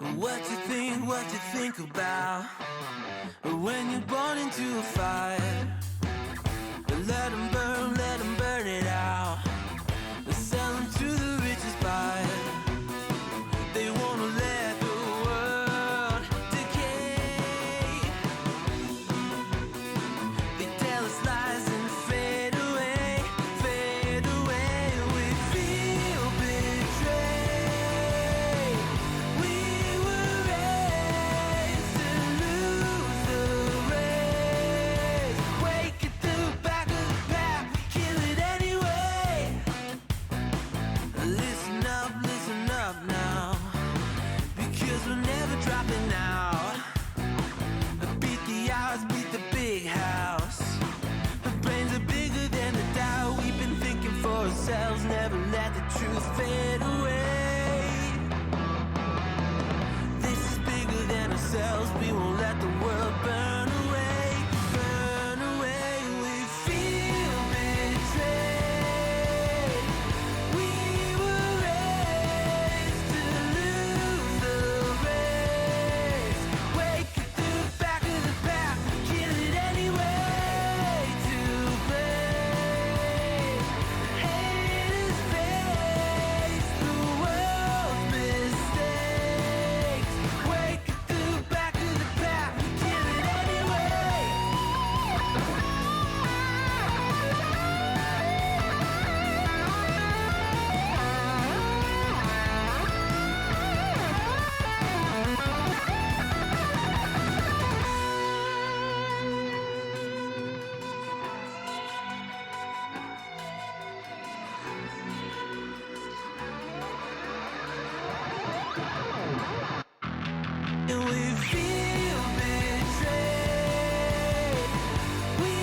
What you think about when you're born into a fire? Let them burn it out. Sell them to the richest buyer. They wanna let the world decay. They tell us lies and fade away, fade away. We feel betrayed. We were raised to lose the race. Wake at the back of the pack, kill it anyway. Listen up now, because we're never dropping out. Beat the odds, beat the big house. Our brains are bigger than the doubt. We've been thinking for ourselves, never let the truth fade away. This is bigger than ourselves, we won't let the world burn away, burn away. We feel betrayed. We were raised to lose the race. Wake at the back of the pack, kill it anyway. To blame, haters face the world's mistakes. Wake at the back of the pack, kill it anyway. And we feel betrayed. We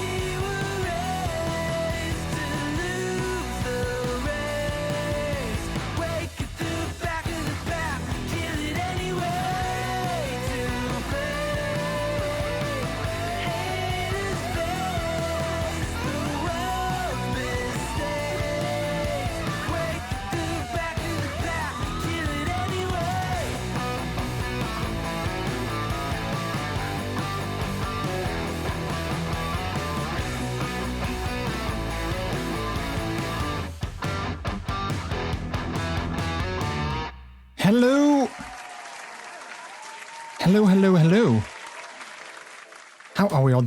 were raised to lose the race. Wake at the back of the pack, kill it anyway. To blame, haters face the world's mistakes. Wake at the back of the pack, kill it anyway. Hello. Hello. How are we all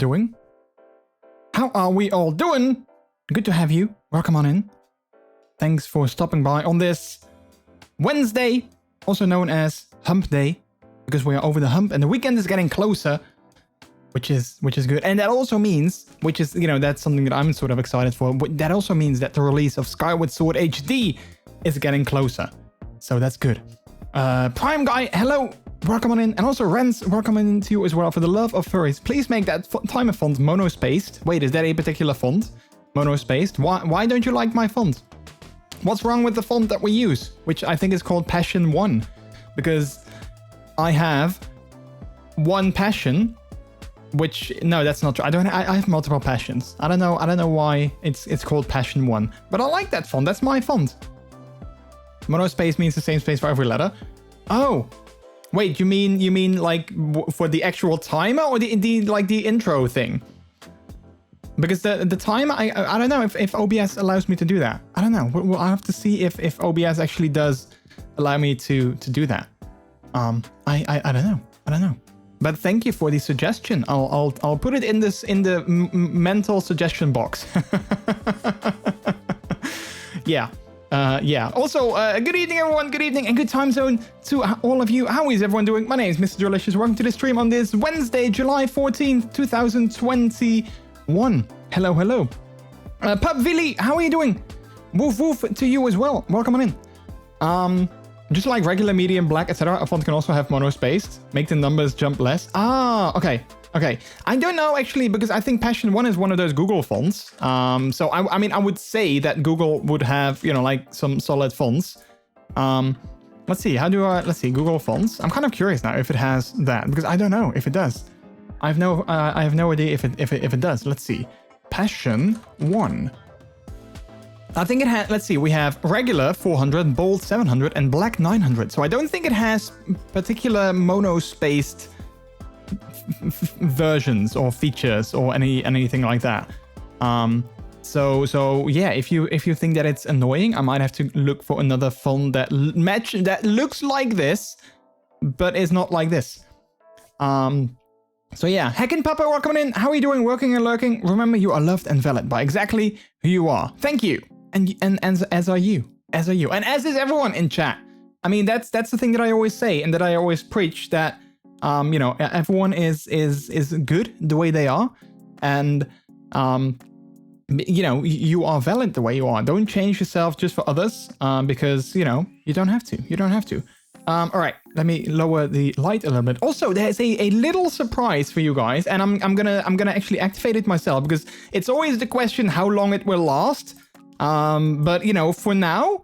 doing? Good to have you. Welcome on in. Thanks for stopping by on this Wednesday, also known as Hump Day, because we are over the hump and the weekend is getting closer, which is good. And that also means, that's something that I'm sort of excited for. But that also means that the release of Skyward Sword HD is getting closer. So that's good. Prime Guy, hello, welcome on in. And also Renz, welcome in to you as well. For the love of furries, please make that timer font mono-spaced. Wait, is that a particular font? Mono-spaced? Why don't you like my font? What's wrong with the font that we use? Which I think is called Passion 1. Because I have one passion, which, no, that's not true. I have multiple passions. I don't know why it's called Passion 1. But I like that font, that's my font. Monospace means the same space for every letter. Oh, wait, you mean like for the actual timer or the intro thing? Because the timer, I don't know if OBS allows me to do that. I don't know. I'll have to see if OBS actually does allow me to do that. I don't know. But thank you for the suggestion. I'll put it in the mental suggestion box. Yeah. Also, good evening, everyone. Good evening and good time zone to all of you. How is everyone doing? My name is MrJordilicious. Welcome to the stream on this Wednesday, July 14th, 2021. Hello. Pup Villy, how are you doing? Woof to you as well. Welcome on in. Just like regular, medium, black, etc. A font can also have mono-spaced. Make the numbers jump less. Ah, okay. I don't know, actually, because I think Passion 1 is one of those Google fonts. So, I mean, I would say that Google would have, like some solid fonts. Let's see, let's see, Google fonts. I'm kind of curious now if it has that, because I don't know if it does. I have no idea if it does. Let's see. Passion 1. I think it has, let's see, we have regular 400, bold 700, and black 900. So I don't think it has particular mono-spaced versions or features or anything like that. So yeah, if you think that it's annoying, I might have to look for another font that looks like this, but is not like this. So yeah, Heckin' Papa, welcome in. How are you doing? Working and lurking. Remember, you are loved and valid by exactly who you are. Thank you. And as are you. As are you. And as is everyone in chat. I mean, that's the thing that I always say and that I always preach, that you know, everyone is good the way they are. And you know, you are valid the way you are. Don't change yourself just for others, because, you know, you don't have to. You don't have to. All right, let me lower the light a little bit. Also, there's a little surprise for you guys, and I'm gonna actually activate it myself, because it's always the question how long it will last. But you know, for now,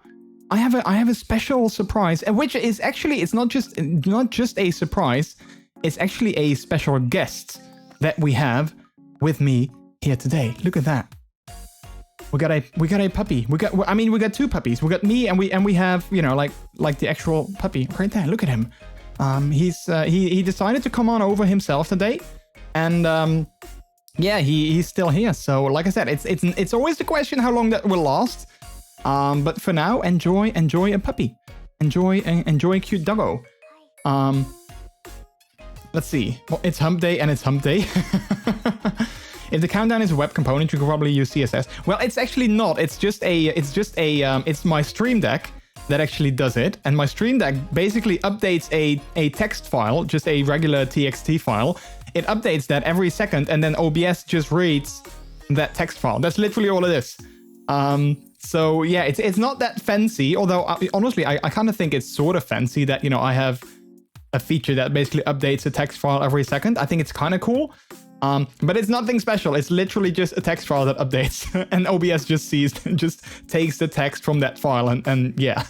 I have a special surprise, which is actually, it's not just a surprise. It's actually a special guest that we have with me here today. Look at that. We got a puppy. We got two puppies. We got me, and we have, you know, like the actual puppy right there. Look at him. He decided to come on over himself today, and yeah, he's still here. So like I said, it's always the question how long that will last. But for now, enjoy a puppy. Enjoy a cute doggo. Let's see. Well, it's hump day and it's hump day. If the countdown is a web component, you can probably use CSS. Well, it's actually not. It's my Stream Deck that actually does it. And my Stream Deck basically updates a text file, just a regular TXT file. It updates that every second, and then OBS just reads that text file. That's literally all it is. So yeah, it's not that fancy, although honestly, I kind of think it's sort of fancy that, you know, I have a feature that basically updates a text file every second. I think it's kind of cool. But it's nothing special. It's literally just a text file that updates, and OBS just takes the text from that file, and yeah.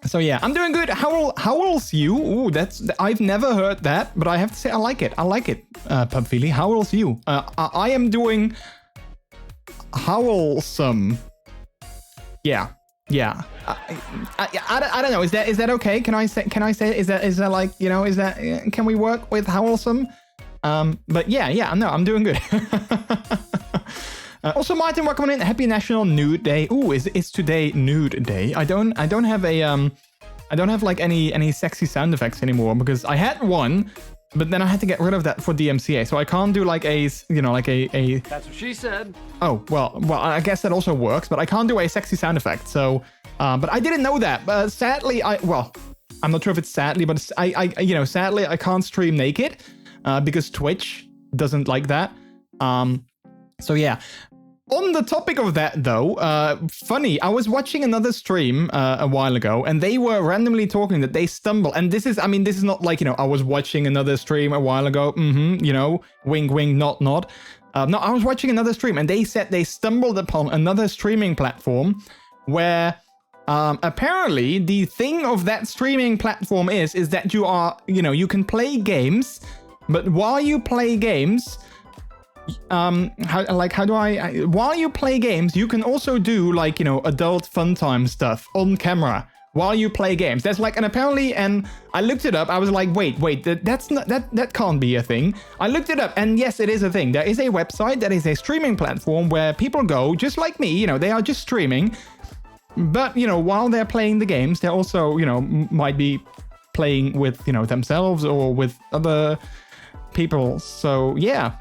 So yeah, I'm doing good. Howl's you? Ooh, I've never heard that, but I have to say I like it. Pubfili. Howl's you? I am doing howlsome. Yeah. I don't know. Is that okay? Can I say? Is that like, you know? Can we work with howlsome? But yeah. No, I'm doing good. Also, Martin, welcome in. Happy National Nude Day. Ooh, is today Nude Day? I don't have like any sexy sound effects anymore, because I had one, but then I had to get rid of that for DMCA. So I can't do like a. That's what she said. Oh, well, I guess that also works, but I can't do a sexy sound effect. So, but I didn't know that. But sadly, I'm not sure if it's sadly, but sadly I can't stream naked, because Twitch doesn't like that. So yeah. On the topic of that, though, funny, I was watching another stream a while ago, and they were randomly talking that they stumble. And this is not like, you know, I was watching another stream a while ago. You know, wink, wink, nod, nod. No, I was watching another stream, and they said they stumbled upon another streaming platform where apparently the thing of that streaming platform is that you are, you know, you can play games, but while you play games, while you play games, you can also do, like, you know, adult fun time stuff on camera while you play games. That's like, and apparently, and I looked it up. I was like, wait, that can't be a thing. I looked it up, and yes, it is a thing. There is a website that is a streaming platform where people go, just like me, you know, they are just streaming, but, you know, while they're playing the games, they're also, you know, might be playing with, you know, themselves or with other people. So yeah.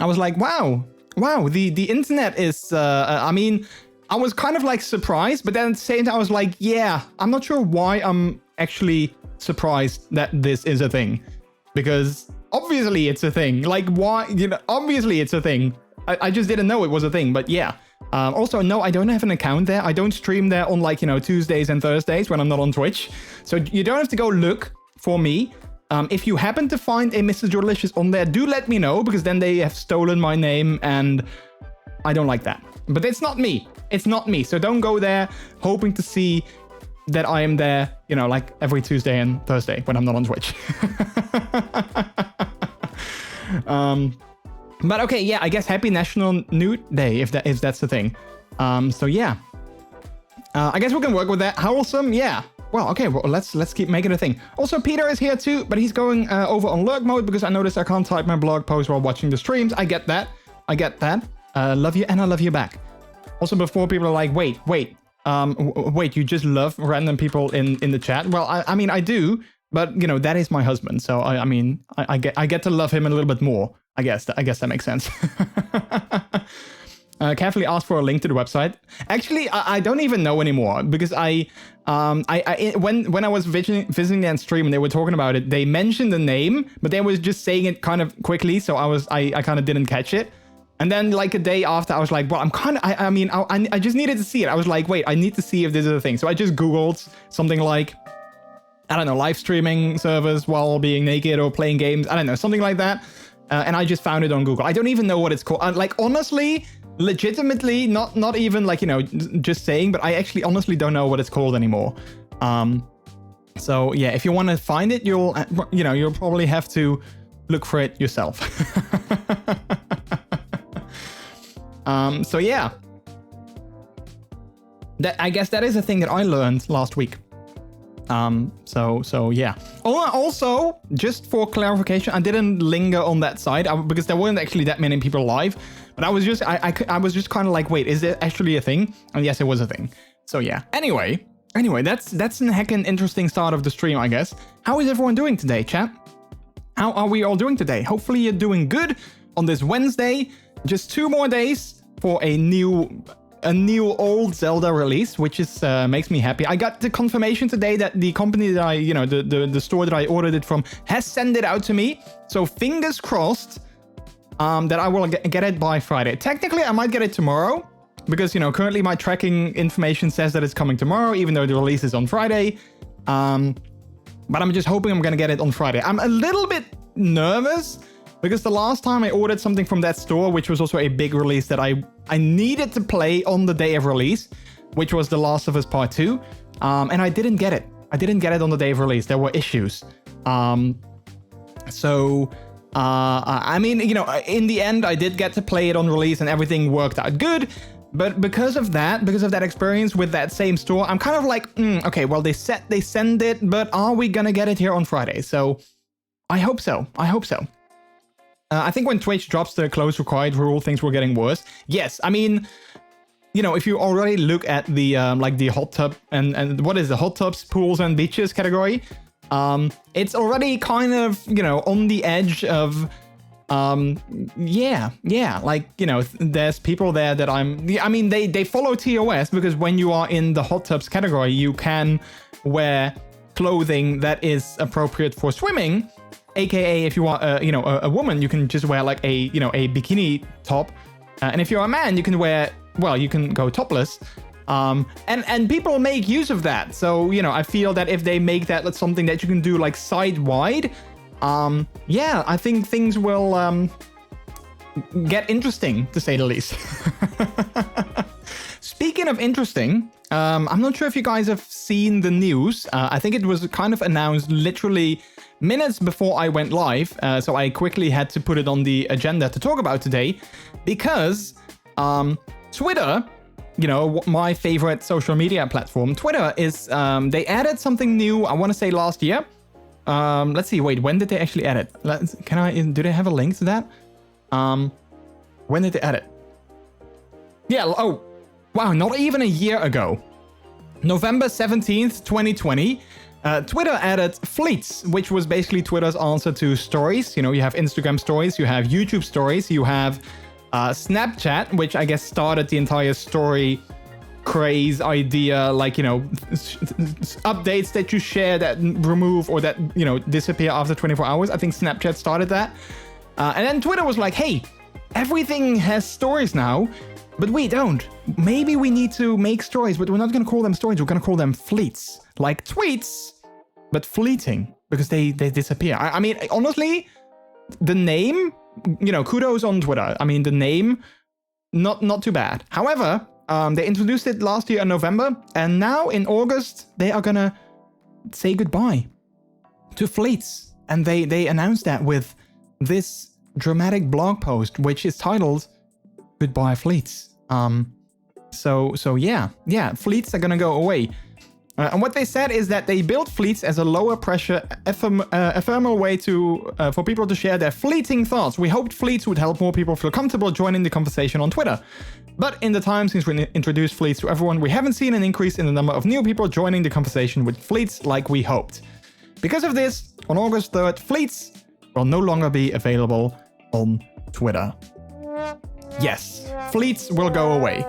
I was like, wow, the internet is, I mean, I was kind of like surprised, but then at the same time I was like, yeah, I'm not sure why I'm actually surprised that this is a thing, because obviously it's a thing. Like, why, you know, obviously it's a thing. I just didn't know it was a thing, but yeah. Also, no, I don't have an account there. I don't stream there on, like, you know, Tuesdays and Thursdays when I'm not on Twitch. So you don't have to go look for me. If you happen to find a MrJordilicious on there, do let me know, because then they have stolen my name, and I don't like that. But it's not me. It's not me. So don't go there hoping to see that I am there, you know, like every Tuesday and Thursday when I'm not on Twitch. But okay, yeah, I guess happy National Nude Day, if that's the thing. So yeah. I guess we can work with that. How awesome? Yeah. Well, okay, well, let's keep making it a thing. Also, Peter is here too, but he's going over on lurk mode because I noticed I can't type my blog post while watching the streams. I get that. Love you, and I love you back. Also, before people are like, wait, you just love random people in the chat. Well, I mean, I do, but you know, that is my husband. So I mean, I get to love him a little bit more. I guess that makes sense. Carefully ask for a link to the website. Actually, I don't even know anymore because when I was visiting that stream and they were talking about it, they mentioned the name, but they was just saying it kind of quickly, so I kind of didn't catch it. And then like a day after, I was like, well, I just needed to see it. I was like, wait, I need to see if this is a thing. So I just Googled something like, I don't know, live streaming servers while being naked or playing games. I don't know, something like that. And I just found it on Google. I don't even know what it's called. Like, honestly, legitimately, not even like, you know, just saying, but I actually honestly don't know what it's called anymore. So yeah, if you want to find it, you'll probably have to look for it yourself. So yeah, I guess that is a thing that I learned last week. So yeah. Also, just for clarification, I didn't linger on that side because there weren't actually that many people live, but I was just kind of like, wait, is it actually a thing? And yes, it was a thing. So yeah. Anyway, that's a heckin' interesting start of the stream, I guess. How is everyone doing today, chat? How are we all doing today? Hopefully you're doing good on this Wednesday. Just 2 more days for a new old Zelda release, which is makes me happy. I got the confirmation today that the company that the store that I ordered it from has sent it out to me. So fingers crossed that I will get it by Friday. Technically, I might get it tomorrow because, you know, currently my tracking information says that it's coming tomorrow, even though the release is on Friday. But I'm just hoping I'm going to get it on Friday. I'm a little bit nervous because the last time I ordered something from that store, which was also a big release that I needed to play on the day of release, which was The Last of Us Part 2, and I didn't get it. I didn't get it on the day of release. There were issues. I mean, you know, in the end, I did get to play it on release and everything worked out good. But because of that experience with that same store, I'm kind of like, okay, well, they send it, but are we gonna get it here on Friday? So I hope so. I think when Twitch drops the close required rule, things were getting worse. Yes, I mean, you know, if you already look at the like the hot tub and what is the hot tubs, pools and beaches category, it's already kind of, you know, on the edge of yeah, like, you know, there's people there that I mean, they follow TOS because when you are in the hot tubs category, you can wear clothing that is appropriate for swimming. AKA, if you are, a woman, you can just wear like a bikini top, and if you're a man, you can wear, well, you can go topless, and people make use of that. So, you know, I feel that if they make that something that you can do like side wide, yeah, I think things will get interesting, to say the least. Speaking of interesting, I'm not sure if you guys have seen the news. I think it was kind of announced literally minutes before I went live, so I quickly had to put it on the agenda to talk about today, because Twitter, you know, my favorite social media platform, Twitter is, they added something new, I want to say last year. Let's see, wait, when did they actually add it? Do they have a link to that? When did they add it? Yeah, oh, wow, not even a year ago. November 17th, 2020. Twitter added Fleets, which was basically Twitter's answer to stories. You know, you have Instagram stories, you have YouTube stories, you have Snapchat, which I guess started the entire story craze idea, like, you know, updates that you share that remove or that, you know, disappear after 24 hours. I think Snapchat started that. And then Twitter was like, hey, everything has stories now, but we don't. Maybe we need to make stories, but we're not going to call them stories. We're going to call them fleets. Like tweets, but fleeting, because they disappear. I mean, honestly, the name, you know, kudos on Twitter. I mean, the name, not too bad. However, they introduced it last year in November, and now in August, they are going to say goodbye to fleets. And they announced that with this dramatic blog post, which is titled "Goodbye Fleets." So yeah, fleets are gonna go away. And what they said is that they built fleets as a lower pressure, ephemeral way for people to share their fleeting thoughts. We hoped fleets would help more people feel comfortable joining the conversation on Twitter. But in the time since we introduced fleets to everyone, we haven't seen an increase in the number of new people joining the conversation with fleets like we hoped. Because of this, on August 3rd, fleets will no longer be available on Twitter. Yes, fleets will go away.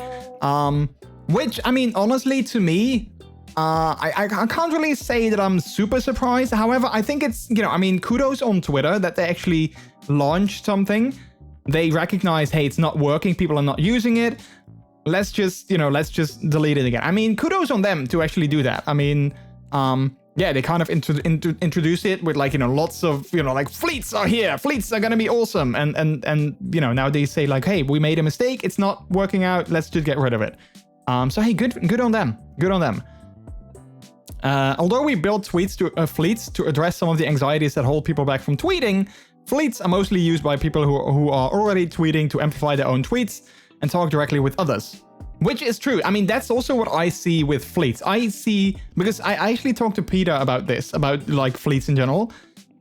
Which, I mean, honestly, to me, I can't really say that I'm super surprised. However, I think it's, kudos on Twitter that they actually launched something. They recognize, hey, it's not working. People are not using it. Let's just delete it again. I mean, kudos on them to actually do that. I mean, yeah, they kind of introduce it with lots of, fleets are here. Fleets are going to be awesome. And now they say like, hey, we made a mistake. It's not working out. Let's just get rid of it. So, hey, good on them. Good on them. Although we built fleets to address some of the anxieties that hold people back from tweeting, fleets are mostly used by people who are already tweeting to amplify their own tweets and talk directly with others. Which is true. I mean, that's also what I see with fleets. I see, because I actually talked to Peter about this, about fleets in general.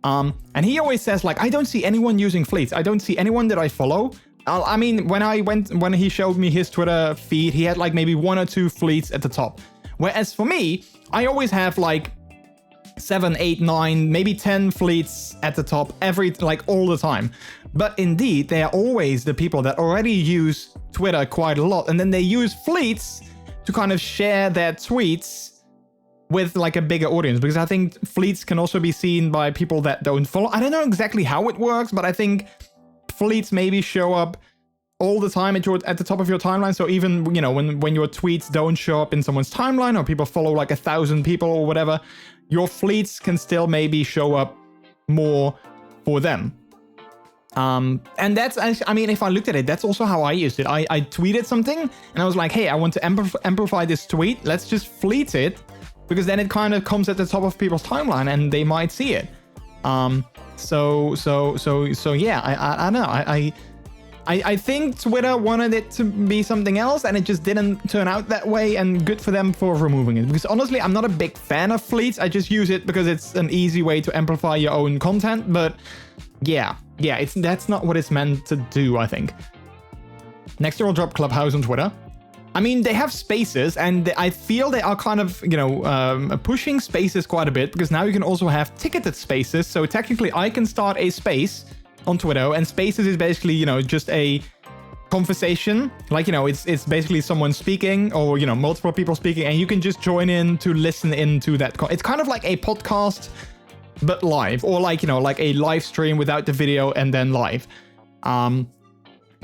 And he always says I don't see anyone using fleets. I don't see anyone that I follow. I mean, when he showed me his Twitter feed, he had maybe 1 or 2 fleets at the top. Whereas for me, I always have 7, 8, 9, maybe 10 fleets at the top all the time. But indeed, they are always the people that already use Twitter quite a lot. And then they use fleets to kind of share their tweets with a bigger audience. Because I think fleets can also be seen by people that don't follow. I don't know exactly how it works, but I think fleets maybe show up all the time at the top of your timeline. So even, when your tweets don't show up in someone's timeline or people follow 1,000 people or whatever, your fleets can still maybe show up more for them. And that's, I mean, if I looked at it, that's also how I used it. I tweeted something and I was like, hey, I want to amplify this tweet. Let's just fleet it, because then it kind of comes at the top of people's timeline and they might see it. So yeah, I don't know. I think Twitter wanted it to be something else and it just didn't turn out that way, and good for them for removing it. Because honestly, I'm not a big fan of fleets. I just use it because it's an easy way to amplify your own content. But yeah, that's not what it's meant to do, I think. Next year, we'll drop Clubhouse on Twitter. I mean, they have spaces, and I feel they are kind of, pushing spaces quite a bit, because now you can also have ticketed spaces. So technically, I can start a space on Twitter, and spaces is basically, just a conversation. It's basically someone speaking, or, multiple people speaking, and you can just join in to listen into that. It's kind of like a podcast, but live, or like a live stream without the video and then live.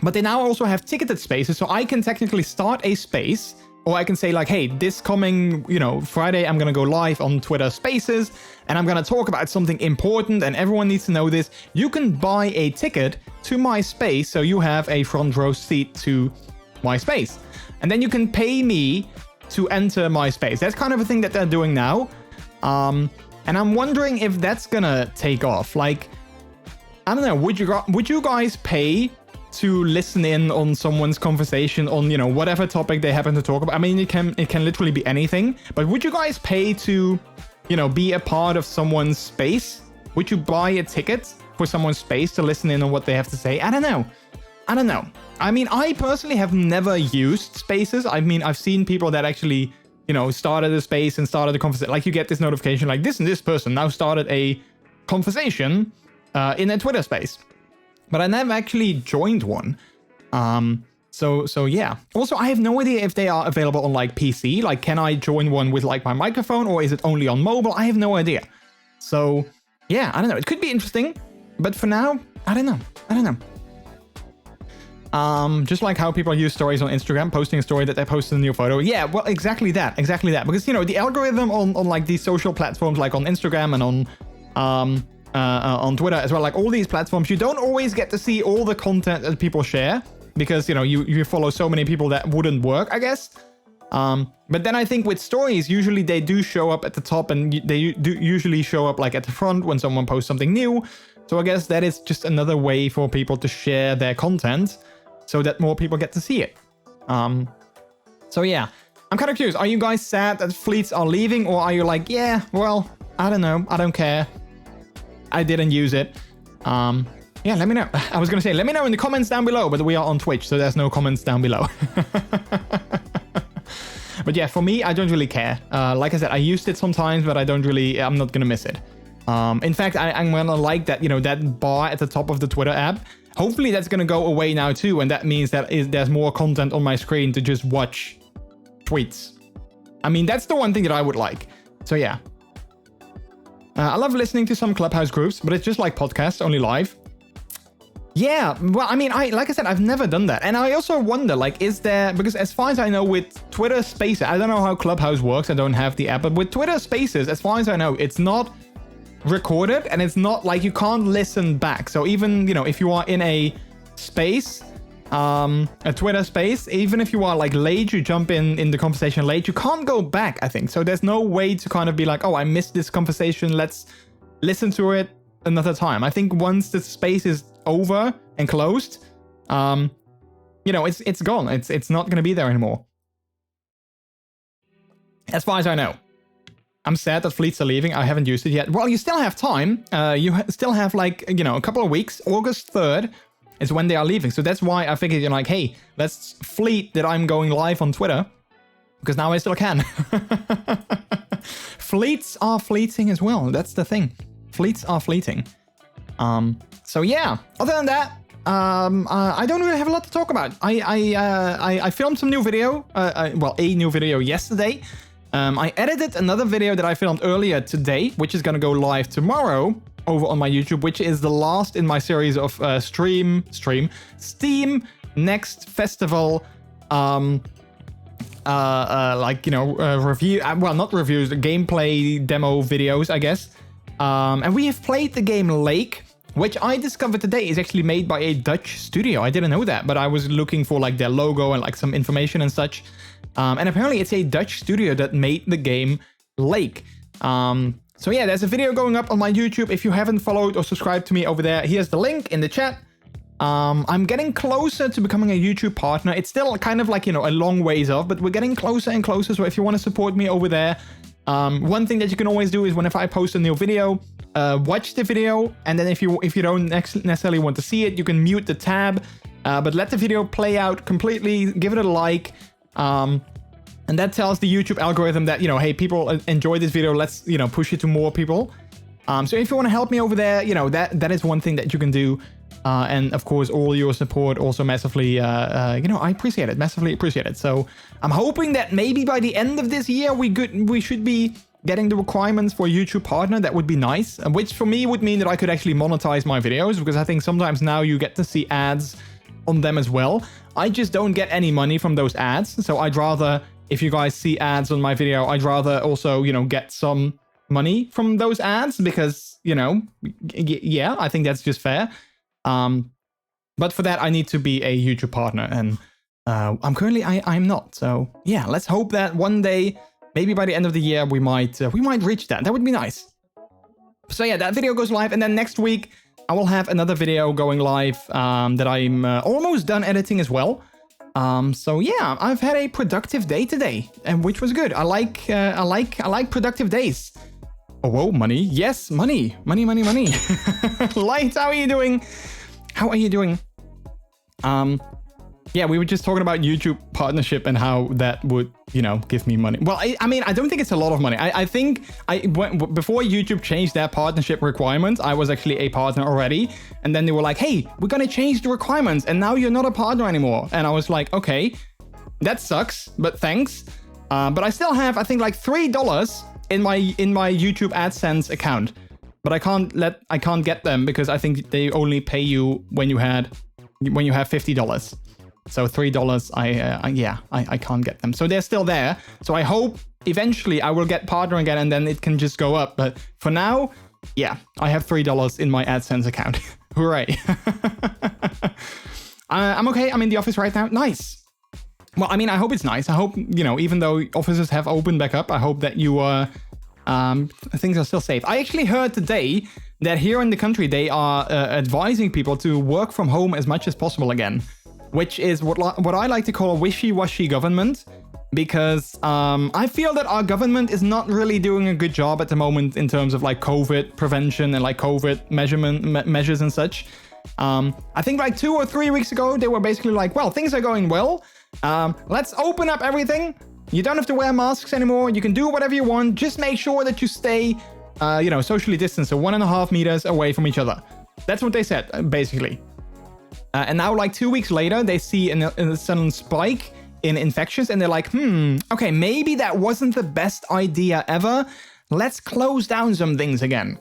But they now also have ticketed spaces, so I can technically start a space, or I can say hey, this coming, Friday, I'm gonna go live on Twitter Spaces, and I'm gonna talk about something important, and everyone needs to know this. You can buy a ticket to my space, so you have a front row seat to my space. And then you can pay me to enter my space. That's kind of a thing that they're doing now. And I'm wondering if that's gonna take off. I don't know, would you guys pay to listen in on someone's conversation on, whatever topic they happen to talk about? I mean, it can literally be anything, but would you guys pay to, be a part of someone's space? Would you buy a ticket for someone's space to listen in on what they have to say? I don't know. I mean, I personally have never used spaces. I mean, I've seen people that actually, started a space and started a conversation. You get this notification this and this person now started a conversation in a Twitter space. But I never actually joined one. So yeah. Also, I have no idea if they are available on PC. Can I join one with my microphone, or is it only on mobile? I have no idea. So yeah, I don't know. It could be interesting, but for now, I don't know. Just like how people use stories on Instagram, posting a story that they posted a new photo. Yeah, well, exactly that. Because the algorithm on these social platforms, on Instagram and on Twitter as well, all these platforms, you don't always get to see all the content that people share, because you follow so many people that wouldn't work, I guess. But then I think with stories, usually they do show up at the top, and they do usually show up like at the front when someone posts something new. So I guess that is just another way for people to share their content so that more people get to see it. So yeah, I'm kind of curious. Are you guys sad that fleets are leaving, or are you like, yeah, well, I don't know, I don't care, I didn't use it? Yeah, let me know. I was gonna say, let me know in the comments down below, but we are on Twitch, so there's no comments down below. But yeah, for me, I don't really care. Like I said, I used it sometimes, but I'm not gonna miss it. In fact, I'm gonna like that, that bar at the top of the Twitter app. Hopefully that's gonna go away now too, and that means that there's more content on my screen to just watch tweets. I mean, that's the one thing that I would like. So yeah. I love listening to some Clubhouse groups, but it's just like podcasts, only live. Yeah, well, I mean, like I said, I've never done that. And I also wonder, like, is there... Because as far as I know, with Twitter Spaces, I don't know how Clubhouse works, I don't have the app, but with Twitter Spaces, as far as I know, it's not recorded, and it's not like you can't listen back. So even, if you are in a space, a Twitter space, even if you are like late, you jump in the conversation late, you can't go back, I think. So there's no way to kind of be like, oh, I missed this conversation, let's listen to it another time. I think once the space is over and closed, it's gone. It's not going to be there anymore. As far as I know. I'm sad that fleets are leaving. I haven't used it yet. Well, you still have time. You still have like, a couple of weeks. August 3rd is when they are leaving. So that's why I figured, like, hey, let's fleet that I'm going live on Twitter, because now I still can. Fleets are fleeting as well. That's the thing. Fleets are fleeting. So yeah, other than that, I don't really have a lot to talk about. I filmed some new video, a new video yesterday. I edited another video that I filmed earlier today, which is going to go live tomorrow over on my YouTube, which is the last in my series of Steam Next Festival, review, well, not reviews, gameplay demo videos, I guess. And we have played the game Lake, which I discovered today is actually made by a Dutch studio. I didn't know that, but I was looking for like their logo and like some information and such. And apparently it's a Dutch studio that made the game Lake. So yeah, there's a video going up on my YouTube. If you haven't followed or subscribed to me over there, here's the link in the chat. I'm getting closer to becoming a YouTube partner. It's still kind of like, a long ways off, but we're getting closer and closer. So if you want to support me over there, one thing that you can always do is whenever I post a new video, watch the video, and then if you don't necessarily want to see it, you can mute the tab, but let the video play out completely, give it a like, and that tells the YouTube algorithm that, hey, people enjoy this video, let's, push it to more people. So if you want to help me over there, that is one thing that you can do. And of course, all your support also massively, I appreciate it, massively appreciate it. So I'm hoping that maybe by the end of this year, we should be getting the requirements for a YouTube partner. That would be nice, which for me would mean that I could actually monetize my videos, because I think sometimes now you get to see ads on them as well. I just don't get any money from those ads. So I'd rather, if you guys see ads on my video, I'd rather also, get some money from those ads, because, yeah, I think that's just fair. But for that, I need to be a YouTube partner, and I'm currently I'm not. So yeah, let's hope that one day, maybe by the end of the year, we might reach that. That would be nice. So yeah, that video goes live, and then next week I will have another video going live that I'm almost done editing as well. So yeah, I've had a productive day today, and which was good. I like productive days. Oh, whoa, money. Yes, money. Money. Light, how are you doing? Yeah, we were just talking about YouTube partnership and how that would, give me money. Well, I mean, I don't think it's a lot of money. I think before YouTube changed their partnership requirements, I was actually a partner already. And then they were like, hey, we're going to change the requirements, and now you're not a partner anymore. And I was like, okay, that sucks, but thanks. But I still have, I think, like $3 in my YouTube AdSense account. But I can't get them because I think they only pay you when you have $50. So $3, I can't get them. So they're still there. So I hope eventually I will get partner again, and then it can just go up. But for now, yeah, I have $3 in my AdSense account. Hooray. I'm okay. I'm in the office right now. Nice. Well, I mean, I hope it's nice. I hope, you know, even though offices have opened back up, I hope that things are still safe. I actually heard today that here in the country, they are advising people to work from home as much as possible again, which is what I like to call a wishy-washy government, because I feel that our government is not really doing a good job at the moment in terms of like COVID prevention and like COVID measures and such. I think like 2 or 3 weeks ago, they were basically like, well, things are going well. Let's open up everything. You don't have to wear masks anymore. You can do whatever you want. Just make sure that you stay, socially distanced, so 1.5 meters away from each other. That's what they said, basically. And now, like 2 weeks later, they see a sudden spike in infections, and they're like, okay, maybe that wasn't the best idea ever. Let's close down some things again.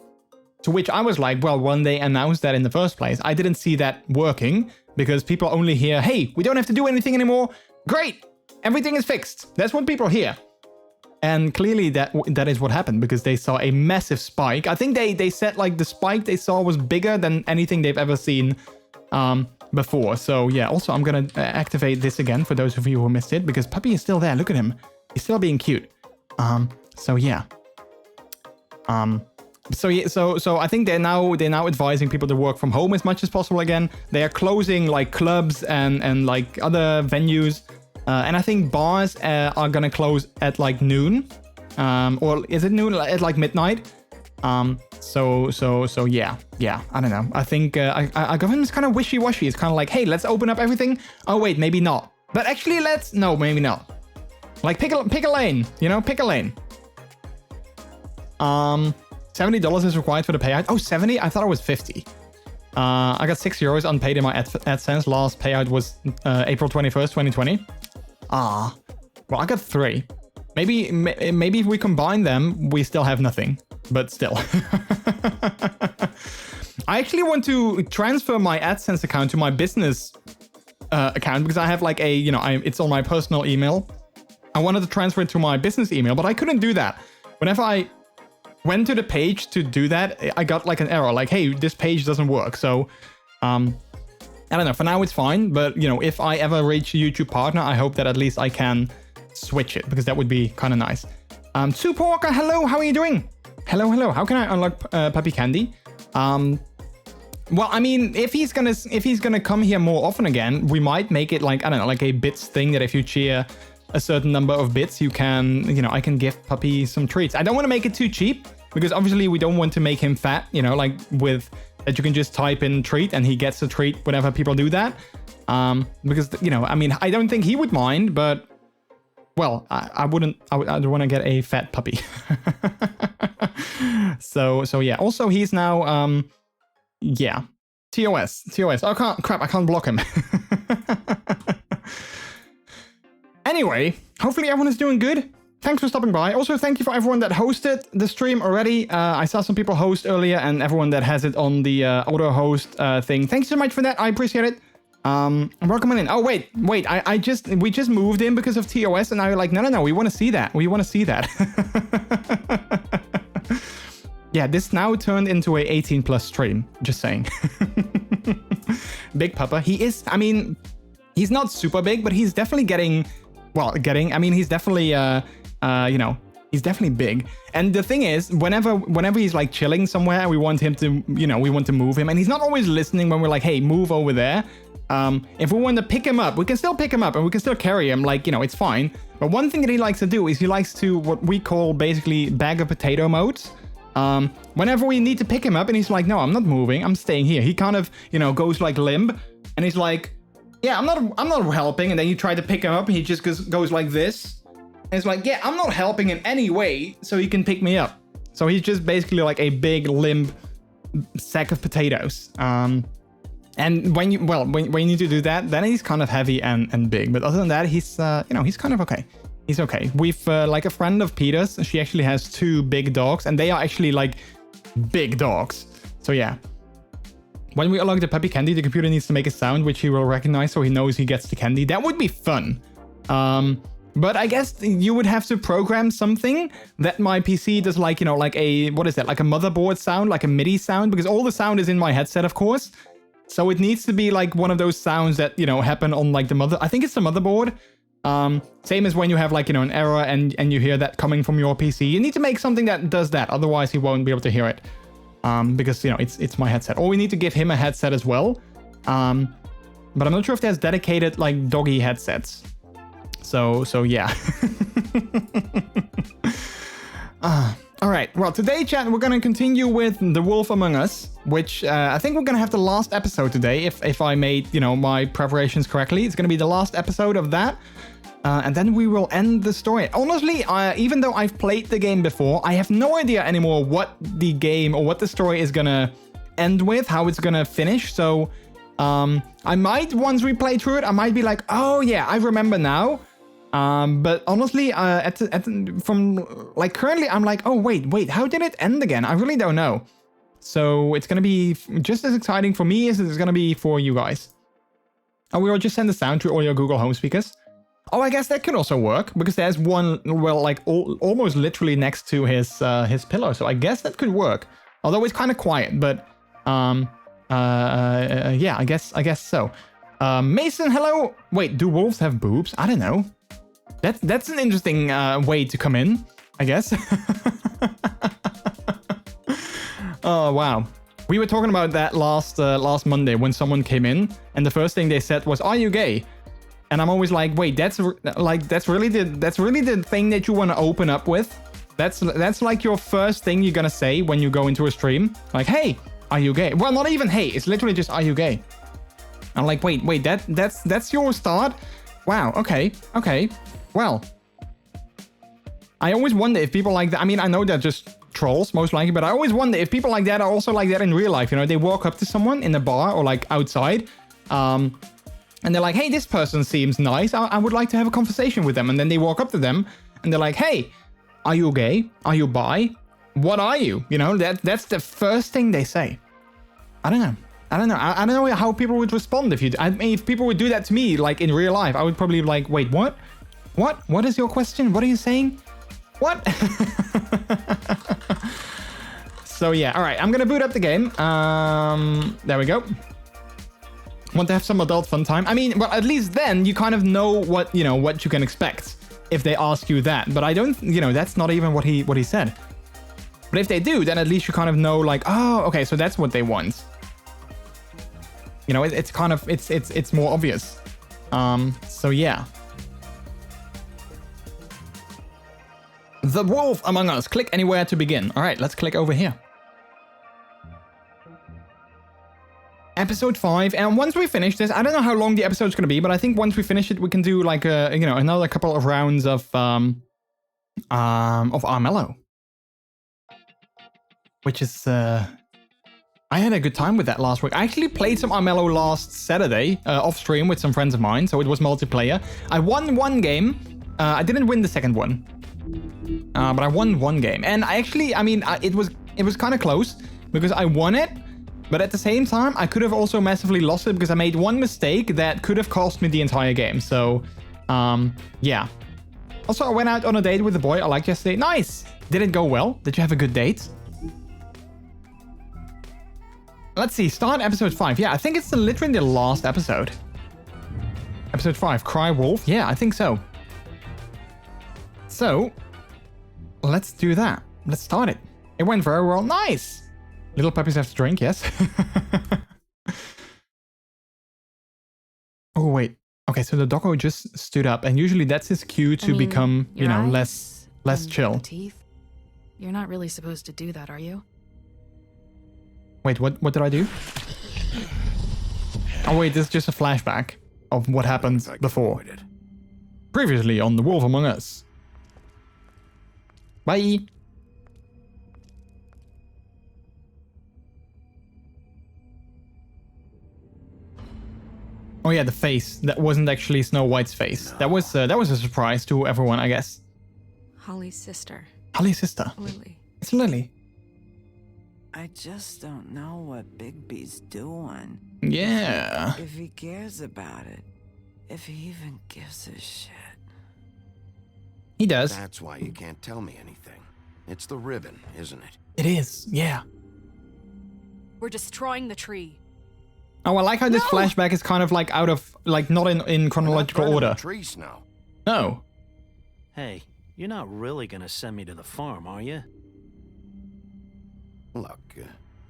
To which I was like, well, when they announced that in the first place, I didn't see that working, because people only hear, hey, we don't have to do anything anymore. Great. Everything is fixed. That's what people hear. And clearly that is what happened, because they saw a massive spike. I think they said like the spike they saw was bigger than anything they've ever seen before. So yeah, also I'm going to activate this again for those of you who missed it, because Puppy is still there. Look at him. He's still being cute. So yeah. So I think they're now advising people to work from home as much as possible again. They are closing like clubs and like other venues, and I think bars are gonna close at like noon, or is it noon? At like midnight. So yeah. I don't know. I think our government's kind of wishy-washy. It's kind of like, hey, let's open up everything. Oh wait, maybe not. But actually, no, maybe not. Like pick a lane. You know, pick a lane. $70 is required for the payout. Oh, 70? I thought it was 50. I got €6 unpaid in my AdSense. Last payout was April 21st, 2020. Well, I got 3. Maybe if we combine them, we still have nothing. But still. I actually want to transfer my AdSense account to my business account, because I have like it's on my personal email. I wanted to transfer it to my business email, but I couldn't do that. Whenever I went to the page to do that, I got like an error, like, hey, this page doesn't work. So, I don't know. For now, it's fine. But, if I ever reach a YouTube partner, I hope that at least I can switch it, because that would be kind of nice. Super Walker, hello. How are you doing? Hello. How can I unlock Puppy Candy? Well, I mean, if he's gonna come here more often again, we might make it like, I don't know, like a bits thing that if you cheer a certain number of bits, you can, I can give Puppy some treats. I don't want to make it too cheap, because obviously we don't want to make him fat, like with that you can just type in treat and he gets a treat whenever people do that. Because, I mean, I don't think he would mind, but, well, I don't want to get a fat puppy. So yeah. Also, he's now, yeah. TOS. Oh, crap, I can't block him. Anyway, hopefully everyone is doing good. Thanks for stopping by. Also, thank you for everyone that hosted the stream already. I saw some people host earlier, and everyone that has it on the auto host thing. Thanks so much for that. I appreciate it. Welcome in. Oh, wait. We just moved in because of TOS, and now you're like, no. We want to see that. Yeah, this now turned into a 18+ stream. Just saying. Big Papa. He is, I mean, he's not super big, but he's definitely he's definitely, he's definitely big. And the thing is, whenever he's like chilling somewhere, we want him to, we want to move him. And he's not always listening when we're like, hey, move over there. If we want to pick him up, we can still pick him up and we can still carry him. Like, it's fine. But one thing that he likes to do is he likes to what we call basically bag of potato modes. Whenever we need to pick him up and he's like, no, I'm not moving. I'm staying here. He kind of, goes like limp and he's like, yeah, I'm not helping. And then you try to pick him up and he just goes like this. And it's like, yeah, I'm not helping in any way so he can pick me up. So he's just basically like a big limp sack of potatoes. And when you need to do that, then he's kind of heavy and big. But other than that, he's, he's kind of okay. He's okay. We've, like a friend of Peter's, she actually has 2 big dogs and they are actually like big dogs. So yeah. When we unlock the puppy candy, the computer needs to make a sound which he will recognize so he knows he gets the candy. That would be fun. But I guess you would have to program something that my PC does like, like a, what is that? Like a motherboard sound, like a MIDI sound, because all the sound is in my headset, of course. So it needs to be like one of those sounds that, happen on like I think it's the motherboard. Same as when you have like, an error and you hear that coming from your PC. You need to make something that does that. Otherwise, he won't be able to hear it. Because, it's my headset. Or we need to give him a headset as well. But I'm not sure if there's dedicated like doggy headsets. So yeah. All right. Well, today, chat, we're going to continue with The Wolf Among Us, which I think we're going to have the last episode today. If I made, my preparations correctly, it's going to be the last episode of that. And then we will end the story. Honestly, even though I've played the game before, I have no idea anymore what the game or what the story is going to end with, how it's going to finish. So I might, once we play through it, I might be like, oh yeah, I remember now. But honestly, from like currently, I'm like, oh wait, how did it end again? I really don't know. So it's gonna be just as exciting for me as it's gonna be for you guys. Oh, we will just send the sound to all your Google Home speakers. Oh, I guess that could also work because there's one, well, like almost literally next to his pillow. So I guess that could work. Although it's kind of quiet, but yeah, I guess so. Mason, hello. Wait, do wolves have boobs? I don't know. That's an interesting way to come in, I guess. Oh, wow. We were talking about that last Monday when someone came in and the first thing they said was, "Are you gay?" And I'm always like, wait, that's really the thing that you want to open up with? That's like your first thing you're gonna say when you go into a stream? Like, hey, are you gay? Well, not even hey, it's literally just, are you gay? I'm like, wait, that's your start? Wow, okay. Well, I always wonder if people like that, I mean, I know they're just trolls, most likely, but I always wonder if people like that are also like that in real life. They walk up to someone in a bar or like outside, and they're like, hey, this person seems nice. I would like to have a conversation with them. And then they walk up to them and they're like, hey, are you gay? Are you bi? What are you? That's the first thing they say. I don't know. I don't know how people would respond if people would do that to me, like in real life. I would probably be like, wait, what? What is your question? What are you saying? What? So yeah, all right. I'm gonna boot up the game. There we go. Want to have some adult fun time? I mean, well, at least then you kind of know what you can expect if they ask you that. But I don't, that's not even what he said. But if they do, then at least you kind of know, like, oh, okay, so that's what they want. It's kind of it's more obvious. So yeah. The Wolf Among Us. Click anywhere to begin. All right, let's click over here. Episode 5, and once we finish this, I don't know how long the episode's going to be, but I think once we finish it, we can do like another couple of rounds of Armello, which is I had a good time with that last week. I actually played some Armello last Saturday off stream with some friends of mine, so it was multiplayer. I won one game. I didn't win the second one, but I won one game, and it was kind of close because I won it. But at the same time, I could have also massively lost it because I made one mistake that could have cost me the entire game. So, yeah. Also, I went out on a date with a boy I liked yesterday. Nice! Did it go well? Did you have a good date? Let's see. Start episode 5. Yeah, I think it's literally the last episode. Episode 5. Cry Wolf. Yeah, I think so. So, let's do that. Let's start it. It went very well. Nice! Little puppies have to drink, yes. Oh, wait. Okay, so the doggo just stood up, and usually that's his cue to become, less chill. Teeth? You're not really supposed to do that, are you? Wait, what did I do? Oh, wait, this is just a flashback of what happened before. Previously on The Wolf Among Us. Bye. Oh yeah, the face. That wasn't actually Snow White's face. That was a surprise to everyone, I guess. Holly's sister. Holly's sister. Lily. It's Lily. I just don't know what Bigby's doing. Yeah. If he cares about it. If he even gives a shit. He does. That's why you can't tell me anything. It's the ribbon, isn't it? It is, yeah. We're destroying the tree. Oh, I like how this flashback is kind of like out of, like, not in chronological order. Tree, Snow. No. Hey, you're not really gonna send me to the farm, are you? Look,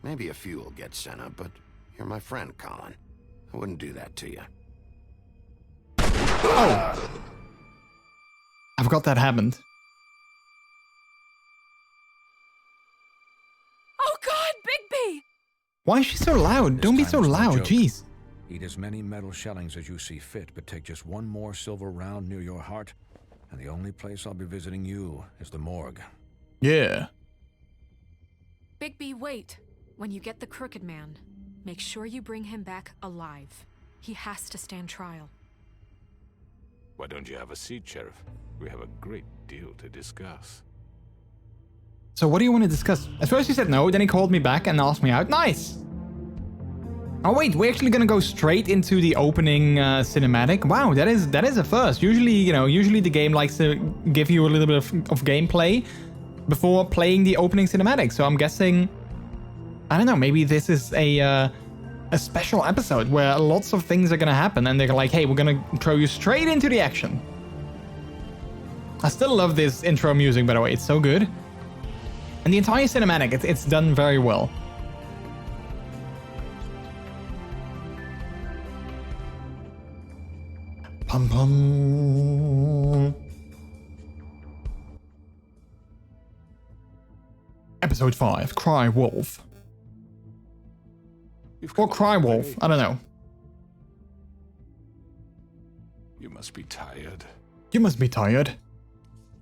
maybe a few will get sent up, but you're my friend, Colin. I wouldn't do that to you. Oh! I forgot that happened. Oh God, Bigby! Why is she so loud? Don't be so loud, jeez. Eat as many metal shellings as you see fit, but take just one more silver round near your heart, and the only place I'll be visiting you is the morgue. Yeah. Bigby, wait. When you get the Crooked Man, make sure you bring him back alive. He has to stand trial. Why don't you have a seat, Sheriff? We have a great deal to discuss. So what do you want to discuss? At first he said no, then he called me back and asked me out. Nice! Oh wait, we're actually gonna go straight into the opening cinematic. Wow, that is a first. Usually, usually the game likes to give you a little bit of gameplay before playing the opening cinematic. So I'm guessing, I don't know, maybe this is a special episode where lots of things are gonna happen and they're like, hey, we're gonna throw you straight into the action. I still love this intro music, by the way. It's so good. And the entire cinematic, it's done very well. Pum pum. Episode 5, Cry Wolf. Or Cry Wolf, I don't know. You must be tired. You must be tired.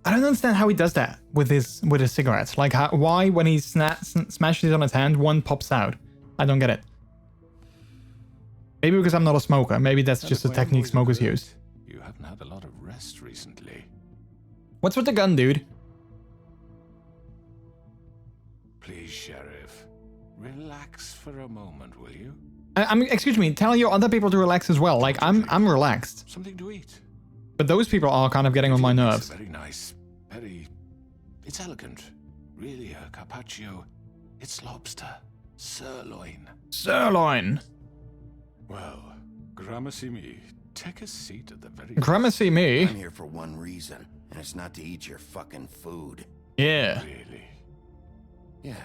I don't understand how he does that with his cigarettes. Like, why when he smashes it on his hand, one pops out? I don't get it. Maybe because I'm not a smoker. Maybe that's just a technique smokers use. You haven't had a lot of rest recently. What's with the gun, dude? Please, Sheriff. Relax for a moment, will you? Excuse me, tell your other people to relax as well. Like, I'm relaxed. Something to eat. But those people are kind of getting on my nerves. Very nice. It's elegant. Really, a carpaccio. It's lobster. Sirloin. Sirloin. Well, gramercy me. Take a seat at the very... Gramercy me? I'm here for one reason, and it's not to eat your fucking food. Yeah. Really? Yeah.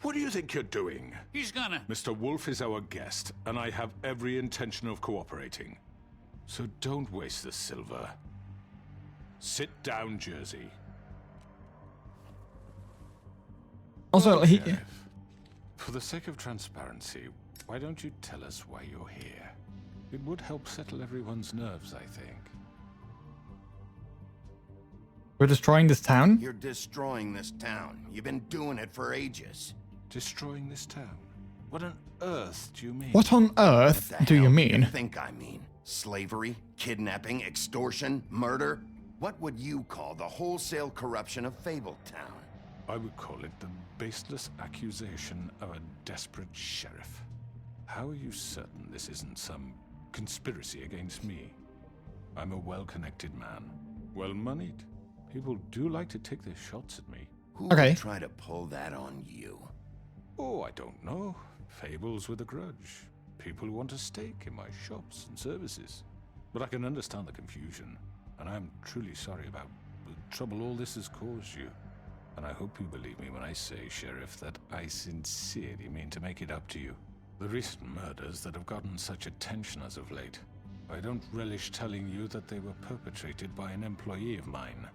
What do you think you're doing? He's gonna... Mr. Wolf is our guest, and I have every intention of cooperating. So don't waste the silver. Sit down, Jersey. Also, Sheriff, for the sake of transparency, why don't you tell us why you're here? It would help settle everyone's nerves, I think. We're destroying this town? You're destroying this town. You've been doing it for ages. Destroying this town? What on earth do you mean? What on earth What the do you hell mean? think I mean? Slavery, kidnapping, extortion, murder? What would you call the wholesale corruption of Fabletown? I would call it the baseless accusation of a desperate sheriff. How are you certain this isn't some conspiracy against me? I'm a well-connected man, well-moneyed. People do like to take their shots at me. Who Okay. would try to pull that on you? Oh, I don't know. Fables with a grudge. People who want a stake in my shops and services. But I can understand the confusion, and I'm truly sorry about the trouble all this has caused you. And I hope you believe me when I say, Sheriff, that I sincerely mean to make it up to you. The recent murders that have gotten such attention as of late, I don't relish telling you that they were perpetrated by an employee of mine.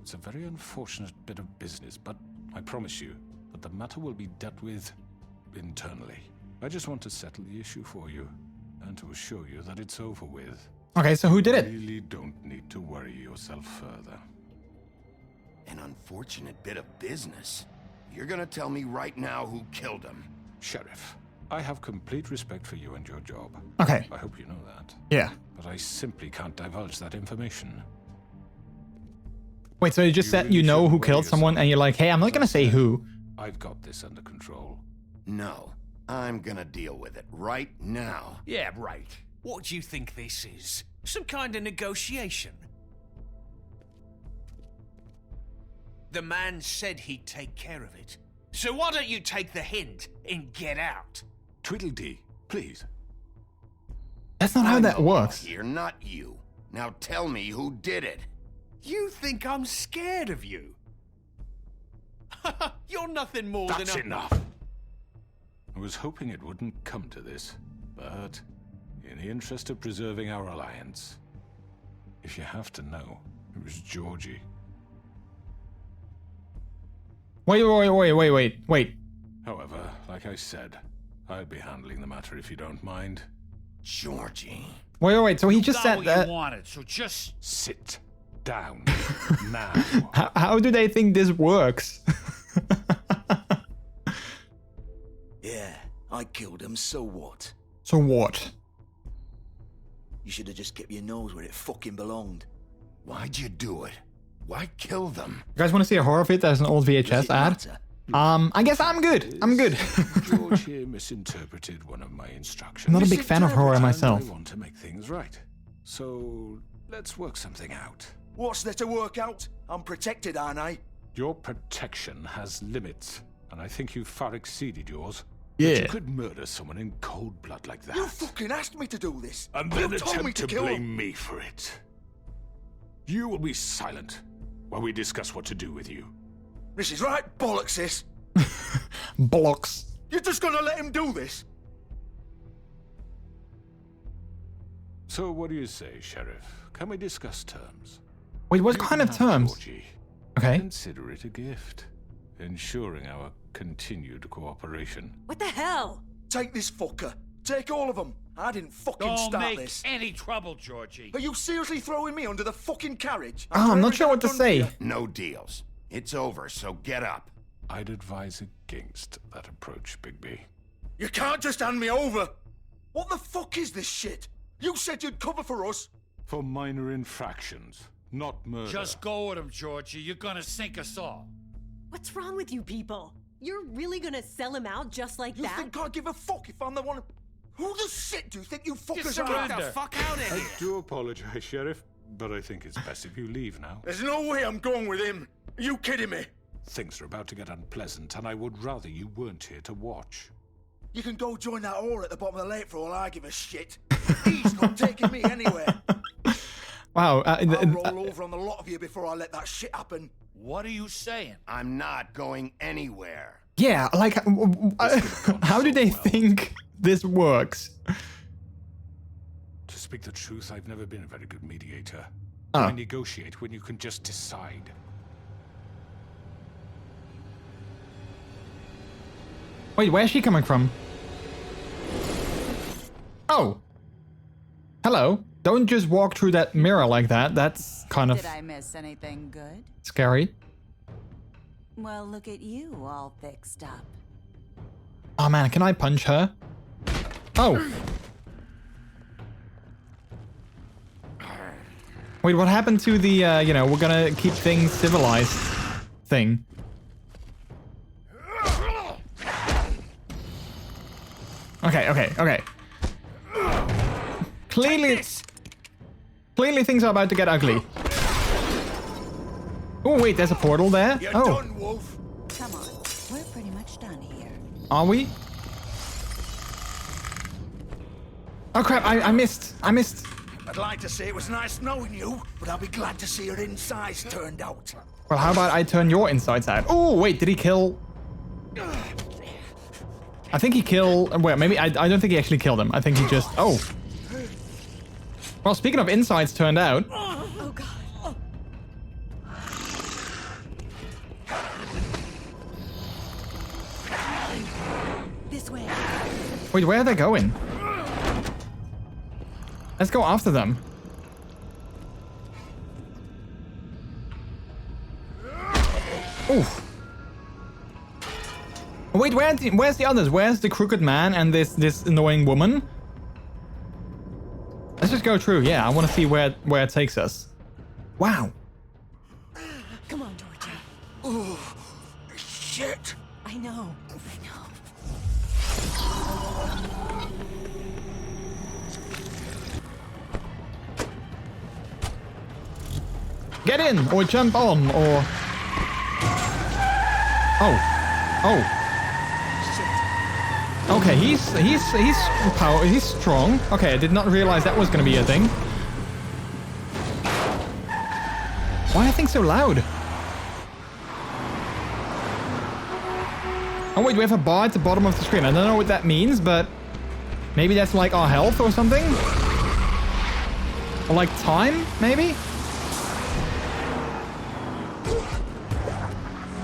It's a very unfortunate bit of business, but I promise you that the matter will be dealt with internally. I just want to settle the issue for you, and to assure you that it's over with. Okay, so who did You it? really don't need to worry yourself further. An unfortunate bit of business. You're gonna tell me right now who killed him. Sheriff, I have complete respect for you and your job. Okay, I hope you know that. yeah. But I simply can't divulge that information. Wait, so you just You said really you know shouldn't who worry killed someone yourself. and you're like, hey, I'm not As I gonna say said, who. I've got this under control. No, I'm gonna deal with it right now. Yeah, right. What do you think this is? Some kind of negotiation? The man said he'd take care of it. So why don't you take the hint and get out? Tweedledee, Please. That's not how I'm that the law works. here, not you. Now tell me who did it. You think I'm scared of you? You're nothing more That's than a... enough. I was hoping it wouldn't come to this, but in the interest of preserving our alliance, if you have to know, it was Georgie. Wait. However, like I said, I'll be handling the matter if you don't mind. Georgie. Wait. So he just said what that. you wanted, so just Sit down now. How do they think this works? Yeah, I killed him, so what? So what? You should have just kept your nose where it fucking belonged. Why'd you do it? Why kill them? You guys want to see a horror vid? There's an old Does VHS it ad. matter? I guess I'm good. I'm good. George here misinterpreted one of my instructions. Not a big fan of horror myself. I want to make things right. So let's work something out. What's there to work out? I'm protected, aren't I? Your protection has limits, and I think you've far exceeded yours. Yeah. But you could murder someone in cold blood like that. You fucking asked me to do this. And You then told me attempt to to kill blame him. me for it. You will be silent while we discuss what to do with you. This is right bollocks, this. Blocks. You're just gonna let him do this? So what do you say, Sheriff? Can we discuss terms? Wait, what You kind can of have terms? Georgie. Okay. Consider it a gift, ensuring our continued cooperation. What the hell? Take this fucker. Take all of them. I didn't fucking don't start make this. any trouble, Georgie. Are you seriously throwing me under the fucking carriage? Oh, I'm not After sure what to everything I've say. done No deals. It's over, so get up. I'd advise against that approach, Bigby. for you? You can't just hand me over. What the fuck is this shit? You said you'd cover for us. For minor infractions, not murder. Just go with him, Georgie. You're gonna sink us all. What's wrong with you people? You're really gonna sell him out just like You that? think I give a fuck if I'm the one? Who the shit do you think you fuckers surrender. are? Get the fuck out of I here! do apologize, Sheriff, but I think it's best if you leave now. There's no way I'm going with him. Are you kidding me? Things are about to get unpleasant, and I would rather you weren't here to watch. You can go join that whore at the bottom of the lake for all I give a shit. He's not taking me anywhere. Wow. I'll roll over on the lot of you before I let that shit happen. What are you saying? I'm not going anywhere. Yeah, like, how do they think this works? To speak the truth, I've never been a very good mediator. Oh. I negotiate when you can just decide. Wait, where's she coming from? Oh. Hello. Don't just walk through that mirror like that. That's kind of Did I miss anything good? scary. Well, look at you all fixed up. Oh man, can I punch her? Oh. Wait, what happened to the, we're gonna keep things civilized thing? Okay. Clearly things are about to get ugly. Oh, wait, there's a portal there? You're Oh, done, Wolf. Come on, we're pretty much done here. are we? Oh crap, I missed. I'd like to say it was nice knowing you, but I'll be glad to see your insides turned out. Well, how about I turn your insides out? Oh, wait, did he kill? I think he killed... Wait, maybe... I don't think he actually killed him. I think he just... Oh. Well, speaking of insides turned out... Oh god. This way. Wait, where are they going? Let's go after them. Oof. Wait, where's the others? Where's the crooked man and this annoying woman? Let's just go through. Yeah, I want to see where it takes us. Wow. Come on, Georgie. Oh, shit. I know. Get in or jump on or... Oh. Okay, he's strong. Okay, I did not realize that was gonna be a thing. Why are things so loud? Oh wait, we have a bar at the bottom of the screen. I don't know what that means, but maybe that's like our health or something? Or like time, maybe?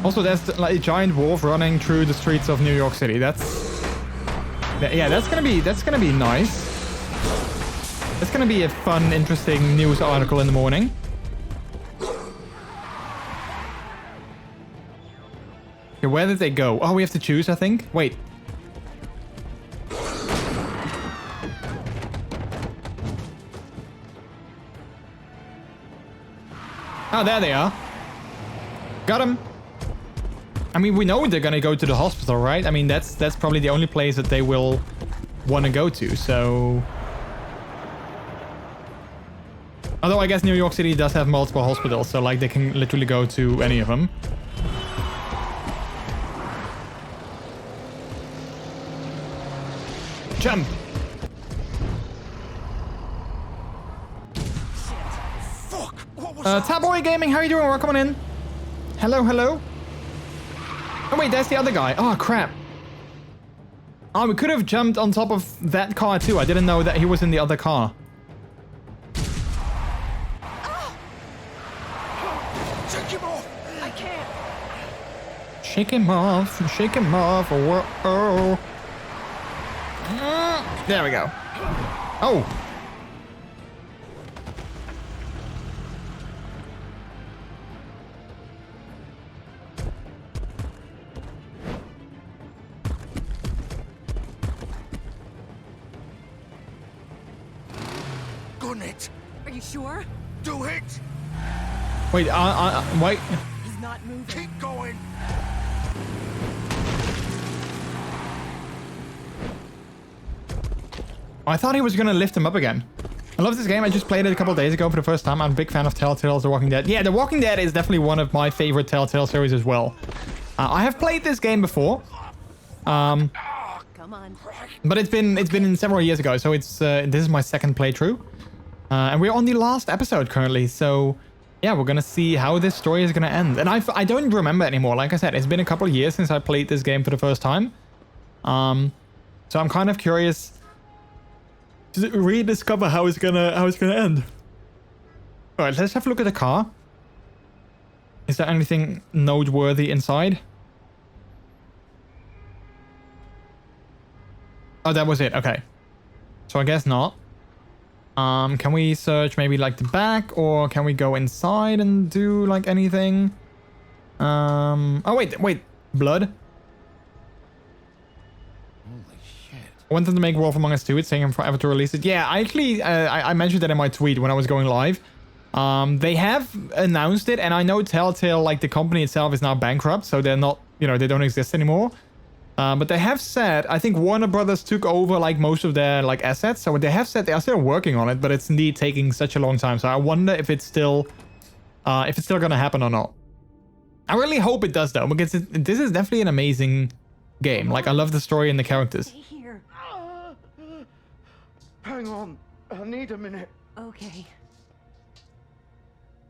Also, there's like a giant wolf running through the streets of New York City. Yeah, that's gonna be nice. That's gonna be a fun, interesting news article in the morning. Okay, where did they go? Oh, we have to choose, I think. Wait. Oh, there they are. Got him. I mean, we know they're gonna go to the hospital, right? I mean, that's probably the only place that they will want to go to, so... Although I guess New York City does have multiple hospitals, so like they can literally go to any of them. Jump! Fuck! What was Taboy Gaming, how you doing? Welcome on in. Hello, hello. Oh wait, there's the other guy. Oh crap. Oh, we could have jumped on top of that car too. I didn't know that he was in the other car. Take him off! I can't. Shake him off, shake him off. Whoa. There we go. Oh. Gun it! Are you sure? Do it! Wait, wait. He's not moving. Keep going! I thought he was gonna lift him up again. I love this game. I just played it a couple days ago for the first time. I'm a big fan of Telltale's The Walking Dead. Yeah, The Walking Dead is definitely one of my favorite Telltale series as well. I have played this game before. Come on. But it's been in several years ago, so it's this is my second playthrough. And we're on the last episode currently, so yeah, we're gonna see how this story is gonna end. And I don't remember anymore. Like I said, it's been a couple of years since I played this game for the first time. So I'm kind of curious to rediscover how it's gonna end. All right, let's have a look at the car. Is there anything noteworthy inside? Oh, that was it. Okay. So I guess not. Can we search maybe like the back, or can we go inside and do like anything? Oh wait, blood. Holy shit. I wanted to make Wolf Among Us 2. It's taking forever to release it. Yeah, I actually, I mentioned that in my tweet when I was going live. They have announced it, and I know Telltale, like the company itself, is now bankrupt, so they're not, you know, they don't exist anymore. But they have said, I think Warner Brothers took over like most of their like assets, so they have said they are still working on it, but it's indeed taking such a long time. So I wonder if it's still gonna happen or not. I really hope it does though, because this is definitely an amazing game. Like I love the story and the characters. Stay here. Hang on. I need a minute. Okay.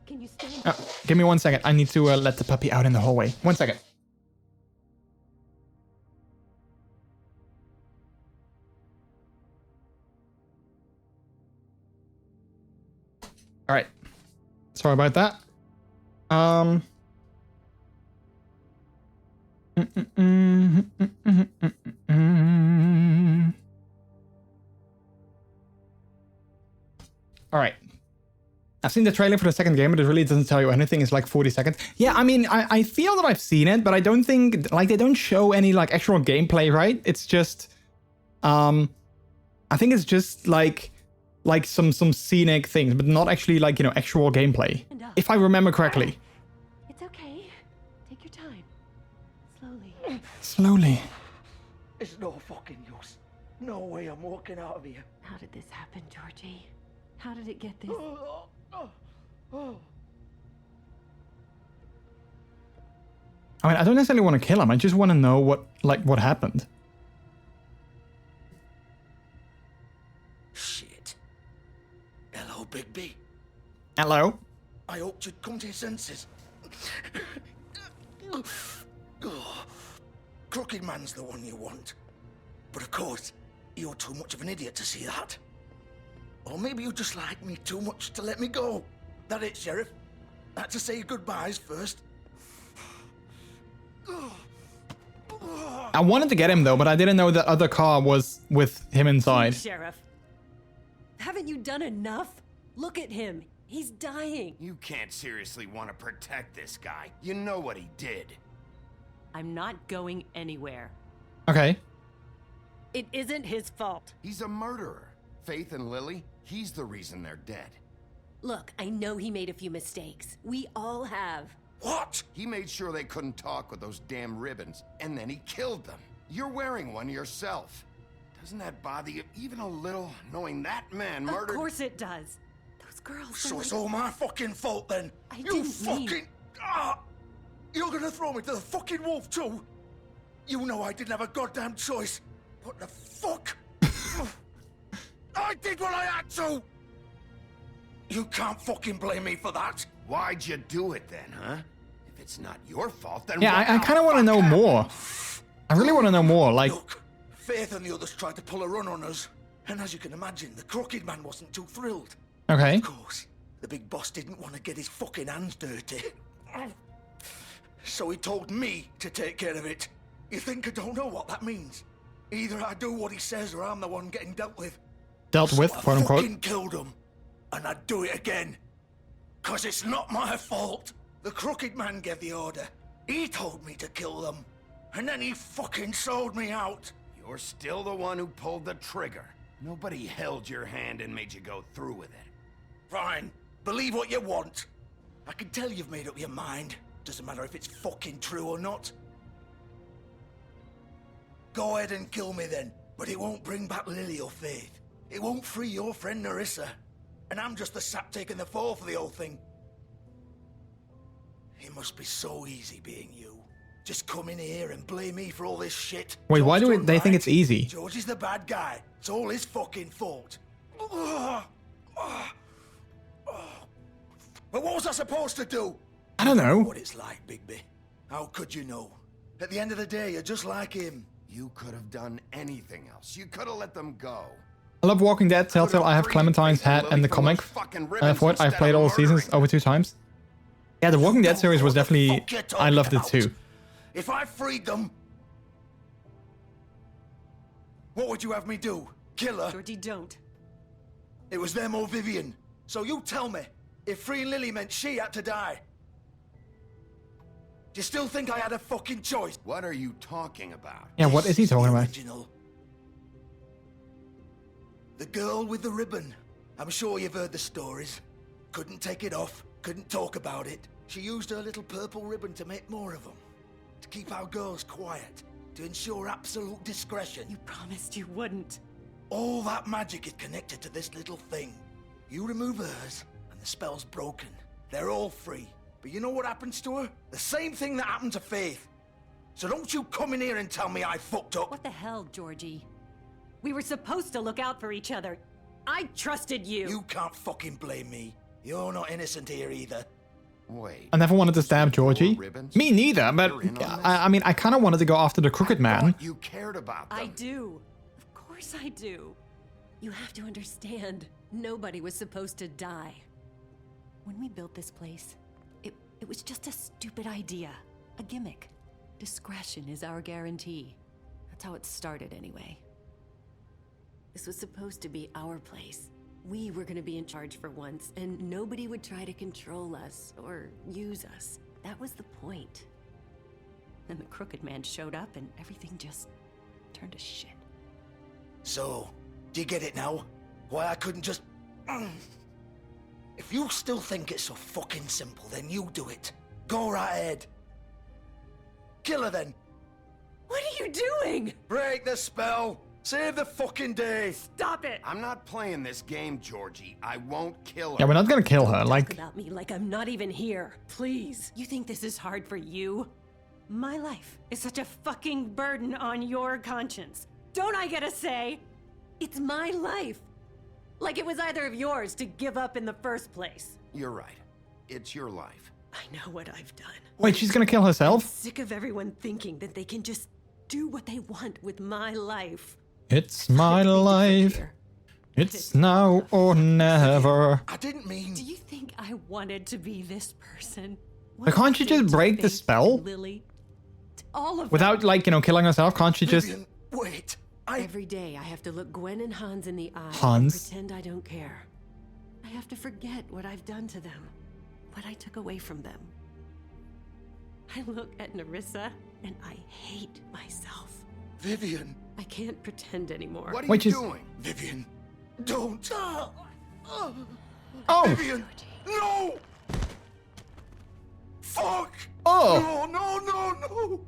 Can you stand? Give me 1 second. I need to let the puppy out in the hallway. 1 second. All right. Sorry about that. All right. I've seen the trailer for the second game, but it really doesn't tell you anything. It's like 40 seconds. Yeah, I mean, I feel that I've seen it, but I don't think, like, they don't show any, like, actual gameplay, right? It's just, I think it's just, like some scenic things, but not actually, like, you know, actual gameplay. If I remember correctly. It's okay. Take your time. Slowly. Slowly. It's no fucking use. No way I'm walking out of here. How did this happen, Georgie? How did it get this? I mean, I don't necessarily want to kill him. I just want to know what happened. Bigby. Hello. I hoped you'd come to your senses. Crooked Man's the one you want. But of course, you're too much of an idiot to see that. Or maybe you just like me too much to let me go. That it, Sheriff? I had to say goodbyes first. I wanted to get him though, but I didn't know the other car was with him inside. Sheriff, haven't you done enough? Look at him. He's dying. You can't seriously want to protect this guy. You know what he did. I'm not going anywhere. Okay. It isn't his fault. He's a murderer. Faith and Lily, he's the reason they're dead. Look, I know he made a few mistakes. We all have. What? He made sure they couldn't talk with those damn ribbons, and then he killed them. You're wearing one yourself. Doesn't that bother you even a little, knowing that man murdered... Of course it does. Those girls... So it's all my fucking fault then? I You didn't fucking... mean... You're gonna throw me to the fucking wolf too? You know I didn't have a goddamn choice. What the fuck? I did what I had to! You can't fucking blame me for that. Why'd you do it then, huh? If it's not your fault, then... Yeah, I kind of want to know more. I really want to know more, like... Look, Faith and the others tried to pull a run on us. And as you can imagine, the Crooked Man wasn't too thrilled. Okay. Of course, the big boss didn't want to get his fucking hands dirty. So he told me to take care of it. You think I don't know what that means? Either I do what he says or I'm the one getting dealt with. Dealt with, So quote I unquote. fucking killed him. And I'd do it again. 'Cause it's not my fault. The Crooked Man gave the order. He told me to kill them. And then he fucking sold me out. You're still the one who pulled the trigger. Nobody held your hand and made you go through with it. Fine. Believe what you want. I can tell you've made up your mind. Doesn't matter if it's fucking true or not. Go ahead and kill me then. But it won't bring back Lily or Faith. It won't free your friend Narissa. And I'm just the sap taking the fall for the whole thing. It must be so easy being you. Just come in here and blame me for all this shit. Wait, why George do done they think right. it's easy? George is the bad guy. It's all his fucking fault. But what was I supposed to do? I don't know. What it's like, Bigby. How could you know? At the end of the day, you're just like him. You could have done anything else. You could have let them go. I love Walking Dead, Telltale. I have Clementine's hat and the comic for it. I've played all the seasons over 2 times. Yeah, the Walking Dead series was definitely... I loved it too. If I freed them, what would you have me do? Kill her? Georgie, don't. It was them or Vivian. So you tell me, if freeing Lily meant she had to die, do you still think I had a fucking choice? What are you talking about? Yeah, what is he talking about? Original. The girl with the ribbon. I'm sure you've heard the stories. Couldn't take it off, couldn't talk about it. She used her little purple ribbon to make more of them. To keep our girls quiet. To ensure absolute discretion. You promised you wouldn't. All that magic is connected to this little thing. You remove hers, and the spell's broken. They're all free. But you know what happens to her? The same thing that happened to Faith. So don't you come in here and tell me I fucked up. What the hell, Georgie? We were supposed to look out for each other. I trusted you. You can't fucking blame me. You're not innocent here either. Wait. I never wanted to stab Georgie. Me neither, but I mean, I kind of wanted to go after the Crooked Man. You cared about them. I do. Of course I do. You have to understand, nobody was supposed to die. When we built this place, it was just a stupid idea. A gimmick. Discretion is our guarantee. That's how it started anyway. This was supposed to be our place. We were gonna be in charge for once, and nobody would try to control us or use us. That was the point. Then the Crooked Man showed up and everything just turned to shit. So, do you get it now? Why I couldn't just... If you still think it's so fucking simple, then you do it. Go right ahead. Kill her then. What are you doing? Break the spell. Save the fucking day. Stop it. I'm not playing this game, Georgie. I won't kill her. Yeah, we're not gonna kill her, Talk like... about me like I'm not even here. Please. You think this is hard for you? My life is such a fucking burden on your conscience. Don't I get a say? It's my life. Like it was either of yours to give up in the first place. You're right. It's your life. I know what I've done. Wait, she's gonna kill herself? I'm sick of everyone thinking that they can just do what they want with my life. It's my life. It's now or never. I didn't mean... Do you think I wanted to be this person? But can't you just break the spell? Lily? All of Without, like, you know, killing herself? Can't she just... Vivian, wait. Every day I have to look Gwen and Hans in the eye Hans? and pretend I don't care. I have to forget what I've done to them, what I took away from them. I look at Nerissa and I hate myself. Vivian. I can't pretend anymore. What are you doing? Vivian, don't. Oh. Vivian, no! Fuck! Oh. No.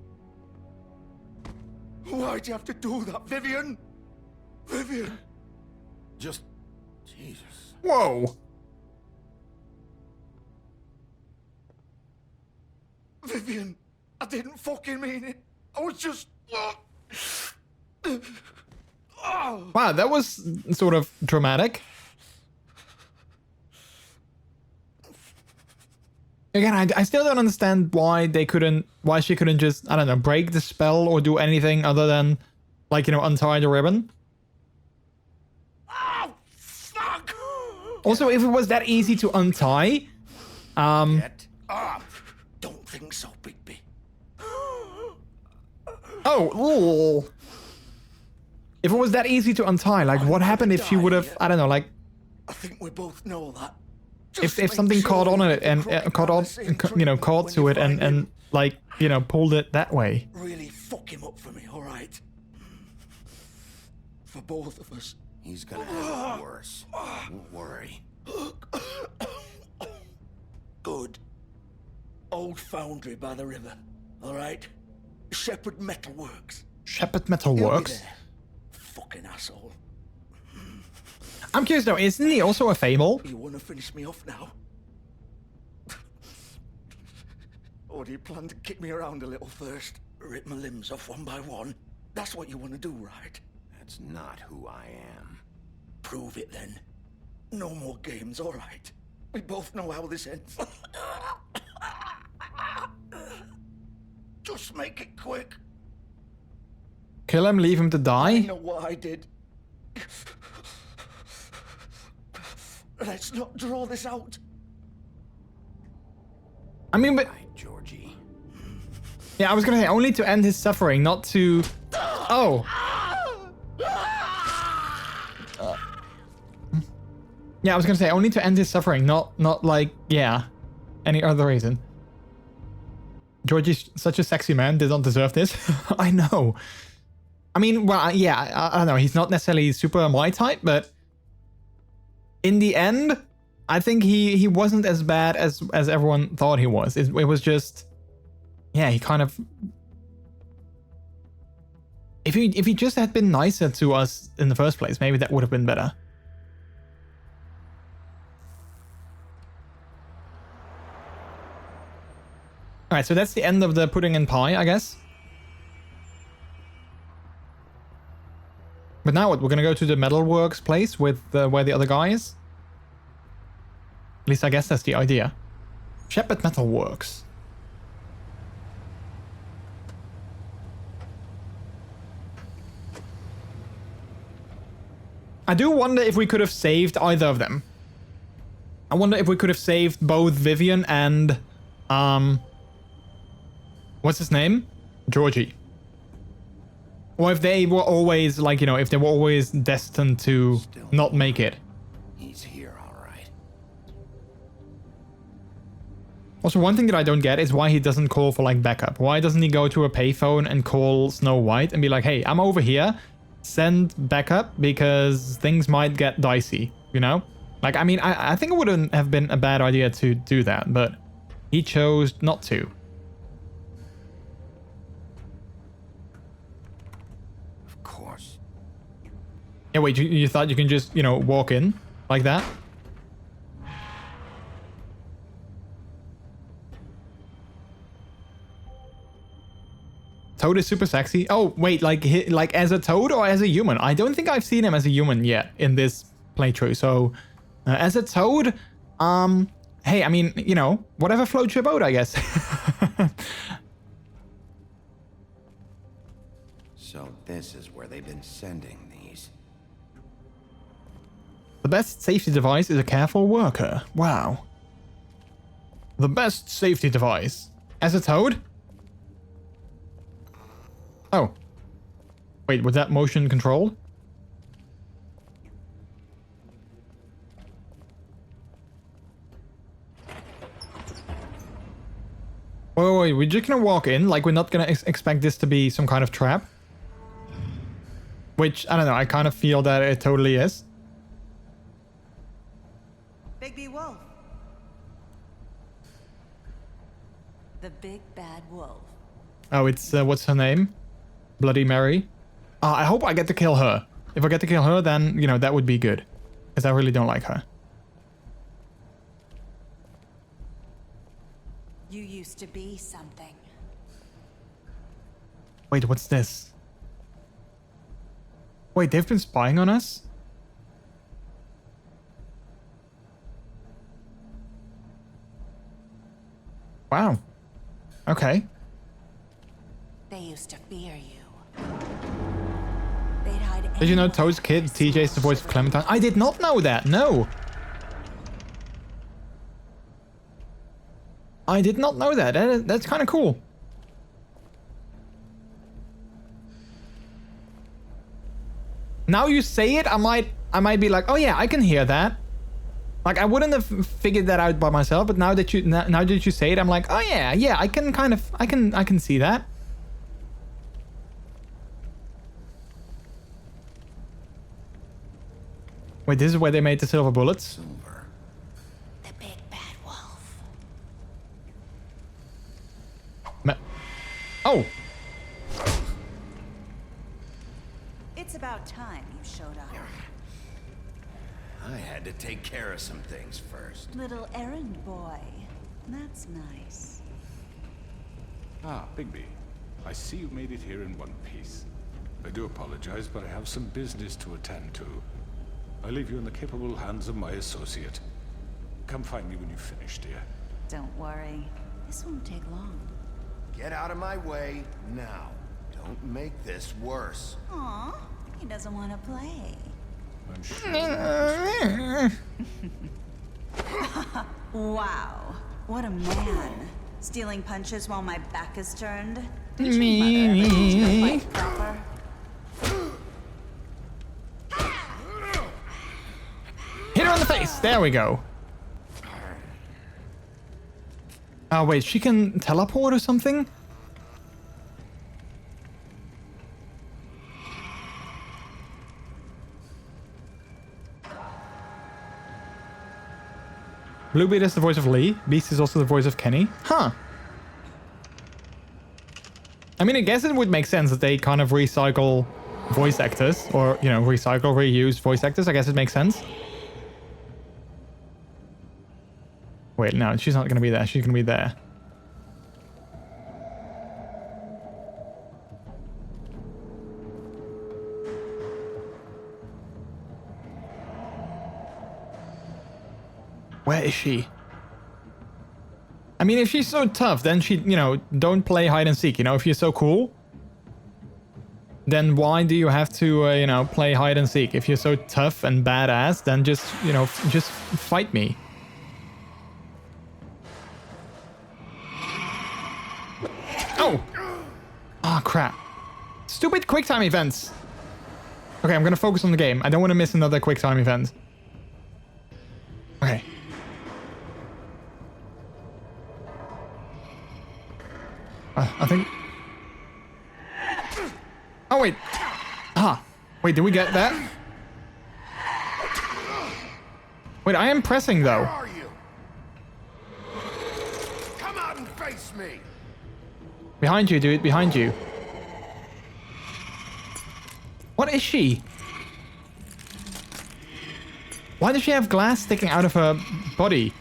Why'd you have to do that, Vivian? Vivian. Just... Jesus. Whoa. Vivian, I didn't fucking mean it. I was just... Wow, that was sort of dramatic. Again, I still don't understand why she couldn't just, I don't know, break the spell or do anything other than, like, you know, untie the ribbon. Oh, fuck! Also, if it was that easy to untie, Get up! Don't think so, Bigby. oh, ooh. If it was that easy to untie, like, what happened if she would have, I don't know, like, I think we both know that. if something caught on it and caught to it and like, you know, pulled it that way. Really fuck him up for me, all right? For both of us. He's gonna have it worse. Don't worry. Good. Old foundry by the river, all right? Shepherd Metalworks. Shepherd Metalworks? Fucking asshole. I'm curious though, isn't he also a Fable? You want to finish me off now? Or do you plan to kick me around a little first? Rip my limbs off one by one? That's what you want to do, right? That's not who I am. Prove it then. No more games, all right? We both know how this ends. Just make it quick. Kill him, leave him to I die? know what I did. Let's not draw this out. I mean, but... Georgie. Yeah, I was gonna say, only to end his suffering, not to... Oh. Yeah, I was gonna say, only to end his suffering, not like, yeah, any other reason. Georgie's such a sexy man, did not deserve this. I know. I mean, well, yeah, I don't know, he's not necessarily super my type, but... In the end, I think he wasn't as bad as everyone thought he was. It was just... Yeah, he kind of... If he just had been nicer to us in the first place, maybe that would have been better. Alright, so that's the end of the pudding and pie, I guess. But now what? We're gonna go to the metalworks place with where the other guy is? At least I guess that's the idea. Shepherd Metalworks. I do wonder if we could have saved either of them. I wonder if we could have saved both Vivian and... What's his name? Georgie. Or if they were always, like, you know, if they were always destined to not make it. He's here, all right. Also, one thing that I don't get is why he doesn't call for, like, backup. Why doesn't he go to a payphone and call Snow White and be like, hey, I'm over here. Send backup because things might get dicey, you know? Like, I mean, I think it wouldn't have been a bad idea to do that, but he chose not to. Yeah, wait, you thought you can just, you know, walk in like that? Toad is super sexy. Oh, wait, like as a toad or as a human? I don't think I've seen him as a human yet in this playthrough. So as a Toad, hey, I mean, you know, whatever floats your boat, I guess. So this is where they've been sending these. The best safety device is a careful worker. Wow. The best safety device. As a Toad? Oh. Wait, was that motion controlled? Wait, we're just gonna walk in, like we're not gonna expect this to be some kind of trap? Which, I don't know, I kind of feel that it totally is. Bigby Wolf. The big bad wolf. Oh, it's, what's her name? Bloody Mary. I hope I get to kill her. If I get to kill her, then, you know, that would be good. Because I really don't like her. You used to be something. Wait, what's this? Wait, they've been spying on us? Wow. Okay. They used to fear you. They'd hide. Did you know Toad's kid, TJ, is the voice of Clementine? I did not know that, no! I did not know that. That's kind of cool. Now you say it, I might be like, oh yeah, I can hear that. Like I wouldn't have figured that out by myself, but now that you say it, I'm like, oh yeah, I can see that. Wait, this is where they made the silver bullets? The big bad wolf. Oh! It's about time you showed up. I had to take care of some things first. Little errand boy. That's nice. Ah, Bigby. I see you made it here in one piece. I do apologize, but I have some business to attend to. I leave you in the capable hands of my associate. Come find me when you've finished, dear. Don't worry. This won't take long. Get out of my way now. Don't make this worse. Aw, he doesn't want to play. I'm sure. Wow, what a man. Stealing punches while my back is turned. Me. Hit her on the face. There we go. Oh wait, she can teleport or something? Bluebeard is the voice of Lee. Beast is also the voice of Kenny. Huh. I mean, I guess it would make sense that they kind of recycle voice actors. Or, you know, reuse voice actors. I guess it makes sense. Wait, no, she's not going to be there. She's going to be there. Where is she? I mean, if she's so tough, then she, you know, don't play hide and seek. You know, if you're so cool, then why do you have to, you know, play hide and seek? If you're so tough and badass, then just, you know, just fight me. Oh! Oh, crap. Stupid QuickTime events. Okay, I'm gonna focus on the game. I don't want to miss another QuickTime event. Okay. I think... Oh, wait. Ah. Wait, did we get that? Wait, I am pressing, though. Where are you? Come out and face me. Behind you, dude. Behind you. What is she? Why does she have glass sticking out of her body?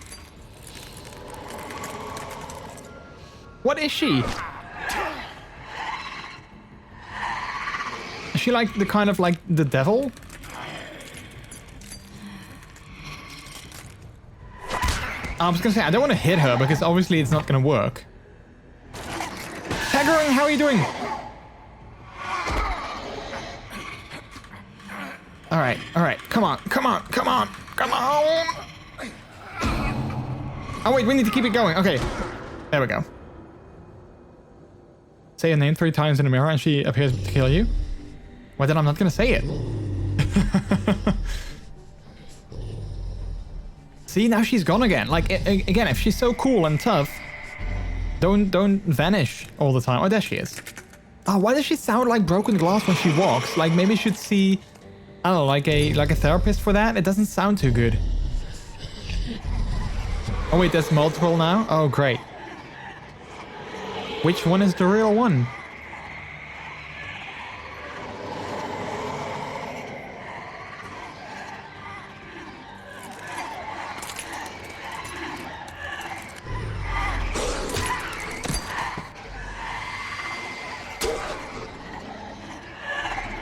What is she? Is she like the kind of like the devil? I was gonna say, I don't want to hit her because obviously it's not gonna work. Taggering, how are you doing? Alright, alright. Come on, come on, come on, come on! Oh wait, we need to keep it going. Okay. There we go. Say her name 3 times in the mirror and she appears to kill you. Well, then I'm not gonna say it. See, now she's gone again. Like, again, if she's so cool and tough, don't vanish all the time. Oh, there she is. Oh, why does she sound like broken glass when she walks? Like, maybe you should see, I don't know, like a therapist for that? It doesn't sound too good. Oh, wait, there's multiple now? Oh, great. Which one is the real one?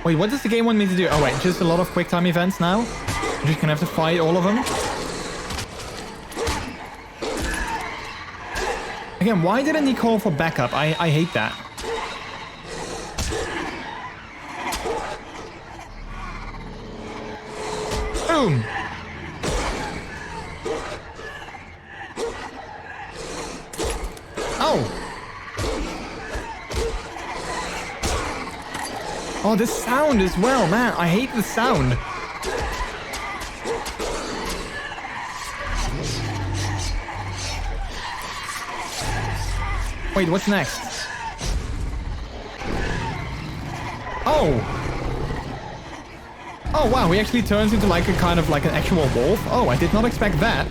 Wait, what does the game want me to do? Oh wait, just a lot of quick time events now? I'm just gonna have to fight all of them? Again, why didn't he call for backup? I hate that. Boom! Oh! Oh, this sound as well, man. I hate the sound. Wait, what's next? Oh! Oh, wow, he actually turns into like a kind of like an actual wolf. Oh, I did not expect that.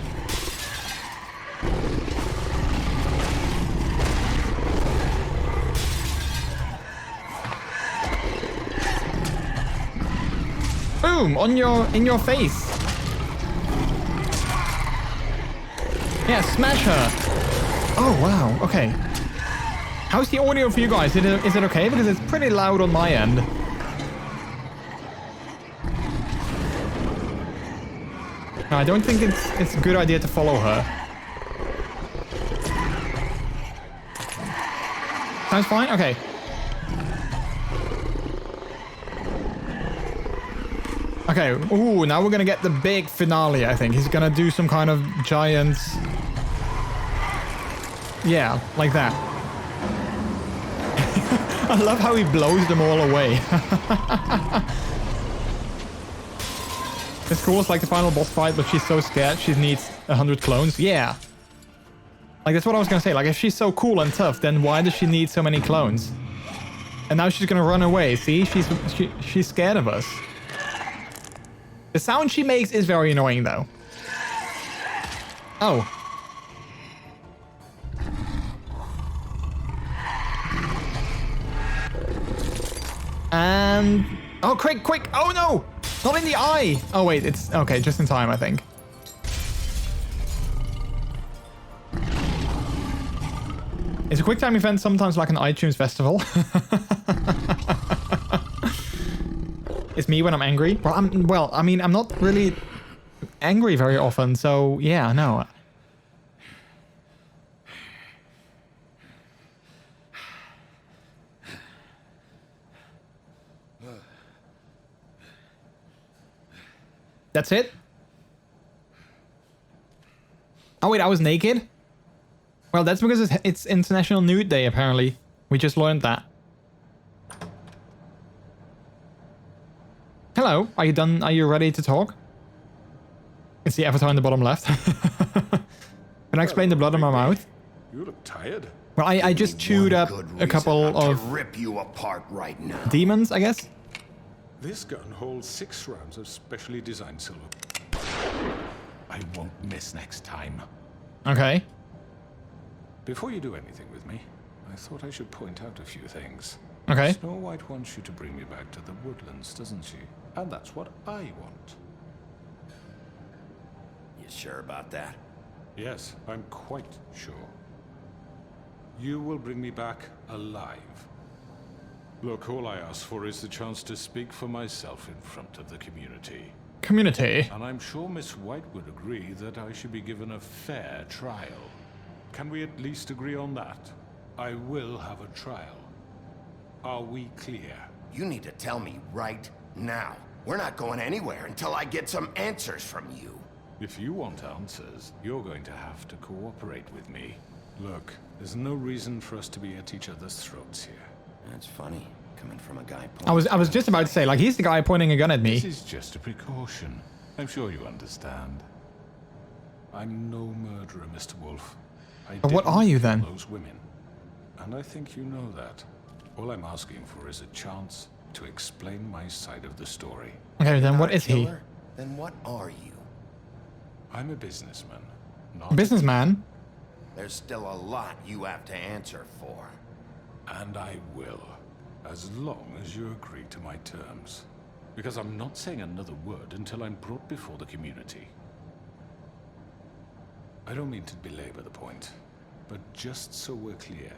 Boom! In your face. Yeah, smash her. Oh wow. Okay. How's the audio for you guys? Is it okay? Because it's pretty loud on my end. No, I don't think it's a good idea to follow her. Sounds fine. Okay. Okay, ooh, now we're gonna get the big finale, I think. He's gonna do some kind of giant... Yeah, like that. I love how he blows them all away. It's cool, it's like the final boss fight, but she's so scared she needs 100 clones. Yeah. Like, that's what I was gonna say. Like, if she's so cool and tough, then why does she need so many clones? And now she's gonna run away, see? She's scared of us. The sound she makes is very annoying, though. Oh. And... Oh, quick, quick! Oh, no! Not in the eye! Oh, wait, it's... Okay, just in time, I think. Is a quick time event sometimes like an iTunes festival? It's me when I'm angry. Well, I mean, I'm not really angry very often, so yeah, no. That's it? Oh wait, I was naked? Well, that's because it's International Nude Day, apparently. We just learned that. Hello, are you done? Are you ready to talk? It's the avatar in the bottom left. Can I explain the blood in my mouth? You look tired. Well, I just chewed up a couple of rip you apart right now. demons, I guess. This gun holds 6 rounds of specially designed silver. I won't miss next time. Okay. Before you do anything with me, I thought I should point out a few things. Okay. Snow White wants you to bring me back to the woodlands, doesn't she? And that's what I want. You sure about that? Yes, I'm quite sure. You will bring me back alive. Look, all I ask for is the chance to speak for myself in front of the community. community. And I'm sure Miss White would agree that I should be given a fair trial. Can we at least agree on that? I will have a trial. Are we clear? You need to tell me right now. We're not going anywhere until I get some answers from you. If you want answers, you're going to have to cooperate with me. Look, there's no reason for us to be at each other's throats here. That's funny, coming from a guy I was just about to say, like, he's the guy pointing a gun at me. This is just a precaution. I'm sure you understand. I'm no murderer, Mr. Wolf. But what are you then? Those women. And I think you know that. All I'm asking for is a chance to explain my side of the story. Okay, then what is he? Then what are you? I'm a businessman. A businessman? There's still a lot you have to answer for. And I will, as long as you agree to my terms. Because I'm not saying another word until I'm brought before the community. I don't mean to belabor the point, but just so we're clear,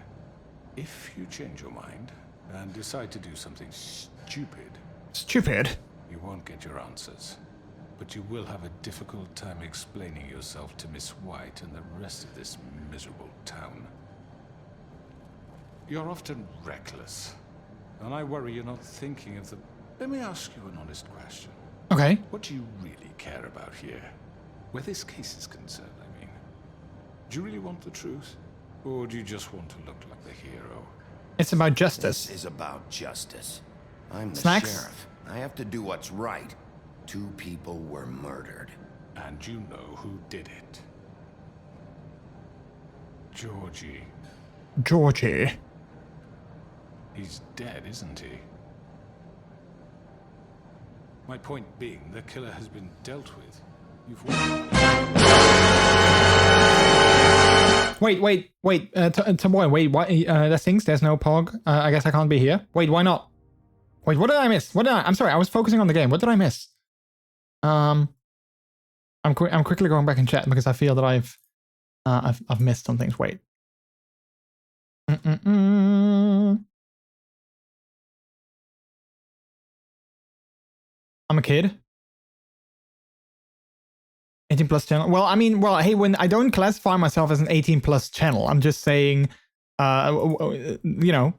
if you change your mind and decide to do something stupid... Stupid? You won't get your answers. But you will have a difficult time explaining yourself to Miss White and the rest of this miserable town. You're often reckless, and I worry you're not thinking of the... Let me ask you an honest question. Okay. What do you really care about here? Where this case is concerned, I mean. Do you really want the truth? Or do you just want to look like the hero? It's about justice. This is about justice. I'm the Snacks? sheriff. I have to do what's right. 2 people were murdered. And you know who did it. Georgie. Georgie. He's dead, isn't he? My point being, the killer has been dealt with. You've won. Wait. Tomoy, wait, what? That stinks. There's no pog. I guess I can't be here. Wait, why not? Wait, what did I miss? I'm sorry, I was focusing on the game. What did I miss? I'm quickly going back and chat because I feel that I've missed some things. Wait. I'm a kid. 18 plus channel. Well, I mean, hey, when I don't classify myself as an 18 plus channel, I'm just saying, you know,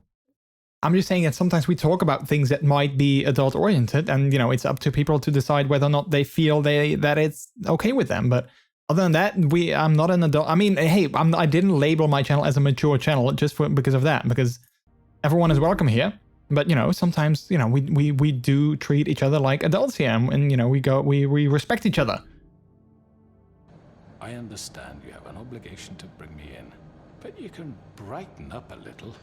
I'm just saying that sometimes we talk about things that might be adult oriented, and you know, it's up to people to decide whether or not they feel that it's okay with them. But other than that, I'm not an adult. I mean, hey, I didn't label my channel as a mature channel just because of that, because everyone is welcome here. But you know, sometimes, you know, we do treat each other like adults here, and you know, we respect each other. I understand you have an obligation to bring me in, but you can brighten up a little.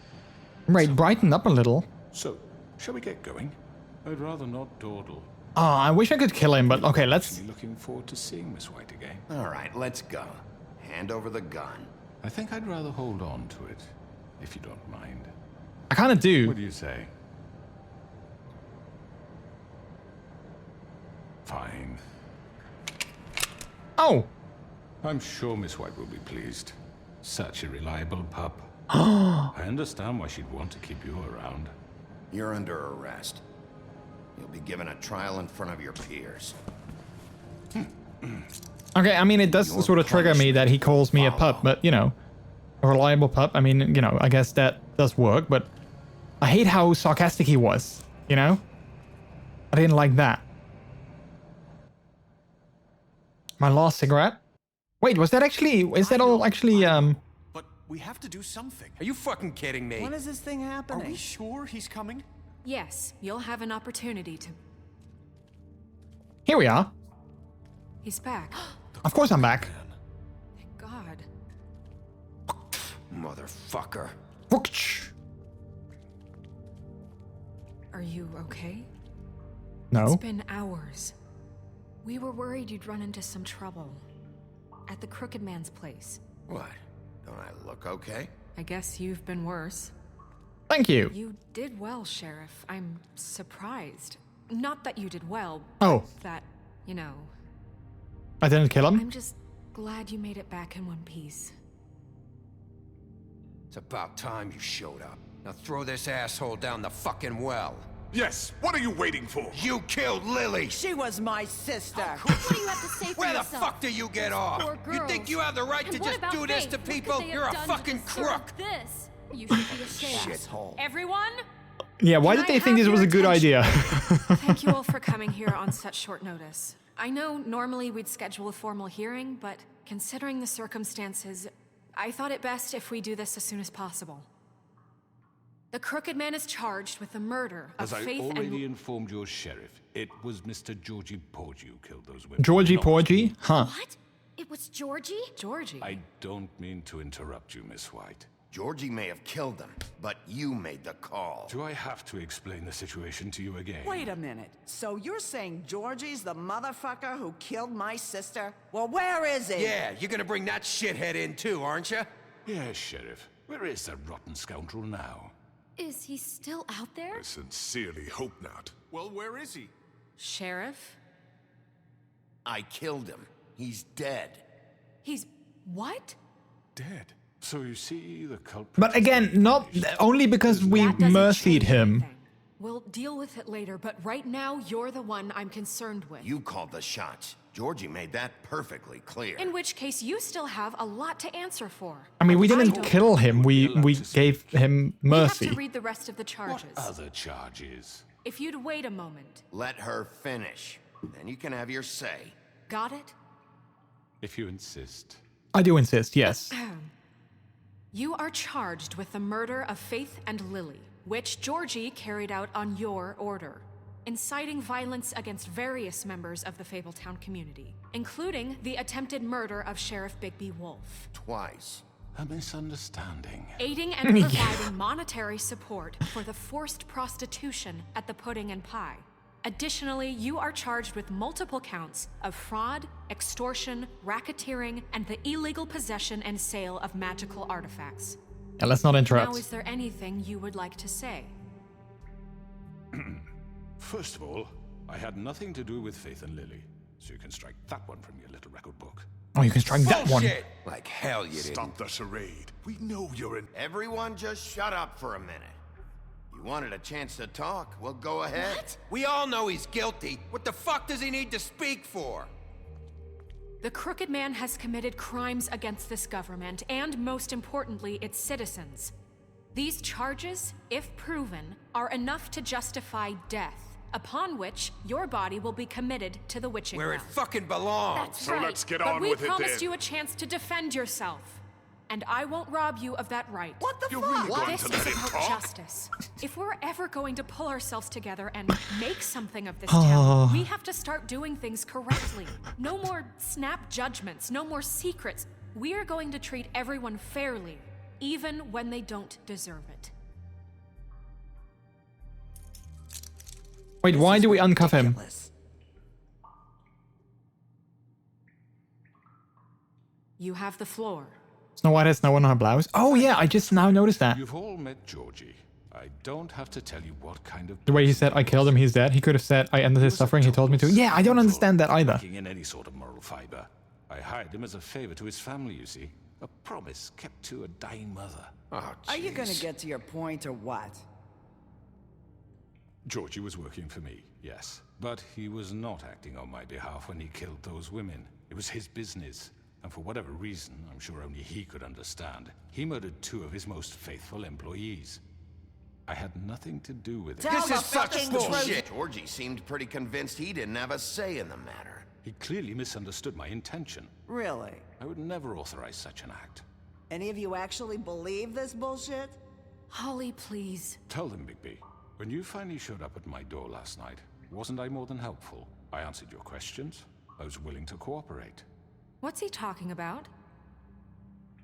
Right, brighten up a little. So, shall we get going? I'd rather not dawdle. Oh, I wish I could kill him, but okay, let's... I'm looking forward to seeing Miss White again. All right, let's go. Hand over the gun. I think I'd rather hold on to it, if you don't mind. I kind of do. What do you say? Fine. Oh! I'm sure Miss White will be pleased. Such a reliable pup. I understand why she'd want to keep you around. You're under arrest. You'll be given a trial in front of your peers. Okay, I mean, it does sort of trigger me that he calls me a pup, but, you know, a reliable pup. I mean, you know, I guess that does work, but I hate how sarcastic he was, you know? I didn't like that. My last cigarette? Wait, was that actually, is that all actually, But we have to do something. Are you fucking kidding me? When is this thing happening? Are we sure he's coming? Yes, you'll have an opportunity to... Here we are. He's back. Of course I'm back. Thank God. Motherfucker. Are you okay? No. It's been hours. We were worried you'd run into some trouble. At the Crooked Man's place. What? Don't I look okay? I guess you've been worse. Thank you. You did well, Sheriff. I'm surprised. Not that you did well, Oh. but that, you know... I didn't kill him? I'm just glad you made it back in one piece. It's about time you showed up. Now throw this asshole down the fucking well. Yes, what are you waiting for? You killed Lily! She was my sister. What do you have to say for Where the yourself? fuck do you get off? Poor You girls. think you have the right And to what just about do this Faith? to What could people? they have You're a done to fucking deserve crook! This. You should be ashamed. Shithole. Everyone, Yeah, why Can did I they think have this was a your good attention? idea? thank you all for coming here on such short notice. I know normally we'd schedule a formal hearing, but considering the circumstances, I thought it best if we do this as soon as possible. The Crooked Man is charged with the murder of As I Faith already and... informed your sheriff, it was Mr. Georgie Porgy who killed those women. Georgie not Porgy? me. Huh. What? It was Georgie? Georgie. I don't mean to interrupt you, Miss White. Georgie may have killed them, but you made the call. Do I have to explain the situation to you again? Wait a minute. So you're saying Georgie's the motherfucker who killed my sister? Well, where is he? Yeah, you're gonna bring that shithead in too, aren't you? Yes, Sheriff. Where is that rotten scoundrel now? Is he still out there? I sincerely hope not. Well, where is he? Sheriff? I killed him. He's dead. He's... what? Dead. So you see, the culprit... But again, not only because we That doesn't mercied change him. anything. We'll deal with it later, but right now, you're the one I'm concerned with. You called the shots. Georgie made that perfectly clear. In which case, you still have a lot to answer for. I mean, we I didn't don't. kill him. We gave him We have mercy. to read the rest of the charges. What other charges? If you'd wait a moment. Let her finish. Then you can have your say. Got it? If you insist. I do insist, yes. You are charged with the murder of Faith and Lily, which Georgie carried out on your order, inciting violence against various members of the Fabletown community, including the attempted murder of Sheriff Bigby Wolf. Twice. A misunderstanding. Aiding and providing monetary support for the forced prostitution at the Pudding and Pie. Additionally, you are charged with multiple counts of fraud, extortion, racketeering, and the illegal possession and sale of magical artifacts. Yeah, let's not interrupt. Now, is there anything you would like to say? First of all, I had nothing to do with Faith and Lily, so you can strike that one from your little record book. Oh, you can strike that one. Bullshit! Like hell you didn't. Stop the charade. We know you're in... Everyone just shut up for a minute. You wanted a chance to talk, well go ahead. What? We all know he's guilty. What the fuck does he need to speak for? The Crooked Man has committed crimes against this government and, most importantly, its citizens. These charges, if proven, are enough to justify death, upon which your body will be committed to the witching Where it well. fucking belongs. That's So right. let's get but on we with it promised then. you a chance to defend yourself. And I won't rob you of that right. What the You're fuck? really going This to is let him about talk? justice. If we're ever going to pull ourselves together and make something of this town, we have to start doing things correctly. No more snap judgments, no more secrets. We are going to treat everyone fairly, even when they don't deserve it. Wait, why do we uncuff him? Ridiculous. You have the floor. Snow White has snow on her blouse. Oh yeah, I just now noticed that. You've all met Georgie. I don't have to tell you what kind of... The way he said, I killed him, he's dead. He could have said, I ended his suffering, he told me to. Yeah, I don't understand that either. Lacking in any sort of moral fiber. I hired him as a favor to his family, you see. A promise kept to a dying mother. Oh, Are you gonna jeez. get to your point or what? Georgie was working for me, yes. But he was not acting on my behalf when he killed those women. It was his business. And for whatever reason, I'm sure only he could understand, he murdered 2 of his most faithful employees. I had nothing to do with it. Tell This the is such fucking bullshit. Georgie seemed pretty convinced he didn't have a say in the matter. He clearly misunderstood my intention. Really? I would never authorize such an act. Any of you actually believe this bullshit? Holly, please. Tell them, Bigby. When you finally showed up at my door last night, wasn't I more than helpful? I answered your questions. I was willing to cooperate. What's he talking about?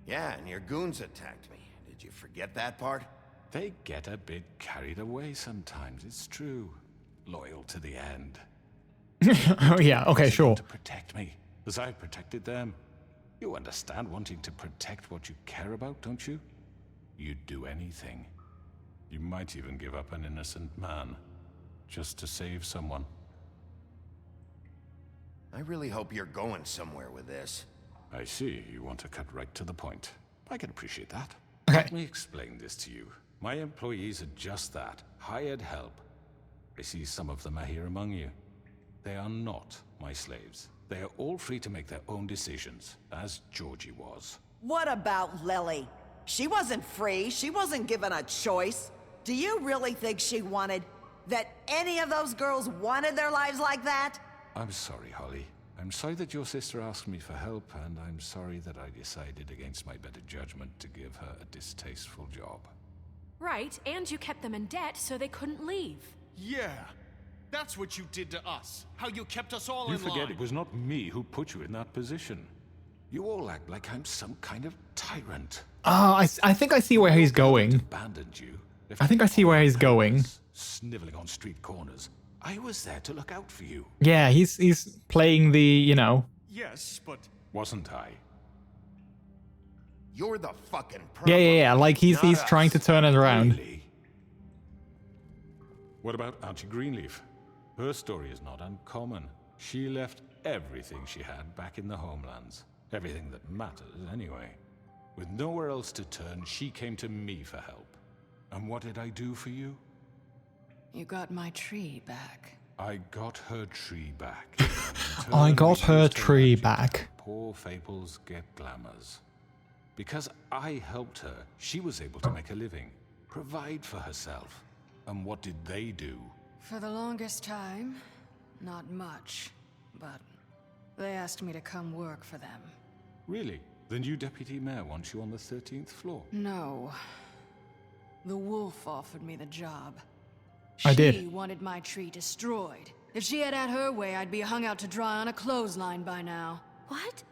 Yeah, and your goons attacked me. Did you forget that part? They get a bit carried away sometimes, it's true. Loyal to the end. Oh yeah, okay, sure. To protect me, as I protected them. You understand wanting to protect what you care about, don't you? You'd do anything. You might even give up an innocent man, just to save someone. I really hope you're going somewhere with this. I see, you want to cut right to the point. I can appreciate that. Okay. Let me explain this to you. My employees are just that, hired help. I see some of them are here among you. They are not my slaves. They are all free to make their own decisions, as Georgie was. What about Lily? She wasn't free. She wasn't given a choice. Do you really think she wanted... that any of those girls wanted their lives like that? I'm sorry, Holly. I'm sorry that your sister asked me for help, and I'm sorry that I decided against my better judgment to give her a distasteful job. Right, and you kept them in debt so they couldn't leave. Yeah, that's what you did to us. How you kept us all You in line. forget it was not me who put you in that position. You all act like I'm some kind of tyrant. I think I see where he's going. Abandoned you. I think I see where he's going. Sniveling on street corners. I was there to look out for you. Yeah, he's playing the, you know. Yes, but... Wasn't I? You're the fucking problem. Yeah. Like he's Not trying to us. turn it around. Really? What about Auntie Greenleaf? Her story is not uncommon. She left everything she had back in the homelands. Everything that matters, anyway. With nowhere else to turn, she came to me for help. And what did I do for you? You got my tree back. I got her tree back. I got her tree back. Poor Fables get glamours. Because I helped her, she was able to make a living, provide for herself. And what did they do? For the longest time, not much. But they asked me to come work for them. Really? The new deputy mayor wants you on the 13th floor? No. The wolf offered me the job. I did. She wanted my tree destroyed. If she had her way, I'd be hung out to dry on a clothesline by now. What?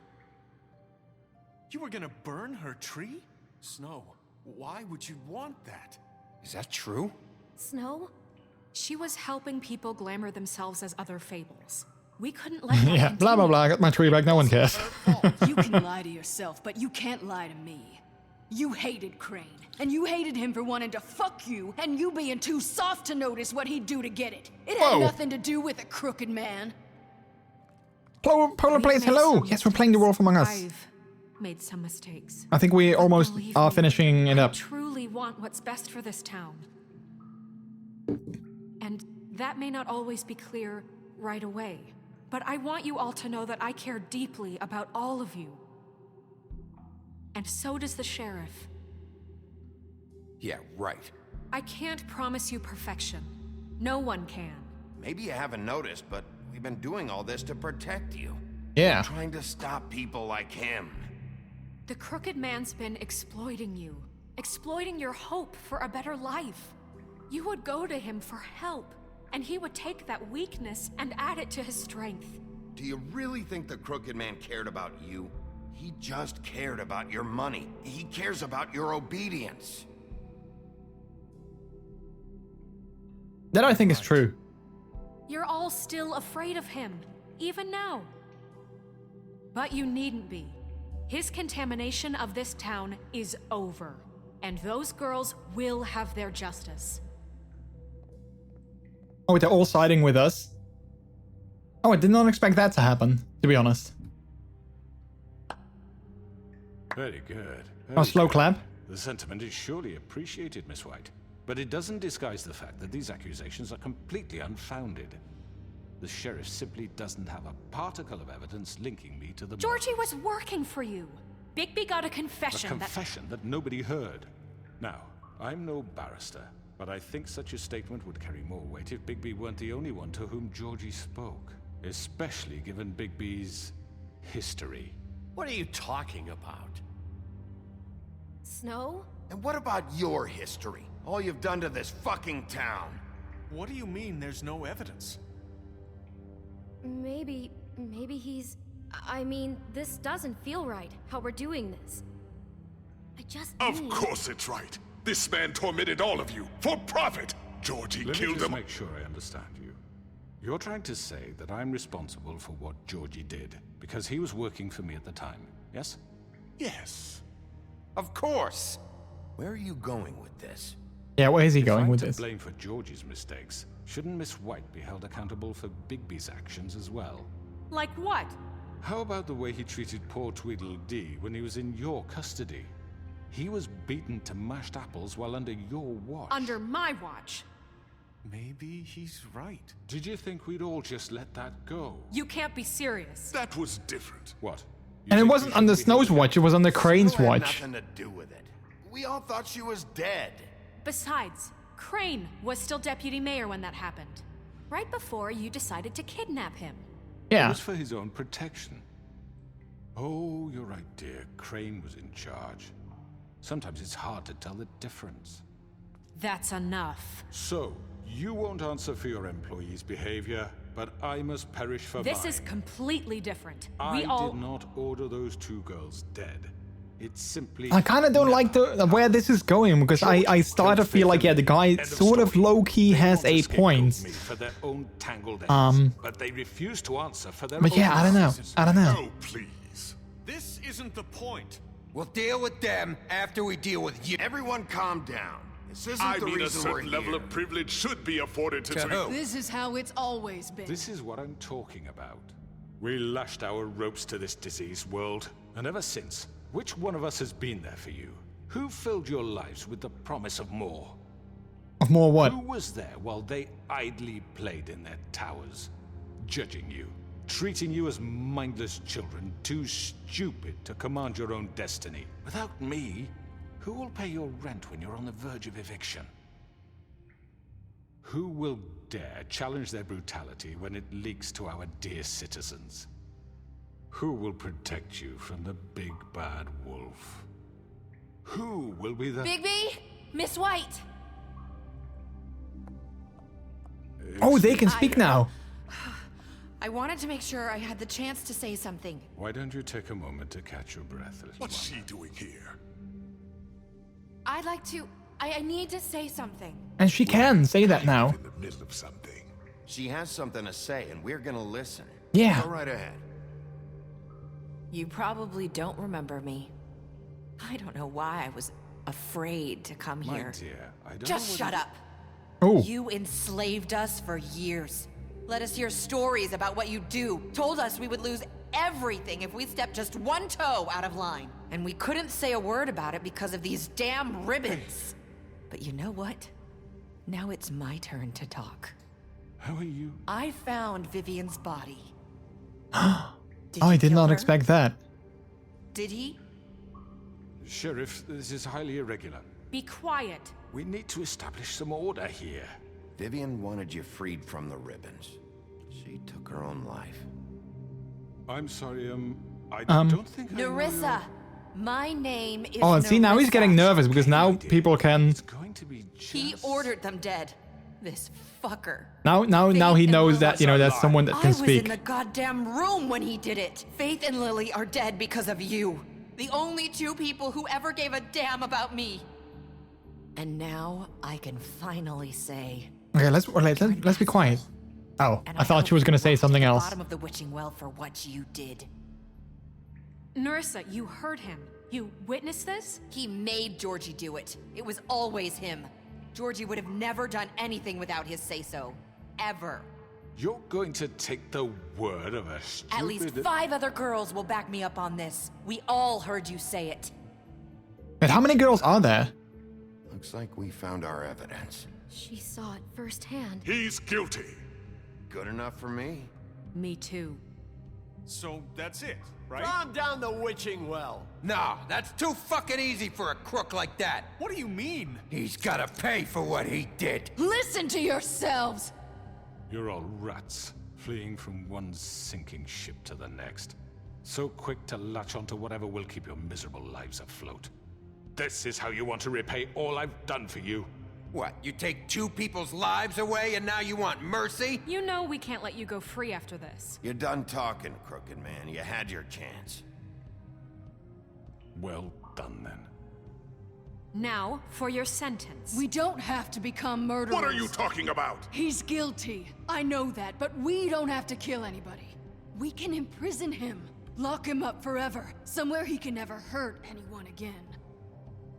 You were gonna burn her tree? Snow, why would you want that? Is that true? Snow? She was helping people glamour themselves as other Fables. We couldn't let that Yeah, blah, blah, blah. I got my tree back. No one cares. You can lie to yourself, but you can't lie to me. You hated Crane, and you hated him for wanting to fuck you, and you being too soft to notice what he'd do to get it. It had Whoa. nothing to do with a crooked man. Polar plays hello. Yes, we're playing The Wolf Among Us. I've made some mistakes. I think we almost Believe are me, finishing it up. I truly want what's best for this town. And that may not always be clear right away. But I want you all to know that I care deeply about all of you. And so does the sheriff. Yeah, right. I can't promise you perfection. No one can. Maybe you haven't noticed, but we've been doing all this to protect you. Yeah. Trying to stop people like him. The crooked man's been exploiting you. Exploiting your hope for a better life. You would go to him for help. And he would take that weakness and add it to his strength. Do you really think the crooked man cared about you? He just cared about your money. He cares about your obedience. That I think is true. You're all still afraid of him, even now. But you needn't be. His contamination of this town is over. And those girls will have their justice. Oh, they're all siding with us. Oh, I did not expect that to happen, to be honest. Very good. Oh, slow clap. The sentiment is surely appreciated, Miss White. But it doesn't disguise the fact that these accusations are completely unfounded. The sheriff simply doesn't have a particle of evidence linking me to the... Georgie was working for you. Bigby got a confession. A confession that nobody heard. Now, I'm no barrister, but I think such a statement would carry more weight if Bigby weren't the only one to whom Georgie spoke. Especially given Bigby's history. What are you talking about? Snow? And what about your history? All you've done to this fucking town. What do you mean there's no evidence? Maybe he's... I mean, this doesn't feel right, how we're doing this. I just Of need... course it's right. This man tormented all of you for profit. Georgie Let me killed just them. make sure I understand you. You're trying to say that I'm responsible for what Georgie did because he was working for me at the time, yes? Yes. Of course. Where are you going with this? Yeah, where is he If going I'm with to this? blame for Georgie's mistakes, shouldn't Miss White be held accountable for Bigby's actions as well? Like what? How about the way he treated poor Tweedledee when he was in your custody? He was beaten to mashed apples while under your watch. Under my watch. Maybe he's right. Did you think we'd all just let that go? You can't be serious. That was different. What? And it wasn't under Snow's watch, it was under Crane's Snow had watch. nothing to do with it. We all thought she was dead. Besides, Crane was still deputy mayor when that happened. Right before you decided to kidnap him. Yeah. It was for his own protection. Oh, you're right, dear. Crane was in charge. Sometimes it's hard to tell the difference. That's enough. So, you won't answer for your employees' behavior, but I must perish for This mine. is completely different. I We all... did not order those 2 girls dead. It's simply... I kind of don't like where this is going, because I start to feel like, yeah, the guy sort of low-key has a point. For their own tangled ends, but they refuse to answer for their But yeah, own I don't know. reasons. I don't know. Oh, please. This isn't the point. We'll deal with them after we deal with you. Everyone calm down. This isn't I the mean, a reason we're certain level here. of privilege should be afforded to who? This is how it's always been. This is what I'm talking about. We lashed our ropes to this diseased world, and ever since, which one of us has been there for you? Who filled your lives with the promise of more? Of more what? Who was there while they idly played in their towers, judging you, treating you as mindless children, too stupid to command your own destiny? Without me, who will pay your rent when you're on the verge of eviction? Who will dare challenge their brutality when it leaks to our dear citizens? Who will protect you from the big bad wolf? Who will be the... Bigby? Miss White! Oh, they can speak now. I wanted to make sure I had the chance to say something. Why don't you take a moment to catch your breath, little What's one? she doing here? I'd like to... I need to say something. And she can say that now. In the middle of something. She has something to say, and we're gonna listen. Yeah. Go right ahead. You probably don't remember me. I don't know why I was afraid to come My here. dear, I don't Just know shut what up. Oh. You enslaved us for years. Let us hear stories about what you do. Told us we would lose everything if we stepped just one toe out of line. And we couldn't say a word about it because of these damn ribbons. But you know what? Now it's my turn to talk. How are you? I found Vivian's body. I did not expect that. Did he? Sheriff, this is highly irregular. Be quiet. We need to establish some order here. Vivian wanted you freed from the ribbons. She took her own life. I'm sorry, I don't think Nerissa! My name is Oh, and see, now he's getting nervous because now people can... He ordered them dead. This fucker. Now he knows that, you know, there's someone that can I was in speak. the goddamn room when he did it. Faith and Lily are dead because of you. The only 2 people who ever gave a damn about me. And now I can finally say... Okay, let's be quiet. Oh, I thought she was gonna say something else. Bottom of the witching well for what you did. Nerissa, you heard him. You witnessed this? He made Georgie do it. It was always him. Georgie would have never done anything without his say-so. Ever. You're going to take the word of a stupid... At least 5 other girls will back me up on this. We all heard you say it. But how many girls are there? Looks like we found our evidence. She saw it firsthand. He's guilty. Good enough for me. Me too. So that's it, right? Calm down the witching well. No, that's too fucking easy for a crook like that. What do you mean? He's gotta pay for what he did. Listen to yourselves! You're all rats, fleeing from one sinking ship to the next. So quick to latch onto whatever will keep your miserable lives afloat. This is how you want to repay all I've done for you? What, you take 2 people's lives away and now you want mercy? You know we can't let you go free after this. You're done talking, crooked man. You had your chance. Well done, then. Now, for your sentence. We don't have to become murderers. What are you talking about? He's guilty. I know that, but we don't have to kill anybody. We can imprison him. Lock him up forever. Somewhere he can never hurt anyone again.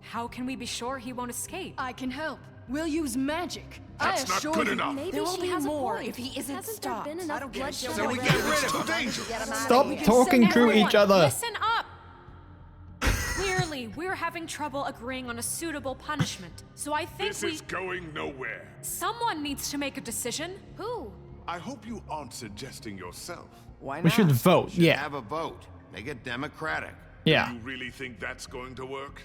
How can we be sure he won't escape? I can help. We'll use magic. That's I not assure good you. enough. Maybe There will she be has more a point. if he isn't Hasn't stopped. there been enough bloodshed So we already? get rid of It's too him. dangerous. Get him out Stop of here. talking through Everyone, each other. Listen up! Clearly, Clearly, we're having trouble agreeing on a suitable punishment. So I think This is going nowhere. someone needs to make a decision. Who? I hope you aren't suggesting yourself. Why not? We should vote, Should yeah. have a vote. Make it democratic. Yeah. Do you really think that's going to work?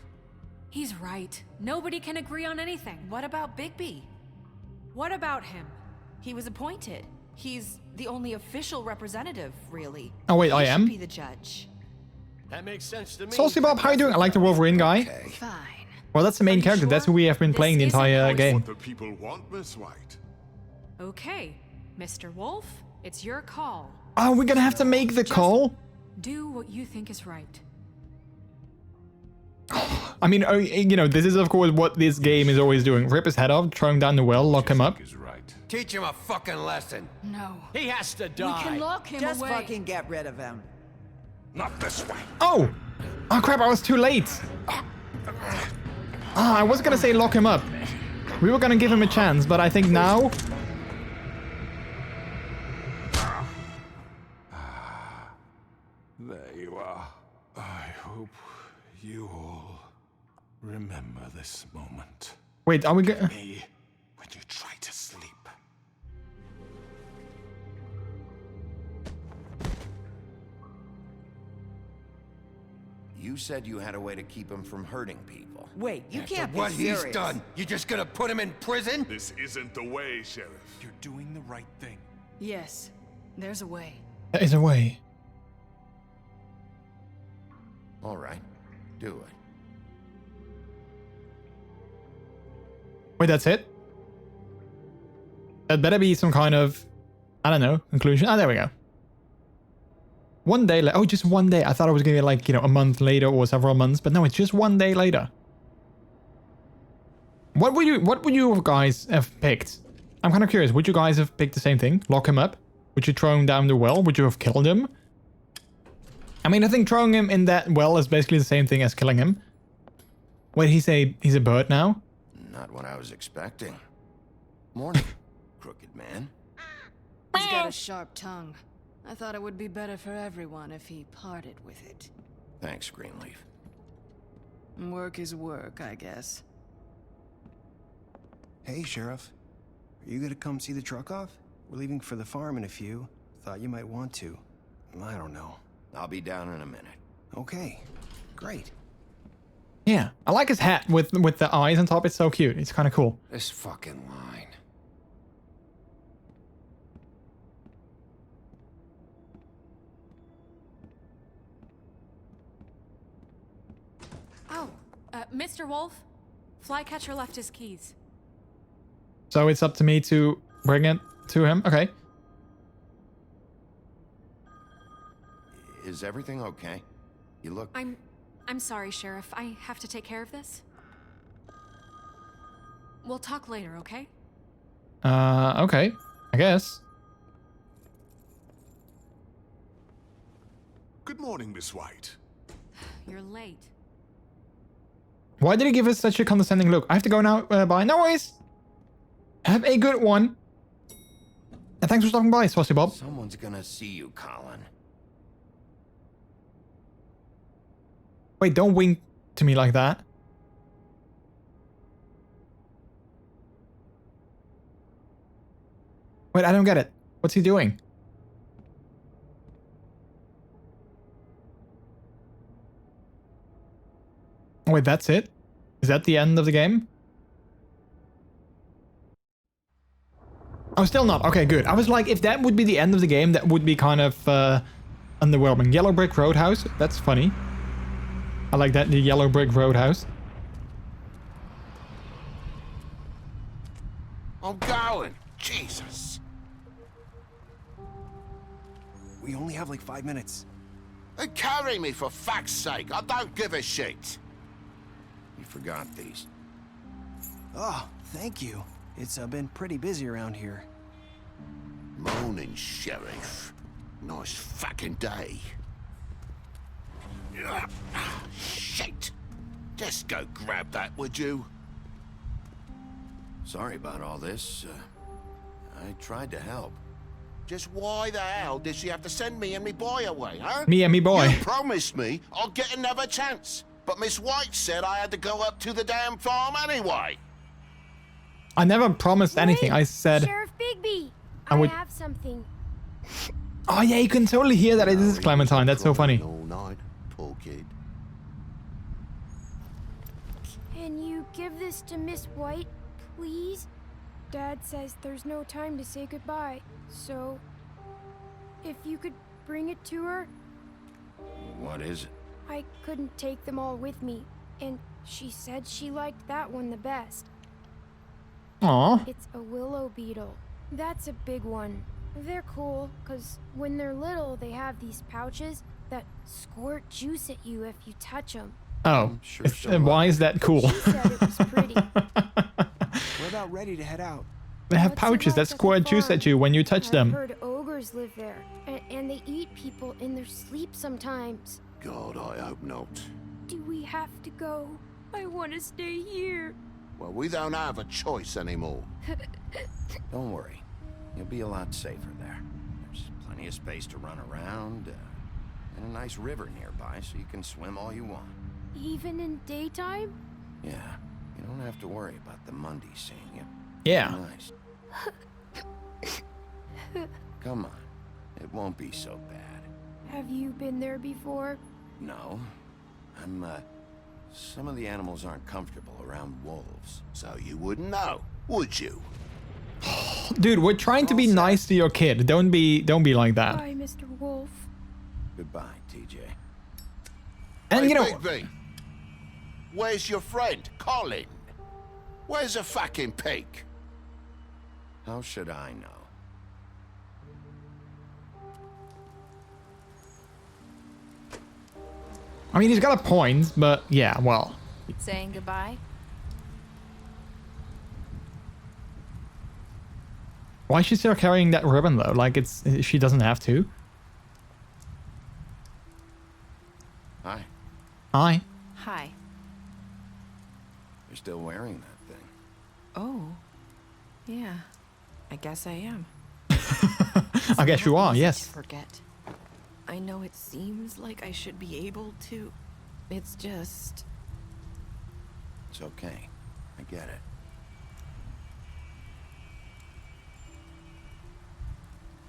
He's right. Nobody can agree on anything. What about Bigby? What about him? He was appointed. He's the only official representative, really. Oh, wait, He I should am? be the judge. That makes sense to me. Saucy Bob, how you doing? I like the Wolverine guy. Fine. Well, that's the main character. That's who we have been playing the entire game. What the people want, Miss White. Okay, Mr. Wolf, it's your call. Oh, we're gonna have to make the call? Do what you think is right. I mean, you know, this is of course what this game is always doing. Rip his head off, throw him down the well, lock him up. Teach him a fucking lesson. No. He has to We die. can lock him Just away. fucking get rid of him. Not this way. Oh! Oh crap, I was too late. I was gonna say lock him up. We were gonna give him a chance, but I think now... There you are. I hope you all remember this moment. Wait, are we gonna... Me, when you try to sleep. You said you had a way to keep him from hurting people. Wait, you After can't be what serious. he's done, you just gonna put him in prison? This isn't the way, Sheriff. You're doing the right thing. Yes, there's a way. There is a way. All right, do it. Wait, that's it? That better be some kind of, I don't know, conclusion. Ah, there we go. One day later. Oh, just one day. I thought it was gonna be like, you know, a month later or several months, but no, it's just one day later. What would you guys have picked? I'm kind of curious. Would you guys have picked the same thing? Lock him up? Would you throw him down the well? Would you have killed him? I mean, I think throwing him in that well is basically the same thing as killing him. Wait, he's a bird now? Not what I was expecting. Morning, crooked man. He's got a sharp tongue. I thought it would be better for everyone if he parted with it. Thanks, Greenleaf. Work is work, I guess. Hey, Sheriff. Are you gonna come see the truck off? We're leaving for the farm in a few. Thought you might want to. I don't know. I'll be down in a minute. Okay. Great. Yeah, I like his hat with the eyes on top. It's so cute. It's kind of cool. This fucking line. Oh, Mr. Wolf, Flycatcher left his keys. So it's up to me to bring it to him. Okay. Is everything okay? You look... I'm sorry, Sheriff. I have to take care of this. We'll talk later, okay? Okay. I guess. Good morning, Miss White. You're late. Why did he give us such a condescending look? I have to go now. Bye. No worries. Have a good one. And thanks for stopping by, Saucy Bob. Someone's gonna see you, Colin. Wait, don't wink to me like that. Wait, I don't get it. What's he doing? Wait, that's it? Is that the end of the game? Oh, still not. Okay, good. I was like, if that would be the end of the game, that would be kind of underwhelming. Yellow Brick Roadhouse. That's funny. I like that, the Yellow Brick Roadhouse. I'm going. Jesus. We only have like 5 minutes. Hey, carry me for fuck's sake. I don't give a shit. You forgot these. Oh, thank you. It's been pretty busy around here. Morning, Sheriff. Nice fucking day. Shit. Just go grab that, would you? Sorry about all this. I tried to help. Just why the hell did she have to send me and me boy away, huh? Me and me boy. You promised me I'll get another chance. But Miss White said I had to go up to the damn farm anyway. I never promised anything. I said Sheriff Bigby, I would. have something. Oh yeah, you can totally hear that it is Clementine. That's so funny. All night, poor kid. Can you give this to Miss White, please? Dad says there's no time to say goodbye, so if you could bring it to her. What is it? I couldn't take them all with me, and she said she liked that one the best. Aww. It's a willow beetle. That's a big one. They're cool, because when they're little, they have these pouches that squirt juice at you if you touch them. Oh, and why is that cool? She said it was pretty. We're about ready to head out. They have pouches that squirt juice at you when you touch I've them. heard ogres live there, and they eat people in their sleep sometimes. God, I hope not. Do we have to go? I want to stay here. Well, we don't have a choice anymore. Don't worry. You'll be a lot safer there. There's plenty of space to run around, and a nice river nearby so you can swim all you want. Even in daytime? Yeah, you don't have to worry about the Mundy seeing you. Yeah. Nice. Come on. It won't be so bad. Have you been there before? No. Some of the animals aren't comfortable around wolves. So you wouldn't know, would you? Dude, we're trying to be nice to your kid. Don't be like that. Bye, Mr. Wolf. Goodbye, TJ. And hey, you know, Bigby, where's your friend, Colin? Where's the fucking pig? How should I know? I mean, he's got a point, but yeah, well. Saying goodbye? Why is she still carrying that ribbon though? Like she doesn't have to. Hi. Hi. Hi. You're still wearing that thing. Oh. Yeah. I guess I am. I guess you are, yes. Forget. I know it seems like I should be able to. It's just... It's okay. I get it.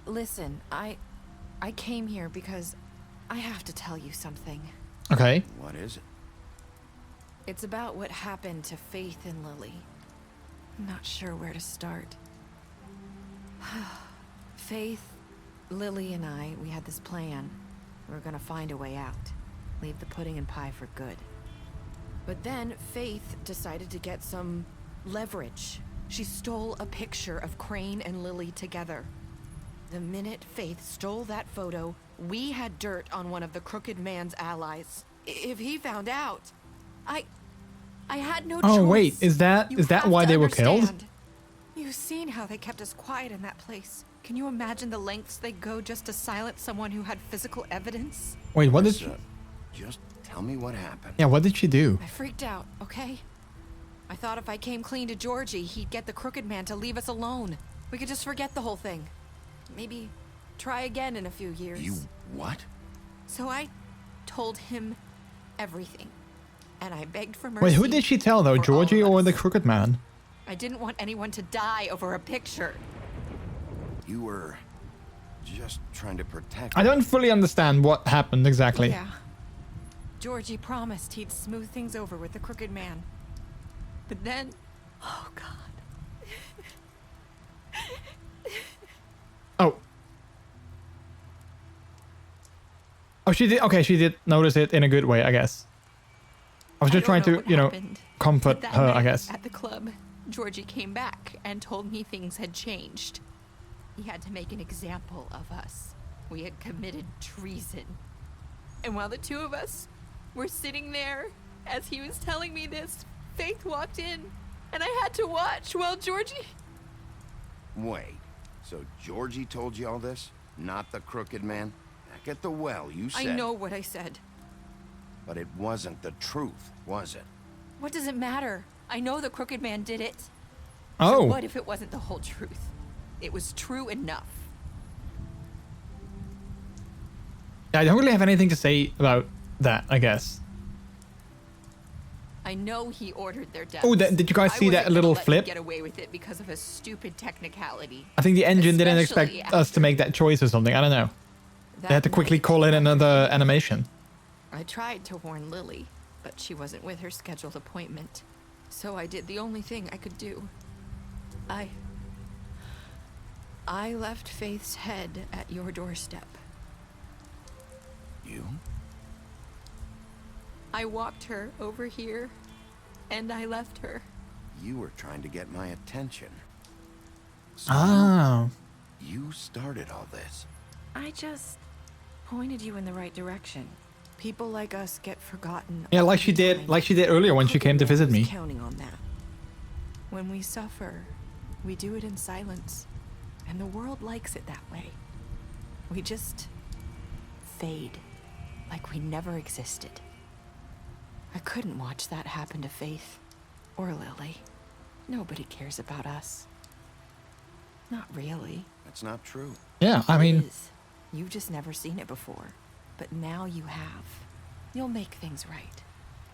Listen, I came here because I have to tell you something. Okay. What is it? It's about what happened to Faith and Lily. I'm not sure where to start. Faith, Lily, and I, we had this plan. We were gonna find a way out. Leave the pudding and pie for good. But then Faith decided to get some leverage. She stole a picture of Crane and Lily together. The minute Faith stole that photo, we had dirt on one of the Crooked Man's allies. If he found out, I had no choice. Oh wait, is that why they were killed? You've seen how they kept us quiet in that place. Can you imagine the lengths they go just to silence someone who had physical evidence? Wait, what did she... Just tell me what happened. Yeah, what did she do? I freaked out, okay? I thought if I came clean to Georgie, he'd get the Crooked Man to leave us alone. We could just forget the whole thing. Maybe try again in a few years. You what? So I told him everything. And I begged for mercy. Wait, who did she tell though? Georgie or the Crooked Man? I didn't want anyone to die over a picture. You were just trying to protect... I don't fully understand what happened exactly. Yeah. Georgie promised he'd smooth things over with the Crooked Man. But then... Oh, God. Oh. Oh, she did. Okay, she did notice it in a good way, I guess. I was just trying to, you know, comfort her, I guess. At the club, Georgie came back and told me things had changed. He had to make an example of us. We had committed treason. And while the two of us were sitting there, as he was telling me this, Faith walked in, and I had to watch while Georgie... Wait, so Georgie told you all this? Not the Crooked Man? Back at the well, you said... I know what I said. But it wasn't the truth, was it? What does it matter? I know the Crooked Man did it. Oh. So what if it wasn't the whole truth? It was true enough. I don't really have anything to say about that, I guess. I know he ordered their death. Oh, did you guys see that little flip? Get away with it because of a stupid technicality. I think the engine didn't Especially expect us to make that choice or something. I don't know. They had to quickly call in another animation. I tried to warn Lily, but she wasn't with her scheduled appointment. So I did the only thing I could do. I left Faith's head at your doorstep. You? I walked her over here, and I left her. You were trying to get my attention. So Oh. You started all this. I just pointed you in the right direction. People like us get forgotten. Yeah, like she did earlier when she came to visit me. Counting on that. When we suffer, we do it in silence, and the world likes it that way. We just fade, like we never existed. I couldn't watch that happen to Faith or Lily. Nobody cares about us. Not really. That's not true. Yeah, I mean, You've just never seen it before, but now you have. You'll make things right.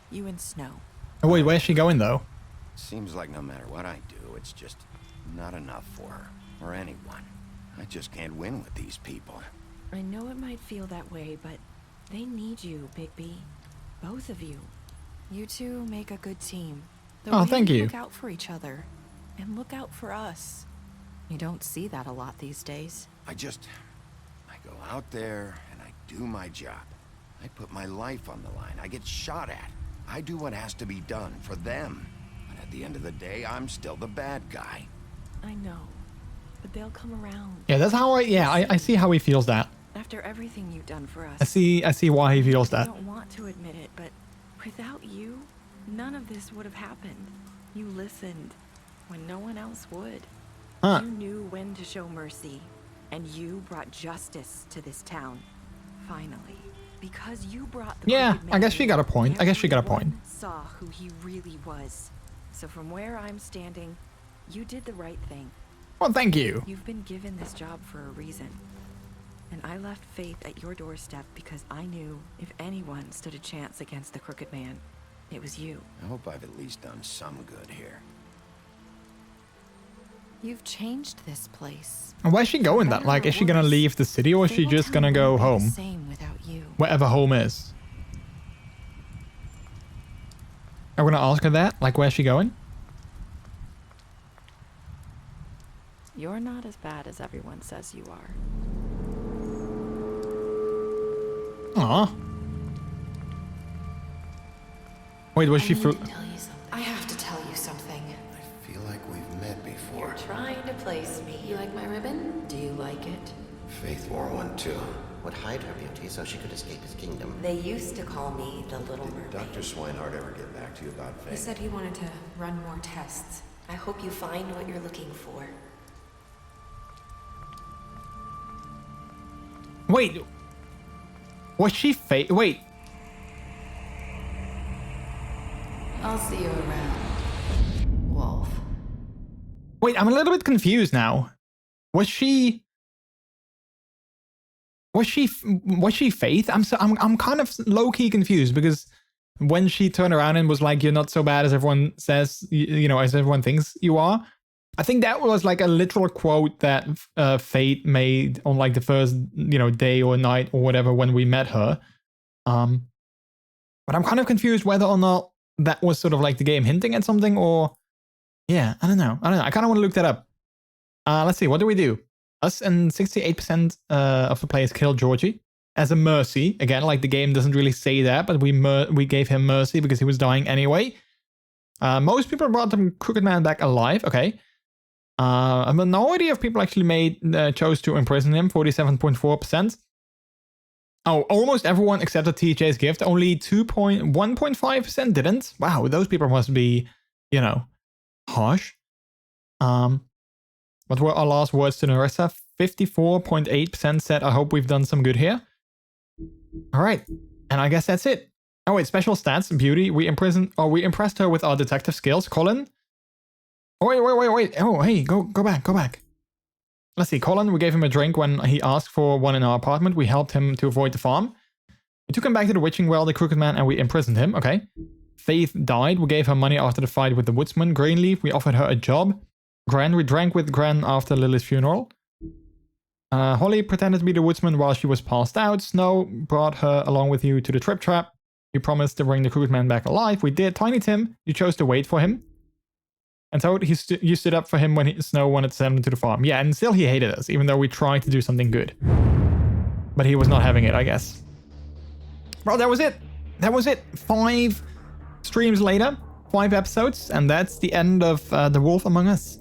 You and Snow. oh wait, where's she going though? Seems like no matter what I do, it's just not enough for her or anyone. I just can't win with these people. I know it might feel that way, but they need you, Bigby. Both of you. You two make a good team. The Oh, way thank you. Look out for each other, and look out for us. You don't see that a lot these days. I go out there and I do my job. I put my life on the line. I get shot at. I do what has to be done for them. But at the end of the day, I'm still the bad guy. I know, but they'll come around. Yeah, that's how I see how he feels that. After everything you've done for us. I see why he feels I that. don't want to admit it, but without you, none of this would have happened. You listened when no one else would. Huh. You knew when to show mercy, and you brought justice to this town. Finally, because you brought the Yeah, crooked I guess man she got a point. I guess she got a point. everyone saw who he really was. So from where I'm standing, you did the right thing. Well, thank you. You've been given this job for a reason. And I left Faith at your doorstep because I knew if anyone stood a chance against the crooked man, it was you. I hope I've at least done some good here. You've changed this place. And where's she going then? Like, is she gonna leave the city or is she just gonna go home? Same without you. Wherever home is. I'm gonna ask her that. Like, where's she going? You're not as bad as everyone says you are. Aw. Wait, was she through? I have to tell you something. I feel like we've met before. You're trying to place me. You like my ribbon? Do you like it? Faith wore one too. Would hide her beauty so she could escape his kingdom. They used to call me the Little Mermaid. Dr. Swinehart ever get back to you about Faith? He said he wanted to run more tests. I hope you find what you're looking for. Wait. Was she fake? Wait. I'll see you around, Wolf. Wait, I'm a little bit confused now. Was she Faith? I'm kind of low-key confused because when she turned around and was like, "You're not so bad as everyone says, you know, as everyone thinks you are." I think that was like a literal quote that Faith made on like the first, you know, day or night or whatever when we met her. But I'm kind of confused whether or not that was sort of like the game hinting at something or, yeah, I don't know. I kind of want to look that up. Let's see, what do we do? Us and 68% of the players killed Georgie as a mercy. Again, like the game doesn't really say that, but we gave him mercy because he was dying anyway. Most people brought the Crooked Man back alive. Okay. A minority of people actually chose to imprison him, 47.4%. Oh, almost everyone except TJ's gift. Only 1.5% didn't. Wow, those people must be, you know, harsh. What were our last words to Narissa? 54.8% said, I hope we've done some good here. All right, and I guess that's it. Oh wait, special stats, beauty. We impressed her with our detective skills. Colin. Oh, wait. Oh, hey, go back. Let's see, Colin, we gave him a drink when he asked for one in our apartment. We helped him to avoid the farm. We took him back to the witching well, the Crooked Man, and we imprisoned him. Okay. Faith died. We gave her money after the fight with the woodsman. Greenleaf, we offered her a job. Gran, we drank with Gran after Lily's funeral. Holly pretended to be the woodsman while she was passed out. Snow brought her along with you to the trip trap. You promised to bring the crewman back alive. We did. Tiny Tim, you chose to wait for him. And Toad, you stood up for him when Snow wanted to send him to the farm. Yeah, and still he hated us, even though we tried to do something good. But he was not having it, I guess. Bro, that was it. That was it. 5 streams later, 5 episodes, and that's the end of The Wolf Among Us.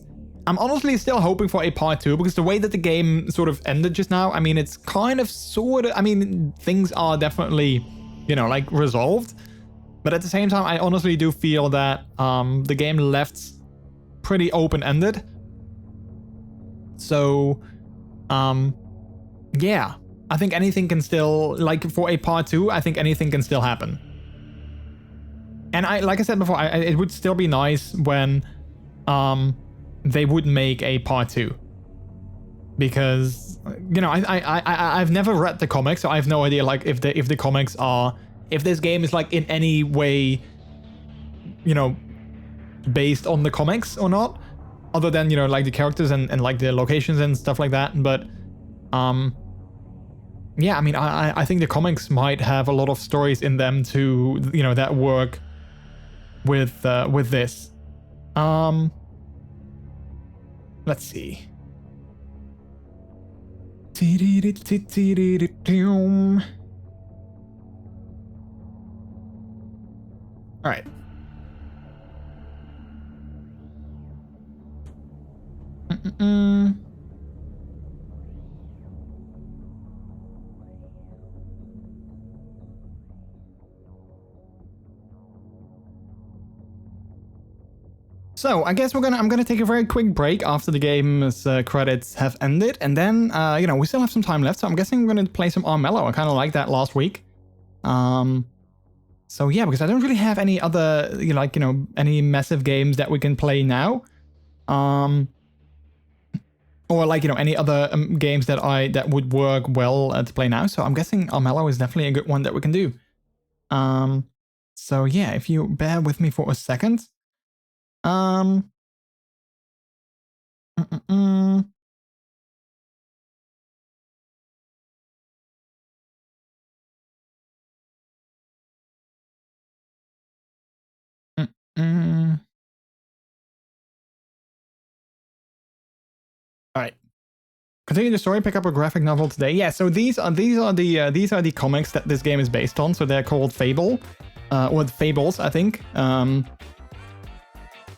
I'm honestly still hoping for a part 2, because the way that the game sort of ended just now, I mean, it's kind of sort of, I mean, things are definitely, you know, like resolved. But at the same time, I honestly do feel that the game left pretty open-ended. So, yeah, I think anything can still, like for a part 2, I think anything can still happen. And like I said before, it would still be nice when they would make a part 2, because you know I've never read the comics, so I have no idea like if the comics are, if this game is like in any way, you know, based on the comics or not, other than, you know, like the characters and like the locations and stuff like that. But yeah, I mean I think the comics might have a lot of stories in them to, you know, that work with this. Let's see. All right. So I guess I'm gonna take a very quick break after the game's credits have ended, and then you know, we still have some time left, so I'm guessing we're gonna play some Armello. I kind of like that last week. So yeah, because I don't really have any other, you know, any massive games that we can play now, or like, you know, any other games that would work well to play now. So I'm guessing Armello is definitely a good one that we can do. So yeah, if you bear with me for a second. All right. Continue the story. Pick up a graphic novel today. Yeah. So these are the comics that this game is based on. So they're called Fable, or Fables, I think.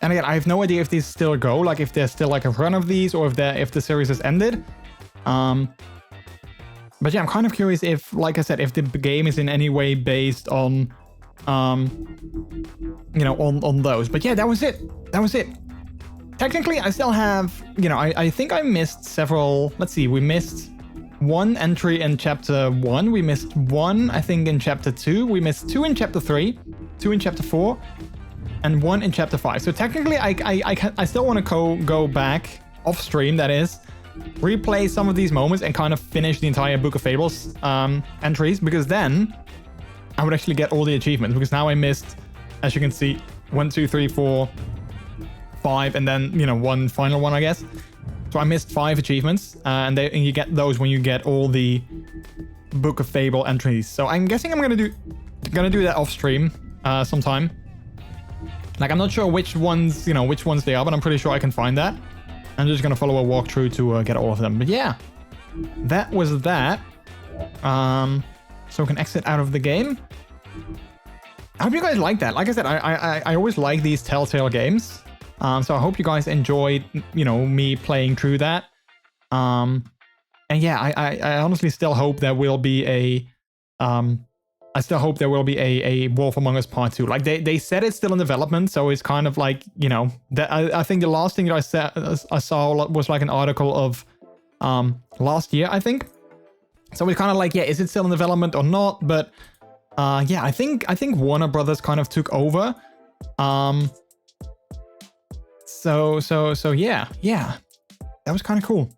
And again, I have no idea if these still go, like if there's still like a run of these, or if the series has ended. But yeah, I'm kind of curious if, like I said, if the game is in any way based on, you know, on those. But yeah, that was it. That was it. Technically, I still have, you know, I think I missed several. Let's see, we missed 1 entry in chapter 1. We missed 1, I think, in chapter 2. We missed 2 in chapter 3, 2 in chapter 4. And 1 in chapter 5. So technically, I still want to go back off stream, that is, replay some of these moments and kind of finish the entire Book of Fables entries, because then I would actually get all the achievements, because now I missed, as you can see, 1, 2, 3, 4, 5, and then, you know, 1 final one, I guess. So I missed 5 achievements, and you get those when you get all the Book of Fable entries. So I'm guessing I'm gonna do that off stream sometime. Like, I'm not sure which ones, you know, which ones they are, but I'm pretty sure I can find that. I'm just gonna follow a walkthrough to get all of them. But yeah, that was that. So we can exit out of the game. I hope you guys like that. Like I said, I always like these Telltale games. So I hope you guys enjoyed, you know, me playing through that. And yeah, I honestly still hope there will be a Wolf Among Us Part 2. Like they said it's still in development, so it's kind of like, you know, that I think the last thing that I saw was like an article of last year, I think. So it's kind of like, yeah, is it still in development or not? But yeah, I think Warner Brothers kind of took over. So yeah, that was kind of cool.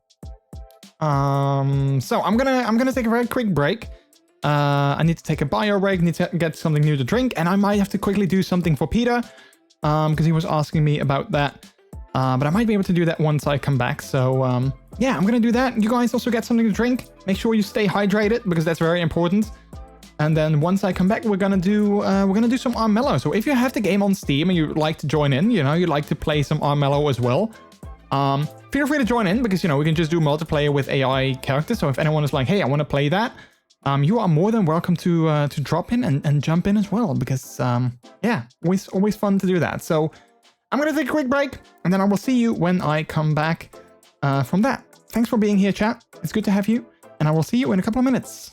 So I'm gonna take a very quick break. I need to take a bio break, need to get something new to drink, and I might have to quickly do something for Peter, because he was asking me about that. But I might be able to do that once I come back. So yeah, I'm gonna do that. You guys also get something to drink. Make sure you stay hydrated because that's very important. And then once I come back, we're gonna do some Armello. So if you have the game on Steam and you'd like to join in, you know, you'd like to play some Armello as well, feel free to join in because, you know, we can just do multiplayer with AI characters. So if anyone is like, hey, I want to play that, you are more than welcome to drop in and jump in as well because yeah, always fun to do that. So I'm gonna take a quick break and then I will see you when I come back from that. Thanks for being here, chat. It's good to have you, and I will see you in a couple of minutes.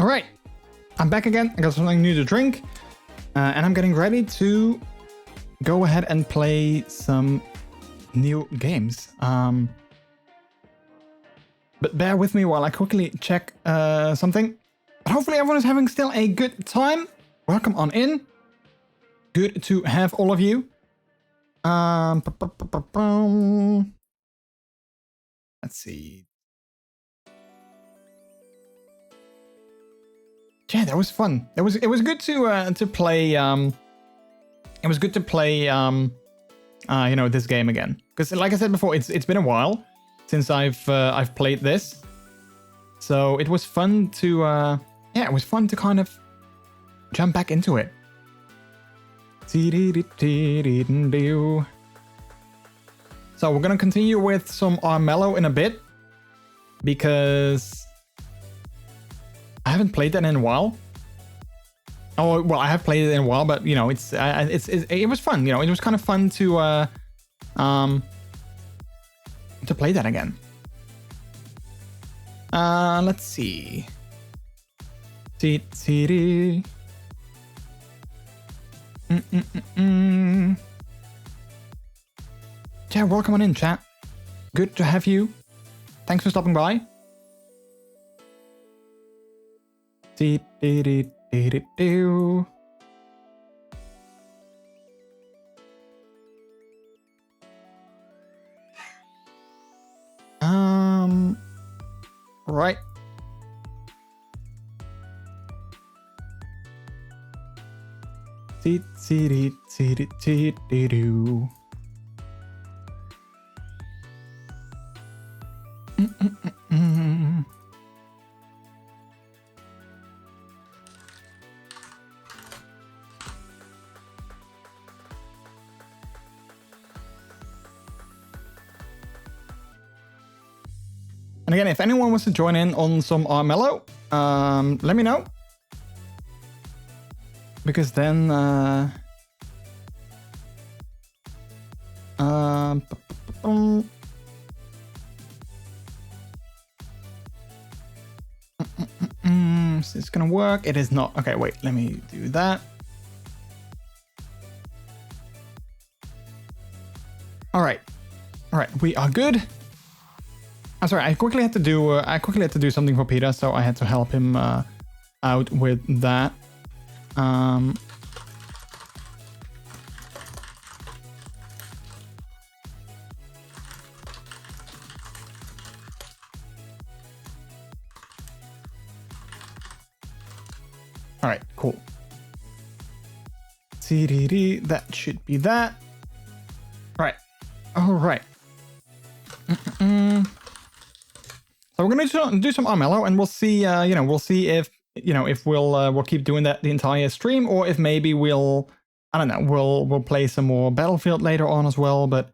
All right, I'm back again. I got something new to drink, and I'm getting ready to go ahead and play some new games. But bear with me while I quickly check something. But hopefully everyone is having still a good time. Welcome on in. Good to have all of you. Let's see. Yeah, that was fun. It was good to play. It was good to play. You know, this game again, because like I said before, it's been a while since I've played this. So it was fun to yeah, it was fun to kind of jump back into it. So we're gonna continue with some Armello in a bit, because I haven't played that in a while. Oh well, I have played it in a while, but you know, it was fun. You know, it was kind of fun to play that again. Let's see. Yeah, welcome on in, chat. Good to have you. Thanks for stopping by. Right. And again, if anyone wants to join in on some Armello, let me know. Because then is this gonna work? It is not. Okay, wait, let me do that. All right, we are good. I'm sorry, I quickly had to do something for Peter, so I had to help him out with that. All right, cool. CDD, that should be that. Right. All right. So we're gonna do some Armello, and we'll see. You know, we'll see if we'll keep doing that the entire stream, or if maybe I don't know, we'll play some more Battlefield later on as well. But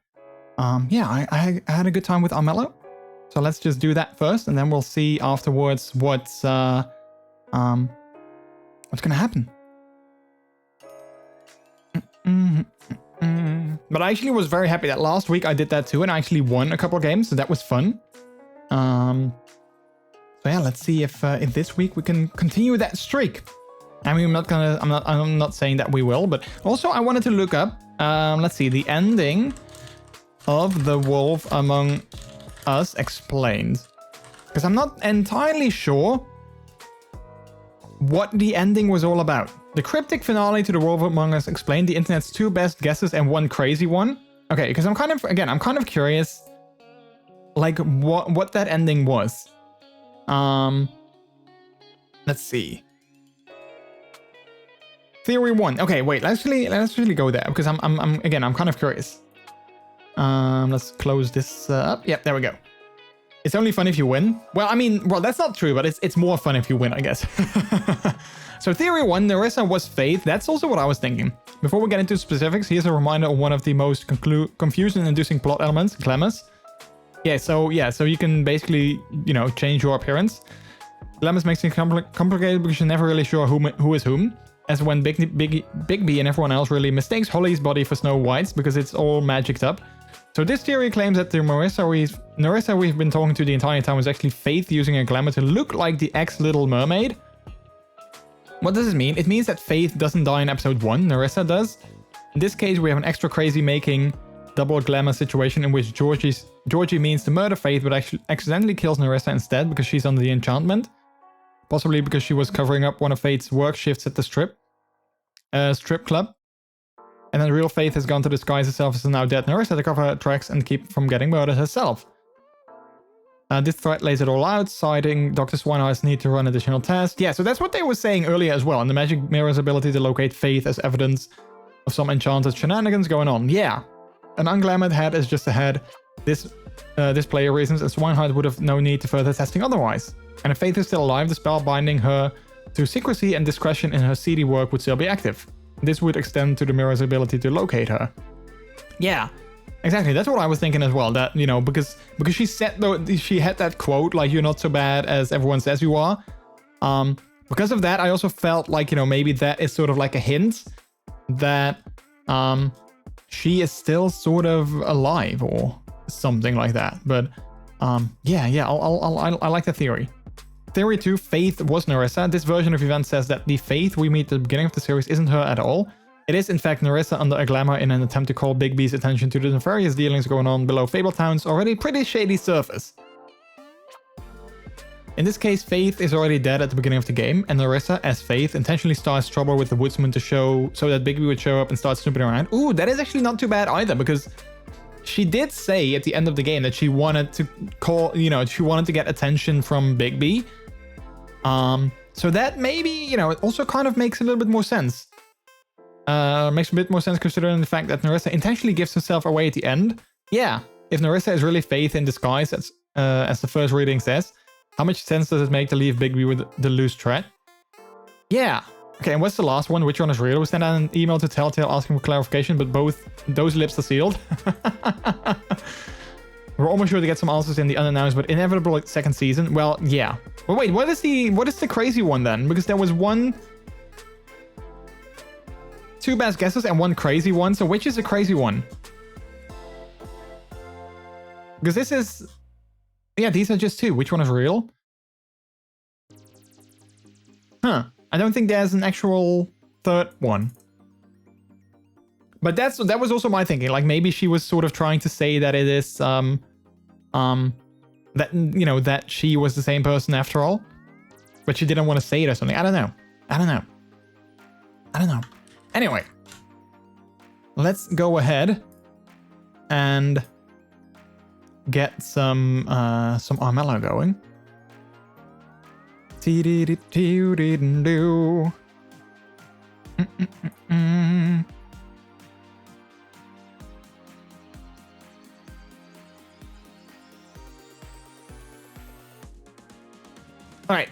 yeah, I had a good time with Armello, so let's just do that first, and then we'll see afterwards what's gonna happen. But I actually was very happy that last week I did that too, and I actually won a couple of games, so that was fun. So yeah, let's see if this week we can continue that streak. I mean, I'm not saying that we will, but also I wanted to look up, let's see, the ending of The Wolf Among Us Explained, because I'm not entirely sure what the ending was all about. The cryptic finale to The Wolf Among Us Explained, the internet's 2 best guesses and 1 crazy one. Okay, because I'm kind of curious, like what that ending was. Let's see. Theory 1. Okay, wait. Let's really go there, because I'm kind of curious. Let's close this up. Yep, there we go. It's only fun if you win. Well, I mean, that's not true, but it's more fun if you win, I guess. So theory 1, Nerissa was Faith. That's also what I was thinking. Before we get into specifics, here's a reminder of one of the most confusion-inducing plot elements, Glamis. So you can basically, change your appearance. Glamis makes it complicated because you're never really sure who is whom. As when Bigby and everyone else really mistakes Holly's body for Snow White's because it's all magicked up. So this theory claims that the Nerissa we've been talking to the entire time was actually Faith using a glamour to look like the ex-Little Mermaid. What does this mean? It means that Faith doesn't die in episode 1, Nerissa does. In this case, we have an extra crazy making double glamour situation in which Georgie means to murder Faith but actually accidentally kills Nerissa instead because she's under the enchantment. Possibly because she was covering up one of Faith's work shifts at the strip club. And then real Faith has gone to disguise herself as a now dead Nerissa to cover her tracks and keep from getting murdered herself. This threat lays it all out, citing Dr. Swineheart's need to run additional tests. Yeah, so that's what they were saying earlier as well, and the magic mirror's ability to locate Faith as evidence of some enchanted shenanigans going on. Yeah, an unglamoured head is just a head. This player reasons, and Swineheart would have no need to further testing otherwise. And if Faith is still alive, the spell binding her to secrecy and discretion in her seedy work would still be active. This would extend to the mirror's ability to locate her. Yeah, exactly. That's what I was thinking as well. That, you know, because she said, though, she had that quote, like, you're not so bad as everyone says you are. Because of that, I also felt like, you know, maybe that is sort of like a hint that she is still sort of alive or something like that. But yeah, I like the theory. Theory 2, Faith was Nerissa. This version of events says that the Faith we meet at the beginning of the series isn't her at all. It is in fact Nerissa under a glamour in an attempt to call Bigby's attention to the nefarious dealings going on below Fabletown's already pretty shady surface. In this case, Faith is already dead at the beginning of the game, and Nerissa, as Faith, intentionally starts trouble with the woodsman to show so that Bigby would show up and start snooping around. Ooh, that is actually not too bad either, because she did say at the end of the game that she wanted to call, you know, she wanted to get attention from Bigby. So that maybe, you know, it also kind of makes a little bit more sense. Makes a bit more sense considering the fact that Nerissa intentionally gives herself away at the end. Yeah, if Nerissa is really Faith in disguise, as the first reading says, how much sense does it make to leave Bigby with the loose thread? Yeah. Okay, and what's the last one? Which one is real? We sent out an email to Telltale asking for clarification, but both those lips are sealed. We're almost sure to get some answers in the unannounced but inevitable second season. Well, yeah. Well, wait, what is the crazy one then? Because there was two best guesses and one crazy one. So which is the crazy one? Because this is... Yeah, these are just two. Which one is real? Huh. I don't think there's an actual third one. But that was also my thinking. Like maybe she was sort of trying to say that it is that, you know, that she was the same person after all, but she didn't want to say it or something. I don't know. Anyway, let's go ahead and get some Armello going. All right.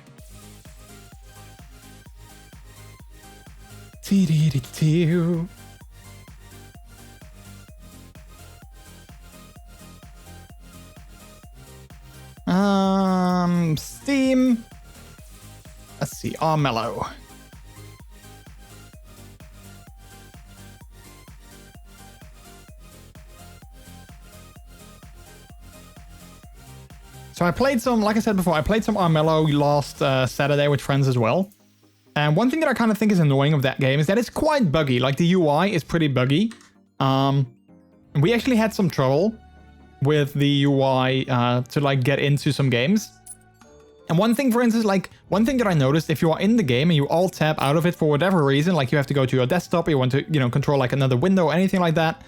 Steam. Let's see, Armello. So I played some, like I said before, I played some Armello last Saturday with friends as well. And one thing that I kind of think is annoying of that game is that it's quite buggy. Like the UI is pretty buggy. We actually had some trouble with the UI to like get into some games. And one thing, for instance, like one thing that I noticed, if you are in the game and you alt tab out of it for whatever reason, like you have to go to your desktop, you want to, you know, control like another window or anything like that.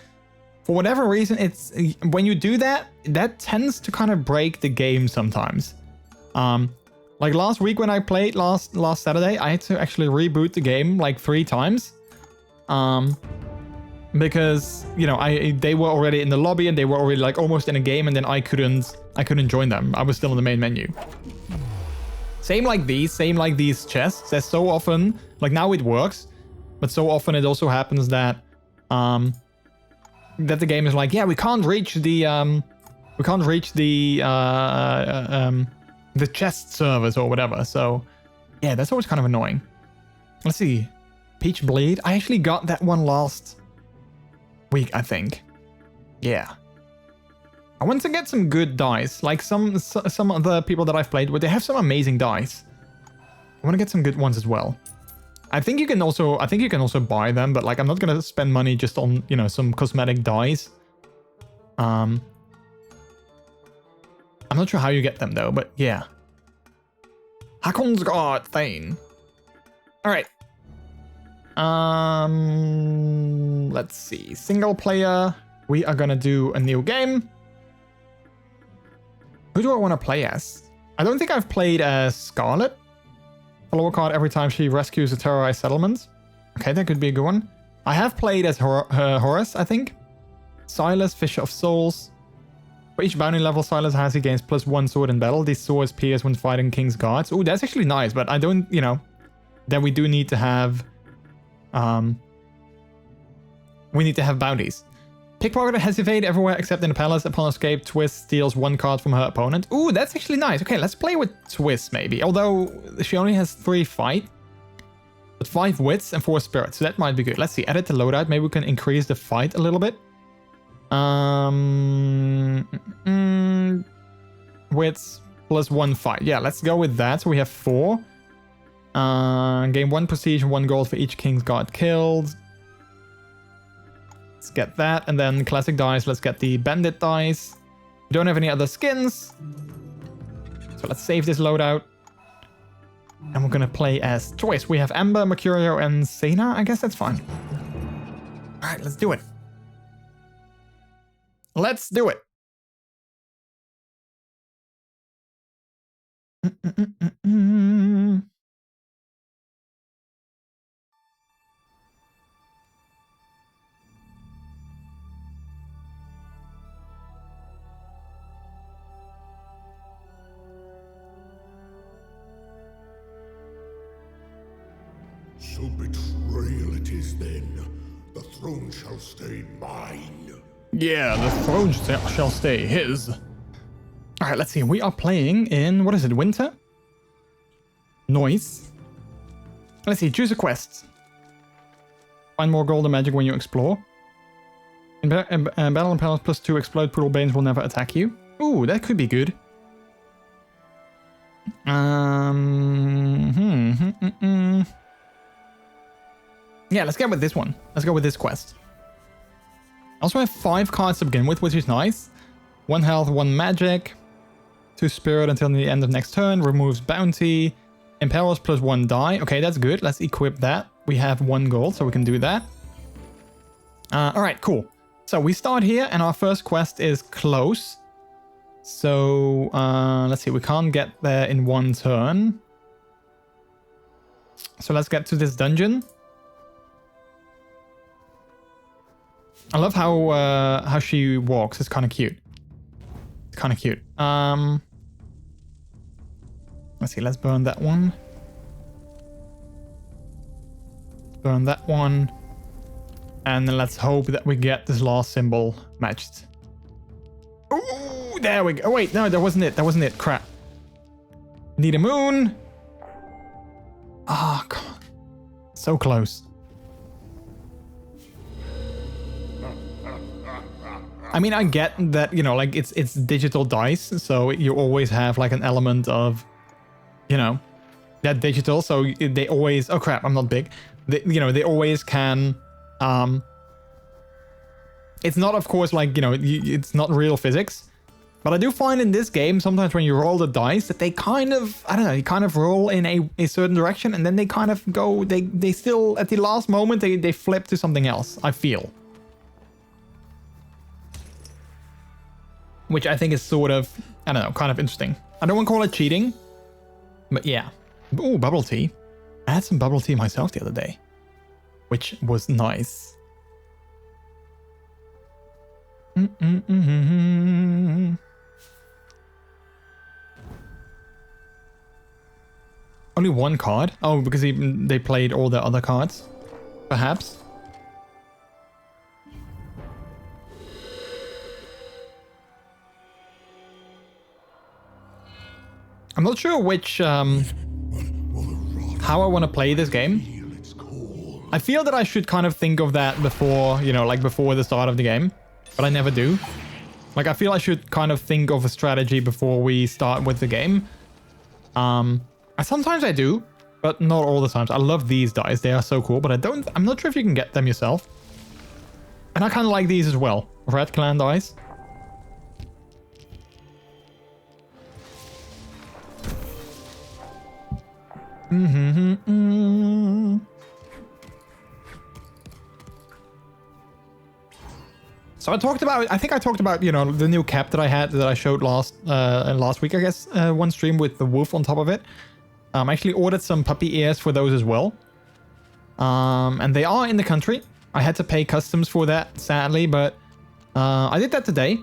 For whatever reason, it's when you do that, that tends to kind of break the game sometimes. Like last week when I played last Saturday, I had to actually reboot the game like 3 times. Because, you know, they were already in the lobby and they were already like almost in a game, and then I couldn't join them. I was still in the main menu. Same like these chests. There's so often, like now it works, but so often it also happens that that the game is like, yeah, we can't reach the chest servers or whatever. So yeah, that's always kind of annoying. Let's see, Peach Blade. I actually got that one last week, I think. Yeah, I want to get some good dice. Like some other people that I've played with, they have some amazing dice. I want to get some good ones as well. I think you can also buy them, but like I'm not gonna spend money just on, you know, some cosmetic dyes. I'm not sure how you get them though, but yeah. Hakon's God Thane. Alright. Let's see. Single player. We are gonna do a new game. Who do I want to play as? I don't think I've played as Scarlet. Follow a card every time she rescues a terrorized settlement. Okay, that could be a good one. I have played as Horus, I think. Silas, Fisher of Souls. For each bounty level Silas has, he gains +1 sword in battle. These swords pierce when fighting King's Guards. Oh, that's actually nice, but I don't, you know, then we do need to have, we need to have bounties. Pickpocket has evade everywhere except in the palace. Upon escape, Twist steals 1 card from her opponent. Ooh, that's actually nice. Okay, let's play with Twist maybe. Although she only has 3 fight, but 5 wits and 4 spirits, so that might be good. Let's see, edit the loadout. Maybe we can increase the fight a little bit. Wits +1 fight. Yeah, let's go with that. So we have 4. Gain 1 prestige and 1 gold for each King's Guard killed. Let's get that. And then classic dice. Let's get the bandit dice. We don't have any other skins. So let's save this loadout. And we're going to play as Twist. We have Amber, Mercurio, and Sena. I guess that's fine. All right, let's do it. Let's do it. So betrayal it is then. The throne shall stay mine. Yeah, the throne shall stay his. All right, let's see. We are playing in, what is it, winter? Noise. Let's see, choose a quest. Find more gold and magic when you explore. In battle and palace +2, explode poodle banes will never attack you. Ooh, that could be good. Yeah, let's get with this one. Let's go with this quest. I also have 5 cards to begin with, which is nice. 1 health, 1 magic. 2 spirit until the end of next turn. Removes bounty. Impels +1 die. Okay, that's good. Let's equip that. We have 1 gold, so we can do that. Alright, cool. So we start here, and our first quest is close. So, let's see. We can't get there in 1 turn. So let's get to this dungeon. I love how she walks. It's kind of cute. It's kind of cute. Let's see. Let's burn that one. Burn that one. And then let's hope that we get this last symbol matched. Ooh, there we go. Oh, wait. No, that wasn't it. That wasn't it. Crap. Need a moon. Oh, God. So close. I mean, I get that, you know, like it's digital dice, so you always have like an element of, you know, that digital. So they always, oh crap, I'm not big. They, you know, they always can. It's not, of course, like, you know, it's not real physics, but I do find in this game sometimes when you roll the dice that they kind of, I don't know, you kind of roll in a certain direction, and then they kind of go, they still at the last moment they flip to something else. I feel. Which I think is sort of, I don't know, kind of interesting. I don't want to call it cheating, but yeah. Ooh, bubble tea. I had some bubble tea myself the other day, which was nice. Only 1 card? Oh, because they played all the other cards, perhaps. I'm not sure which, how I want to play this game. I feel that I should kind of think of that before, you know, like before the start of the game, but I never do. Like, I feel I should kind of think of a strategy before we start with the game. Sometimes I do, but not all the times. I love these dice. They are so cool, but I'm not sure if you can get them yourself. And I kind of like these as well. Red Clan dice. So I think I talked about, you know, the new cap that I had that I showed last week, I guess, one stream with the wolf on top of it. I actually ordered some puppy ears for those as well. And they are in the country. I had to pay customs for that, sadly, but I did that today.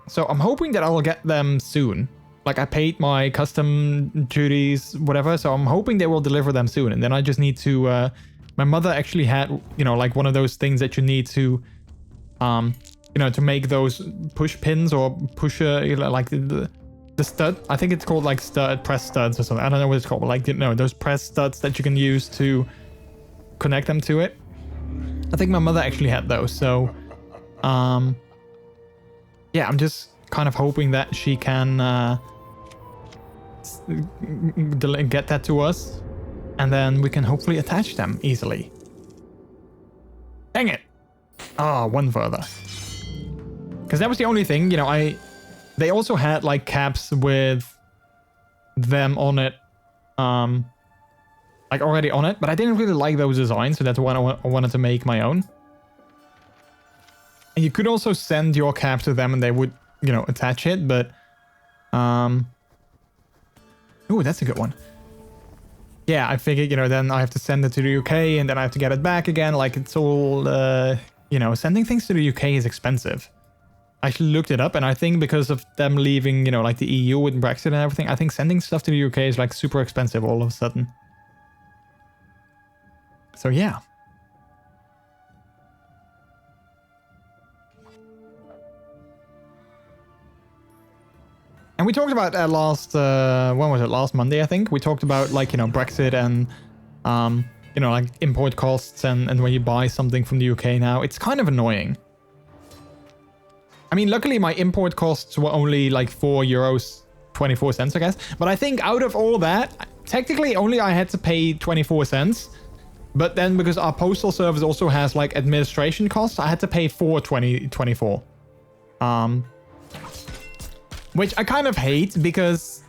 So I'm hoping that I will get them soon. Like, I paid my custom duties, whatever, so I'm hoping they will deliver them soon. And then I just need to... my mother actually had, you know, like one of those things that you need to... you know, to make those push pins or pusher, you know, like the stud. I think it's called like press studs or something. I don't know what it's called, but like, you know, those press studs that you can use to connect them to it. I think my mother actually had those. So, yeah, I'm just kind of hoping that she can get that to us, and then we can hopefully attach them easily. Dang it! Ah, one further. Because that was the only thing, you know, they also had like caps with them on it, like already on it, but I didn't really like those designs, so that's why I wanted to make my own. And you could also send your cap to them and they would, you know, attach it, but ooh, that's a good one. Yeah, I figured, you know, then I have to send it to the UK and then I have to get it back again. Like, it's all, you know, sending things to the UK is expensive. I actually looked it up, and I think because of them leaving, you know, like the EU with Brexit and everything, I think sending stuff to the UK is like super expensive all of a sudden. So yeah. And we talked about last, when was it? Last Monday, I think. We talked about like, you know, Brexit and, you know, like import costs and when you buy something from the UK now, it's kind of annoying. I mean, luckily my import costs were only like €4.24, I guess. But I think out of all that, technically only I had to pay 24 cents. But then because our postal service also has like administration costs, I had to pay $4.24. Which I kind of hate because,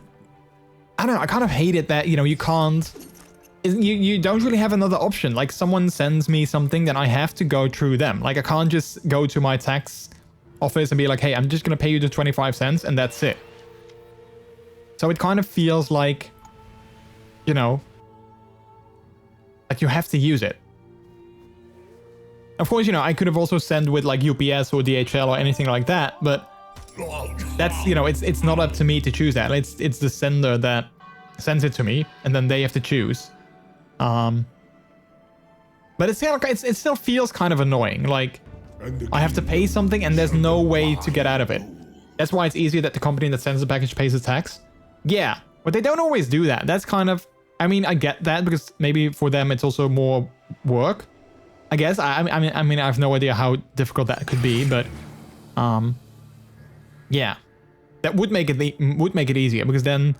I don't know, I kind of hate it that, you know, you can't, you don't really have another option. Like, someone sends me something, then I have to go through them. Like, I can't just go to my tax office and be like, hey, I'm just gonna pay you the 25 cents and that's it. So it kind of feels like, you know, like you have to use it. Of course, you know, I could have also sent with like UPS or DHL or anything like that, but that's, you know, it's not up to me to choose that. It's the sender that sends it to me, and then they have to choose. But it still feels kind of annoying. Like, I have to pay something and there's no way to get out of it. That's why it's easier that the company that sends the package pays the tax. Yeah, but they don't always do that. That's kind of, I mean, I get that because maybe for them it's also more work, I guess. I mean, I have no idea how difficult that could be, but yeah, that would make it easier because then,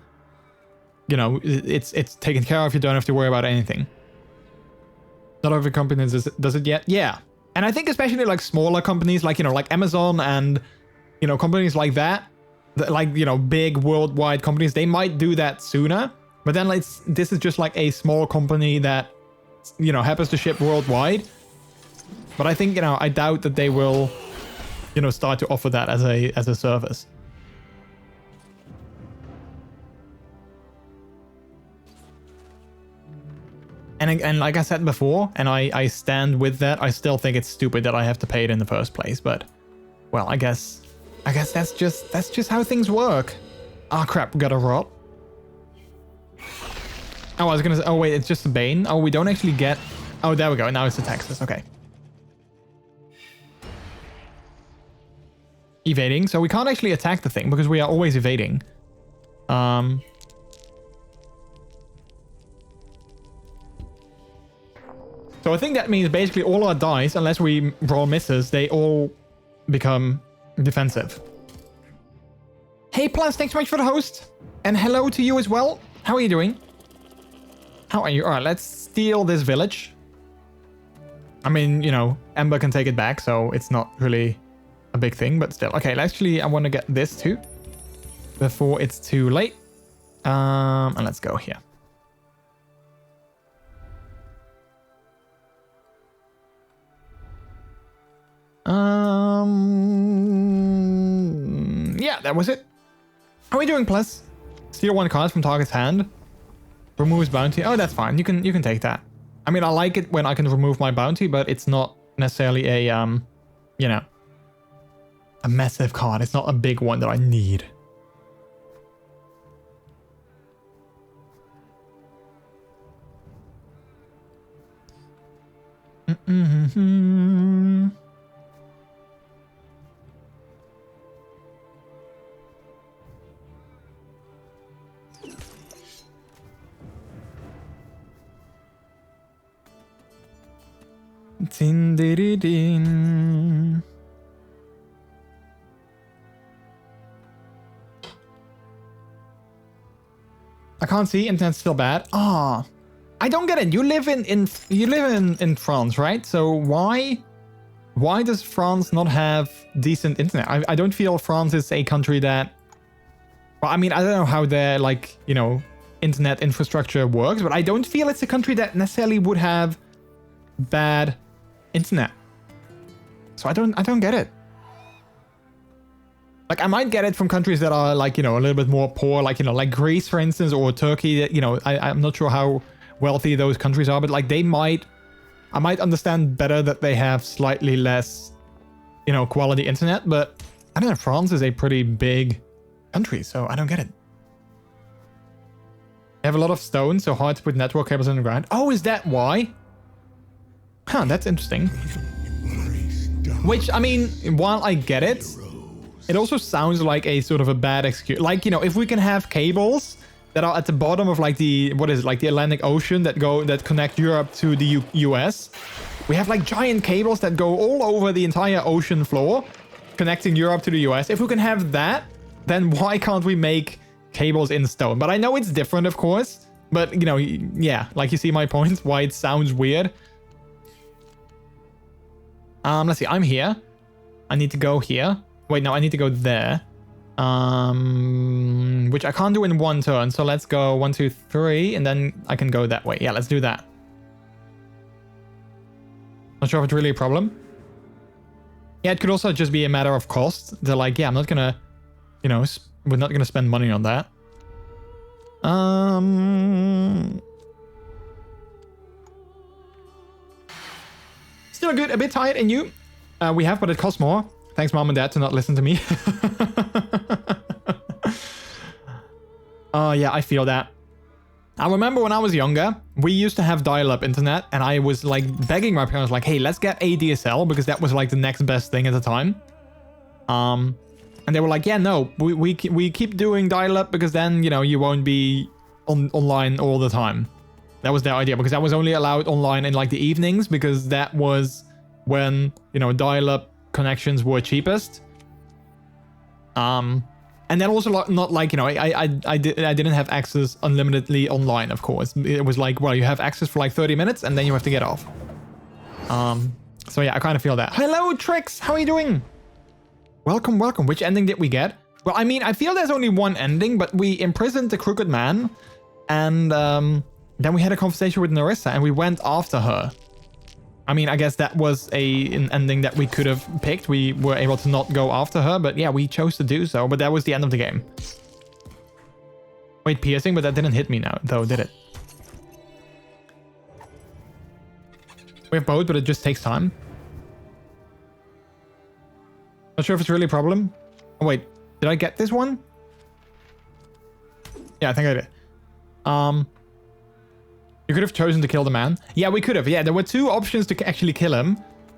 you know, it's taken care of. You don't have to worry about anything. Not every company does it yet. Yeah. And I think especially like smaller companies, like, you know, like Amazon and, you know, companies like that, like, you know, big worldwide companies, they might do that sooner. But then this is just like a small company that, you know, happens to ship worldwide. But I think, you know, I doubt that they will, you know, start to offer that as a service. And like I said before, and I stand with that, I still think it's stupid that I have to pay it in the first place. But, well, I guess that's just how things work. Ah, crap, we got a rot. Oh, I was gonna say, oh wait, it's just the Bane. Oh, we don't actually get, oh, there we go. Now it's the Texas. Okay. Evading. So we can't actually attack the thing because we are always evading. So I think that means basically all our dice, unless we roll misses, they all become defensive. Hey Plus, thanks so much for the host. And hello to you as well. How are you doing? How are you? All right, let's steal this village. I mean, you know, Ember can take it back, so it's not really a big thing, but still. Okay, actually, I want to get this too before it's too late. And let's go here. Yeah, that was it. How are we doing, plus? Steal 1 card from target's hand. Removes bounty. Oh, that's fine. You can take that. I mean, I like it when I can remove my bounty, but it's not necessarily a you know, a massive card. It's not a big one that I need. Din-di-di-din. I can't see. Internet's still bad. Ah, I don't get it. You live in France, right? So why does France not have decent internet? I don't feel France is a country that. Well, I mean, I don't know how their, like, you know, internet infrastructure works, but I don't feel it's a country that necessarily would have bad internet. So I don't get it. Like, I might get it from countries that are, like, you know, a little bit more poor, like, you know, like Greece, for instance, or Turkey. That, you know, I'm not sure how wealthy those countries are, but like I might understand better that they have slightly less, you know, quality internet. But I don't know, France is a pretty big country, so I don't get it. They have a lot of stone, so hard to put network cables in the ground. Oh, is that why? Huh, that's interesting. Which, I mean, while I get it, it also sounds like a sort of a bad excuse. Like, you know, if we can have cables that are at the bottom of, like, the, what is it, like the Atlantic Ocean that connect Europe to the US. We have, like, giant cables that go all over the entire ocean floor, connecting Europe to the US. If we can have that, then why can't we make cables in stone? But I know it's different, of course. But, you know, yeah, like, you see my point, why it sounds weird. Let's see, I'm here. I need to go here. Wait, no, I need to go there. Which I can't do in one turn. So let's go 1, 2, 3, and then I can go that way. Yeah, let's do that. Not sure if it's really a problem. Yeah, it could also just be a matter of cost. They're like, yeah, I'm not gonna, you know, we're not gonna spend money on that. Still good, a bit tired, and you? We have, but it costs more. Thanks, Mom and Dad, to not listen to me. Oh, yeah, I feel that. I remember when I was younger, we used to have dial-up internet, and I was, like, begging my parents, like, hey, let's get ADSL, because that was, like, the next best thing at the time. And they were like, yeah, no, we keep doing dial-up, because then, you know, you won't be online all the time. That was their idea, because I was only allowed online in, like, the evenings, because that was when, you know, dial-up connections were cheapest. And then also not like, you know, I didn't have access unlimitedly online, of course. It was like, well, you have access for like 30 minutes and then you have to get off. So yeah, I kind of feel that. Hello, Trix, how are you doing? Welcome, welcome. Which ending did we get? Well, I mean, I feel there's only one ending, but we imprisoned the Crooked Man, and then we had a conversation with Narissa, and we went after her. I mean, I guess that was an ending that we could have picked. We were able to not go after her, but yeah, we chose to do so. But that was the end of the game. Wait, piercing, but that didn't hit me now, though, did it? We have both, but it just takes time. Not sure if it's really a problem. Oh, wait, did I get this one? Yeah, I think I did. You could have chosen to kill the man. Yeah, we could have. Yeah, there were two options to actually kill him.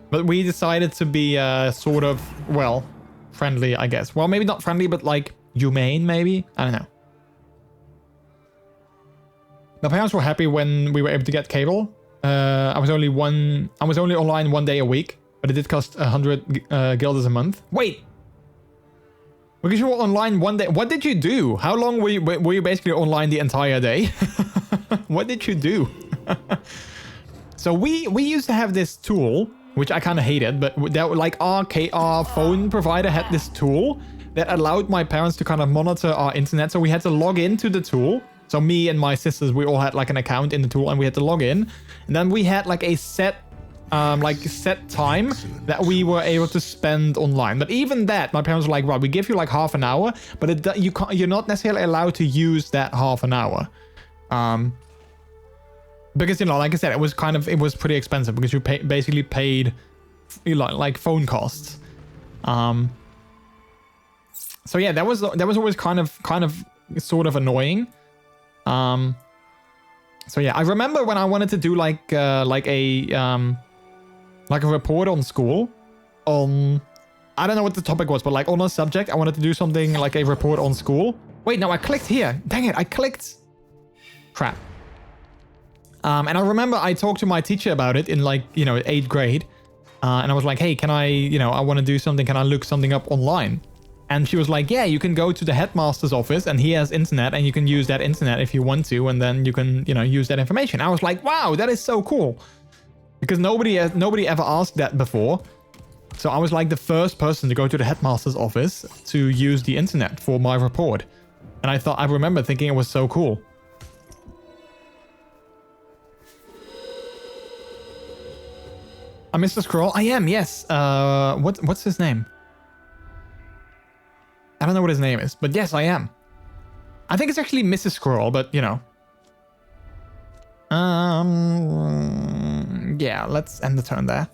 But we decided to be sort of, well, friendly, I guess. Well, maybe not friendly, but like humane, maybe? I don't know. The parents were happy when we were able to get cable. I was only online 1 day a week, but it did cost 100 guilders a month. Wait! Because you were online 1 day. What did you do? How long were you basically online the entire day? What did you do? So we used to have this tool, which I kind of hated, but that like our phone provider had this tool that allowed my parents to kind of monitor our internet. So we had to log into the tool. So me and my sisters, we all had like an account in the tool and we had to log in. And then we had like a set time that we were able to spend online. But even that, my parents were like, right, we give you like half an hour, but you're not necessarily allowed to use that half an hour. Because, you know, like I said, it was pretty expensive because you basically paid like phone costs. So yeah, that was always kind of sort of annoying. So yeah, I remember when I wanted to do like a report on school on, I don't know what the topic was, but like on a subject, I wanted to do something like a report on school. Wait, no, I clicked here. Dang it, I clicked. Crap. And I remember I talked to my teacher about it in like, you know, 8th grade. And I was like, hey, can I, you know, I want to do something. Can I look something up online? And she was like, yeah, you can go to the headmaster's office and he has internet and you can use that internet if you want to. And then you can, you know, use that information. I was like, wow, that is so cool. Because nobody ever asked that before. So I was like the first person to go to the headmaster's office to use the internet for my report. And I remember thinking it was so cool. I'm Mr. Scroll. I am, yes. What's his name? I don't know what his name is, but yes, I am. I think it's actually Mrs. Scroll, but you know. Yeah, let's end the turn there.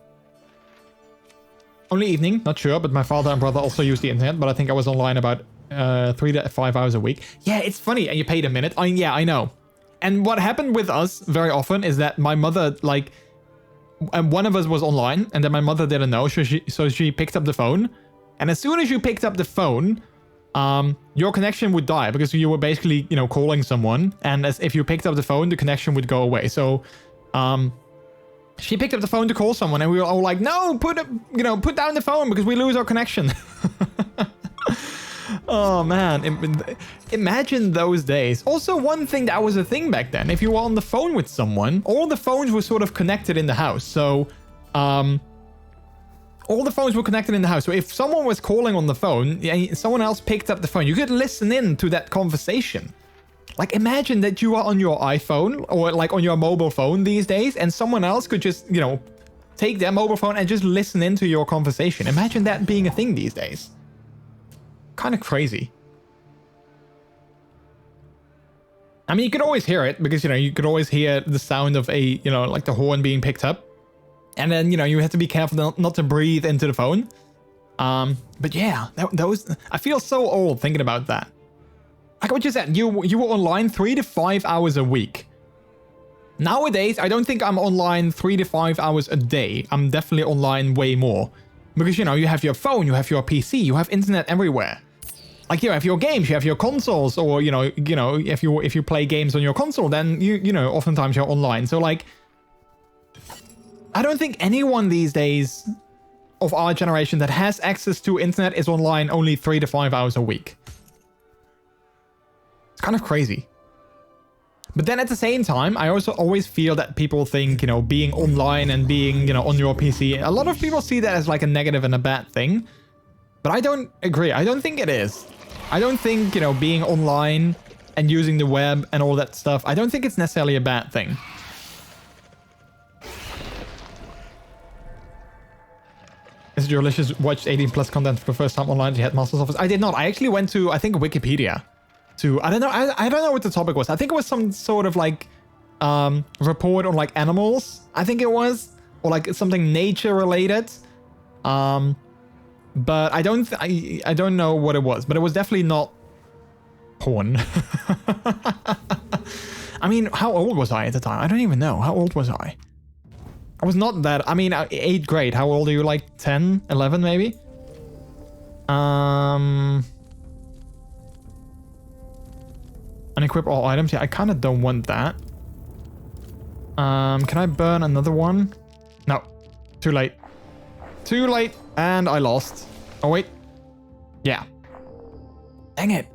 Only evening, not sure, but my father and brother also use the internet, but I think I was online about 3 to 5 hours a week. Yeah, it's funny, and you paid a minute. Yeah, I know. And what happened with us very often is that my mother, like, and one of us was online, and then my mother didn't know, so she picked up the phone. And as soon as you picked up the phone, your connection would die because you were basically, you know, calling someone. And as if you picked up the phone, the connection would go away. So, she picked up the phone to call someone, and we were all like, "No, put down the phone because we lose our connection." Oh man, imagine those days. Also, one thing that was a thing back then, if you were on the phone with someone, all the phones were sort of connected in the house. So, all the phones were connected in the house. So if someone was calling on the phone, someone else picked up the phone, you could listen in to that conversation. Like, imagine that you are on your iPhone or like on your mobile phone these days, and someone else could just, you know, take their mobile phone and just listen into your conversation. Imagine that being a thing these days. Kind of crazy. I mean, you could always hear it because, you know, you could always hear the sound of a, you know, like the horn being picked up. And then, you know, you have to be careful not to breathe into the phone. But yeah, that was, I feel so old thinking about that. Like what you said, you were online 3 to 5 hours a week. Nowadays, I don't think I'm online 3 to 5 hours a day. I'm definitely online way more. Because, you know, you have your phone, you have your PC, you have internet everywhere. Like, you have your games, you have your consoles, or, you know, if you play games on your console, then, you know, oftentimes you're online. So, like, I don't think anyone these days of our generation that has access to internet is online only 3 to 5 hours a week. It's kind of crazy. But then at the same time, I also always feel that people think, you know, being online and being, you know, on your PC, a lot of people see that as like a negative and a bad thing. But I don't agree. I don't think it is. I don't think, you know, being online and using the web and all that stuff, I don't think it's necessarily a bad thing. MrJordilicious watched 18+ content for the first time online at the headmaster's office. I did not. I actually went to, I think, Wikipedia. I don't know. I don't know what the topic was. I think it was some sort of like report on like animals. I think it was, or like something nature related. But I don't know what it was. But it was definitely not porn. I mean, how old was I at the time? I don't even know. How old was I? I was not that. I mean, 8th grade. How old are you? Like 10, 11 maybe? Unequip all items. Yeah, I kind of don't want that. Can I burn another one? No. Too late. Too late. And I lost. Oh, wait. Yeah. Dang it.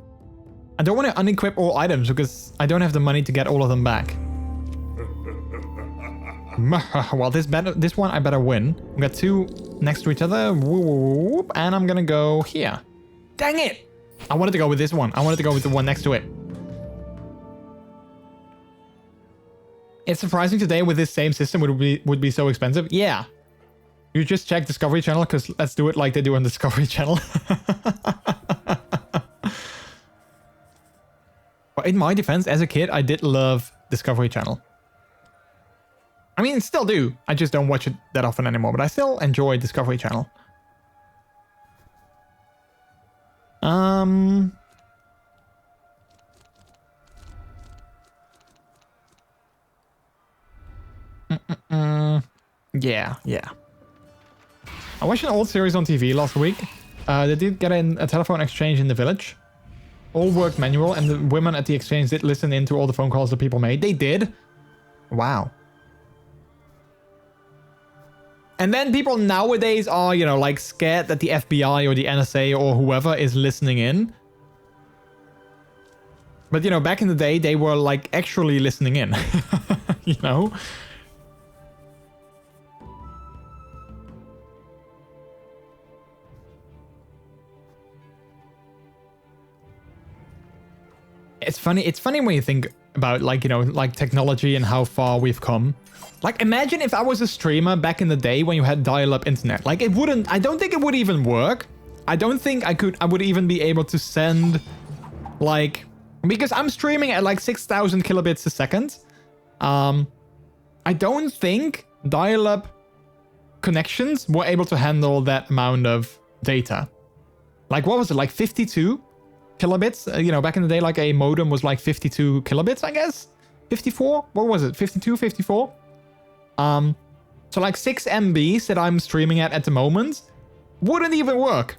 I don't want to unequip all items because I don't have the money to get all of them back. Well, this one I better win. We got two next to each other. Whoop, and I'm gonna go here. Dang it! I wanted to go with this one. I wanted to go with the one next to it. It's surprising today with this same system would be so expensive. Yeah. You just check Discovery Channel, because let's do it like they do on Discovery Channel. But in my defense, as a kid, I did love Discovery Channel. I mean, still do. I just don't watch it that often anymore, but I still enjoy Discovery Channel. Yeah. I watched an old series on TV last week. They did get in a telephone exchange in the village. All worked manual, and the women at the exchange did listen in to all the phone calls that people made. They did? Wow. And then people nowadays are, you know, like scared that the FBI or the NSA or whoever is listening in. But, you know, back in the day, they were like actually listening in, you know? It's funny when you think about, like, you know, like technology and how far we've come. Like, imagine if I was a streamer back in the day when you had dial-up internet. Like, it wouldn't, I don't think it would even work. I don't think I would even be able to send, like, because I'm streaming at like 6,000 kilobits a second. I don't think dial-up connections were able to handle that amount of data. Like, what was it, like 52 kilobits? You know, back in the day, like a modem was like 52 kilobits, I guess? 54? What was it? 52, 54? So like 6 MBs that I'm streaming at the moment wouldn't even work.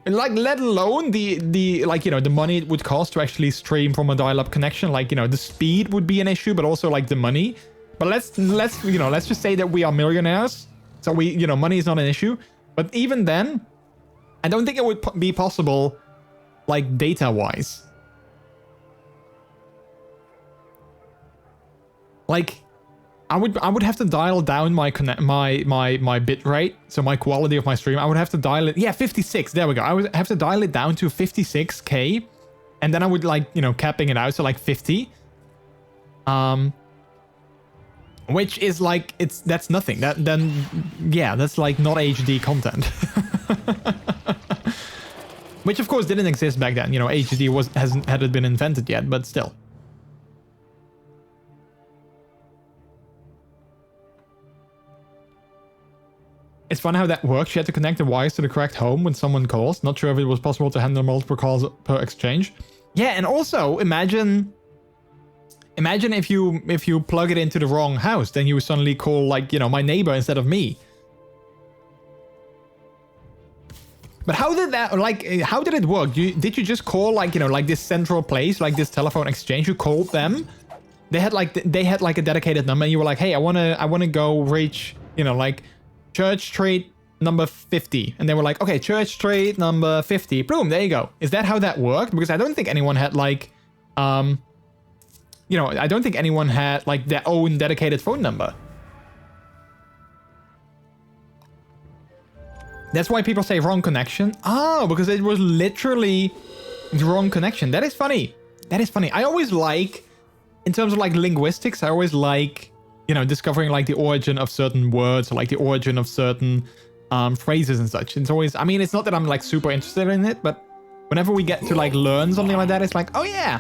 Like, let alone the like, you know, the money it would cost to actually stream from a dial-up connection. Like, you know, the speed would be an issue, but also like the money. But let's you know, let's just say that we are millionaires, so we, you know, money is not an issue. But even then, I don't think it would be possible, like, data-wise. Like, I would have to dial down my bit rate, so my quality of my stream. I would have to dial it, yeah, 56. There we go. I would have to dial it down to 56K, and then I would, like, you know, capping it out, so like 50. Which is like, that's nothing. That's like not HD content. Which of course didn't exist back then. You know, HD hadn't been invented yet, but still. It's fun how that works. You had to connect the wires to the correct home when someone calls. Not sure if it was possible to handle multiple calls per exchange. Yeah, and also imagine if you plug it into the wrong house, then you suddenly call, like, you know, my neighbor instead of me. But how did that, like, how did it work? Did you just call, like, you know, like this central place, like this telephone exchange? You called them. They had like a dedicated number, and you were like, hey, I wanna go reach, you know, like Church Street number 50, and they were like, okay, Church Street number 50. Boom, there you go. Is that how that worked? Because I don't think anyone had like, you know, I don't think anyone had like their own dedicated phone number. That's why people say wrong connection. Oh, because it was literally the wrong connection. That is funny. That is funny. I always like, in terms of like linguistics, I always like, you know, discovering like the origin of certain words, or like the origin of certain phrases and such. It's always, I mean, it's not that I'm like super interested in it, but whenever we get to like learn something like that, it's like, oh yeah,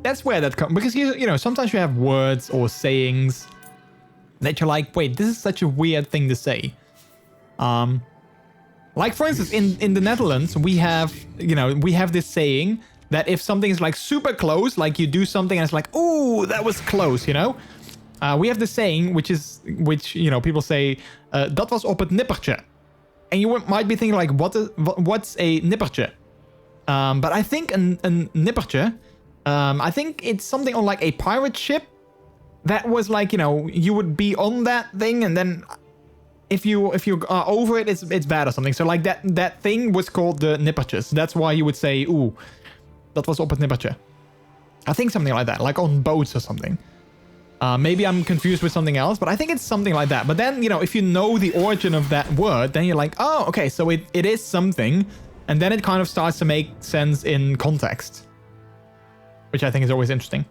that's where that comes. Because you know, sometimes you have words or sayings that you're like, wait, this is such a weird thing to say. Like for instance, in the Netherlands, we have, you know, we have this saying that if something is like super close, like you do something and it's like, ooh, that was close, you know? We have this saying, which you know, people say, dat was op het nippertje. And you might be thinking like, what's a nippertje? But I think a nippertje, I think it's something on like a pirate ship that was like, you know, you would be on that thing, and then if you are over it, it's bad or something. So like that thing was called the nippertjes. That's why you would say, ooh, dat was op het nippertje. I think something like that, like on boats or something. Maybe I'm confused with something else, but I think it's something like that. But then, you know, if you know the origin of that word, then you're like, oh, okay, so it is something. And then it kind of starts to make sense in context, which I think is always interesting.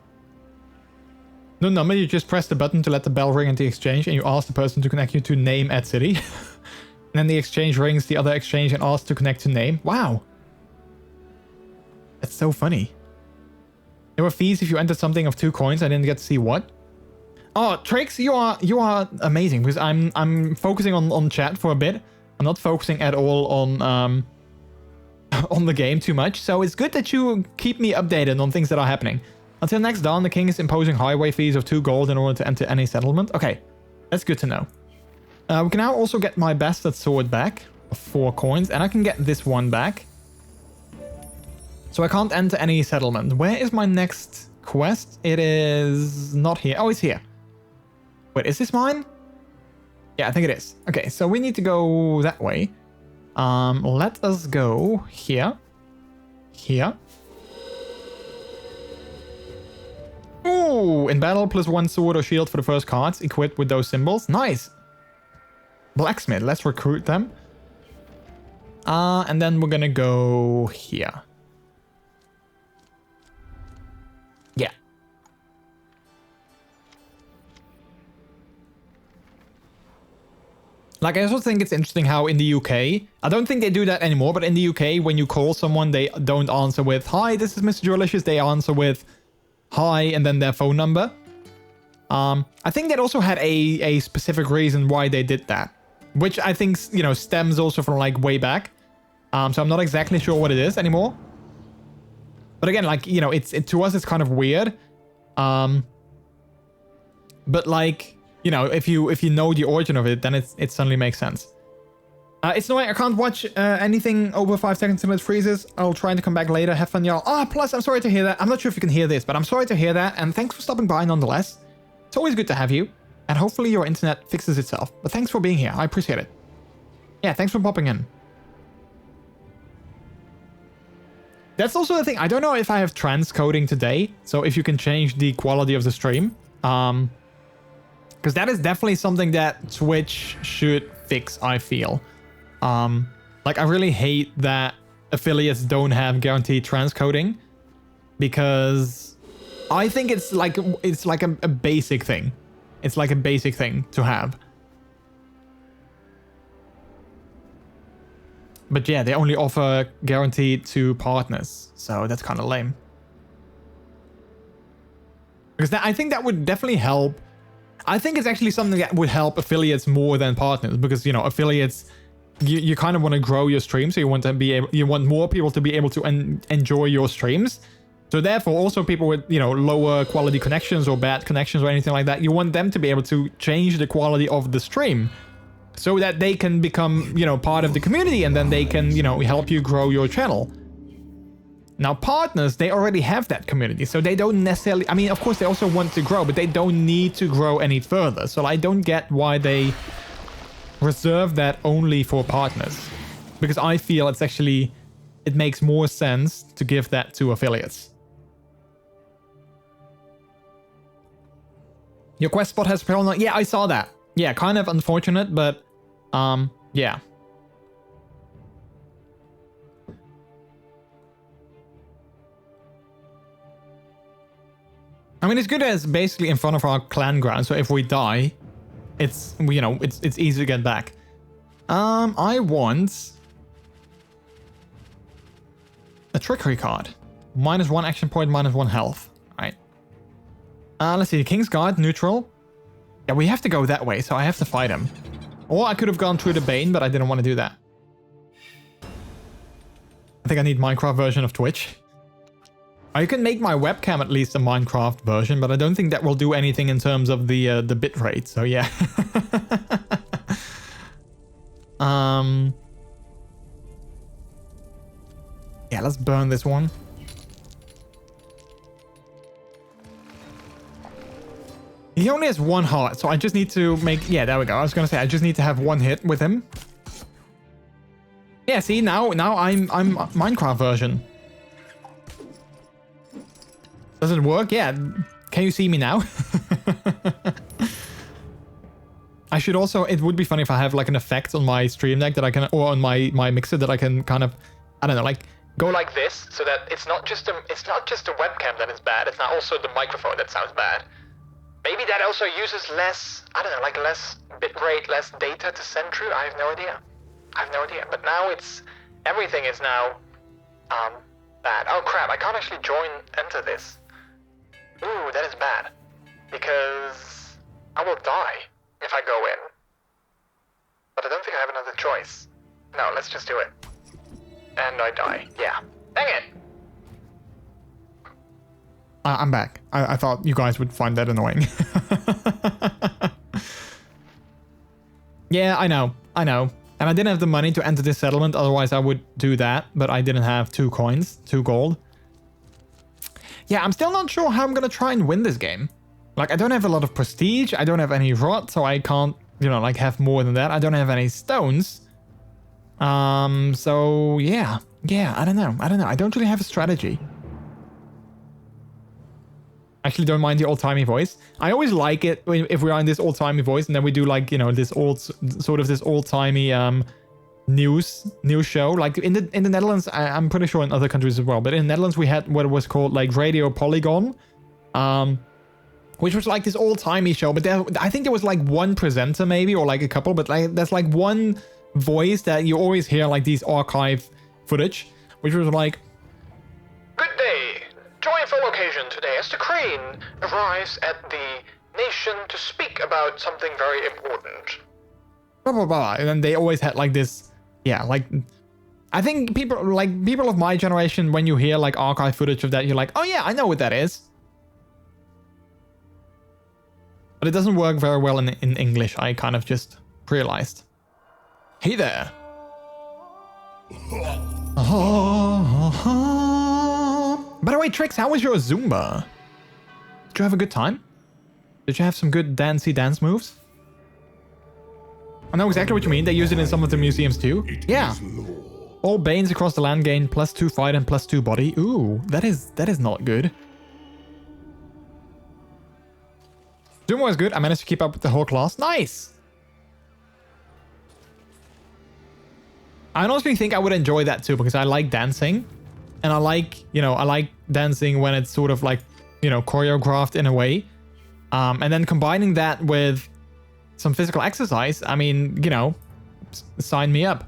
No number, you just press the button to let the bell ring at the exchange, and you ask the person to connect you to name at city. And then the exchange rings the other exchange and asks to connect to name. Wow. That's so funny. There were fees if you entered something of 2 coins. I didn't get to see what. Oh, Trix, you are amazing, because I'm focusing on chat for a bit. I'm not focusing at all on on the game too much. So it's good that you keep me updated on things that are happening. Until next dawn, the king is imposing highway fees of 2 gold in order to enter any settlement. Okay, that's good to know. We can now also get my bastard sword back of 4 coins, and I can get this one back. So I can't enter any settlement. Where is my next quest? It is not here. Oh, it's here. Wait, is this mine? Yeah, I think it is. Okay, so we need to go that way. Let us go here. Here. Ooh, in battle, +1 sword or shield for the first cards equipped with those symbols. Nice. Blacksmith, let's recruit them. And then we're gonna go here. Yeah. Like, I also think it's interesting how in the UK, I don't think they do that anymore, but in the UK, when you call someone, they don't answer with, hi, this is MrJordilicious. They answer with, hi, and then their phone number. I think that also had a specific reason why they did that, which I think, you know, stems also from like way back. So I'm not exactly sure what it is anymore. But again, like, you know, to us, it's kind of weird. But like, you know, if you know the origin of it, then it suddenly makes sense. It's annoying. I can't watch anything over 5 seconds until it freezes. I'll try to come back later. Have fun, y'all. Ah, plus, I'm sorry to hear that. I'm not sure if you can hear this, but I'm sorry to hear that. And thanks for stopping by nonetheless. It's always good to have you. And hopefully your internet fixes itself. But thanks for being here. I appreciate it. Yeah, thanks for popping in. That's also the thing. I don't know if I have transcoding today. So if you can change the quality of the stream. Because that is definitely something that Twitch should fix, I feel. Like, I really hate that affiliates don't have guaranteed transcoding, because I think it's like a basic thing. It's like a basic thing to have. But yeah, they only offer guaranteed to partners, so that's kind of lame. Because I think that would definitely help. I think it's actually something that would help affiliates more than partners, because, you know, affiliates, you kind of want to grow your stream, so you want more people to be able to enjoy your streams. So therefore, also people with, you know, lower quality connections or bad connections or anything like that, you want them to be able to change the quality of the stream so that they can become, you know, part of the community, and then they can, you know, help you grow your channel. Now, partners, they already have that community, so they don't necessarily... I mean, of course, they also want to grow, but they don't need to grow any further. So I don't get why they reserve that only for partners. Because I feel it's actually... It makes more sense to give that to affiliates. Your quest spot has apparel. Yeah, I saw that. Yeah, kind of unfortunate, but... yeah. I mean, it's good as basically in front of our clan ground, so if we die, it's, you know, it's easy to get back. I want a trickery card. -1 action point, -1 health. Alright. Let's see, King's Guard, neutral. Yeah, we have to go that way, so I have to fight him. Or I could have gone through the Bane, but I didn't want to do that. I think I need Minecraft version of Twitch. You can make my webcam at least a Minecraft version, but I don't think that will do anything in terms of the bitrate, so yeah. Yeah, let's burn this one. He only has 1 heart, so I just need to make... Yeah, there we go. I was gonna say, I just need to have 1 hit with him. Yeah, see, now I'm Minecraft version. Does it work? Yeah. Can you see me now? I should also, it would be funny if I have like an effect on my stream deck that I can, or on my mixer that I can kind of, I don't know, like go like this so that it's not just a webcam that is bad, it's not also the microphone that sounds bad. Maybe that also uses less, I don't know, like less bitrate, less data to send through. I have no idea. But now everything is now bad. Oh crap, I can't actually enter this. Ooh, that is bad. Because I will die if I go in. But I don't think I have another choice. No, let's just do it. And I die. Yeah. Dang it! I'm back. I thought you guys would find that annoying. Yeah, I know. And I didn't have the money to enter this settlement, otherwise I would do that. But I didn't have 2 coins, 2 gold. Yeah, I'm still not sure how I'm gonna try and win this game. Like, I don't have a lot of prestige, I don't have any rot, so I can't, you know, like have more than that. I don't have any stones. So yeah, I don't know. I don't really have a strategy. Actually don't mind the old-timey voice. I always like it if we are in this old-timey voice and then we do like, you know, this old-timey news show. Like in the Netherlands, I'm pretty sure in other countries as well, but in the Netherlands we had what was called like Radio Polygon, which was like this old-timey show, but I think there was like one presenter maybe, or like a couple, but like there's like one voice that you always hear, like these archive footage, which was like, "Good day. Joyful occasion today as the Crane arrives at the nation to speak about something very important." Blah, blah, blah. And then they always had like this, yeah, like, I think people of my generation, when you hear like archive footage of that, you're like, oh yeah, I know what that is. But it doesn't work very well in English, I kind of just realized. Hey there. By the way, Trix, how was your Zumba? Did you have a good time? Did you have some good dancey dance moves? I know exactly what you mean. They use it in some of the museums too. Yeah. All Banes across the land gain +2 fight and +2 body. Ooh, that is not good. Zumba was good. I managed to keep up with the whole class. Nice. I honestly think I would enjoy that too, because I like dancing. And I like dancing when it's sort of like, you know, choreographed in a way. And then combining that with some physical exercise, I mean, you know, sign me up.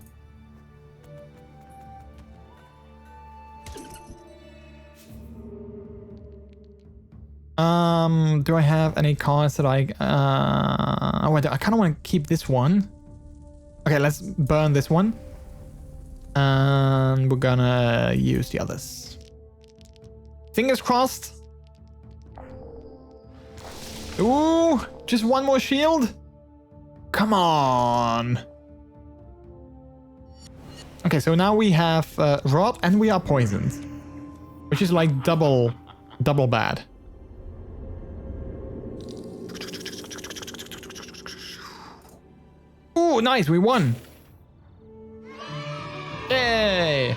Do I have any cards that I kind of want to keep this one. Okay, let's burn this one. And we're gonna use the others. Fingers crossed. Ooh, just one more shield. Come on. Okay, so now we have rot and we are poisoned, which is like double bad. Ooh, nice, we won. Yay!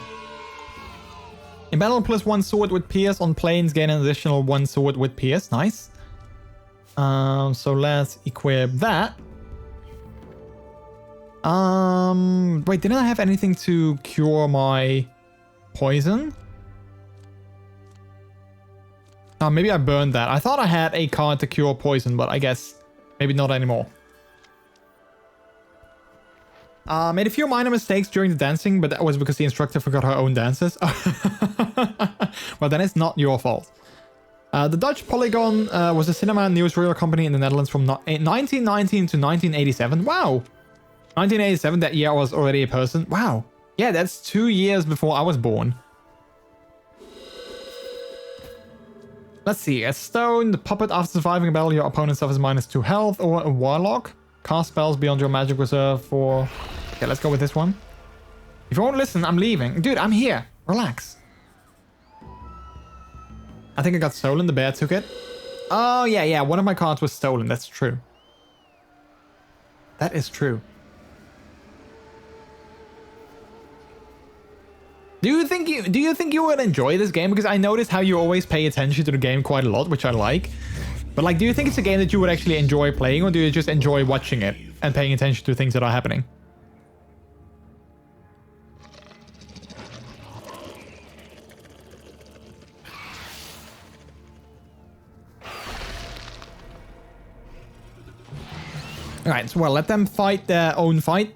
In battle, +1 sword with pierce. On planes, gain an additional 1 sword with pierce. Nice. So let's equip that. Wait, didn't I have anything to cure my poison? Maybe I burned that. I thought I had a card to cure poison, but I guess maybe not anymore. Made a few minor mistakes during the dancing, but that was because the instructor forgot her own dances. Well, then it's not your fault. The Dutch Polygon was a cinema and newsreel company in the Netherlands from 1919 to 1987. Wow. 1987, that year I was already a person. Wow. Yeah, that's 2 years before I was born. Let's see. A stone, the puppet. After surviving a battle, your opponent suffers -2 health, or a warlock. Cast spells beyond your magic reserve for... Okay, let's go with this one. If you won't listen, I'm leaving. Dude, I'm here. Relax. I think I got stolen. The bear took it. Oh, yeah. One of my cards was stolen. That's true. That is true. Do you think you would enjoy this game? Because I noticed how you always pay attention to the game quite a lot, which I like. But like, do you think it's a game that you would actually enjoy playing, or do you just enjoy watching it and paying attention to things that are happening? Alright, so well, let them fight their own fight.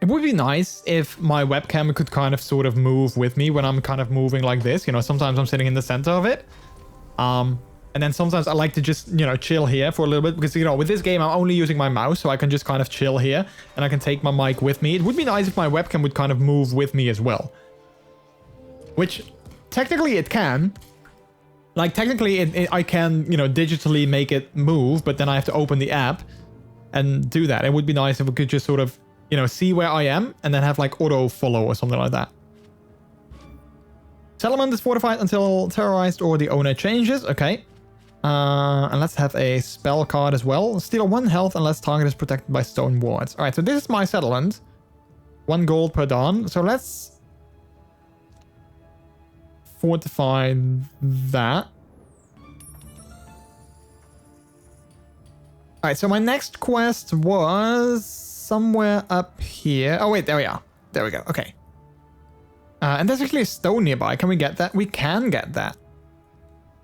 It would be nice if my webcam could kind of sort of move with me when I'm kind of moving like this. You know, sometimes I'm sitting in the center of it. And then sometimes I like to just, you know, chill here for a little bit. Because, you know, with this game, I'm only using my mouse. So I can just kind of chill here. And I can take my mic with me. It would be nice if my webcam would kind of move with me as well. Which, technically, it can. Like, technically, I can, you know, digitally make it move. But then I have to open the app and do that. It would be nice if we could just sort of, you know, see where I am and then have like auto follow or something like that. Settlement is fortified until terrorized or the owner changes. Okay. And let's have a spell card as well. Steal 1 health unless target is protected by stone wards. All right, so this is my settlement. 1 gold per dawn. So let's fortify that. All right, so my next quest was somewhere up here. Oh, wait, there we are. There we go. Okay. And there's actually a stone nearby. Can we get that? We can get that.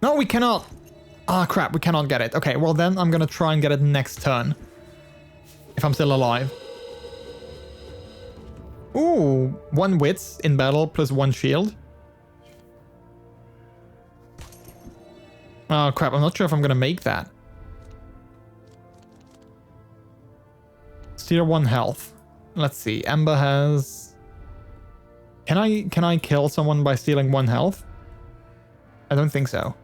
No, we cannot. Ah, crap. We cannot get it. Okay, well, then I'm going to try and get it next turn. If I'm still alive. Ooh, 1 wits in battle plus 1 shield. Oh, crap. I'm not sure if I'm going to make that. Steal 1 health. Let's see. Ember has... Can I kill someone by stealing 1 health? I don't think so.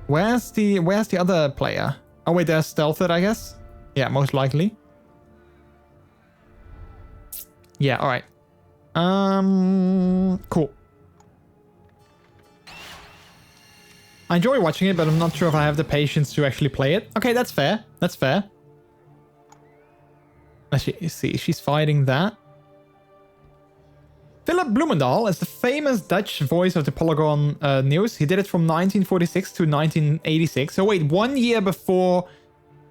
Where's the other player? Oh wait, they're stealthed, I guess. Yeah, most likely. Yeah, all right. Cool. I enjoy watching it, but I'm not sure if I have the patience to actually play it. Okay, that's fair. That's fair. Let's see, she's fighting that. Philip Bloemendaal is the famous Dutch voice of the Polygon news. He did it from 1946 to 1986. So wait, 1 year before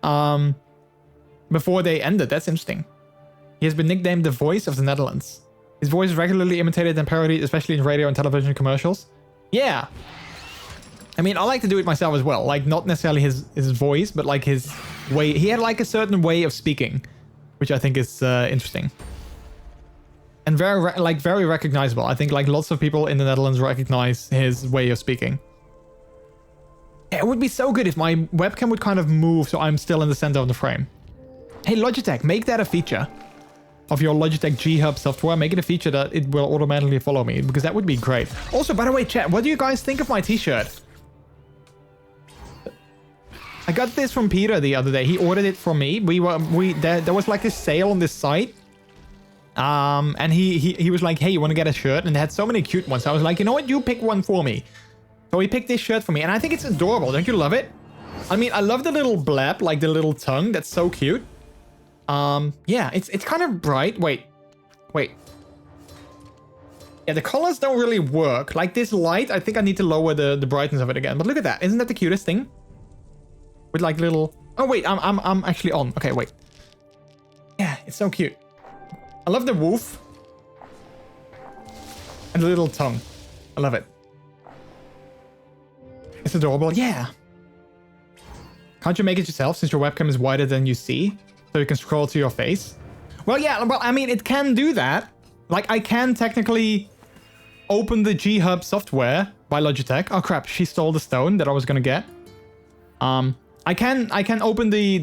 they ended. That's interesting. He has been nicknamed the voice of the Netherlands. His voice is regularly imitated and parodied, especially in radio and television commercials. Yeah. I mean, I like to do it myself as well. Like, not necessarily his voice, but like his way. He had like a certain way of speaking, which I think is interesting. And very recognizable. I think like lots of people in the Netherlands recognize his way of speaking. Yeah, it would be so good if my webcam would kind of move so I'm still in the center of the frame. Hey, Logitech, make that a feature of your Logitech G Hub software. Make it a feature that it will automatically follow me, because that would be great. Also, by the way, chat, what do you guys think of my t-shirt? I got this from Peter the other day. He ordered it from me. There was like a sale on this site. And he was like, hey, you want to get a shirt? And they had so many cute ones. So I was like, you know what? You pick one for me. So he picked this shirt for me. And I think it's adorable. Don't you love it? I mean, I love the little blab, like the little tongue. That's so cute. Yeah, it's kind of bright. Wait. Yeah, the colors don't really work. Like this light, I think I need to lower the brightness of it again. But look at that. Isn't that the cutest thing? With like little... Oh, wait, I'm actually on. Okay, wait. Yeah, it's so cute. I love the wolf. And the little tongue. I love it. It's adorable. Yeah. Can't you make it yourself since your webcam is wider than you see? So you can scroll to your face? Well, yeah, well, I mean, it can do that. Like, I can technically open the G Hub software by Logitech. Oh, crap. She stole the stone that I was going to get. I can open the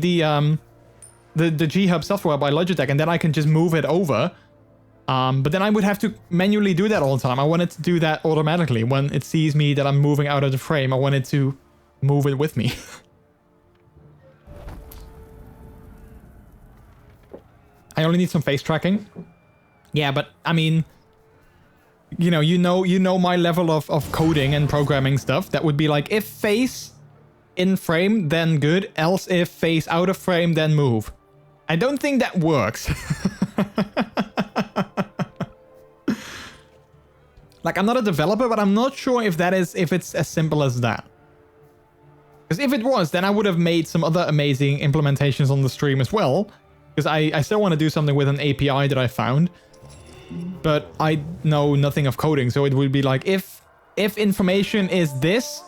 G Hub software by Logitech, and then I can just move it over. But then I would have to manually do that all the time. I want it to do that automatically. When it sees me that I'm moving out of the frame, I want it to move it with me. I only need some face tracking. Yeah, but I mean, you know my level of coding and programming stuff. That would be like, if face in frame, then good. Else if face out of frame, then move. I don't think that works. Like, I'm not a developer, but I'm not sure if it's as simple as that. Because if it was, then I would have made some other amazing implementations on the stream as well. Because I still want to do something with an API that I found. But I know nothing of coding, so it would be like, if information is this,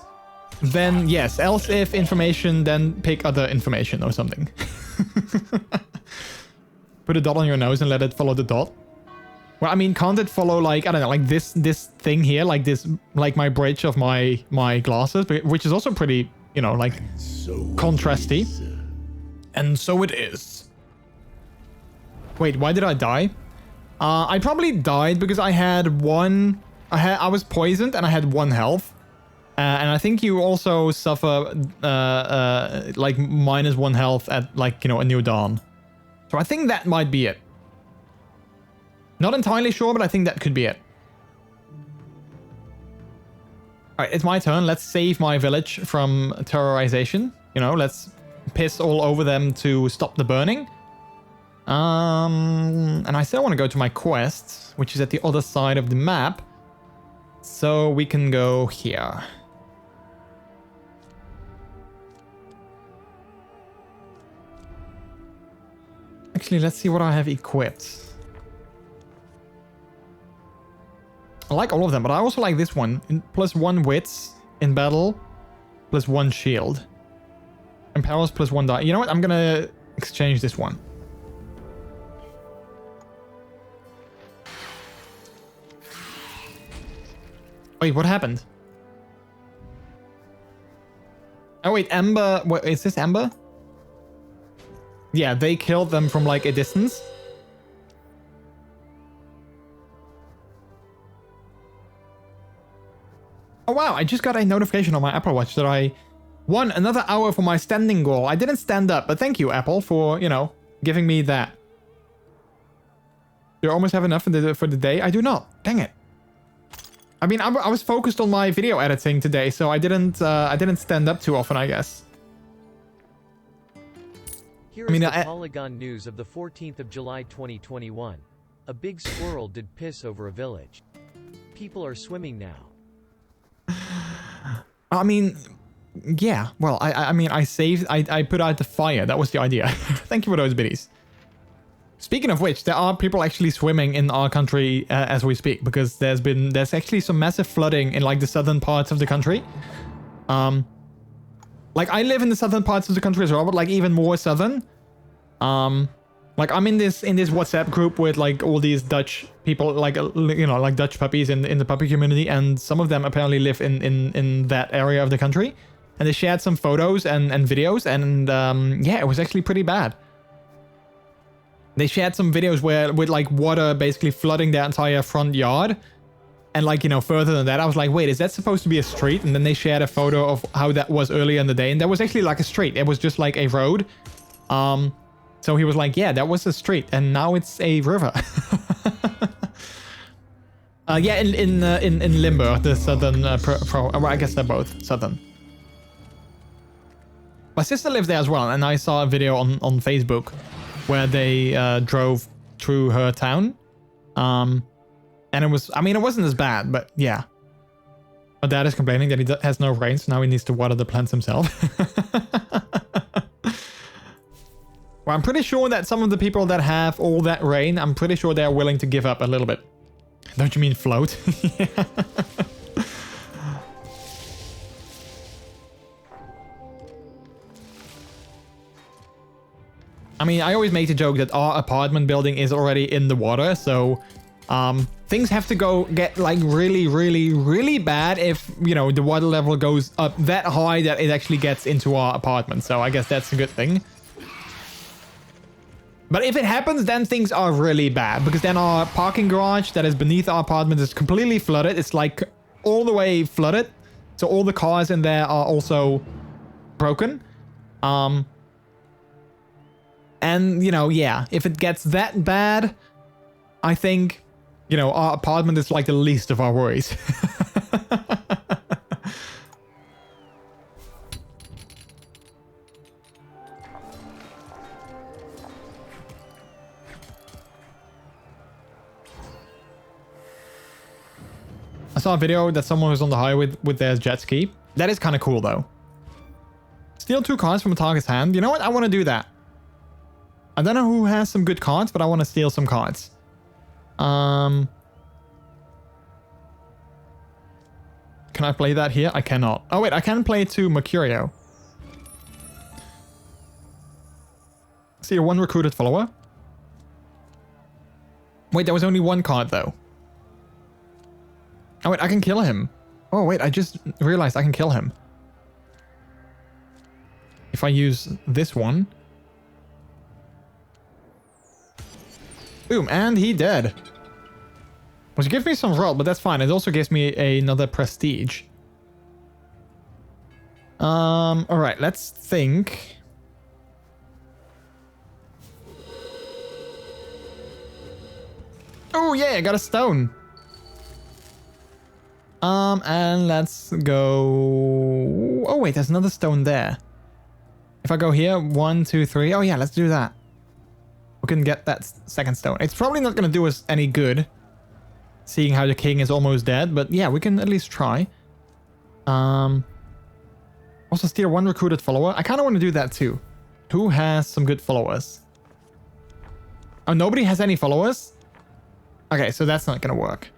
then yes. Else if information, then pick other information or something. Put a dot on your nose and let it follow the dot. Well, I mean, can't it follow, like, I don't know, like this thing here, like this, like my bridge of my glasses, which is also pretty, you know, like contrasty. And so it is. Wait, why did I die? I probably died because I had I was poisoned and I had 1 health. And I think you also suffer like -1 health at, like, you know, a new dawn. So I think that might be it. Not entirely sure, but I think that could be it. Alright, it's my turn. Let's save my village from terrorization. You know, let's piss all over them to stop the burning. And I still want to go to my quest, which is at the other side of the map. So we can go here. Actually, let's see what I have equipped. I like all of them, but I also like this one. +1 wits in battle, +1 shield. Empowers +1 die. You know what? I'm gonna exchange this one. Wait, what happened? Oh wait, Ember. What, is this Ember? Yeah, they killed them from like a distance. Oh wow, I just got a notification on my Apple Watch that I won another hour for my standing goal. I didn't stand up, but thank you, Apple, for, you know, giving me that. Do you almost have enough for the day? I do not. Dang it. I mean, I was focused on my video editing today, so I didn't stand up too often, I guess. Here is the Polygon news of the 14th of July 2021. A big squirrel did piss over a village. People are swimming now. I mean, yeah. Well, I mean, I put out the fire. That was the idea. Thank you for those biddies. Speaking of which, there are people actually swimming in our country as we speak, because there's actually some massive flooding in like the southern parts of the country. Like I live in the southern parts of the country as well, but like even more southern. Like I'm in this WhatsApp group with like all these Dutch people, like, you know, like Dutch puppies in the puppy community, and some of them apparently live in that area of the country, and they shared some photos and videos, and yeah, it was actually pretty bad. They shared some videos with like water basically flooding their entire front yard. And like, you know, further than that, I was like, wait, is that supposed to be a street? And then they shared a photo of how that was earlier in the day. And that was actually like a street. It was just like a road. So he was like, yeah, that was a street. And now it's a river. Yeah, in Limburg, the southern well, I guess they're both southern. My sister lives there as well. And I saw a video on Facebook where they drove through her town. And it was, I mean, it wasn't as bad, but yeah. My dad is complaining that he has no rain, so now he needs to water the plants himself. Well, I'm pretty sure that some of the people that have all that rain, I'm pretty sure they're willing to give up a little bit. Don't you mean float? Yeah. I mean, I always make the joke that our apartment building is already in the water, so things have to get like really, really, really bad if, you know, the water level goes up that high that it actually gets into our apartment. So I guess that's a good thing. But if it happens, then things are really bad, because then our parking garage that is beneath our apartment is completely flooded. It's like all the way flooded. So all the cars in there are also broken. And, you know, yeah, if it gets that bad, I think, you know, our apartment is like the least of our worries. saw a video that someone was on the highway with their jet ski. That is kind of cool though. Steal 2 cards from a target's hand. You know what? I want to do that. I don't know who has some good cards, but I want to steal some cards. Can I play that here? I cannot. Oh wait, I can play it to Mercurio. See, 1 recruited follower. Wait, there was only 1 card though. Oh wait, I can kill him. Oh wait, I just realized I can kill him. If I use this one. Boom, and he dead. Which gives me some rot, but that's fine. It also gives me another prestige. Alright, let's think. Oh yeah, I got a stone. And let's go... Oh wait, there's another stone there. If I go here, 1, 2, 3. Oh yeah, let's do that. We can get that second stone. It's probably not going to do us any good, seeing how the king is almost dead. But yeah, we can at least try. Also steal 1 recruited follower. I kind of want to do that too. Who has some good followers? Oh, nobody has any followers? Okay, so that's not going to work.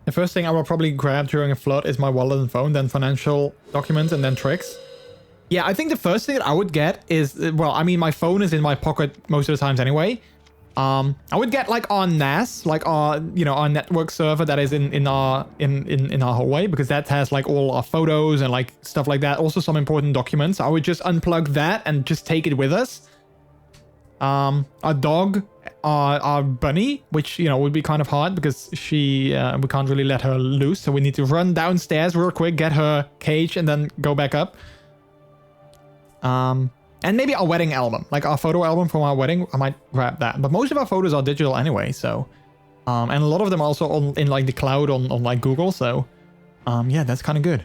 The first thing I will probably grab during a flood is my wallet and phone, then financial documents, and then tricks. Yeah, I think the first thing that I would get is, well, I mean, my phone is in my pocket most of the times anyway. I would get like our NAS, like our, you know, our network server that is in our hallway, because that has like all our photos and like stuff like that. Also some important documents. I would just unplug that and just take it with us. Our dog, our bunny, which, you know, would be kind of hard because she, we can't really let her loose. So we need to run downstairs real quick, get her cage, and then go back up. And maybe our wedding album, like our photo album from our wedding. I might grab that. But most of our photos are digital anyway, so. And a lot of them also in like the cloud on like Google, so. Yeah, that's kind of good.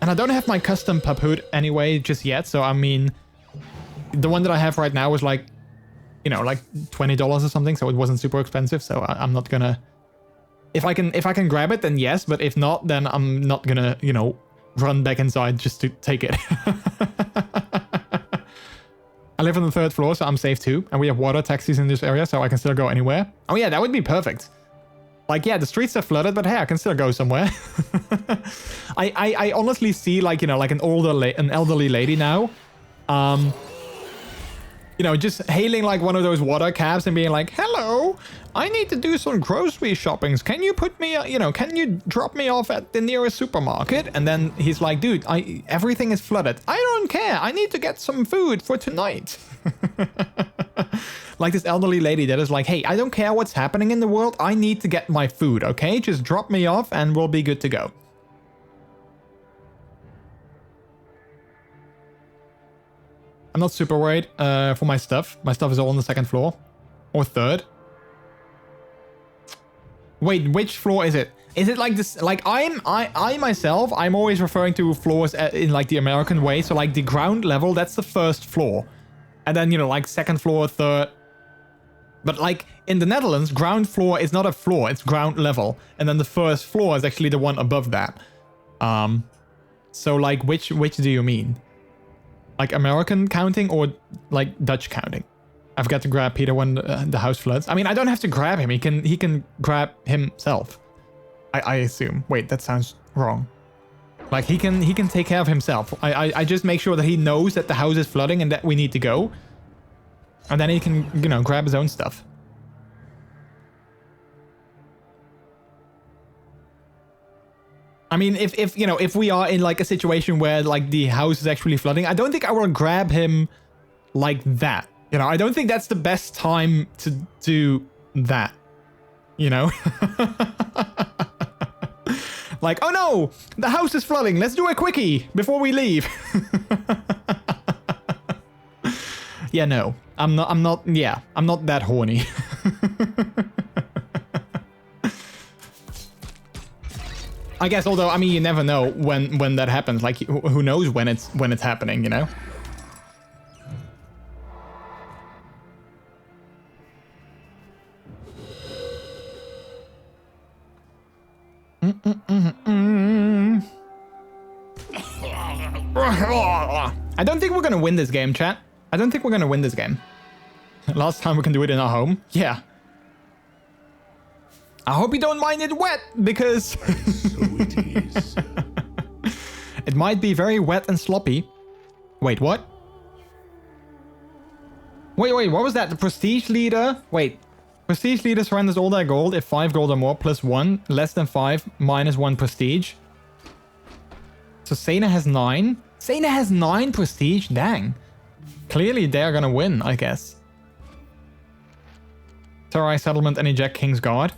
And I don't have my custom pup hood anyway just yet, so I mean, the one that I have right now is like, you know, like $20 or something, so it wasn't super expensive, so I'm not gonna... If I can grab it, then yes, but if not, then I'm not gonna, you know, run back inside just to take it. I live on the 3rd floor, so I'm safe too, and we have water taxis in this area, so I can still go anywhere. Oh yeah, that would be perfect. Like, yeah, the streets are flooded, but hey, I can still go somewhere. I honestly see, like, you know, like an elderly lady now, you know, just hailing like one of those water cabs and being like, hello, I need to do some grocery shoppings. Can you put me, you know, can you drop me off at the nearest supermarket? And then he's like, dude, everything is flooded. I don't care. I need to get some food for tonight. Like this elderly lady that is like, hey, I don't care what's happening in the world. I need to get my food, okay? Just drop me off and we'll be good to go. I'm not super worried for my stuff. My stuff is all on the 2nd floor. Or 3rd. Wait, which floor is it? Is it like this? Like I myself, I'm always referring to floors in like the American way. So like the ground level, that's the 1st floor. And then, you know, like 2nd floor, 3rd. But like in the Netherlands, ground floor is not a floor, it's ground level. And then the 1st floor is actually the one above that. So like which do you mean? Like American counting or like Dutch counting? I've got to grab Peter when the house floods. I mean, I don't have to grab him. He can grab himself. I assume. Wait, that sounds wrong. Like he can take care of himself. I just make sure that he knows that the house is flooding and that we need to go. And then he can, you know, grab his own stuff. I mean, if you know, if we are in like a situation where like the house is actually flooding, I don't think I will grab him like that. You know, I don't think that's the best time to do that. You know? Like, oh no, the house is flooding. Let's do a quickie before we leave. Yeah, no. I'm not that horny. I guess, although, I mean, you never know when that happens. Like, who knows when it's happening, you know? I don't think we're gonna win this game, chat. I don't think we're gonna win this game. Last time we can do it in our home. Yeah. I hope you don't mind it wet, because... So it is. It might be very wet and sloppy. Wait, what? Wait, what was that? The prestige leader? Wait. Prestige leader surrenders all their gold if 5 gold or more, plus 1. Less than 5, minus 1 prestige. So Sena has 9. Sena has 9 prestige? Dang. Clearly they're gonna win, I guess. Terrorize settlement and eject King's Guard.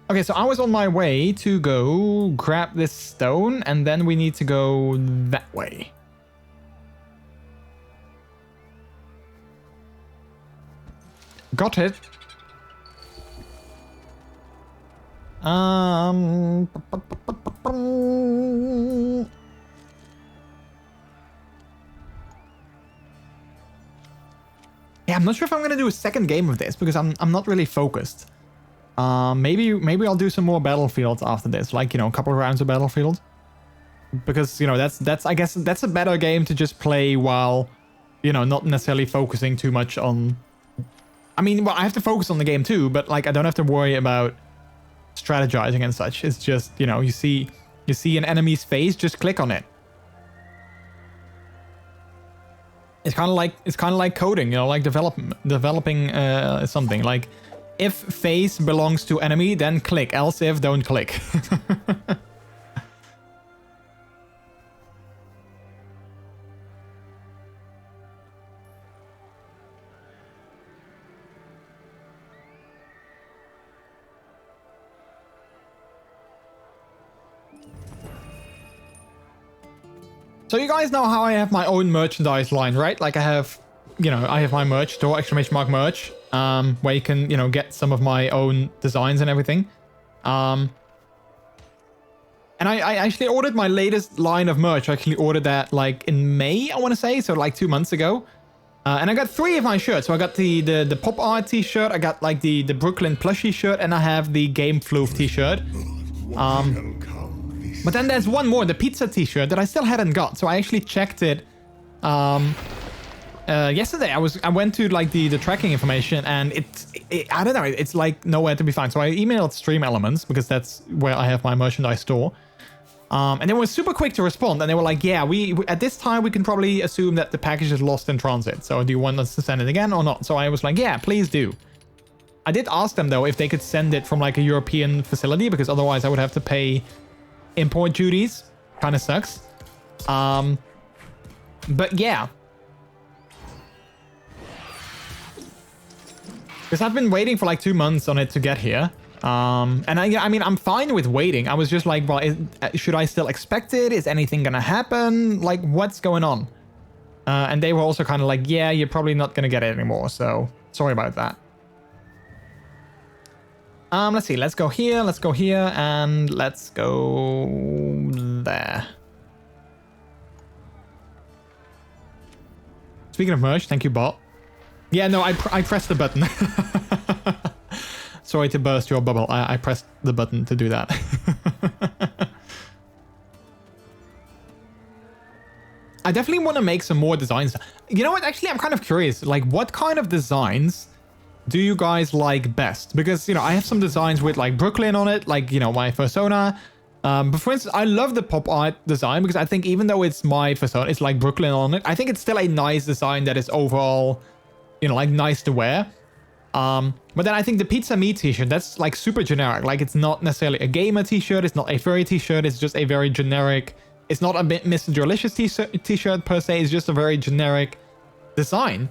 Okay, so I was on my way to go grab this stone, and then we need to go that way. Got it. Yeah, I'm not sure if I'm gonna do a second game of this because I'm not really focused. Maybe I'll do some more battlefields after this, like, you know, a couple of rounds of battlefield. Because, you know, that's I guess that's a better game to just play while, you know, not necessarily focusing too much on. I mean, well, I have to focus on the game too, but like I don't have to worry about strategizing and such. It's just, you know, you see an enemy's face, just click on it. It's kind of like coding, you know, like developing something. Like, if face belongs to enemy, then click. Else if, don't click. So you guys know how I have my own merchandise line, right? Like I have, you know, I have my merch store, !merch, where you can, you know, get some of my own designs and everything. And I actually ordered my latest line of merch. I actually ordered that like in May, I want to say, so like 2 months ago. And I got 3 of my shirts. So I got the pop art t-shirt, I got like the Brooklyn plushie shirt, and I have the Game Floof t-shirt. But then there's one more, the pizza t-shirt that I still hadn't got. So I actually checked it yesterday. I went to like the tracking information, and I don't know, it's like nowhere to be found. So I emailed Stream Elements because that's where I have my merchandise store. And they were super quick to respond, and they were like, yeah, we at this time we can probably assume that the package is lost in transit. So do you want us to send it again or not? So I was like, yeah, please do. I did ask them though if they could send it from like a European facility, because otherwise I would have to pay import duties. Kind of sucks. But yeah. Because I've been waiting for like 2 months on it to get here. And I mean, I'm fine with waiting. I was just like, well, should I still expect it? Is anything gonna happen? Like, what's going on? And they were also kind of like, yeah, you're probably not gonna get it anymore. So sorry about that. Let's see. Let's go here. Let's go here. And let's go there. Speaking of merch, thank you, bot. Yeah, no, I pressed the button. Sorry to burst your bubble. I pressed the button to do that. I definitely want to make some more designs. You know what? Actually, I'm kind of curious. Like, what kind of designs do you guys like best? Because, you know, I have some designs with like Brooklyn on it, like, you know, my persona. But for instance, I love the pop art design because I think even though it's my persona, it's like Brooklyn on it. I think it's still a nice design that is overall, you know, like nice to wear. But then I think the Pizza Me t-shirt, that's like super generic. Like, it's not necessarily a gamer t-shirt. It's not a furry t-shirt. It's just a very generic. It's not a MrJordilicious t-shirt per se. It's just a very generic design.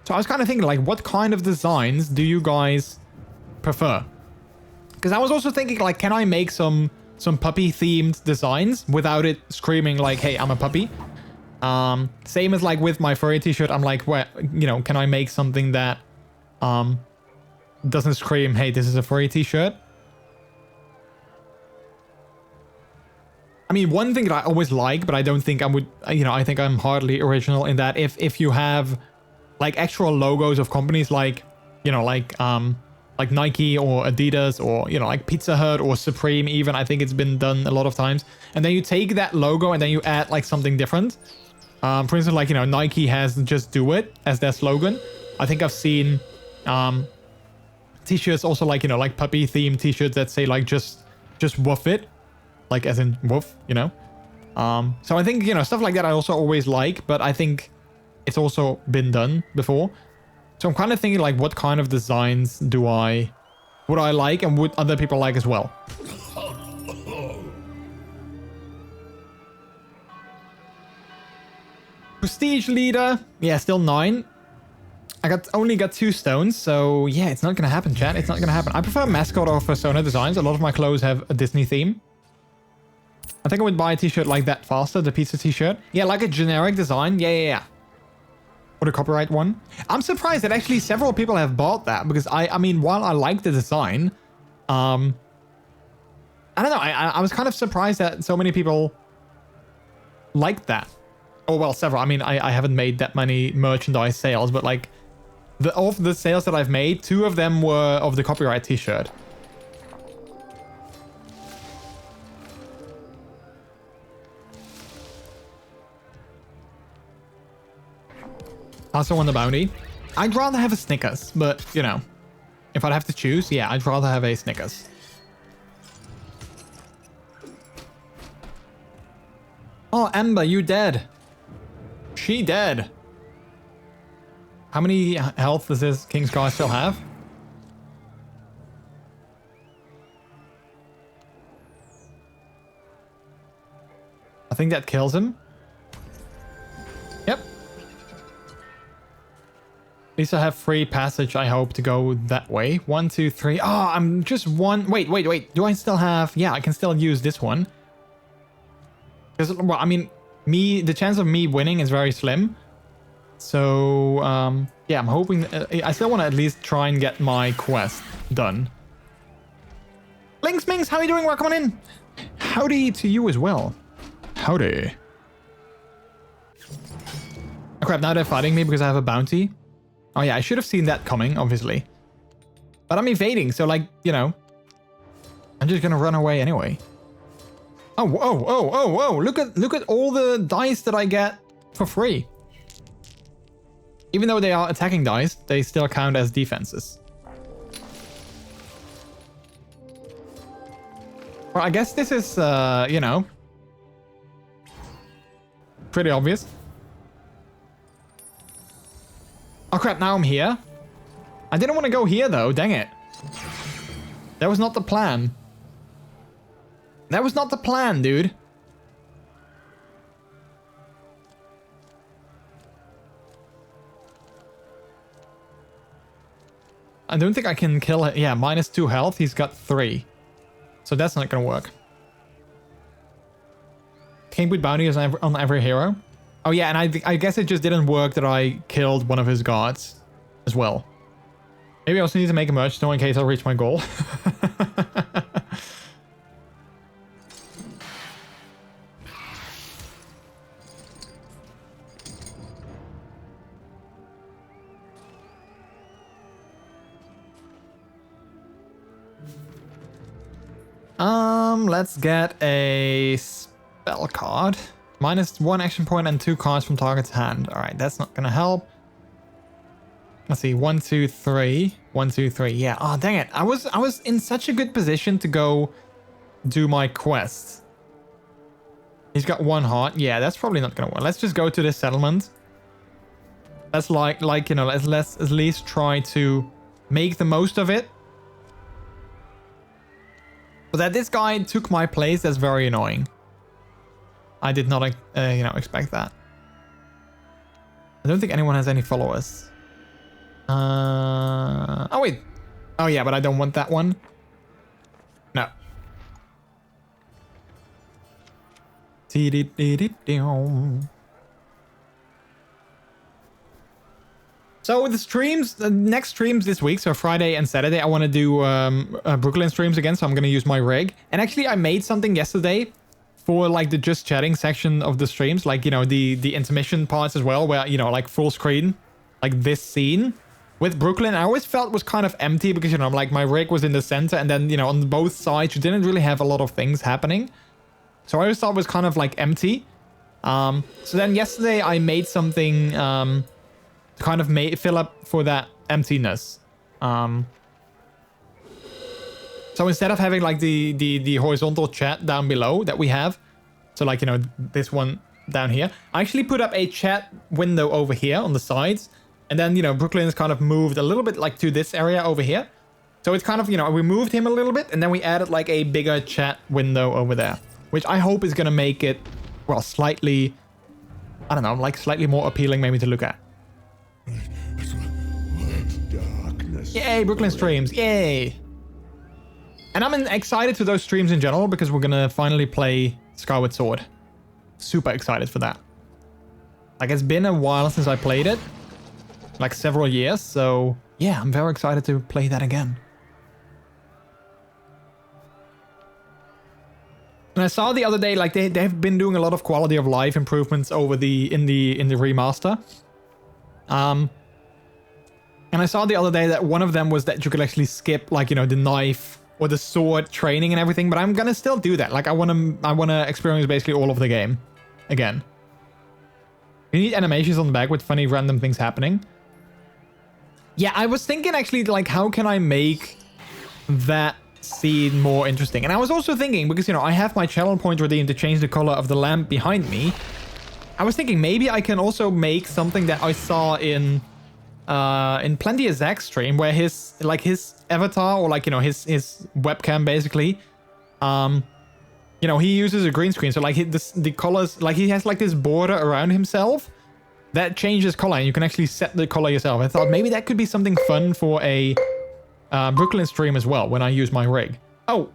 So I was kind of thinking, like, what kind of designs do you guys prefer? Because I was also thinking, like, can I make some puppy-themed designs without it screaming, like, hey, I'm a puppy? Same as, like, with my furry t-shirt. I'm like, well, you know, can I make something that doesn't scream, hey, this is a furry t-shirt? I mean, one thing that I always like, but I don't think I would, you know, I think I'm hardly original in that if you have like actual logos of companies like, you know, like Nike or Adidas or, you know, like Pizza Hut or Supreme even, I think it's been done a lot of times. And then you take that logo and then you add like something different. For instance, like, you know, Nike has Just Do It as their slogan. I think I've seen t-shirts also like, you know, like puppy themed t-shirts that say like just woof it. Like as in woof, you know. So I think, you know, stuff like that I also always like, but I think it's also been done before. So I'm kind of thinking like what kind of designs would I like and would other people like as well? Prestige leader. Yeah, still 9. I only got 2 stones, so yeah, it's not gonna happen, chat. It's not gonna happen. I prefer mascot or persona designs. A lot of my clothes have a Disney theme. I think I would buy a t-shirt like that faster, the pizza t-shirt. Yeah, like a generic design. Yeah. Or the copyright one. I'm surprised that actually several people have bought that because I mean, while I like the design, I don't know. I was kind of surprised that so many people liked that. Oh, well, several. I mean, I haven't made that many merchandise sales, but like of the sales that I've made, 2 of them were of the copyright t-shirt. Also on the bounty. I'd rather have a Snickers, but, you know, if I'd have to choose, yeah, I'd rather have a Snickers. Oh, Amber, you dead. She dead. How many health does this King's Guard still have? I think that kills him. Yep. At least I have free passage, I hope, to go that way. 1, 2, 3. Oh, I'm just one. Wait. Do I still have... Yeah, I can still use this one. Because, well, I mean, the chance of me winning is very slim. So, yeah, I'm hoping... I still want to at least try and get my quest done. Links Minks, how are you doing? Welcome on in. Howdy to you as well. Howdy. Oh crap, now they're fighting me because I have a bounty. Oh yeah, I should have seen that coming, obviously. But I'm evading, so like, you know, I'm just gonna run away anyway. Oh, look at all the dice that I get for free. Even though they are attacking dice, they still count as defenses. Well, I guess this is, you know, pretty obvious. Oh crap, now I'm here. I didn't want to go here though, dang it. That was not the plan. That was not the plan, dude. I don't think I can kill it. Yeah, -2 health. He's got 3. So that's not gonna work. Can't put bounties on every hero. Oh yeah, and I guess it just didn't work that I killed one of his guards as well. Maybe I also need to make a merch store in case I reach my goal. Let's get a spell card. -1 action point and 2 cards from target's hand. All right, that's not gonna help. Let's see, 1, 2, 3. 1, 2, 3. Yeah. Oh, dang it. I was in such a good position to go do my quest. He's got 1 heart. Yeah, that's probably not gonna work. Let's just go to this settlement. Let's like you know, let's at least try to make the most of it. But that this guy took my place, that's very annoying. I did not, you know, expect that. I don't think anyone has any followers. Oh, wait. Oh, yeah, but I don't want that one. No. So the streams, the next streams this week, so Friday and Saturday, I want to do Brooklyn streams again, so I'm going to use my rig. And actually, I made something yesterday for like the just chatting section of the streams, like, you know, the intermission parts as well, where, you know, like full screen, like this scene with Brooklyn, I always felt was kind of empty because, you know, like my rig was in the center and then, you know, on both sides, you didn't really have a lot of things happening. So I always thought it was kind of like empty. So then yesterday I made something to kind of fill up for that emptiness. So instead of having like the horizontal chat down below that we have, so like, you know, this one down here, I actually put up a chat window over here on the sides. And then, you know, Brooklyn is kind of moved a little bit like to this area over here. So it's kind of, you know, we moved him a little bit and then we added like a bigger chat window over there, which I hope is going to make it, well, slightly, I don't know, like slightly more appealing maybe to look at. Yay, Brooklyn streams. Yay. And I'm excited for those streams in general because we're going to finally play Skyward Sword. Super excited for that. Like, it's been a while since I played it. Like several years. So yeah, I'm very excited to play that again. And I saw the other day, like they've been doing a lot of quality of life improvements over in the remaster. And I saw the other day that one of them was that you could actually skip, like, you know, the knife or the sword training and everything, but I'm gonna still do that. Like I wanna experience basically all of the game again. You need animations on the back with funny random things happening. Yeah, I was thinking actually, like, how can I make that scene more interesting? And I was also thinking, because, you know, I have my channel point redeemed to change the color of the lamp behind me. I was thinking maybe I can also make something that I saw in Plenty of Zach's stream, where his avatar, or like, you know, his webcam basically, you know, he uses a green screen. So like the colors, like he has like this border around himself that changes color, and you can actually set the color yourself. I thought maybe that could be something fun for a Brooklyn stream as well when I use my rig. Oh.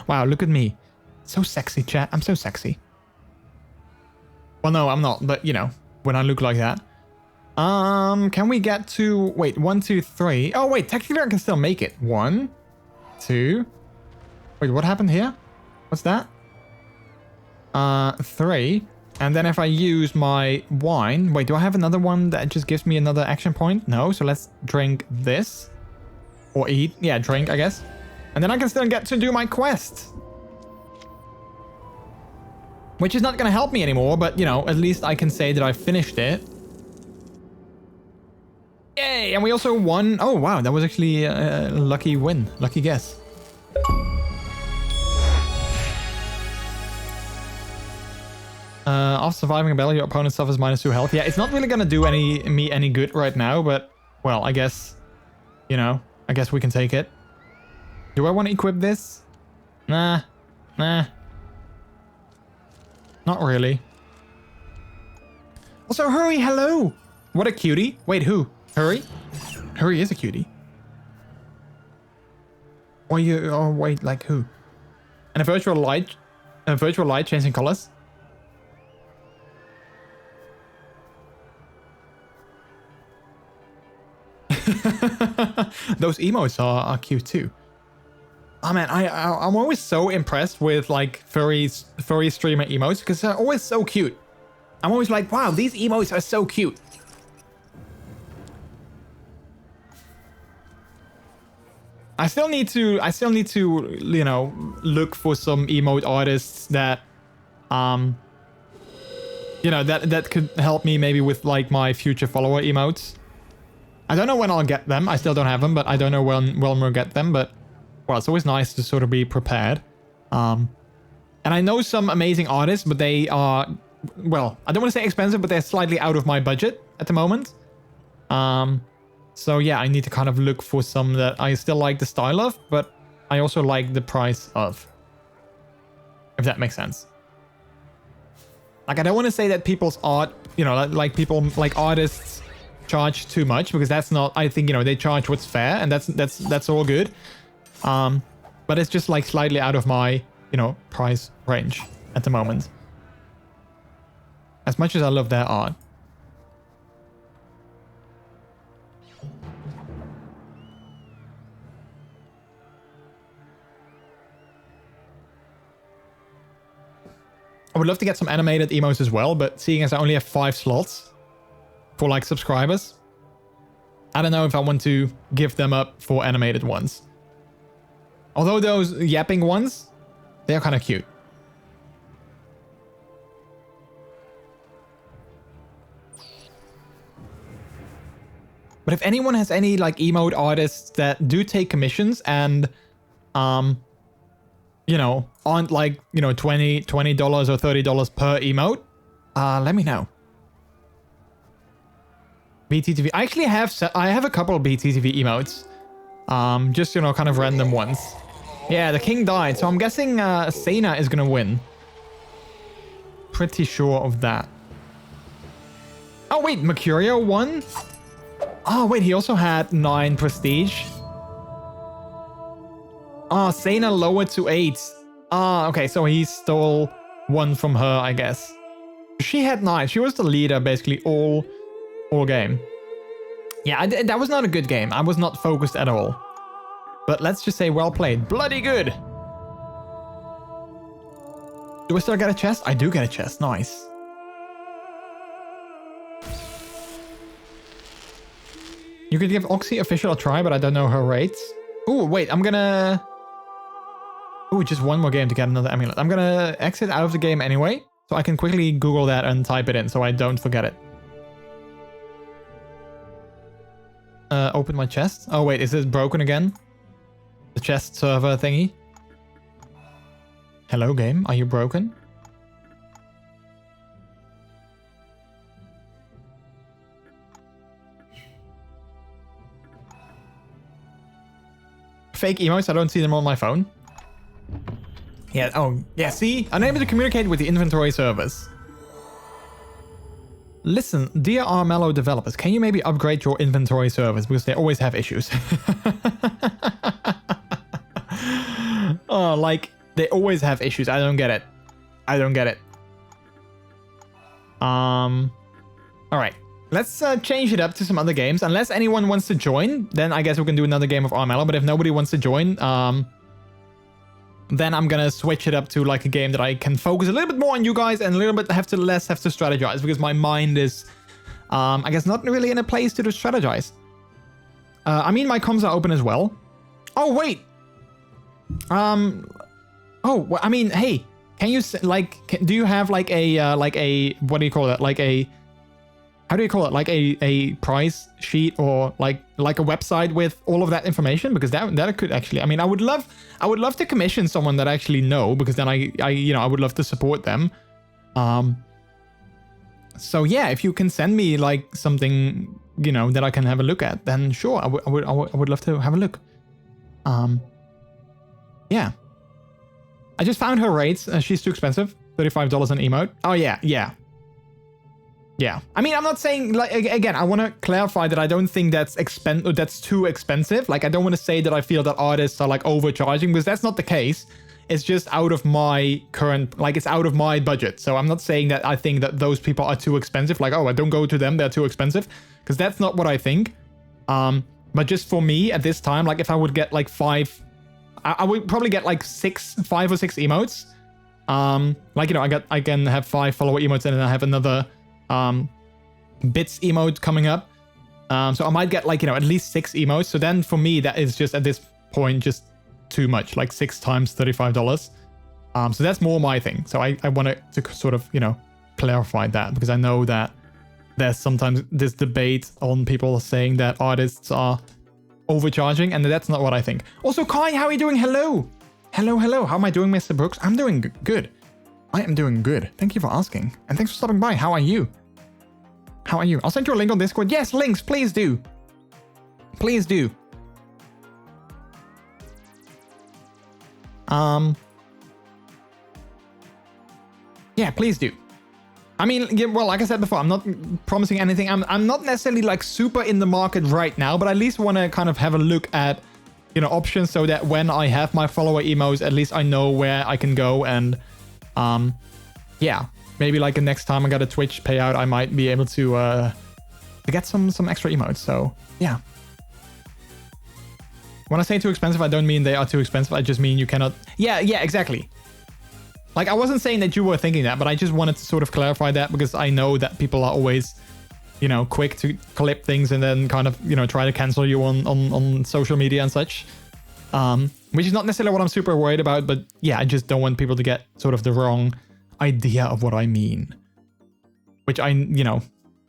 Wow, look at me. So sexy, chat. I'm so sexy. Well, no, I'm not, but you know, when I look like that. Can we get to, wait, 1, 2, 3. Oh, wait, technically I can still make it. 1, 2. Wait, what happened here? What's that? 3. And then if I use my wine, wait, do I have another one that just gives me another action point? No, so let's drink this. Or eat. Yeah, drink, I guess. And then I can still get to do my quest. Which is not going to help me anymore, but, you know, at least I can say that I finished it. Yay! And we also won. Oh, wow. That was actually a lucky win. Lucky guess. After surviving a battle, your opponent suffers -2 health. Yeah, it's not really going to do me any good right now, but, well, I guess, you know, I guess we can take it. Do I want to equip this? Nah. Not really. Also, Hurry, hello! What a cutie. Wait, who? Hurry? Hurry is a cutie. Or you, oh wait, like who? And a virtual light changing colors? Those emotes are cute too. Oh man, I'm always so impressed with like furry streamer emotes because they're always so cute. I'm always like, wow, these emotes are so cute. I still need to, you know, look for some emote artists that, you know, that could help me maybe with like my future follower emotes. I don't know when I'll get them. I still don't have them, but I don't know when we'll get them. But, well, it's always nice to sort of be prepared. And I know some amazing artists, but they are, well, I don't want to say expensive, but they're slightly out of my budget at the moment. So yeah, I need to kind of look for some that I still like the style of, but I also like the price of. If that makes sense. Like, I don't want to say that people's art, you know, like people, like artists charge too much, because that's not, I think, you know, they charge what's fair, and that's all good. But it's just like slightly out of my, you know, price range at the moment. As much as I love their art. I would love to get some animated emotes as well, but seeing as I only have 5 slots for like subscribers, I don't know if I want to give them up for animated ones. Although those yapping ones, they're kind of cute. But if anyone has any like emote artists that do take commissions and, you know, aren't like, you know, $20 or $30 per emote, let me know. BTTV. I actually have a couple of BTTV emotes. Just, you know, kind of random ones. Yeah, the king died, so I'm guessing Sena is gonna win. Pretty sure of that. Oh wait, Mercurio won? Oh wait, he also had 9 prestige. Ah, Sena lowered to 8. Ah, okay, so he stole 1 from her, I guess. She had 9. She was the leader basically all game. Yeah, that was not a good game. I was not focused at all. But let's just say well played. Bloody good. Do I still get a chest? I do get a chest. Nice. You could give Oxy official a try, but I don't know her rates. Oh, wait, I'm gonna... Oh, just one more game to get another amulet. I'm gonna exit out of the game anyway, so I can quickly Google that and type it in so I don't forget it. Open my chest. Oh, wait, is this broken again? The chest server thingy? Hello, game. Are you broken? Fake emotes, I don't see them on my phone. Yeah, oh, yeah, see? Unable to communicate with the inventory service. Listen, dear Armello developers, can you maybe upgrade your inventory service? Because they always have issues. Oh, like, they always have issues. I don't get it. I don't get it. Alright. Let's change it up to some other games. Unless anyone wants to join, then I guess we can do another game of Armello. But if nobody wants to join, then I'm gonna switch it up to like a game that I can focus a little bit more on you guys and a little bit less have to strategize, because my mind is, I guess, not really in a place to strategize. I mean, my comms are open as well. Oh, wait. Oh, well, I mean, hey, can you, like, do you have like a, what do you call it? Like a, how do you call it? Like a price sheet or like a website with all of that information? Because that could actually, I mean, I would love to commission someone that I actually know, because then I you know, I would love to support them. So yeah, if you can send me like something, you know, that I can have a look at, then sure, I would love to have a look. Yeah. I just found her rates. She's too expensive. $35 an emote. Oh yeah, yeah. Yeah, I mean, I'm not saying, like, again, I want to clarify that I don't think that's too expensive. Like, I don't want to say that I feel that artists are like overcharging, because that's not the case. It's just out of my current, like, it's out of my budget. So I'm not saying that I think that those people are too expensive. Like, oh, I don't go to them, they're too expensive, because that's not what I think. But just for me at this time, like, if I would get like 5, I would probably get like 5 or 6 emotes. Like, you know, I can have 5 follower emotes, and then I have another bits emote coming up, so I might get like, you know, at least 6 emotes. So then for me, that is just at this point just too much, like 6 times $35. So that's more my thing. So I wanted to sort of, you know, clarify that, because I know that there's sometimes this debate on people saying that artists are overcharging, and that's not what I think. Also, Kai, how are you doing? Hello. Hello. How am I doing, Mr. Brooks? I'm doing good. I am doing good. Thank you for asking. And thanks for stopping by. How are you? How are you? I'll send you a link on Discord. Yes, links, please do. Please do. Yeah, please do. I mean, yeah, well, like I said before, I'm not promising anything. I'm not necessarily like super in the market right now, but I at least want to kind of have a look at, you know, options, so that when I have my follower emos, at least I know where I can go. And yeah, maybe like the next time I got a Twitch payout, I might be able to to get some extra emotes. So yeah. When I say too expensive, I don't mean they are too expensive. I just mean you cannot. Yeah, exactly. Like, I wasn't saying that you were thinking that, but I just wanted to sort of clarify that because I know that people are always, you know, quick to clip things and then kind of, you know, try to cancel you on social media and such. Which is not necessarily what I'm super worried about, but yeah, I just don't want people to get sort of the wrong idea of what I mean. Which you know,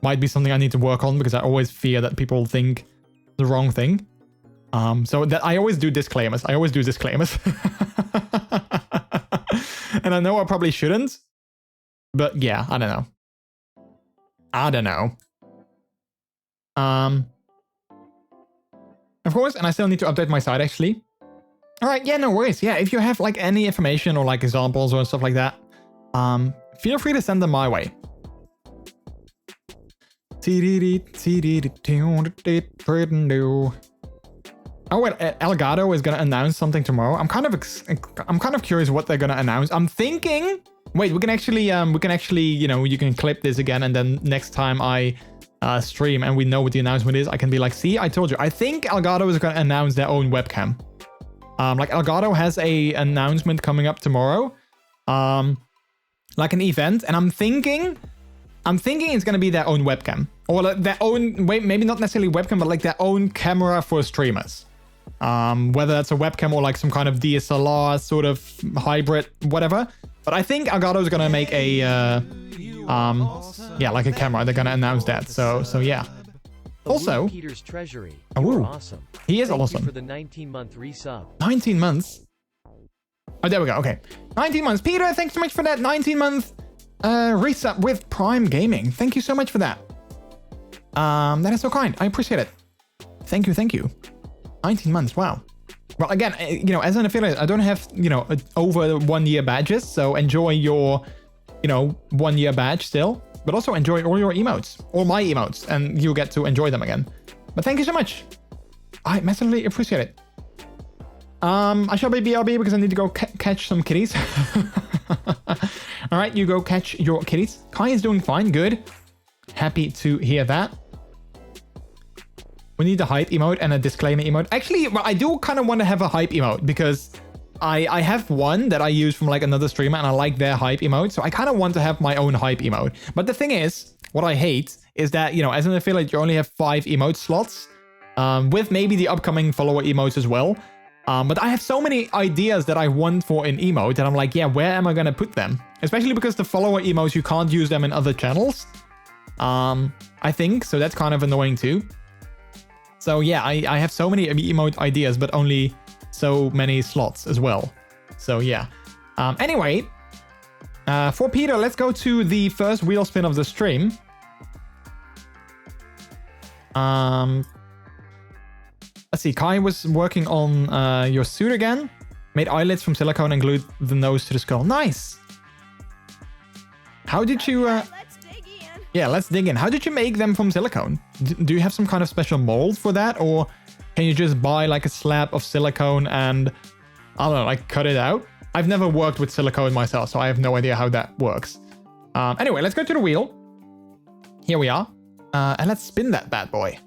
might be something I need to work on because I always fear that people think the wrong thing. So that I always do disclaimers. And I know I probably shouldn't, but yeah, I don't know. Of course, and I still need to update my site actually. All right, yeah, no worries. Yeah, if you have like any information or like examples or stuff like that, feel free to send them my way. Oh wait, Elgato is gonna announce something tomorrow. I'm kind of curious what they're gonna announce. I'm thinking. Wait, we can actually, you know, you can clip this again, and then next time I stream and we know what the announcement is, I can be like, see, I told you. I think Elgato is gonna announce their own webcam. Like Elgato has a announcement coming up tomorrow, like an event, and I'm thinking it's gonna be their own webcam, or like their own, maybe not necessarily webcam, but like their own camera for streamers. Whether that's a webcam or like some kind of DSLR sort of hybrid, whatever. But I think Elgato is gonna make a, yeah, like a camera. They're gonna announce that. So yeah. Also, Peter's Treasury. You're awesome. He is Thank awesome. you for the 19-month resub. 19 months. Oh, there we go. Okay, 19 months. Peter, thanks so much for that 19-month resub with Prime Gaming. Thank you so much for that. That is so kind. I appreciate it. Thank you. 19 months. Wow. Well, again, you know, as an affiliate, I don't have, you know, over 1 year badges. So enjoy your, you know, 1 year badge still, but also enjoy all your emotes, all my emotes, and you get to enjoy them again. But thank you so much. I massively appreciate it. I shall be BRB because I need to go catch some kitties. All right, you go catch your kitties. Kai is doing fine. Good. Happy to hear that. We need a hype emote and a disclaimer emote. Actually, well, I do kind of want to have a hype emote because I have one that I use from like another streamer and I like their hype emote. So I kind of want to have my own hype emote. But the thing is, what I hate is that, you know, as an affiliate, you only have 5 emote slots with maybe the upcoming follower emotes as well. But I have so many ideas that I want for an emote and I'm like, yeah, where am I going to put them? Especially because the follower emotes, you can't use them in other channels. I think, so that's kind of annoying too. So yeah, I have so many emote ideas, but only so many slots as well. So yeah. Anyway, for Peter, let's go to the first wheel spin of the stream. Let's see, Kai was working on your suit again. Made eyelids from silicone and glued the nose to the skull. Nice. How did you... Yeah, let's dig in. How did you make them from silicone? Do you have some kind of special mold for that? Or can you just buy like a slab of silicone and, I don't know, like cut it out? I've never worked with silicone myself, so I have no idea how that works. Anyway, let's go to the wheel. Here we are. And let's spin that bad boy.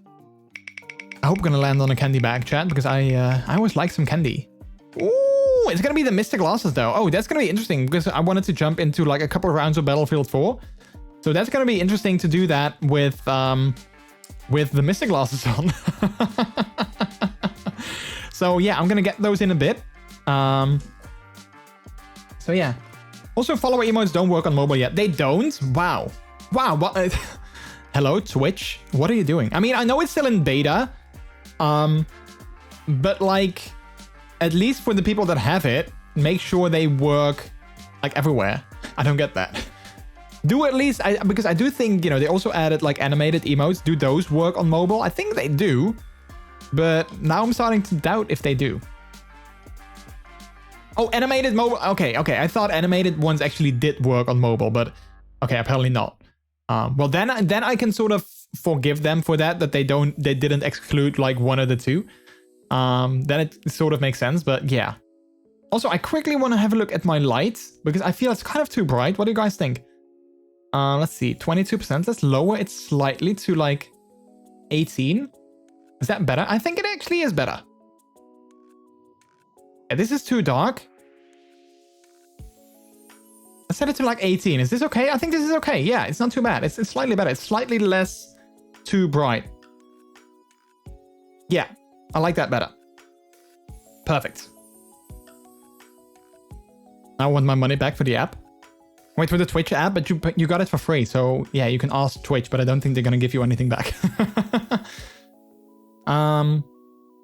I hope we're gonna land on a candy bag, chat, because I always like some candy. Ooh, it's gonna be the Mr. Glasses though. Oh, that's gonna be interesting because I wanted to jump into like a couple of rounds of Battlefield 4. So that's going to be interesting to do that with the Mr. Glasses on. So yeah, I'm going to get those in a bit. So yeah. Also, follower emotes don't work on mobile yet. They don't? Wow. Wow. What? Hello, Twitch. What are you doing? I mean, I know it's still in beta. But like, at least for the people that have it, make sure they work like everywhere. I don't get that. Do at least, because I do think, you know, they also added like animated emotes. Do those work on mobile? I think they do, but now I'm starting to doubt if they do. Oh, animated mobile. Okay. I thought animated ones actually did work on mobile, but okay, apparently not. Well, then I can sort of forgive them for that they didn't exclude like one of the two. Then it sort of makes sense, but yeah. Also, I quickly want to have a look at my lights because I feel it's kind of too bright. What do you guys think? Let's see, 22%. Let's lower it slightly to like 18. Is that better? I think it actually is better. Yeah, this is too dark. I set it to like 18. Is this okay? I think this is okay. Yeah, it's not too bad. It's slightly better. It's slightly less too bright. Yeah, I like that better. Perfect. I want my money back for the app. Wait, for the Twitch app, but you got it for free. So yeah, you can ask Twitch, but I don't think they're gonna give you anything back.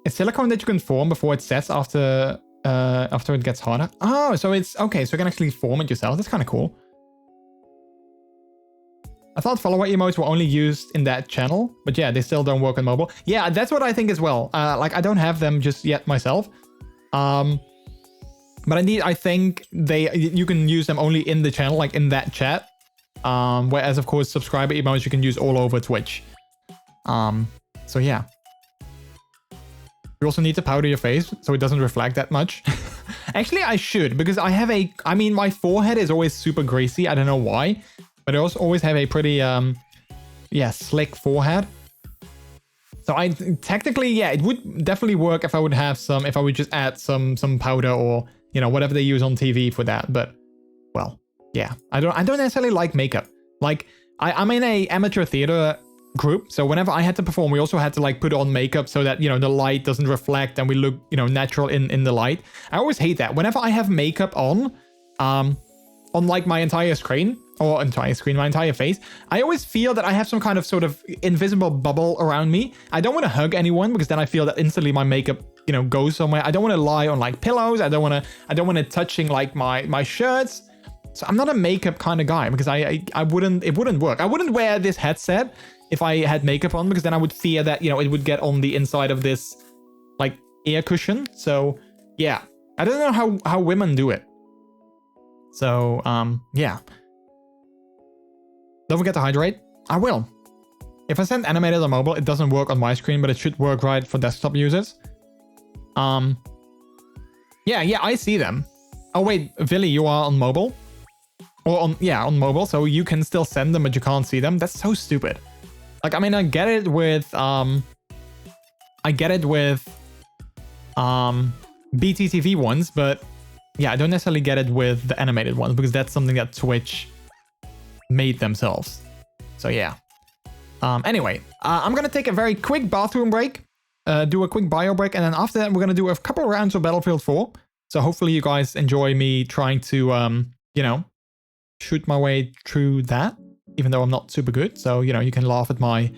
It's silicone that you can form before it sets after it gets harder. Oh, so it's okay. So you can actually form it yourself. That's kind of cool. I thought follower emotes were only used in that channel, but yeah, they still don't work on mobile. Yeah, that's what I think as well. Like I don't have them just yet myself. But indeed, I think you can use them only in the channel, like in that chat. Whereas, of course, subscriber emotes you can use all over Twitch. So yeah. You also need to powder your face so it doesn't reflect that much. Actually, I should, because I mean, my forehead is always super greasy. I don't know why, but I also always have a pretty, slick forehead. So technically, yeah, it would definitely work if I would just add some powder or, you know, whatever they use on TV for that. But, well, yeah, I don't necessarily like makeup. Like, I'm in a amateur theater group, so whenever I had to perform, we also had to like put on makeup so that, you know, the light doesn't reflect and we look, you know, natural in the light. I always hate that. Whenever I have makeup on like my entire screen, or my entire face, I always feel that I have some kind of sort of invisible bubble around me. I don't want to hug anyone because then I feel that instantly my makeup, you know, goes somewhere. I don't want to lie on like pillows. I don't want to touching like my shirts. So I'm not a makeup kind of guy because it wouldn't work. I wouldn't wear this headset if I had makeup on because then I would fear that, you know, it would get on the inside of this like ear cushion. So yeah, I don't know how women do it. So yeah. Don't forget to hydrate. I will. If I send animated on mobile, it doesn't work on my screen, but it should work right for desktop users. Yeah, I see them. Oh wait, Villy, you are on mobile? Or on mobile, so you can still send them, but you can't see them. That's so stupid. Like, I mean, I get it with BTTV ones, but yeah, I don't necessarily get it with the animated ones because that's something that Twitch made themselves. So yeah. Anyway, I'm gonna take a very quick bathroom break, do a quick bio break, and then after that we're gonna do a couple of rounds of Battlefield 4. So hopefully you guys enjoy me trying to you know, shoot my way through that, even though I'm not super good. So, you know, you can laugh at my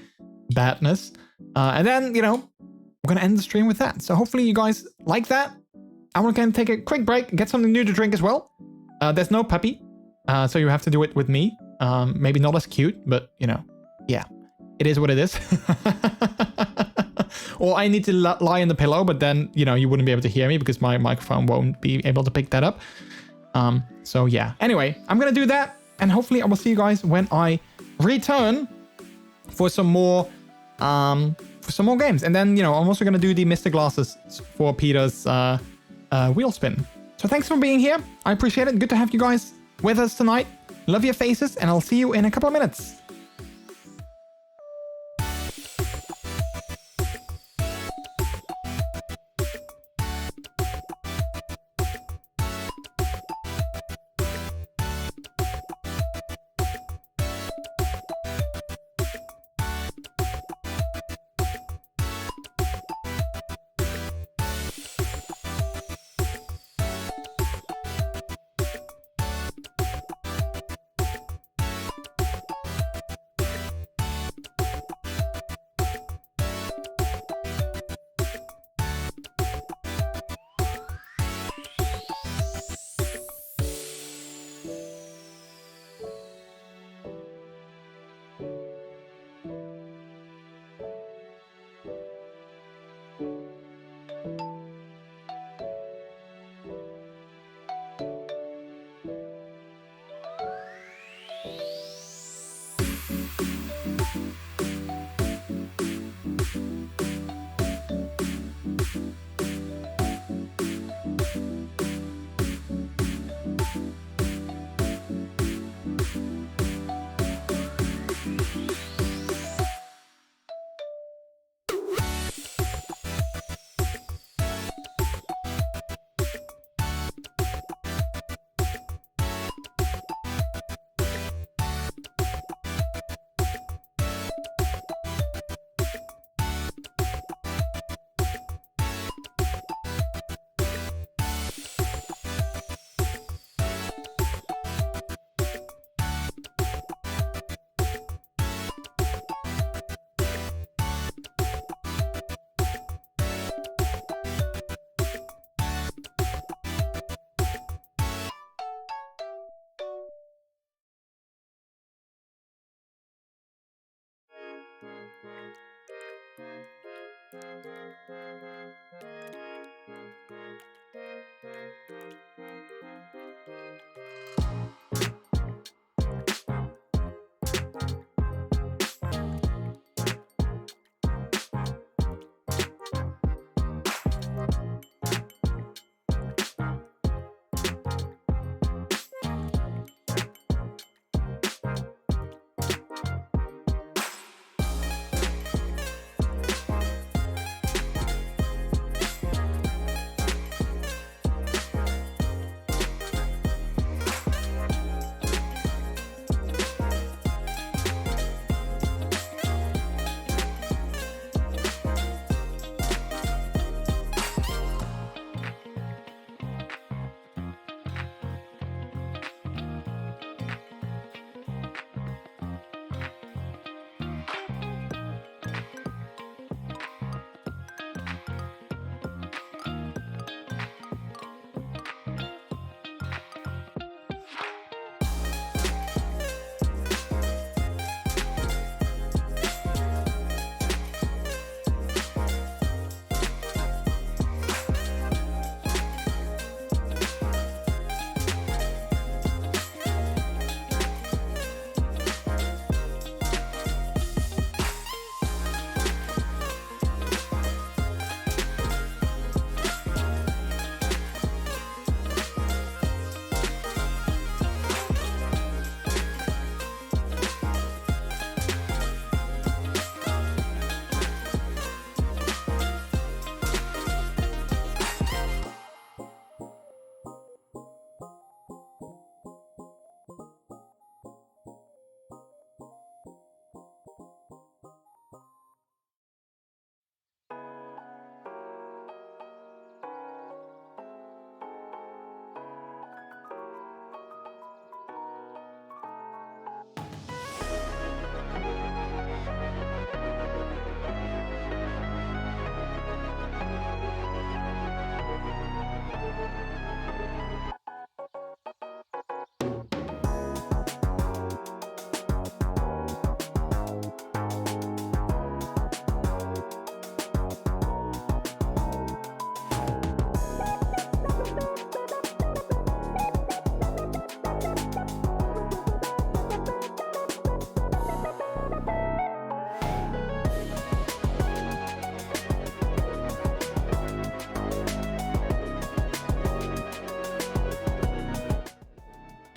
badness. And then, you know, we're gonna end the stream with that. So hopefully you guys like that. I'm gonna take a quick break, get something new to drink as well. There's no puppy, so you have to do it with me. Maybe not as cute, but you know, yeah, it is what it is. Or I need to lie in the pillow, but then, you know, you wouldn't be able to hear me because my microphone won't be able to pick that up. So yeah, anyway, I'm gonna do that, and hopefully I will see you guys when I return for some more games. And then, you know, I'm also gonna do the Mr. Glasses for Peter's wheel spin. So thanks for being here. I appreciate it. Good to have you guys with us tonight. Love your faces, and I'll see you in a couple of minutes.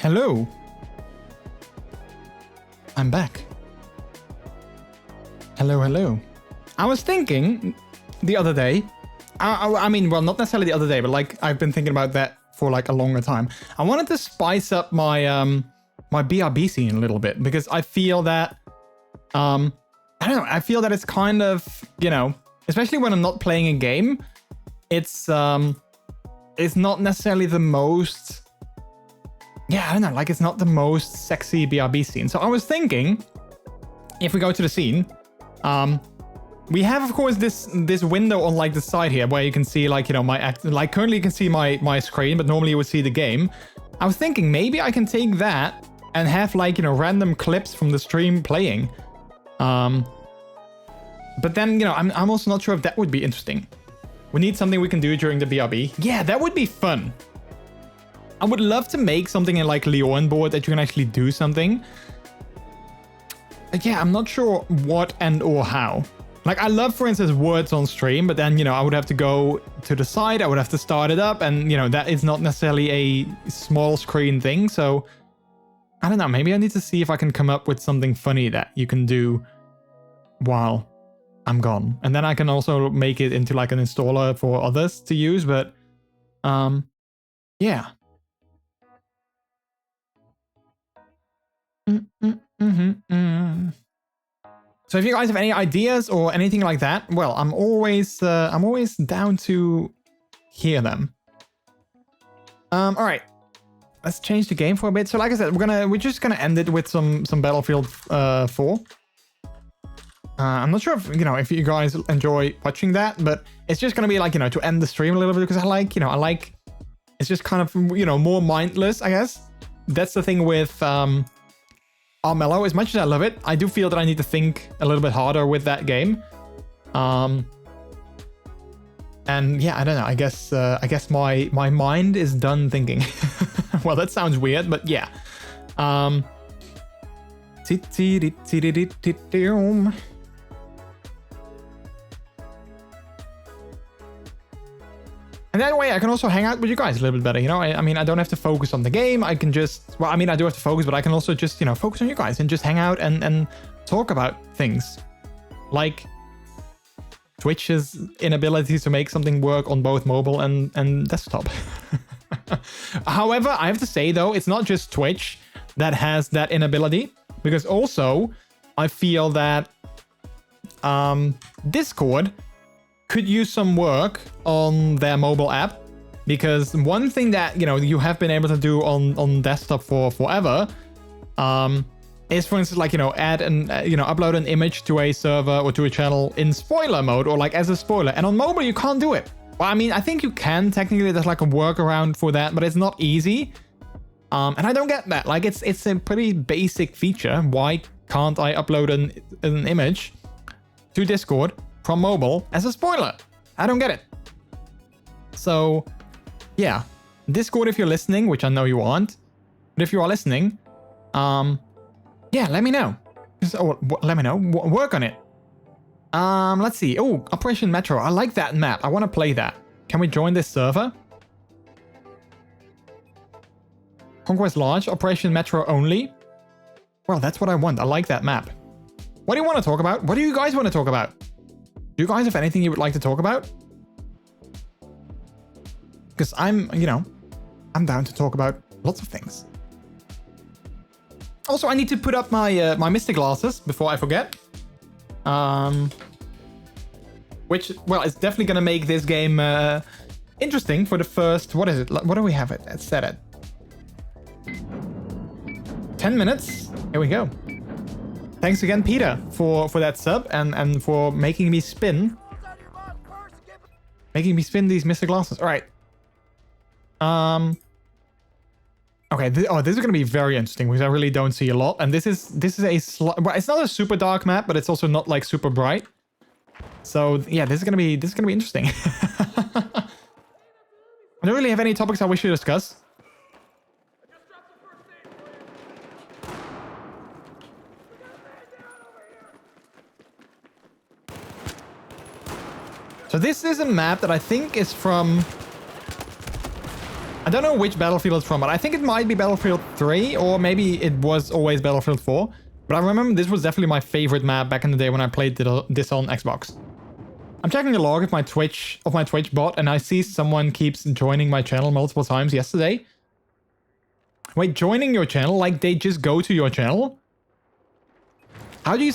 Hello. I'm back. Hello, hello. I was thinking the other day, I mean, well, not necessarily the other day, but like I've been thinking about that for like a longer time. I wanted to spice up my my BRB scene a little bit because I feel that I don't know, I feel that it's kind of, you know, especially when I'm not playing a game, it's not necessarily the most, yeah, I don't know, like it's not the most sexy BRB scene. So I was thinking, if we go to the scene, we have, of course, this window on like the side here where you can see like, you know, like currently you can see my screen, but normally you would see the game. I was thinking maybe I can take that and have like, you know, random clips from the stream playing. But then, you know, I'm also not sure if that would be interesting. We need something we can do during the BRB. Yeah, that would be fun. I would love to make something in like Leon board that you can actually do something. But yeah, I'm not sure what and or how. Like I love, for instance, words on stream, but then, you know, I would have to go to the side. I would have to start it up. And, you know, that is not necessarily a small screen thing. So I don't know. Maybe I need to see if I can come up with something funny that you can do while I'm gone. And then I can also make it into like an installer for others to use. But yeah. So if you guys have any ideas or anything like that, well, I'm always down to hear them. All right, let's change the game for a bit. So like I said, we're just gonna end it with some Battlefield 4. I'm not sure if, you know, if you guys enjoy watching that, but it's just gonna be like, you know, to end the stream a little bit because I like it's just kind of, you know, more mindless, I guess. That's the thing with Armello. As much as I love it, I do feel that I need to think a little bit harder with that game. And yeah, I don't know. I guess my mind is done thinking. Well, that sounds weird, but yeah. And that way I can also hang out with you guys a little bit better, you know? I mean, I don't have to focus on the game. I can just, well, I mean, I do have to focus, but I can also just, you know, focus on you guys and just hang out and talk about things. Like Twitch's inability to make something work on both mobile and desktop. However, I have to say though, it's not just Twitch that has that inability, because also I feel that Discord could use some work on their mobile app, because one thing that, you know, you have been able to do on desktop for forever is, for instance, like, you know, add and upload an image to a server or to a channel in spoiler mode, or like as a spoiler. And on mobile you can't do it. Well, I mean, I think you can technically. There's like a workaround for that, but it's not easy. And I don't get that. Like, it's a pretty basic feature. Why can't I upload an image to Discord from mobile as a spoiler? I don't get it. So yeah, Discord, if you're listening, which I know you aren't, but if you are listening, yeah, let me know. Let me know. Work on it. Let's see. Oh, Operation Metro. I like that map. I want to play that. Can we join this server? Conquest Large, Operation Metro only. Well, that's what I want. I like that map. What do you want to talk about? What do you guys want to talk about? Do you guys have anything you would like to talk about? Because I'm down to talk about lots of things. Also, I need to put up my my Mystic glasses before I forget. Which, well, it's definitely gonna make this game interesting for the first. What is it? What do we have it set at? 10 minutes. Here we go. Thanks again, Peter, for that sub and for making me spin these Mystic glasses. All right. Okay. This is gonna be very interesting because I really don't see a lot, and this is well, it's not a super dark map, but it's also not like super bright. So yeah, this is gonna be interesting. I don't really have any topics I wish to discuss. So this is a map that I think is from... I don't know which Battlefield it's from, but I think it might be Battlefield 3, or maybe it was always Battlefield 4. But I remember this was definitely my favorite map back in the day when I played this on Xbox. I'm checking the log of my Twitch bot, and I see someone keeps joining my channel multiple times yesterday. Wait, joining your channel? Like they just go to your channel? How do you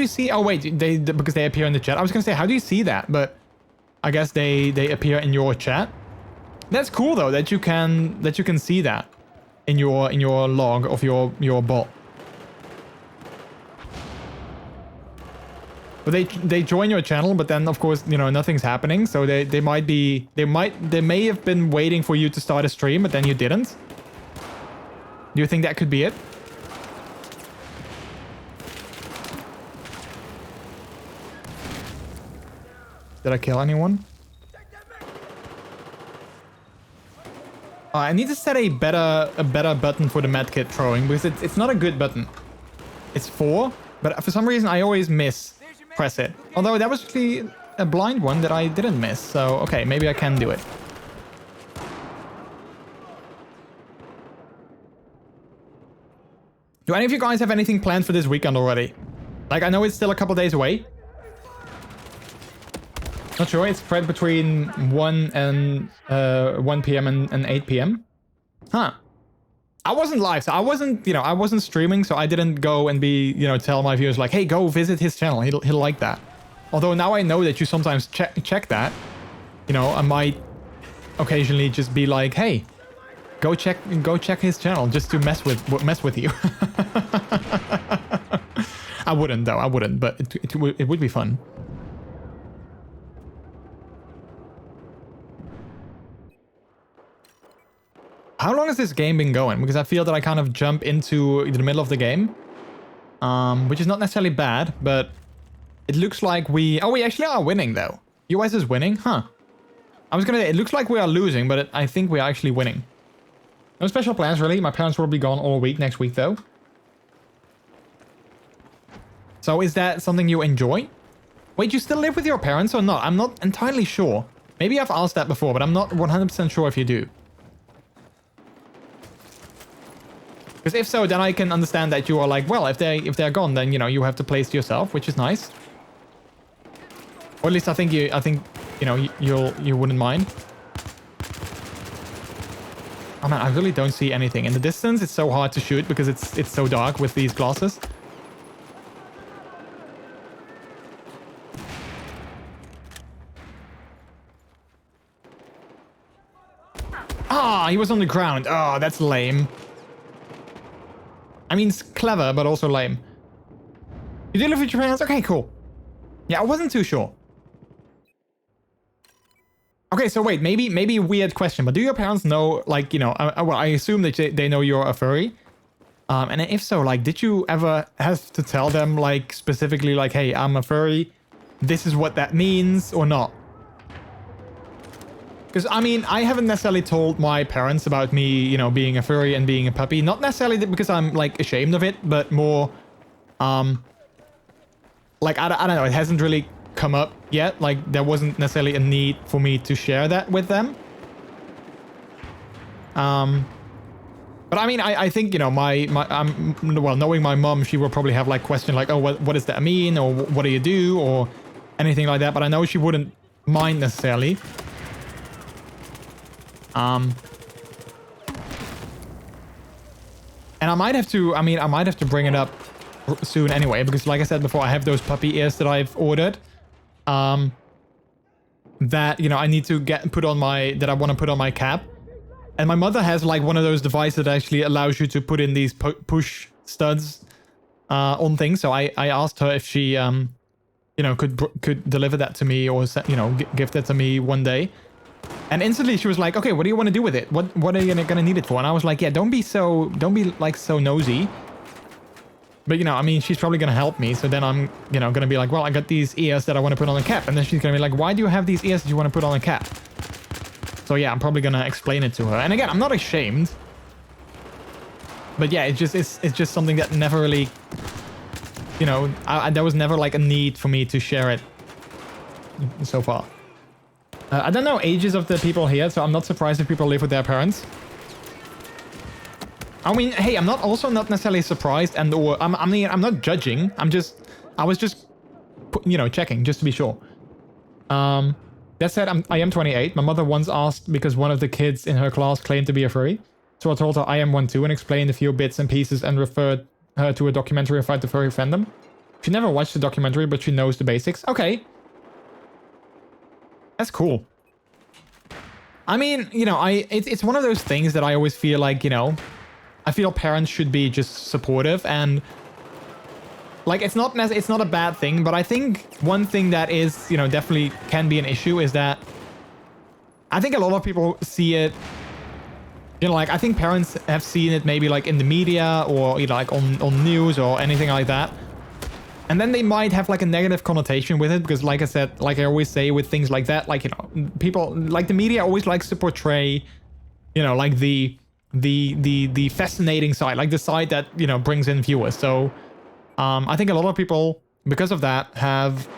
see? Oh wait, because they appear in the chat. I was gonna say, how do you see that? But I guess they appear in your chat. That's cool though, that you can see that in your log of your bot. But they join your channel, but then of course, you know, nothing's happening. So they may have been waiting for you to start a stream, but then you didn't. Do you think that could be it? Did I kill anyone? I need to set a better button for the medkit throwing, because it's not a good button. It's 4, but for some reason I always press it. Although that was actually a blind one that I didn't miss, so okay, maybe I can do it. Do any of you guys have anything planned for this weekend already? Like, I know it's still a couple days away. Not sure, it's spread between 1 p.m. and 8 p.m. Huh. I wasn't live, so I wasn't streaming, so I didn't go and tell my viewers like, hey, go visit his channel, he'll like that. Although now I know that you sometimes check that. You know, I might occasionally just be like, hey, go check his channel just to mess with you. I wouldn't though, but it would be fun. How long has this game been going? Because I feel that I kind of jump into the middle of the game. Which is not necessarily bad, but it looks like we actually are winning though. US is winning, huh? I was gonna say, it looks like we are losing, but I think we are actually winning. No special plans, really. My parents will be gone all week next week, though. So is that something you enjoy? Wait, you still live with your parents or not? I'm not entirely sure. Maybe I've asked that before, but I'm not 100% sure if you do. Because if so, then I can understand that you are like, well, if they're gone, then you know you have the place to yourself, which is nice. Or at least I think you know you wouldn't mind. Oh man, I really don't see anything in the distance. It's so hard to shoot because it's so dark with these glasses. Ah, he was on the ground. Oh, that's lame. I mean, it's clever, but also lame. You do live with your parents? Okay, cool. Yeah, I wasn't too sure. Okay, so wait, maybe a weird question, but do your parents know, like, you know, well, I assume that they know you're a furry. And if so, like, did you ever have to tell them, like, specifically, like, hey, I'm a furry, this is what that means, or not? Because, I mean, I haven't necessarily told my parents about me, you know, being a furry and being a puppy. Not necessarily because I'm, like, ashamed of it, but more, like, I don't know, it hasn't really come up yet. Like, there wasn't necessarily a need for me to share that with them. But I mean, I think, you know, well, knowing my mom, she will probably have, like, question like, oh, what does that mean? Or what do you do? Or anything like that. But I know she wouldn't mind necessarily. And I might have to bring it up soon anyway, because like I said before, I have those puppy ears that I've ordered. That, you know, I need to put on my cap. And my mother has like one of those devices that actually allows you to put in these push studs on things. So I asked her if she, you know, could deliver that to me or, you know, gift that to me one day. And instantly she was like, okay, what do you want to do with it? What are you gonna need it for? And I was like, yeah, don't be like so nosy. But, you know, I mean, she's probably gonna help me. So then I'm, you know, gonna be like, well, I got these ears that I want to put on the cap. And then she's gonna be like, why do you have these ears that you want to put on the cap? So yeah, I'm probably gonna explain it to her. And again, I'm not ashamed. But yeah, it's just something that never really, you know, there was never like a need for me to share it so far. I don't know ages of the people here, so I'm not surprised if people live with their parents. I mean, hey, I'm not necessarily surprised, and or I mean, I'm not judging. I was just, you know, checking just to be sure. That said, I am 28. My mother once asked because one of the kids in her class claimed to be a furry, so I told her I am one too and explained a few bits and pieces and referred her to a documentary about the furry fandom. She never watched the documentary, but she knows the basics. Okay. That's cool. I mean, you know, it's one of those things that I always feel like, you know, I feel parents should be just supportive, and like it's not a bad thing, but I think one thing that is, you know, definitely can be an issue is that I think a lot of people see it, you know, like I think parents have seen it maybe like in the media or, you know, like on news or anything like that. And then they might have like a negative connotation with it because, like I said, like I always say with things like that, like, you know, people like the media always likes to portray, you know, like the fascinating side, like the side that, you know, brings in viewers. So I think a lot of people, because of that, have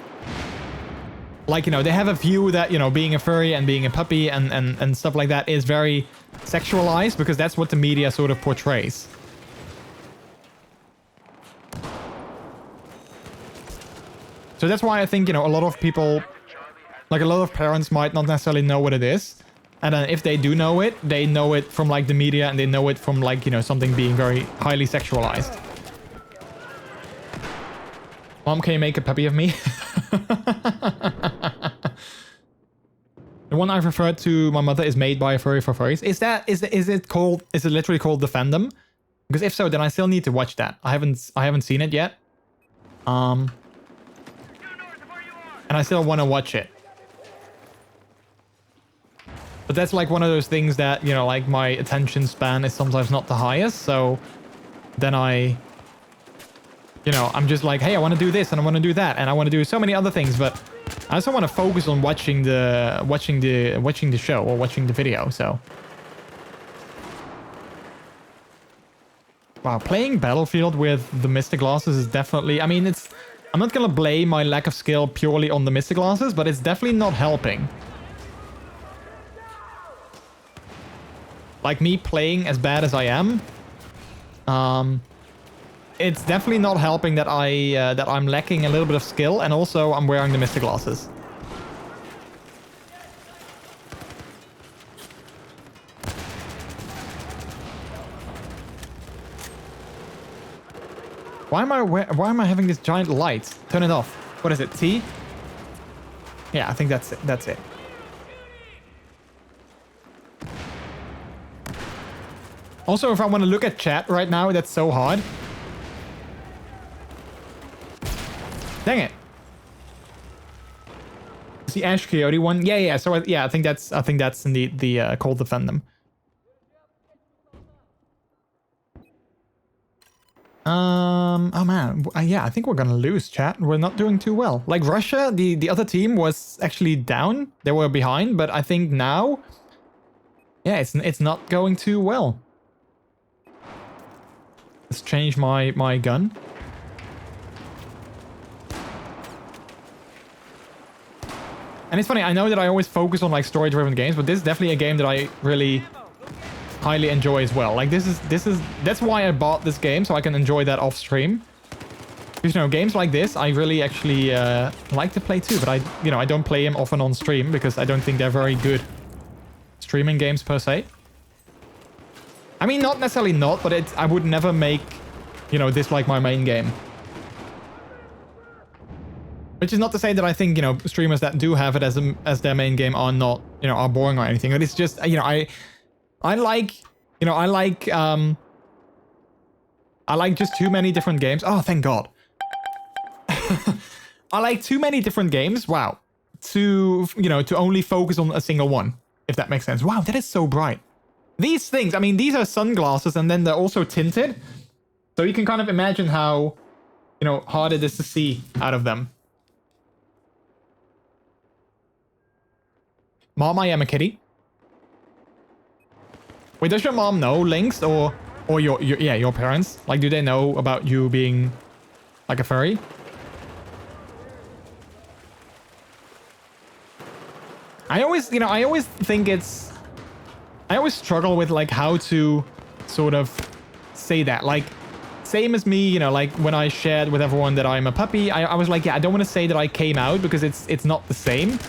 like, you know, they have a view that, you know, being a furry and being a puppy and stuff like that is very sexualized because that's what the media sort of portrays. So that's why I think, you know, a lot of people, like a lot of parents might not necessarily know what it is. And then if they do know it, they know it from like the media and they know it from like, you know, something being very highly sexualized. Mom, can you make a puppy of me? The one I've referred to my mother is made by a furry for furries. Is it literally called The Fandom? Because if so, then I still need to watch that. I haven't seen it yet. And I still want to watch it. But that's like one of those things that, you know, like my attention span is sometimes not the highest. So then I, you know, I'm just like, hey, I want to do this and I want to do that. And I want to do so many other things. But I also want to focus on watching the show or watching the video. So, wow, playing Battlefield with the Mystic glasses is definitely. I mean, it's. I'm not gonna blame my lack of skill purely on the Mystic glasses, but it's definitely not helping. Like me playing as bad as I am, it's definitely not helping that I'm lacking a little bit of skill, and also I'm wearing the Mystic glasses. Why am I having this giant light? Turn it off. What is it? T? Yeah, I think that's it. That's it. Also, if I want to look at chat right now, that's so hard. Dang it. It's the Ash Coyote one. Yeah. So yeah, I think that's indeed the Cold Defend them. Oh man, yeah, I think we're gonna lose, chat. We're not doing too well. Like Russia, the other team was actually down. They were behind, but I think now, yeah, it's not going too well. Let's change my gun. And it's funny, I know that I always focus on like story-driven games, but this is definitely a game that I really highly enjoy as well. Like that's why I bought this game, so I can enjoy that off stream. Because, you know, games like this I really actually like to play too, but I don't play them often on stream because I don't think they're very good streaming games per se. I mean, not necessarily not, but I would never make, you know, this like my main game. Which is not to say that I think, you know, streamers that do have it as their main game are not, you know, are boring or anything. But it's just, you know, I like just too many different games. Oh, thank God. I like too many different games. Wow. To, you know, to only focus on a single one, if that makes sense. Wow, that is so bright. These things, I mean, these are sunglasses and then they're also tinted. So you can kind of imagine how, you know, hard it is to see out of them. Mom, I am a kitty. Wait, does your mom know Lynx or your parents? Like, do they know about you being like a furry? I always think it's... I always struggle with like how to sort of say that. Like, same as me, you know, like when I shared with everyone that I'm a puppy, I was like, yeah, I don't want to say that I came out because it's not the same.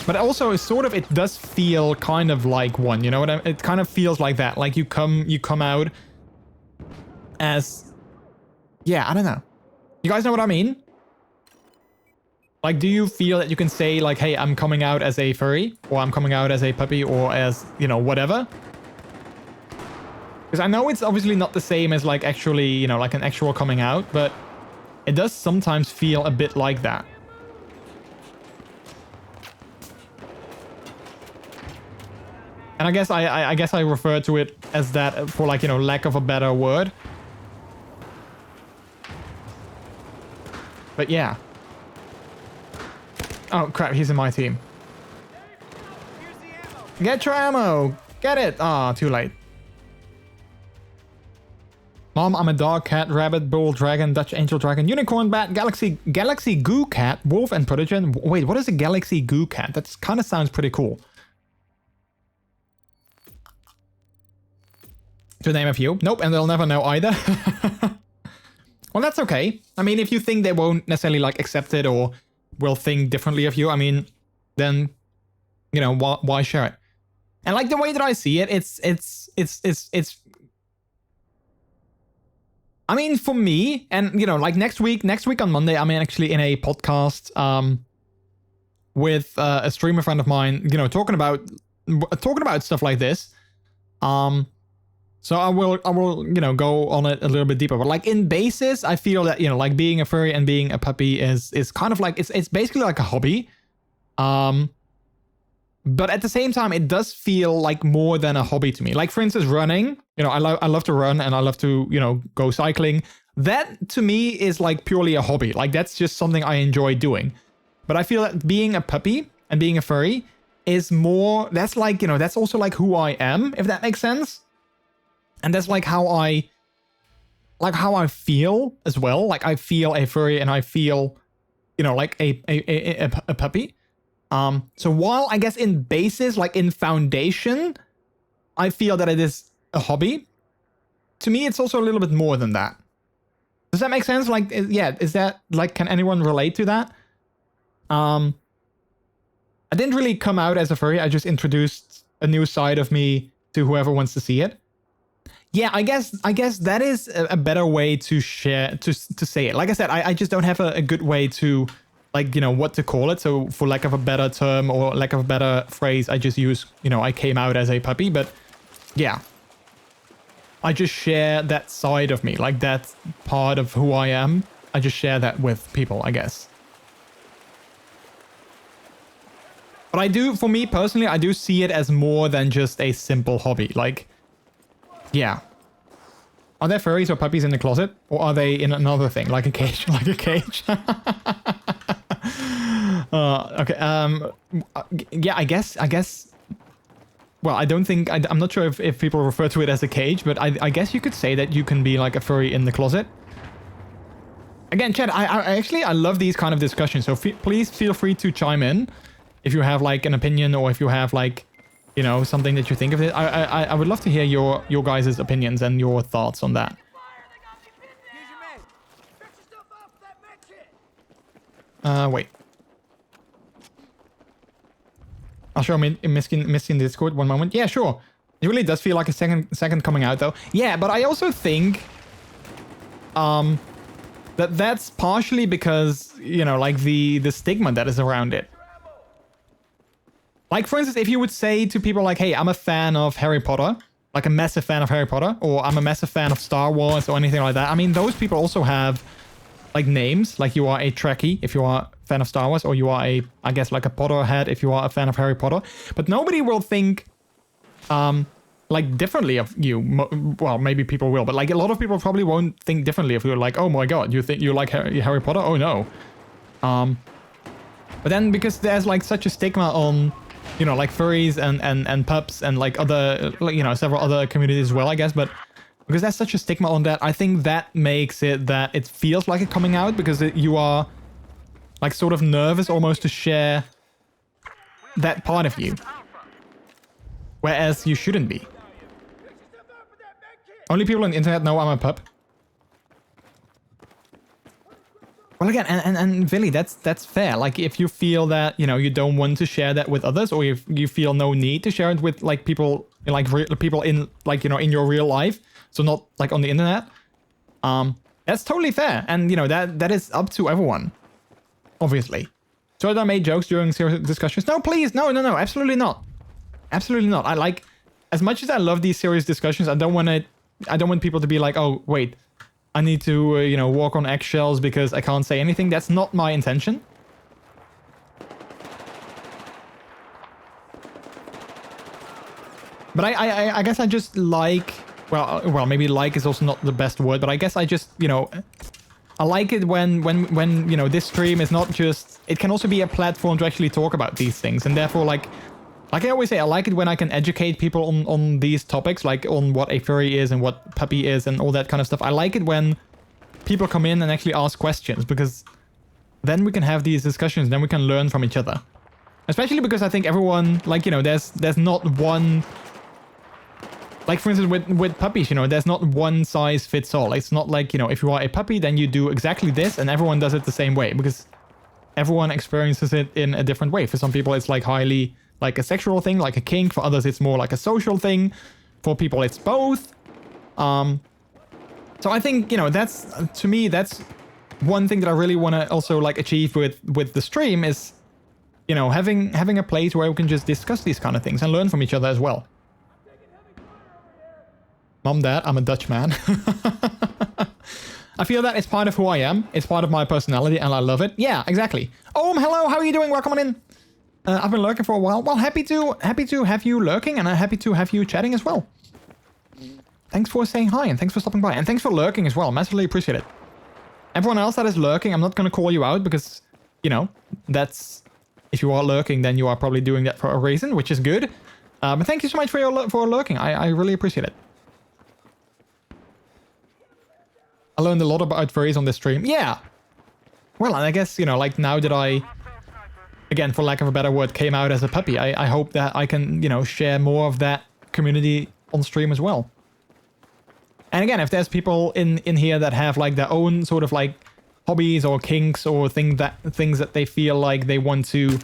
But also, it does feel kind of like one, you know what I mean? It kind of feels like that. Like you come out as... Yeah, I don't know. You guys know what I mean? Like, do you feel that you can say, like, hey, I'm coming out as a furry, or I'm coming out as a puppy, or as, you know, whatever? Because I know it's obviously not the same as, like, actually, you know, like an actual coming out, but it does sometimes feel a bit like that. And I guess I refer to it as that for, like, you know, lack of a better word. But yeah. Oh, crap, he's in my team. Get your ammo! Get it! Ah, too late. Mom, I'm a dog, cat, rabbit, bull, dragon, Dutch angel, dragon, unicorn, bat, galaxy goo cat, wolf, and prodigen. Wait, what is a galaxy goo cat? That kind of sounds pretty cool. To name a few. Nope, and they'll never know either. Well, that's okay. I mean, if you think they won't necessarily, like, accept it or will think differently of you, I mean, then, you know, why share it? And, like, the way that I see it, it's I mean, for me, and, you know, like, next week on Monday, I'm actually in a podcast with a streamer friend of mine, you know, talking about stuff like this. So I will, you know, go on it a little bit deeper. But like in basis, I feel that, you know, like being a furry and being a puppy is kind of like, it's basically like a hobby. But at the same time, it does feel like more than a hobby to me. Like, for instance, running, you know, I love to run and I love to, you know, go cycling. That to me is like purely a hobby. Like, that's just something I enjoy doing. But I feel that being a puppy and being a furry is more, that's like, you know, that's also like who I am, if that makes sense. And that's like how I feel as well. Like I feel a furry and I feel, you know, like a puppy. So while I guess in basis, like in foundation, I feel that it is a hobby, to me it's also a little bit more than that. Does that make sense? Like, yeah, is that, like, can anyone relate to that? I didn't really come out as a furry, I just introduced a new side of me to whoever wants to see it. Yeah, I guess that is a better way to share, to say it. Like I said, I just don't have a good way to, like, you know, what to call it. So for lack of a better term or lack of a better phrase, I just use, you know, I came out as a puppy. But yeah, I just share that side of me, like that part of who I am. I just share that with people, I guess. But I do, for me personally, I do see it as more than just a simple hobby. Like, yeah. Are there furries or puppies in the closet? Or are they in another thing? Like a cage? Like a cage? Okay. Yeah, I guess. Well, I don't think, I'm not sure if people refer to it as a cage, but I guess you could say that you can be like a furry in the closet. Again, chat, I love these kind of discussions. So please feel free to chime in if you have like an opinion, or if you have like, you know, something that you think of it. I would love to hear your guys' opinions and your thoughts on that. Wait. I'll show me missing Discord 1 moment. Yeah, sure. It really does feel like a second coming out though. Yeah, but I also think that's partially because, you know, like the stigma that is around it. Like, for instance, if you would say to people like, hey, I'm a fan of Harry Potter, like a massive fan of Harry Potter, or I'm a massive fan of Star Wars or anything like that. I mean, those people also have like names, like you are a Trekkie if you are a fan of Star Wars, or you are a, I guess, like a Potterhead if you are a fan of Harry Potter. But nobody will think like differently of you. Well, maybe people will, but like a lot of people probably won't think differently if you're like, oh my god, you think you like Harry Potter? Oh no. But then because there's like such a stigma on, you know, like furries and pups and like other, you know, several other communities as well, I guess. But because there's such a stigma on that, I think that makes it that it feels like a coming out, because you are like sort of nervous almost to share that part of you. Whereas you shouldn't be. Only people on the internet know I'm a pup. Well, again, and Villy, that's fair. Like, if you feel that, you know, you don't want to share that with others, or if you feel no need to share it with like people, like people in, like, you know, in your real life, so not like on the internet, that's totally fair. And, you know, that is up to everyone, obviously. So I made jokes during serious discussions. No, please, no, absolutely not. Absolutely not. I like, as much as I love these serious discussions, I don't want people to be like, oh, wait, I need to, you know, walk on eggshells because I can't say anything. That's not my intention. But I guess I just like, well, maybe like is also not the best word, but I guess I just, you know, I like it when, you know, this stream is not just, it can also be a platform to actually talk about these things. And therefore, like I always say, I like it when I can educate people on these topics, like on what a furry is and what puppy is and all that kind of stuff. I like it when people come in and actually ask questions, because then we can have these discussions, then we can learn from each other. Especially because I think everyone, like, you know, there's not one, like, for instance, with puppies, you know, there's not one size fits all. It's not like, you know, if you are a puppy, then you do exactly this and everyone does it the same way, because everyone experiences it in a different way. For some people, it's like highly like a sexual thing, like a kink. For others, it's more like a social thing. For people, it's both. So I think, you know, that's, to me, that's one thing that I really want to also like achieve with the stream is, you know, having a place where we can just discuss these kind of things and learn from each other as well. Mom, Dad, I'm a Dutch man. I feel that it's part of who I am. It's part of my personality and I love it. Yeah, exactly. Hello, how are you doing? Welcome on in. I've been lurking for a while. Well, happy to have you lurking, and I'm happy to have you chatting as well. Thanks for saying hi, and thanks for stopping by, and thanks for lurking as well. Massively appreciate it. Everyone else that is lurking, I'm not going to call you out because you know, that's, if you are lurking, then you are probably doing that for a reason, which is good. But thank you so much for lurking. I really appreciate it. I learned a lot about furries on this stream. Yeah. Well, and I guess, you know, like now that I, again, for lack of a better word, came out as a puppy, I hope that I can, you know, share more of that community on stream as well. And again, if there's people in here that have like their own sort of like hobbies or kinks or things that they feel like they want to,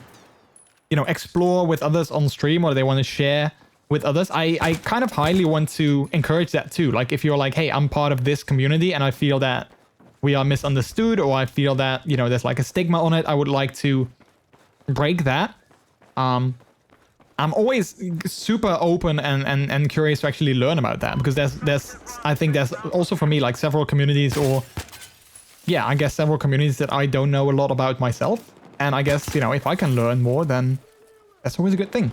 you know, explore with others on stream or they want to share with others, I kind of highly want to encourage that too. Like if you're like, hey, I'm part of this community and I feel that we are misunderstood, or I feel that, you know, there's like a stigma on it, I would like to break that. I'm always super open and curious to actually learn about that, because there's I think there's also for me like several communities, or yeah, I guess several communities that I don't know a lot about myself. And I guess, you know, if I can learn more, then that's always a good thing.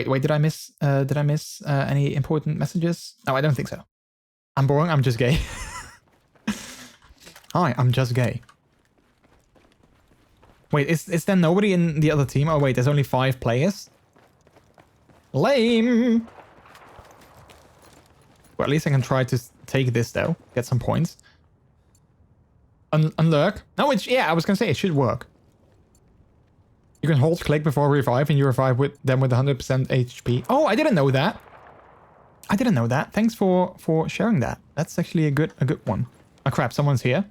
Wait, did I miss any important messages? No, I don't think so. I'm boring, I'm just gay. Hi, I'm just gay. Wait, is there nobody in the other team? Oh wait, there's only 5 players? Lame! Well, at least I can try to take this though. Get some points. Unlurk? No, yeah, I was gonna say it should work. You can hold click before revive and you revive with them with 100% HP. Oh, I didn't know that. I didn't know that. Thanks for sharing that. That's actually a good one. Oh crap, someone's here.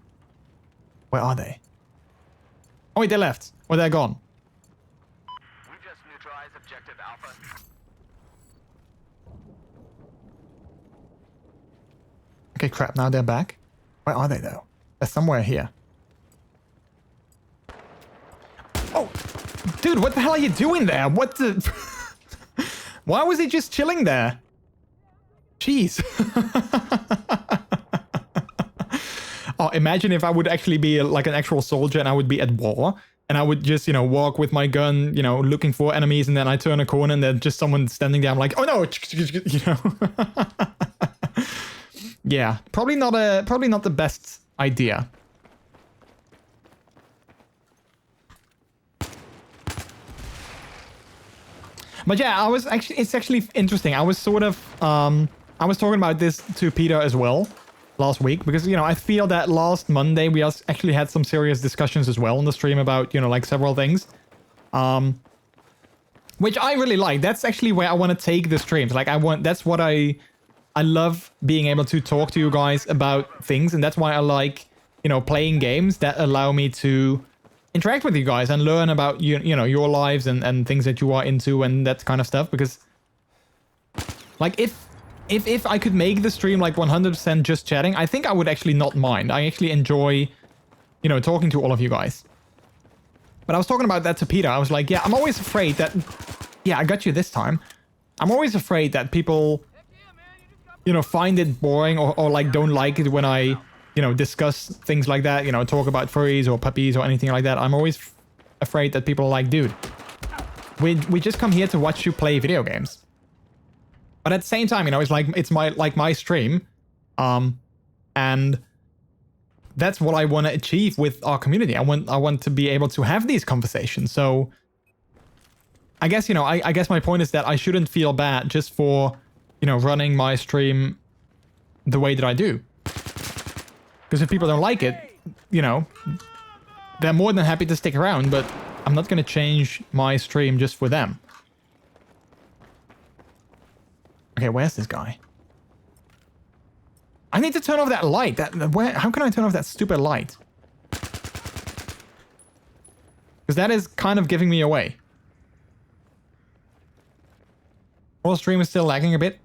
Where are they? Oh wait, they left. Or they're gone. We just neutralized objective Alpha. Okay, crap, now they're back. Where are they though? They're somewhere here. Oh, dude, what the hell are you doing there? What the... Why was he just chilling there? Jeez. Oh, imagine if I would actually be like an actual soldier and I would be at war. And I would just, you know, walk with my gun, you know, looking for enemies. And then I turn a corner and there's just someone standing there. I'm like, oh no, you know. Yeah, probably not the best idea. But yeah, it's actually interesting. I was sort of, I was talking about this to Peter as well last week, because, you know, I feel that last Monday we actually had some serious discussions as well on the stream about, you know, like several things. Which I really like. That's actually where I want to take the streams. Like that's what I love, being able to talk to you guys about things. And that's why I like, you know, playing games that allow me to interact with you guys and learn about you know, your lives and things that you are into and that kind of stuff. Because like if I could make the stream like 100% just chatting, I think I would actually not mind. I actually enjoy, you know, talking to all of you guys. But I was talking about that to Peter. I was like, yeah, I'm always afraid that... Yeah, I got you this time. I'm always afraid that people, you know, find it boring or like don't like it when I, you know, discuss things like that, you know, talk about furries or puppies or anything like that. I'm always afraid that people are like, dude, we just come here to watch you play video games. But at the same time, you know, it's like, it's my stream. And that's what I want to achieve with our community. I want to be able to have these conversations. So I guess, you know, I guess my point is that I shouldn't feel bad just for, you know, running my stream the way that I do. Because if people don't like it, you know, they're more than happy to stick around, but I'm not going to change my stream just for them. Okay, where's this guy? I need to turn off that light. How can I turn off that stupid light? Because that is kind of giving me away. All stream is still lagging a bit.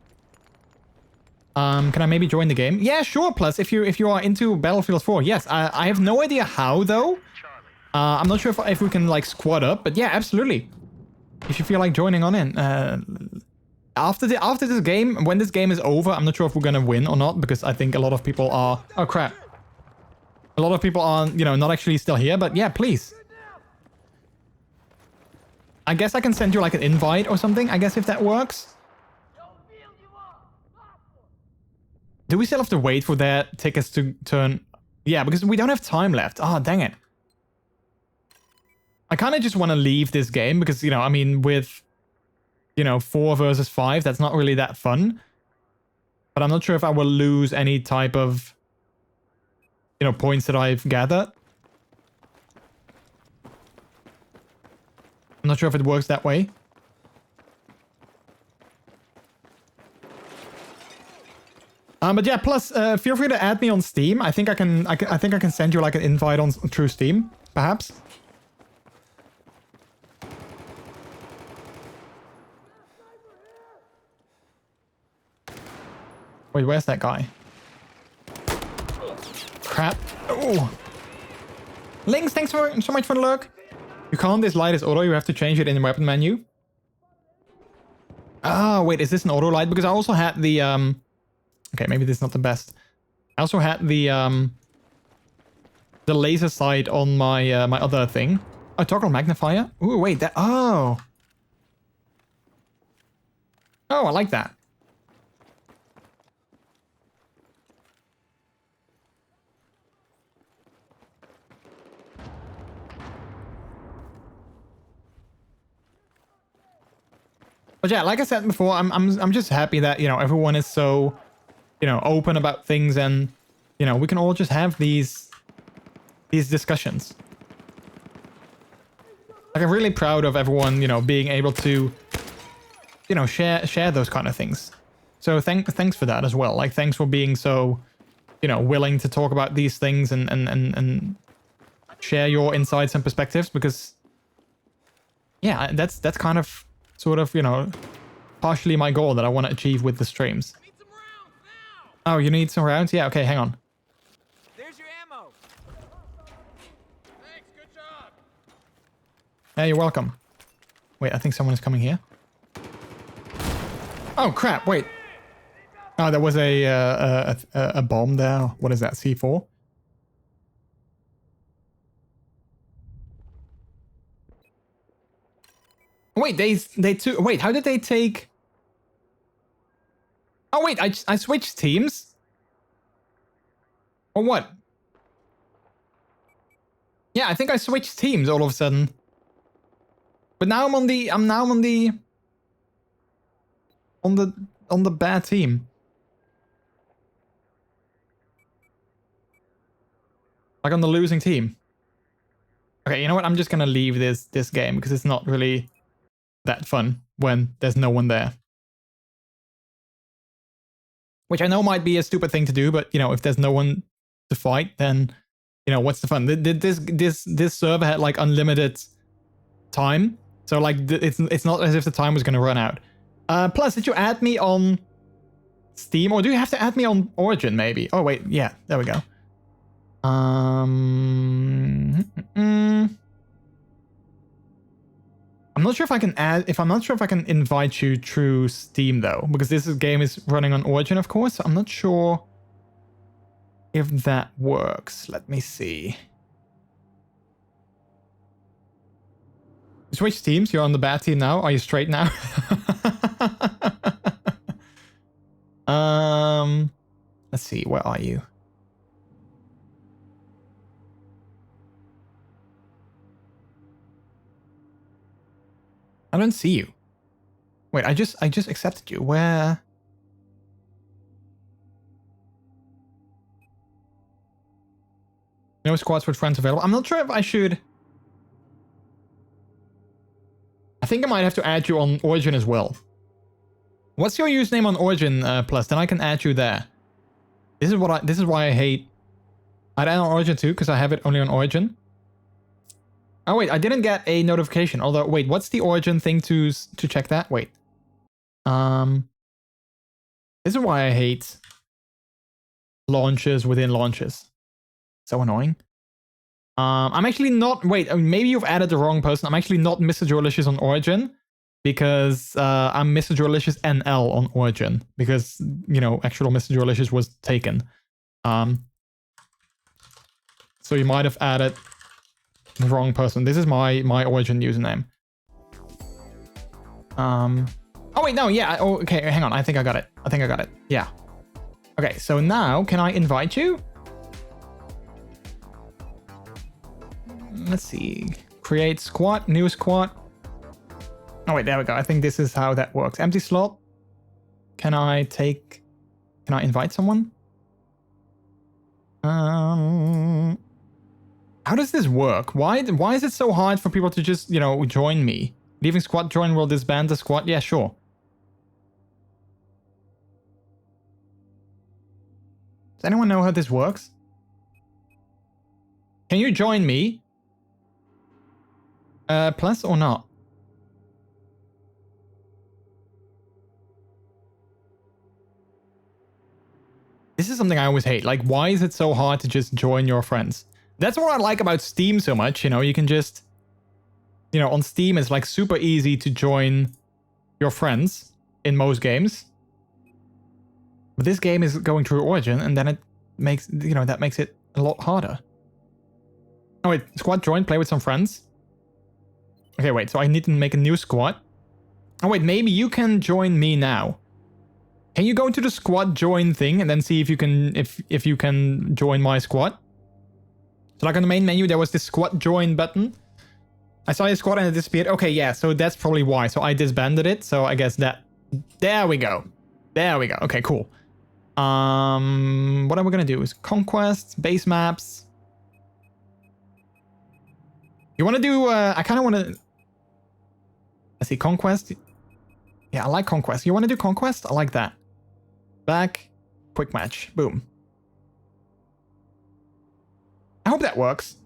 Can I maybe join the game? Yeah, sure. Plus, if you are into Battlefield 4, yes. I have no idea how though. I'm not sure if we can like squad up, but yeah, absolutely. If you feel like joining on in. After this game, when this game is over, I'm not sure if we're gonna win or not, because I think a lot of people are... Oh, crap. A lot of people are, you know, not actually still here, but yeah, please. I guess I can send you like an invite or something, I guess, if that works. Do we still have to wait for their tickets to turn? Yeah, because we don't have time left. Ah, dang it. I kind of just want to leave this game because, you know, I mean, with, you know, 4 versus 5, that's not really that fun. But I'm not sure if I will lose any type of, you know, points that I've gathered. I'm not sure if it works that way. But yeah, plus feel free to add me on Steam. I think I can send you like an invite on through Steam, perhaps. Wait, where's that guy? Crap. Oh. Links, thanks so much for the lurk. You can't dislight this auto, you have to change it in the weapon menu. Ah, wait, is this an auto light? Because I also had the okay, maybe this is not the best. I also had the laser sight on my my other thing. Oh, toggle magnifier. Ooh, wait, that. Oh, I like that. But yeah, like I said before, I'm just happy that, you know, everyone is so, you know, open about things, and, you know, we can all just have these discussions. Like, I'm really proud of everyone, you know, being able to, you know, share those kind of things. So thanks for that as well. Like, thanks for being so, you know, willing to talk about these things and share your insights and perspectives, because yeah, that's kind of sort of, you know, partially my goal that I want to achieve with the streams. Oh, you need some rounds? Yeah, okay, hang on. There's your ammo. Thanks, good job. Hey, you're welcome. Wait, I think someone is coming here. Oh crap! Wait. Oh, there was a bomb there. What is that? C4. Wait, they took. Wait, how did they take? Oh wait, I switched teams. Or what? Yeah, I think I switched teams all of a sudden. But now I'm on the bad team. Like on the losing team. Okay, you know what? I'm just gonna leave this game because it's not really that fun when there's no one there. Which I know might be a stupid thing to do, but, you know, if there's no one to fight, then, you know, what's the fun? This server had like unlimited time, so like it's not as if the time was gonna run out. Plus, did you add me on Steam, or do you have to add me on Origin maybe? Oh wait, yeah, there we go. I'm not sure if I can I'm not sure if I can invite you through Steam though, because this game is running on Origin, of course. So I'm not sure if that works. Let me see. Switch teams. You're on the bad team now. Are you straight now? Let's see. Where are you? I don't see you. Wait, I just accepted you. Where? No squads with friends available. I'm not sure if I should. I think I might have to add you on Origin as well. What's your username on Origin, Plus? Then I can add you there. This is why I hate. I'd add on Origin too, because I have it only on Origin. Oh wait, I didn't get a notification. Although, wait, what's the Origin thing to check that? Wait. This is why I hate launches within launches. So annoying. I'm actually not. Wait, I mean, maybe you've added the wrong person. I'm actually not MrJordilicious on Origin, because I'm MrJordilicious NL on Origin, because, you know, actual MrJordilicious was taken. So you might have added the wrong person. This is my Origin username. Oh wait, no, yeah. Oh, okay, hang on. I think I got it. Yeah. Okay, so now can I invite you? Let's see. Create squad, new squad. Oh wait, there we go. I think this is how that works. Empty slot. Can I invite someone? How does this work? Why is it so hard for people to just, you know, join me? Leaving squad join will disband the squad? Yeah, sure. Does anyone know how this works? Can you join me? Plus or not? This is something I always hate. Like, why is it so hard to just join your friends? That's what I like about Steam so much. You know, you can just, you know, on Steam, it's like super easy to join your friends in most games. But this game is going through Origin, and then it makes, you know, that makes it a lot harder. Oh wait, squad join, play with some friends. Okay, wait, so I need to make a new squad. Oh wait, maybe you can join me now. Can you go into the squad join thing and then see if you can if you can join my squad? So like on the main menu there was this squad join button. I saw your squad and it disappeared. Okay, yeah, so that's probably why. So I disbanded it. So I guess that there we go. There we go. Okay, cool. What are we gonna do? Is conquests, base maps. You wanna do I kinda wanna, let's see, conquest. Yeah, I like conquest. You wanna do conquest? I like that. Back, quick match, boom. I hope that works.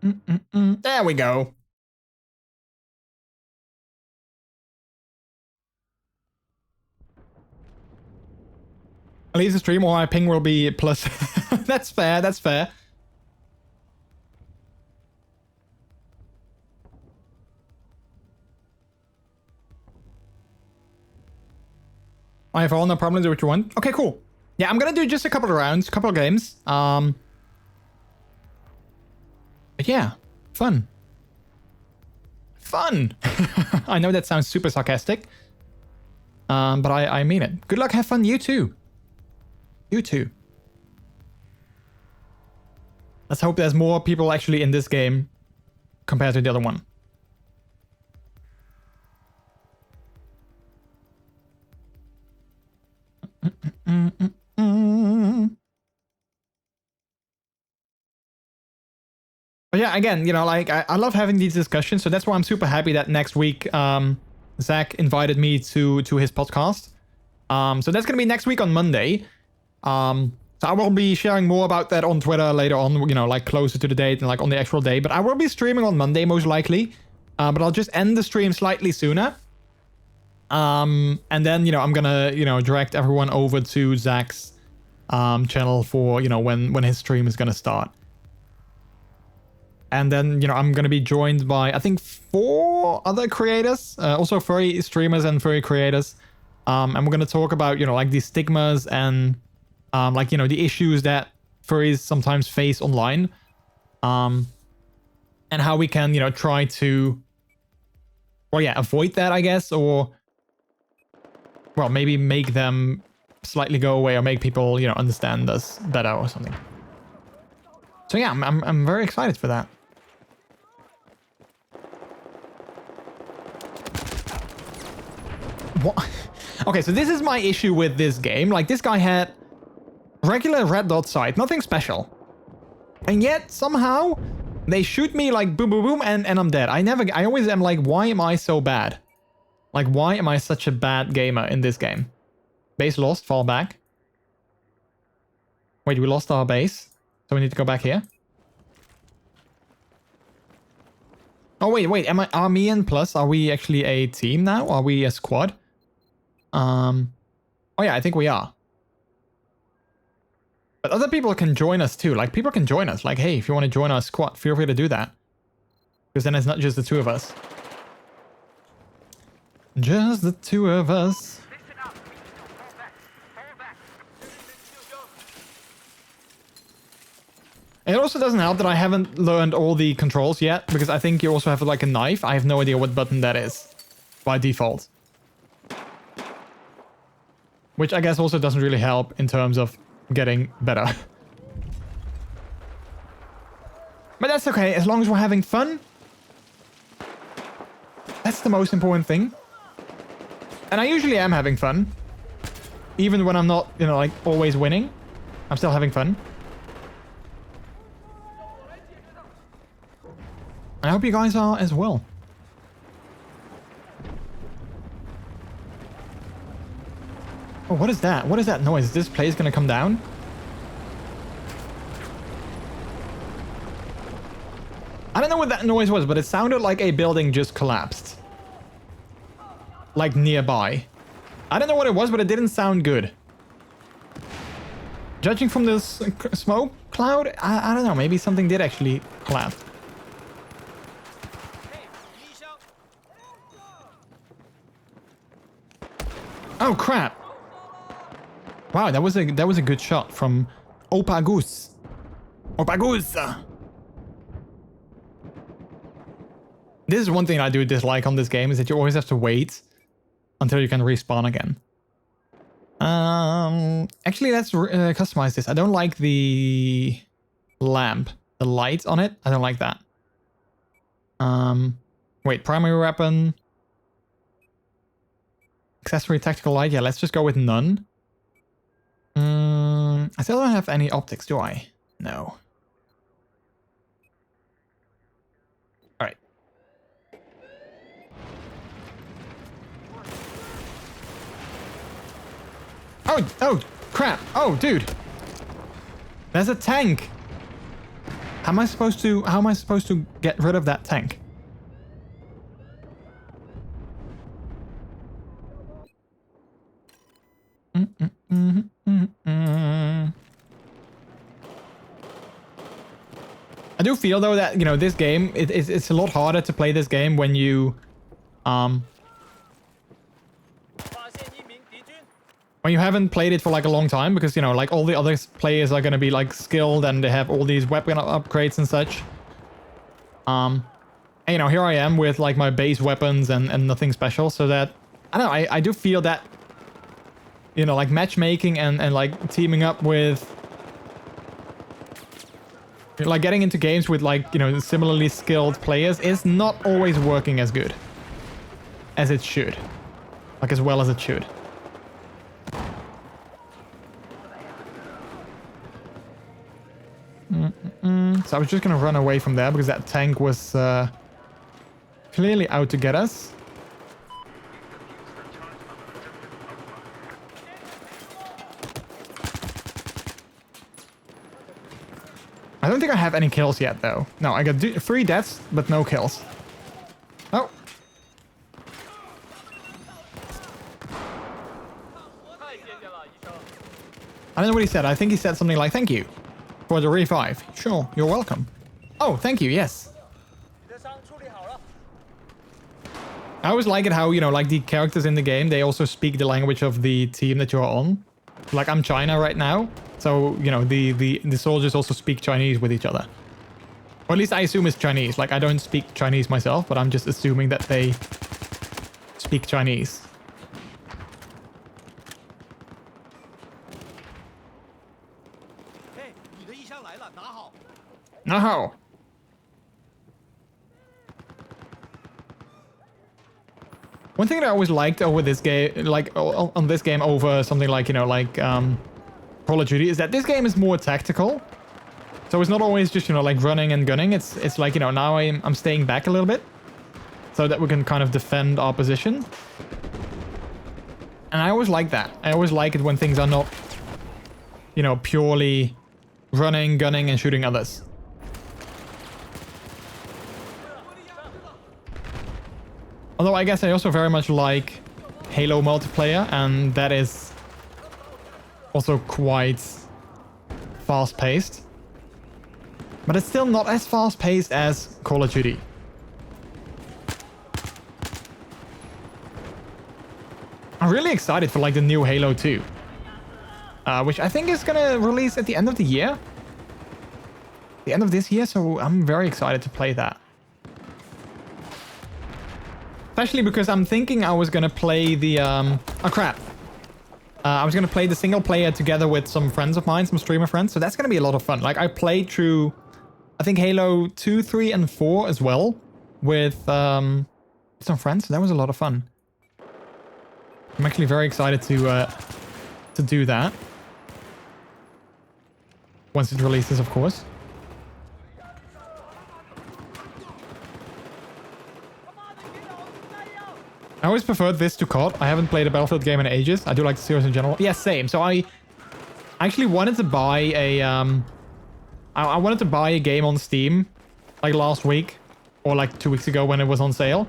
There we go. At least the stream or my ping will be plus. That's fair, that's fair. I have all no problems with what you want. Okay, cool. Yeah, I'm gonna do just a couple of rounds, couple of games. But yeah, fun. Fun! I know that sounds super sarcastic. But I mean it. Good luck, have fun, you too. You too. Let's hope there's more people actually in this game compared to the other one. But yeah, again, you know, like I love having these discussions, so that's why I'm super happy that next week Zach invited me to his podcast. So that's gonna be next week on Monday. So I will be sharing more about that on Twitter later on, you know, like closer to the date and like on the actual day. But I will be streaming on Monday most likely. But I'll just end the stream slightly sooner. And then, you know, I'm gonna, you know, direct everyone over to Zach's channel for, you know, when his stream is gonna start. And then, you know, I'm gonna be joined by, I think, 4 other creators, also furry streamers and furry creators. And we're gonna talk about, you know, like these stigmas and like, you know, the issues that furries sometimes face online. And how we can, you know, try to, well, yeah, avoid that, I guess, or, well, maybe make them slightly go away or make people, you know, understand us better or something. So yeah, I'm very excited for that. What? Okay, so this is my issue with this game. Like, this guy had regular red dot sight, nothing special. And yet, somehow, they shoot me like boom, boom, boom, and I'm dead. I always am like, why am I so bad? Like, why am I such a bad gamer in this game? Base lost, fall back. Wait, we lost our base. So we need to go back here. Oh, wait, are me and Plus, are we actually a team now? Are we a squad? Oh yeah, I think we are. But other people can join us too. Like, people can join us. Like, hey, if you want to join our squad, feel free to do that. Because then it's not just the 2 of us. Just the 2 of us. It also doesn't help that I haven't learned all the controls yet, because I think you also have like a knife. I have no idea what button that is. by default. Which I guess also doesn't really help in terms of getting better. But that's okay, as long as we're having fun. That's the most important thing. And I usually am having fun. Even when I'm not, you know, like always winning. I'm still having fun. I hope you guys are as well. Oh, what is that? What is that noise? Is this place gonna come down? I don't know what that noise was, but it sounded like a building just collapsed. Like nearby. I don't know what it was, but it didn't sound good. Judging from this smoke cloud, I don't know, maybe something did actually collapse. Oh crap! Wow, that was a good shot from Opagus. Opagus. This is one thing I do dislike on this game, is that you always have to wait until you can respawn again. Actually, let's customize this. I don't like the lamp, the light on it. I don't like that. Wait, primary weapon, accessory tactical light. Yeah, let's just go with none. I still don't have any optics, do I? No. All right. Oh, crap. Oh, dude. There's a tank. How am I supposed to get rid of that tank? I do feel though that, you know, this game, it's a lot harder to play this game when you haven't played it for like a long time, because, you know, like all the other players are going to be like skilled and they have all these weapon upgrades and such. And, you know, here I am with like my base weapons and nothing special, so that, I don't know, I do feel that, you know, like matchmaking and like teaming up with, like getting into games with like, you know, similarly skilled players is not always working as good as it should. Like as well as it should. So I was just going to run away from there because that tank was clearly out to get us. I don't think I have any kills yet, though. No, I got 3 deaths, but no kills. Oh. I don't know what he said. I think he said something like, thank you for the revive. Sure, you're welcome. Oh, thank you, yes. I always like it how, you know, like the characters in the game, they also speak the language of the team that you're on. Like, I'm China right now. So, you know, the soldiers also speak Chinese with each other. Or at least I assume it's Chinese. Like, I don't speak Chinese myself, but I'm just assuming that they speak Chinese. No. One thing that I always liked over this game, like on this game over something like, you know, like Call of Duty, is that this game is more tactical. So it's not always just, you know, like running and gunning. It's like, you know, now I'm staying back a little bit so that we can kind of defend our position. And I always like that. I always like it when things are not, you know, purely running, gunning, and shooting others. Although I guess I also very much like Halo multiplayer, and that is also quite fast-paced. But it's still not as fast-paced as Call of Duty. I'm really excited for like the new Halo 2. Which I think is gonna release at the end of the year. The end of this year, so I'm very excited to play that. especially because I'm thinking I was gonna play the oh crap. I was gonna play the single player together with some friends of mine, some streamer friends. So that's gonna be a lot of fun. Like I played through, I think Halo 2, 3, and 4 as well with some friends. So that was a lot of fun. I'm actually very excited to do that once it releases, of course. I always preferred this to COD. I haven't played a Battlefield game in ages. I do like the series in general. Yeah, same. So I actually wanted to buy a I wanted to buy a game on Steam like last week or like 2 weeks ago when it was on sale.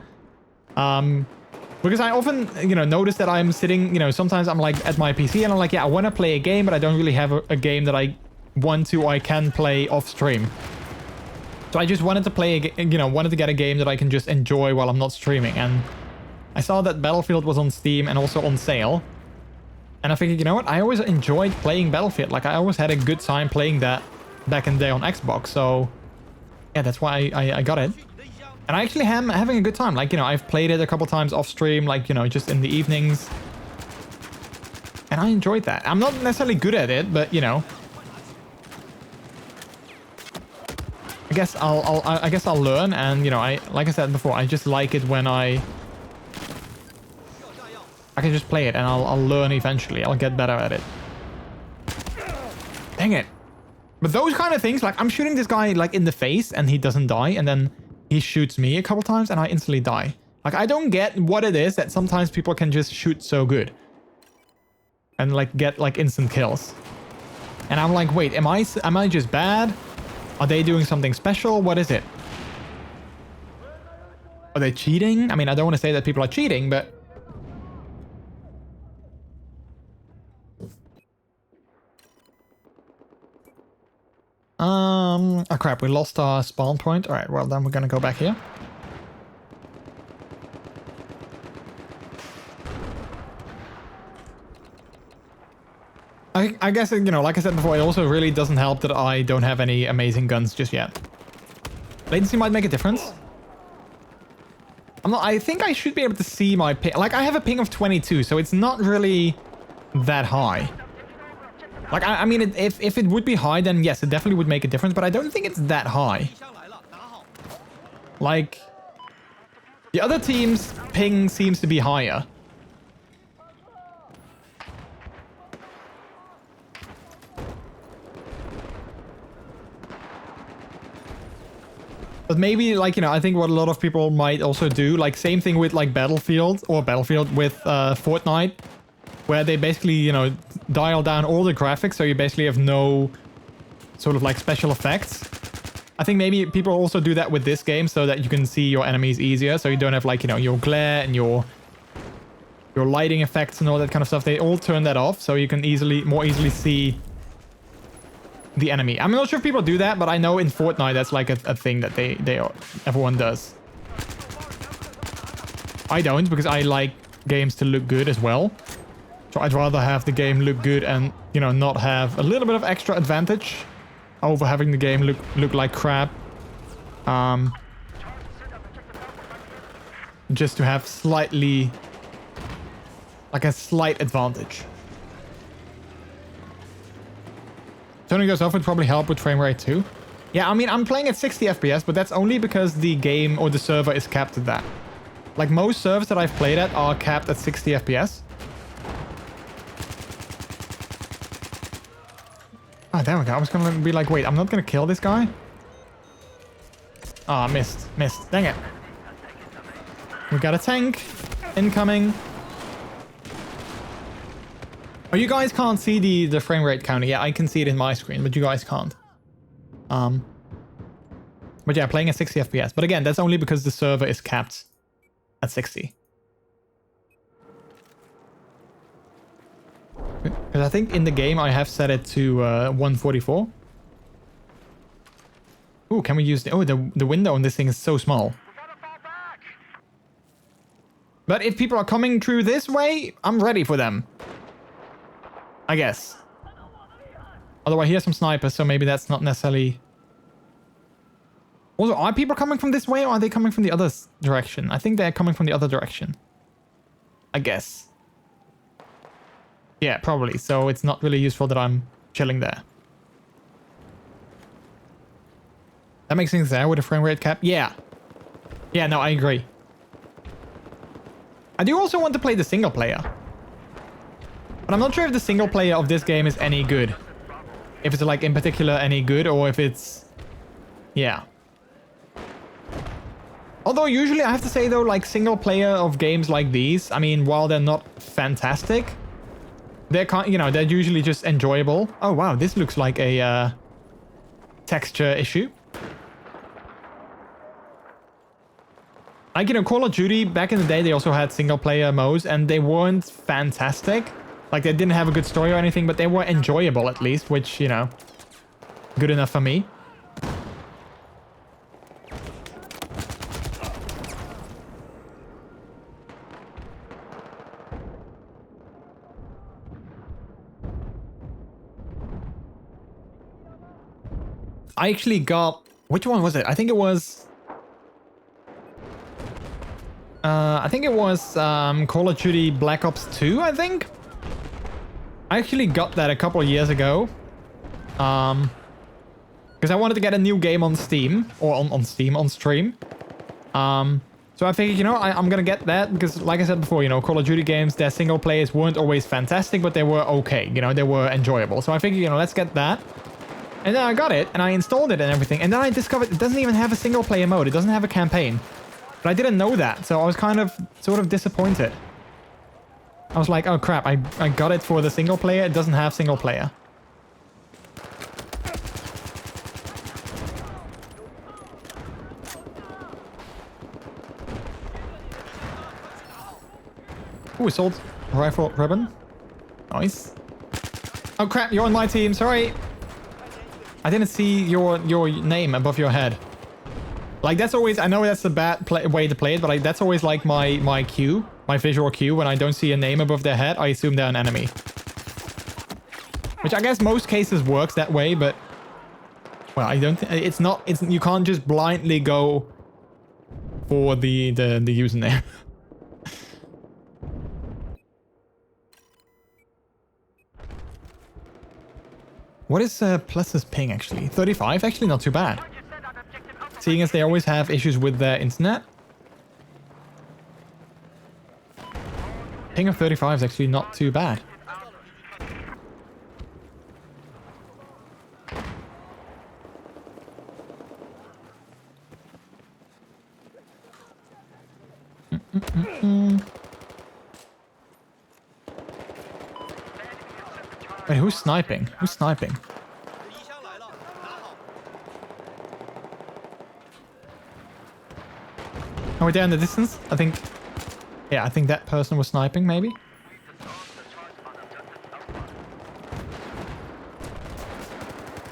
Because I often, you know, notice that I'm sitting, you know, sometimes I'm like at my PC and I'm like, yeah, I want to play a game, but I don't really have a game that I want to or I can play off stream. So I just wanted to play, wanted to get a game that I can just enjoy while I'm not streaming. And I saw that Battlefield was on Steam and also on sale. And I figured, you know what? I always enjoyed playing Battlefield. Like, I always had a good time playing that back in the day on Xbox. So, yeah, that's why I got it. And I actually am having a good time. Like, you know, I've played it a couple times off stream, like, you know, just in the evenings. And I enjoyed that. I'm not necessarily good at it, but, you know. I guess I'll learn. And, you know, like I said before, I just like it when I can just play it and I'll learn eventually. I'll get better at it. Dang it. But those kind of things, like I'm shooting this guy like in the face and he doesn't die. And then he shoots me a couple times and I instantly die. Like I don't get what it is that sometimes people can just shoot so good. And like get like instant kills. And I'm like, wait, am I just bad? Are they doing something special? What is it? Are they cheating? I mean, I don't want to say that people are cheating, but oh crap, we lost our spawn point. All right, well then we're gonna go back here. I guess, you know, like I said before, it also really doesn't help that I don't have any amazing guns just yet. Latency might make a difference. I think I should be able to see my ping. Like I have a ping of 22, so it's not really that high. Like, I mean, if it would be high, then yes, it definitely would make a difference, but I don't think it's that high. Like, the other team's ping seems to be higher. But maybe, like, you know, I think what a lot of people might also do, like, same thing with, like, Battlefield with Fortnite, where they basically, you know, dial down all the graphics, so you basically have no sort of like special effects. I think maybe people also do that with this game so that you can see your enemies easier, so you don't have like, you know, your glare and your lighting effects and all that kind of stuff. They all turn that off, so you can more easily see the enemy. I'm not sure if people do that, but I know in Fortnite that's like a thing that everyone does. I don't, because I like games to look good as well. So I'd rather have the game look good and, you know, not have a little bit of extra advantage over having the game look like crap. Just to have slightly, like a slight advantage. Turning those off would probably help with frame rate too. Yeah, I mean, I'm playing at 60 FPS, but that's only because the game or the server is capped at that. Like most servers that I've played at are capped at 60 FPS. Ah, there we go. I was gonna be like, wait, I'm not gonna kill this guy. Ah, missed. Dang it. We got a tank incoming. Oh, you guys can't see the frame rate counter. Yeah, I can see it in my screen, but you guys can't. But yeah, playing at 60 FPS. But again, that's only because the server is capped at 60. Because I think in the game I have set it to 144. Ooh, can we use the window on this thing is so small. But if people are coming through this way, I'm ready for them. I guess. Although I hear some snipers, so maybe that's not necessarily Also, are people coming from this way or are they coming from the other direction? I think they're coming from the other direction. I guess. Yeah, probably. So it's not really useful that I'm chilling there. That makes things there with a frame rate cap. Yeah. Yeah, no, I agree. I do also want to play the single player. But I'm not sure if the single player of this game is any good. If it's like in particular any good or if it's... Yeah. Although usually I have to say though, like single player of games like these, I mean, while they're not fantastic, they're they're usually just enjoyable. Oh wow, this looks like a texture issue. Like, Call of Duty, back in the day, they also had single player modes and they weren't fantastic. Like, they didn't have a good story or anything, but they were enjoyable at least, which, good enough for me. I actually got... Which one was it? I think it was... Call of Duty Black Ops 2, I think? I actually got that a couple of years ago. Because I wanted to get a new game on Steam. Or on stream. So I figured, I'm gonna get that. Because like I said before, Call of Duty games, their single players weren't always fantastic, but they were okay. They were enjoyable. So I figured, let's get that. And then I got it, and I installed it and everything. And then I discovered it doesn't even have a single player mode. It doesn't have a campaign. But I didn't know that, so I was sort of disappointed. I was like, oh crap, I got it for the single player. It doesn't have single player. Ooh, assault rifle ribbon. Nice. Oh crap, you're on my team, sorry. I didn't see your name above your head. Like, that's always... I know that's a bad way to play it, but like, that's always like my cue. My visual cue. When I don't see a name above their head, I assume they're an enemy. Which I guess most cases works that way, but... Well, I don't... It's not... You can't just blindly go for the username. What is Plus's ping, actually? 35? Actually, not too bad. Seeing as they always have issues with their internet. Ping of 35 is actually not too bad. Wait, who's sniping? Who's sniping? Oh, we're there in the distance? I think... Yeah, I think that person was sniping, maybe?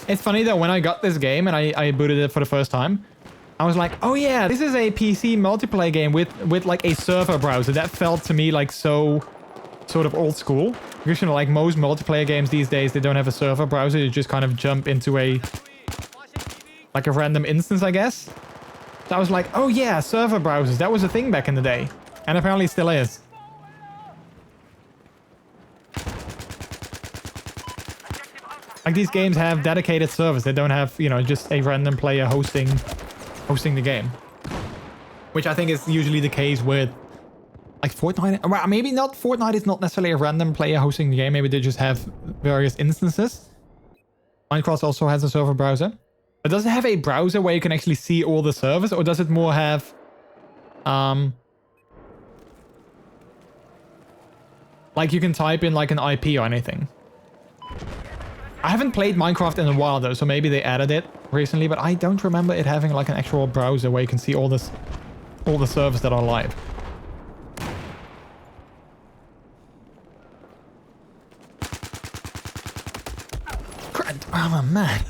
It's funny though, when I got this game and I booted it for the first time, I was like, oh yeah, this is a PC multiplayer game with like a server browser. That felt to me like so sort of old school. Because, like most multiplayer games these days, they don't have a server browser. You just kind of jump into like a random instance, I guess. So I was like, oh yeah, server browsers. That was a thing back in the day. And apparently it still is. Like, these games have dedicated servers. They don't have, just a random player hosting the game. Which I think is usually the case with, like, Fortnite. Well, maybe not. Fortnite is not necessarily a random player hosting the game. Maybe they just have various instances. Minecraft also has a server browser. But does it have a browser where you can actually see all the servers? Or does it more have... like, you can type in, like, an IP or anything. I haven't played Minecraft in a while, though, so maybe they added it recently. But I don't remember it having, like, an actual browser where you can see all the servers that are live. Oh, man.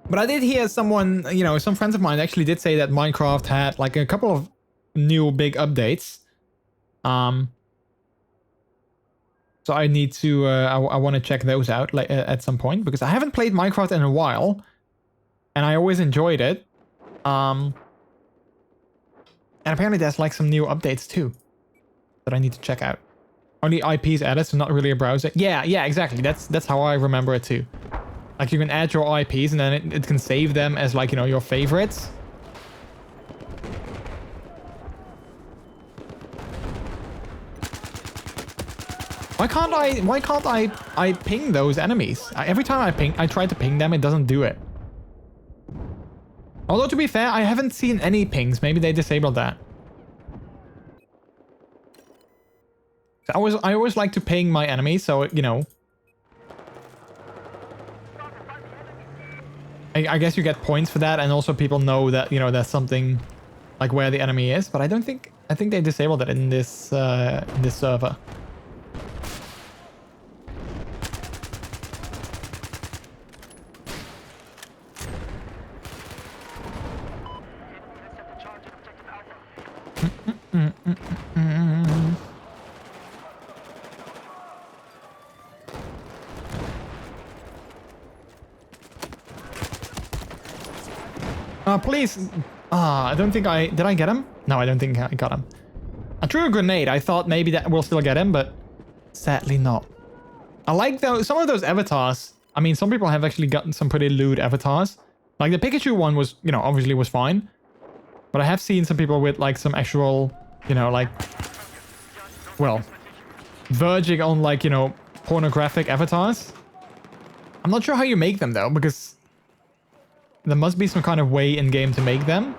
But I did hear someone, some friends of mine actually did say that Minecraft had like a couple of new big updates. So I need to, I want to check those out like, at some point, because I haven't played Minecraft in a while, and I always enjoyed it. And apparently there's like some new updates too that I need to check out. Only IPs added, so not really a browser. Yeah, exactly. That's how I remember it too. Like you can add your IPs and then it can save them as like, you know, your favorites. Why can't I ping those enemies? Every time I try to ping them, it doesn't do it. Although to be fair, I haven't seen any pings. Maybe they disabled that. I always like to ping my enemies, so you know. I guess you get points for that, and also people know that, you know, there's something like where the enemy is. But I think they disabled it in this server. Please. I don't think did I get him? No, I don't think I got him. I threw a grenade. I thought maybe that will still get him, but sadly not. I like some of those avatars. I mean, some people have actually gotten some pretty lewd avatars. Like the Pikachu one was, you know, obviously was fine. But I have seen some people with like some actual, you know, like, well, verging on like, you know, pornographic avatars. I'm not sure how you make them though, because there must be some kind of way in game to make them.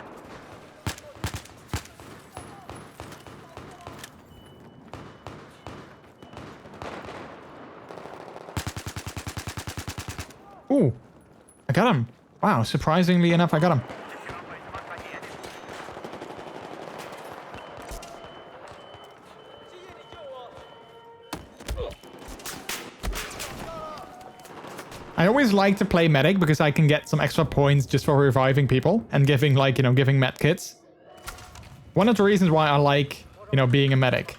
Ooh, I got him. Wow, surprisingly enough, I got him. I always like to play medic because I can get some extra points just for reviving people and giving, like, you know, giving med kits. One of the reasons why I like, you know, being a medic.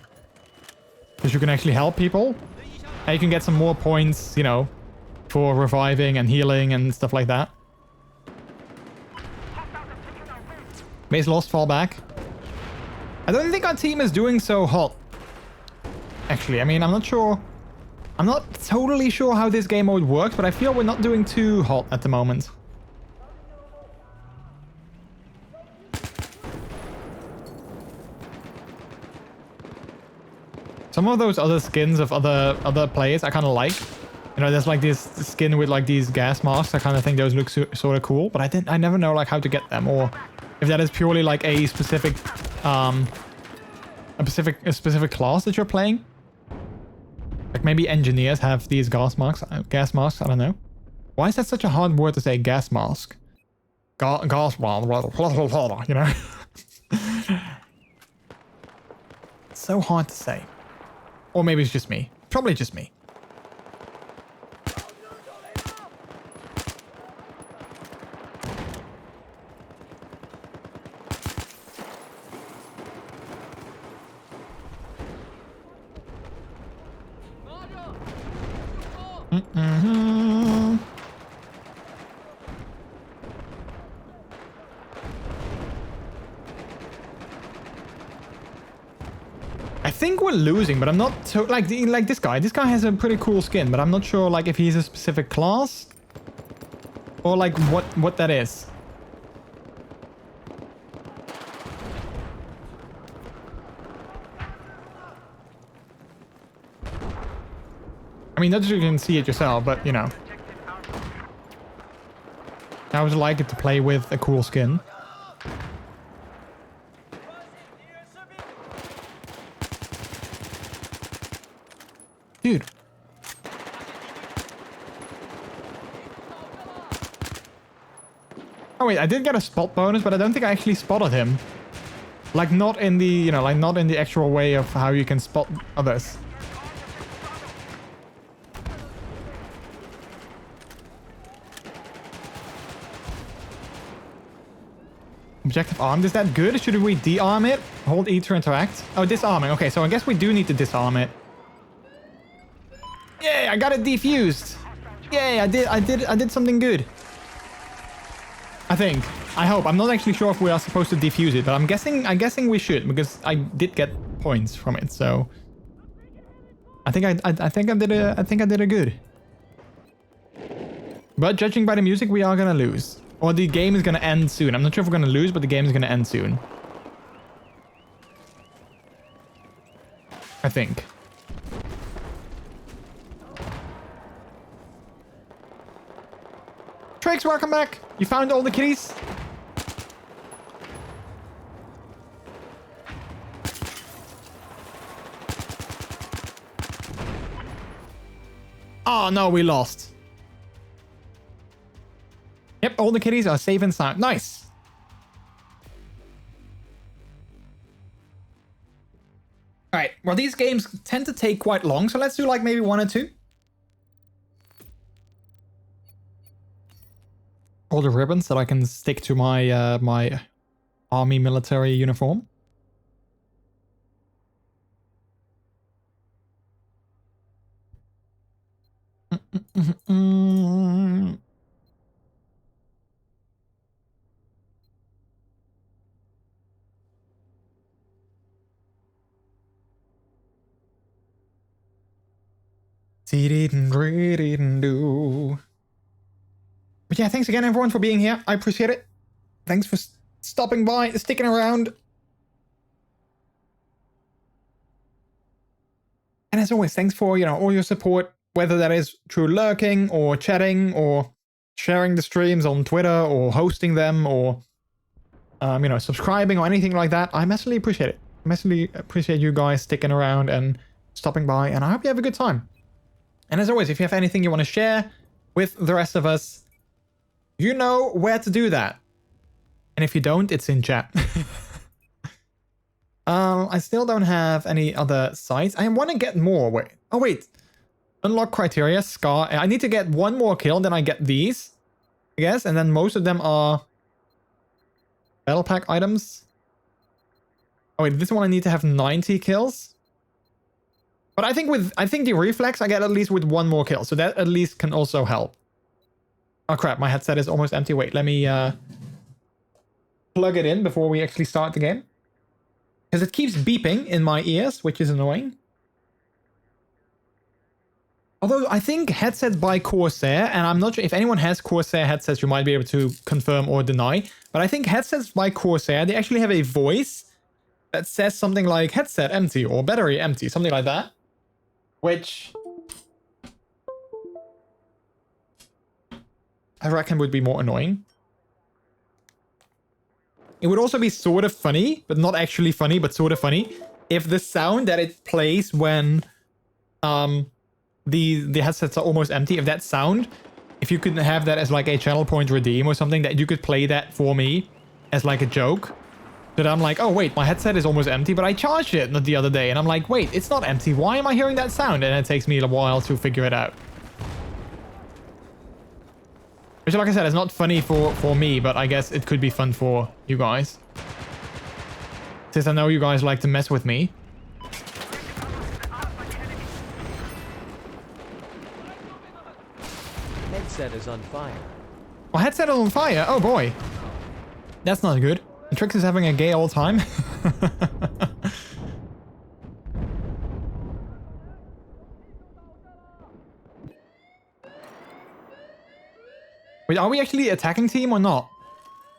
Because you can actually help people. And you can get some more points, you know, for reviving and healing and stuff like that. Base lost, fall back. I don't think our team is doing so hot. Actually, I mean, I'm not sure. I'm not totally sure how this game mode works, but I feel we're not doing too hot at the moment. Some of those other skins of other players I kind of like. You know, there's like this skin with like these gas masks. I kind of think those look sort of cool, but I never know like how to get them, or if that is purely like a specific class that you're playing. Like maybe engineers have these gas masks, I don't know. Why is that such a hard word to say, gas mask? Gas mask, you know? It's so hard to say. Or maybe it's just me. Probably just me. I think we're losing, but I'm not so like this guy. This guy has a pretty cool skin, but I'm not sure like if he's a specific class or like what that is. I mean, not that you can see it yourself, but you know. I would like it to play with a cool skin. Dude. Oh wait, I did get a spot bonus, but I don't think I actually spotted him. Like not in the, you know, like not in the actual way of how you can spot others. Objective armed, is that good? Should we de-arm it? Hold E to interact. Oh, disarming. Okay, so I guess we do need to disarm it. Yay, I got it defused. Yay, I did something good. I think. I hope. I'm not actually sure if we are supposed to defuse it, but I'm guessing we should, because I did get points from it, so I think I did a good. But judging by the music, we are gonna lose. Or the game is gonna end soon. I'm not sure if we're gonna lose, but the game is gonna end soon. I think. Trix, welcome back. You found all the kitties? Oh no, we lost. Yep, all the kitties are safe and sound. Nice. Alright, well these games tend to take quite long, so let's do like maybe 1 or 2. All the ribbons that I can stick to my my army military uniform. But yeah, thanks again everyone for being here. I appreciate it. Thanks for stopping by, sticking around. And as always, thanks for, all your support, whether that is through lurking or chatting or sharing the streams on Twitter or hosting them or, subscribing or anything like that. I massively appreciate it. I massively appreciate you guys sticking around and stopping by, and I hope you have a good time. And as always, if you have anything you want to share with the rest of us, you know where to do that. And if you don't, it's in chat. I still don't have any other sites. I want to get more. Wait. Oh, wait. Unlock criteria, Scar. I need to get 1 more kill, then I get these, I guess. And then most of them are battle pack items. Oh, wait. This one I need to have 90 kills. But I think the reflex I get at least with 1 more kill. So that at least can also help. Oh crap, my headset is almost empty. Wait, let me plug it in before we actually start the game. Because it keeps beeping in my ears, which is annoying. Although I think headsets by Corsair, and I'm not sure if anyone has Corsair headsets, you might be able to confirm or deny. But I think headsets by Corsair, they actually have a voice that says something like headset empty or battery empty, something like that. Which I reckon would be more annoying. It would also be sort of funny, but not actually funny, but sort of funny, if the sound that it plays when the headsets are almost empty, if that sound, if you could have that as like a channel point redeem or something, that you could play that for me as like a joke. So that I'm like, oh wait, my headset is almost empty, but I charged it the other day, and I'm like, wait, it's not empty. Why am I hearing that sound? And it takes me a while to figure it out. Which, like I said, is not funny for me, but I guess it could be fun for you guys. Since I know you guys like to mess with me. Headset is on fire. Oh, headset is on fire? Oh boy. That's not good. Trix is having a gay old time. Wait, are we actually attacking team or not?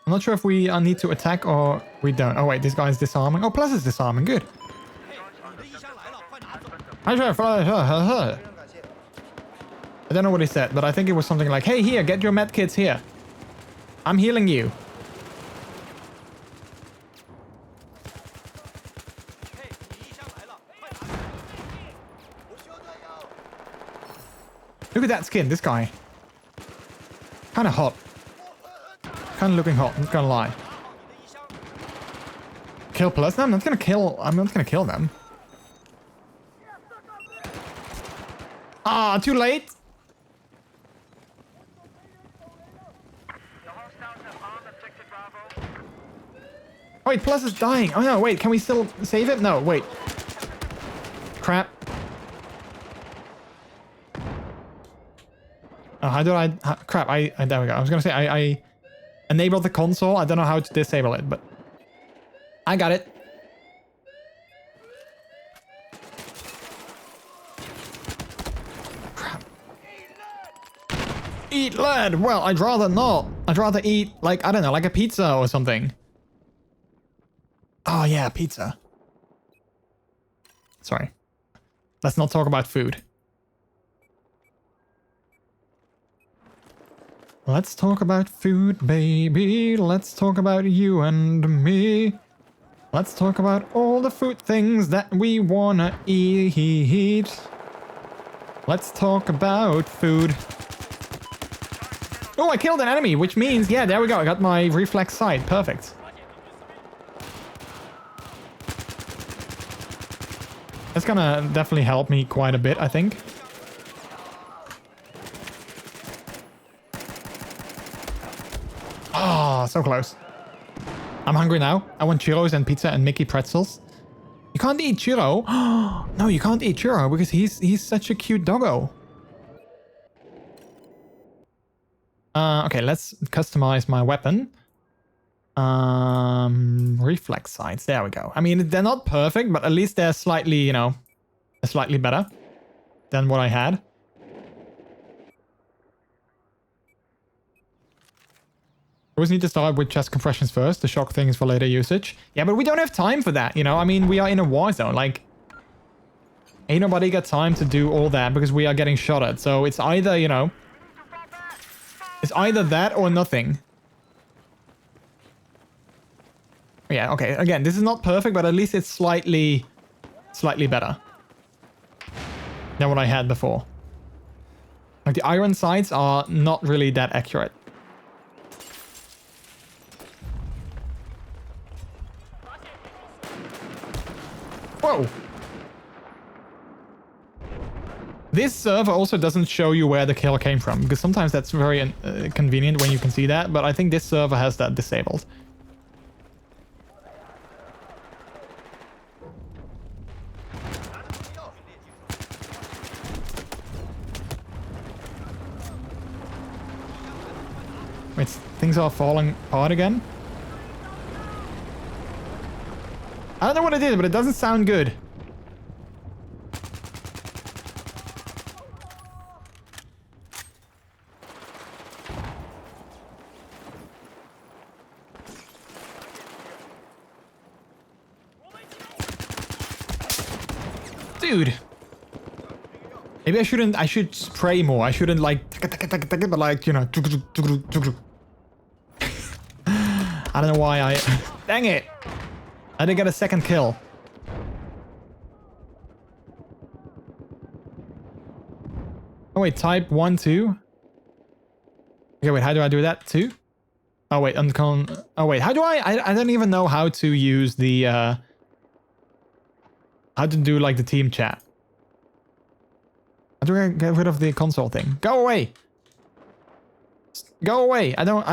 I'm not sure if we need to attack or we don't. Oh wait, this guy's disarming. Oh, Plus is disarming. Good. I don't know what he said, but I think it was something like, hey, here, get your med kits here. I'm healing you. Look at that skin, this guy. Kind of hot. Kind of looking hot, I'm not gonna lie. Kill Plus? No, I'm not gonna kill them. Ah, too late. Oh, wait, Plus is dying. Oh no, wait, can we still save it? No, wait. Crap. Oh, how do I... crap, there we go. I was gonna say, I enabled the console. I don't know how to disable it, but... I got it. Crap. Eat lead! Well, I'd rather not. I'd rather eat, like, I don't know, like a pizza or something. Oh, yeah, pizza. Sorry. Let's not talk about food. Let's talk about food, baby. Let's talk about you and me. Let's talk about all the food things that we wanna eat. Let's talk about food. Oh, I killed an enemy, which means, yeah, there we go. I got my reflex sight. Perfect. That's gonna definitely help me quite a bit, I think. Oh, so close. I'm hungry now. I want churros and pizza and Mickey pretzels. You can't eat churro. No, you can't eat churro because he's such a cute doggo. Okay, let's customize my weapon. Reflex sights. There we go. I mean, they're not perfect, but at least they're slightly, you know, slightly better than what I had. Always need to start with chest compressions first. The shock things for later usage. Yeah, but we don't have time for that, you know? I mean, we are in a war zone. Like, ain't nobody got time to do all that because we are getting shot at. So it's either, you know, it's either that or nothing. Yeah, okay. Again, this is not perfect, but at least it's slightly better than what I had before. Like, the iron sights are not really that accurate. Whoa! This server also doesn't show you where the kill came from, because sometimes that's very convenient when you can see that, but I think this server has that disabled. Wait, things are falling apart again? I don't know what it is, but it doesn't sound good. Dude. Maybe I shouldn't, I should spray more. I shouldn't like, but like, you know. I don't know why I, dang it. I didn't get a second kill. Oh wait, type 1, 2. Okay, wait, how do I do that? 2? Oh wait, uncon. Oh wait, how do I don't even know how to use the, how to do like the team chat. How do I get rid of the console thing? Go away! Go away! I don't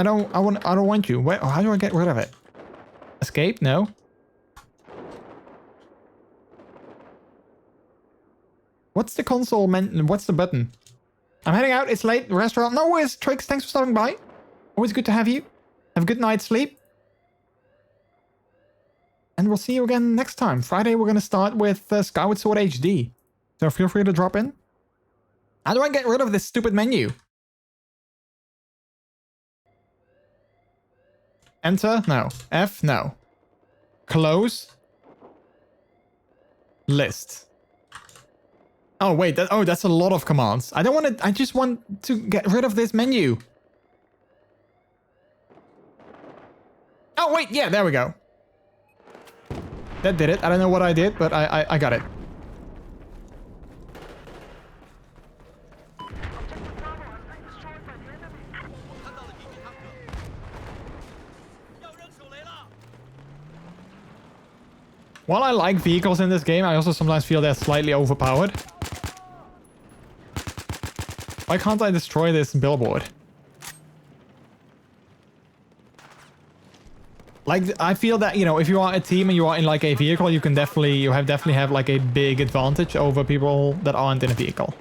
want you. Where, how do I get rid of it? Escape? No. What's the console what's the button? I'm heading out. It's late. Restaurant. No worries, Trix. Thanks for stopping by. Always good to have you. Have a good night's sleep. And we'll see you again next time. Friday, we're going to start with Skyward Sword HD. So feel free to drop in. How do I get rid of this stupid menu? Enter? No. F? No. Close. List. Oh, wait. That's a lot of commands. I don't want to... I just want to get rid of this menu. Oh, wait. Yeah, there we go. That did it. I don't know what I did, but I got it. While I like vehicles in this game, I also sometimes feel they're slightly overpowered. Why can't I destroy this billboard? Like, I feel that, you know, if you are a team and you are in like a vehicle, you can definitely, definitely have like a big advantage over people that aren't in a vehicle.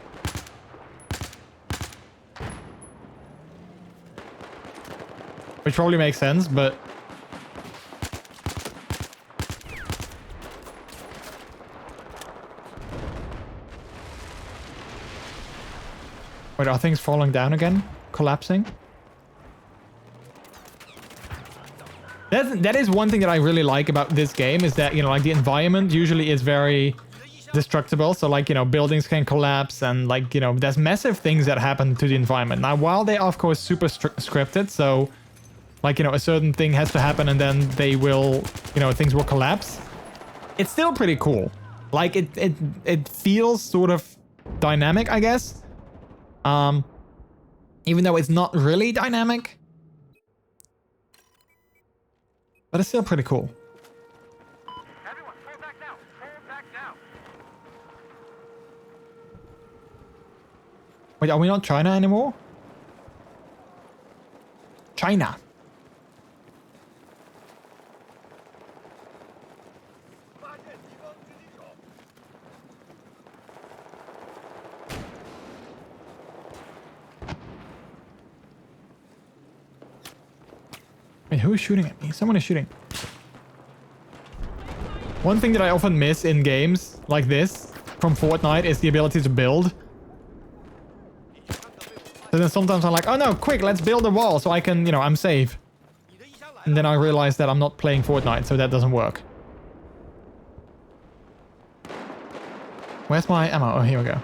Which probably makes sense, but... Wait, are things falling down again? Collapsing? That is one thing that I really like about this game, is that, you know, like the environment usually is very destructible. So like, you know, buildings can collapse and like, you know, there's massive things that happen to the environment. Now, while they are of course super scripted, so like, you know, a certain thing has to happen and then they will, you know, things will collapse. It's still pretty cool. Like it feels sort of dynamic, I guess. Even though it's not really dynamic. But it's still pretty cool. Everyone, fall back now. Fall back now. Wait, are we not China anymore? China. Wait, who is shooting at me? Someone is shooting. One thing that I often miss in games like this from Fortnite is the ability to build. And then sometimes I'm like, oh no, quick, let's build a wall so I can, you know, I'm safe. And then I realize that I'm not playing Fortnite, so that doesn't work. Where's my ammo? Oh, here we go.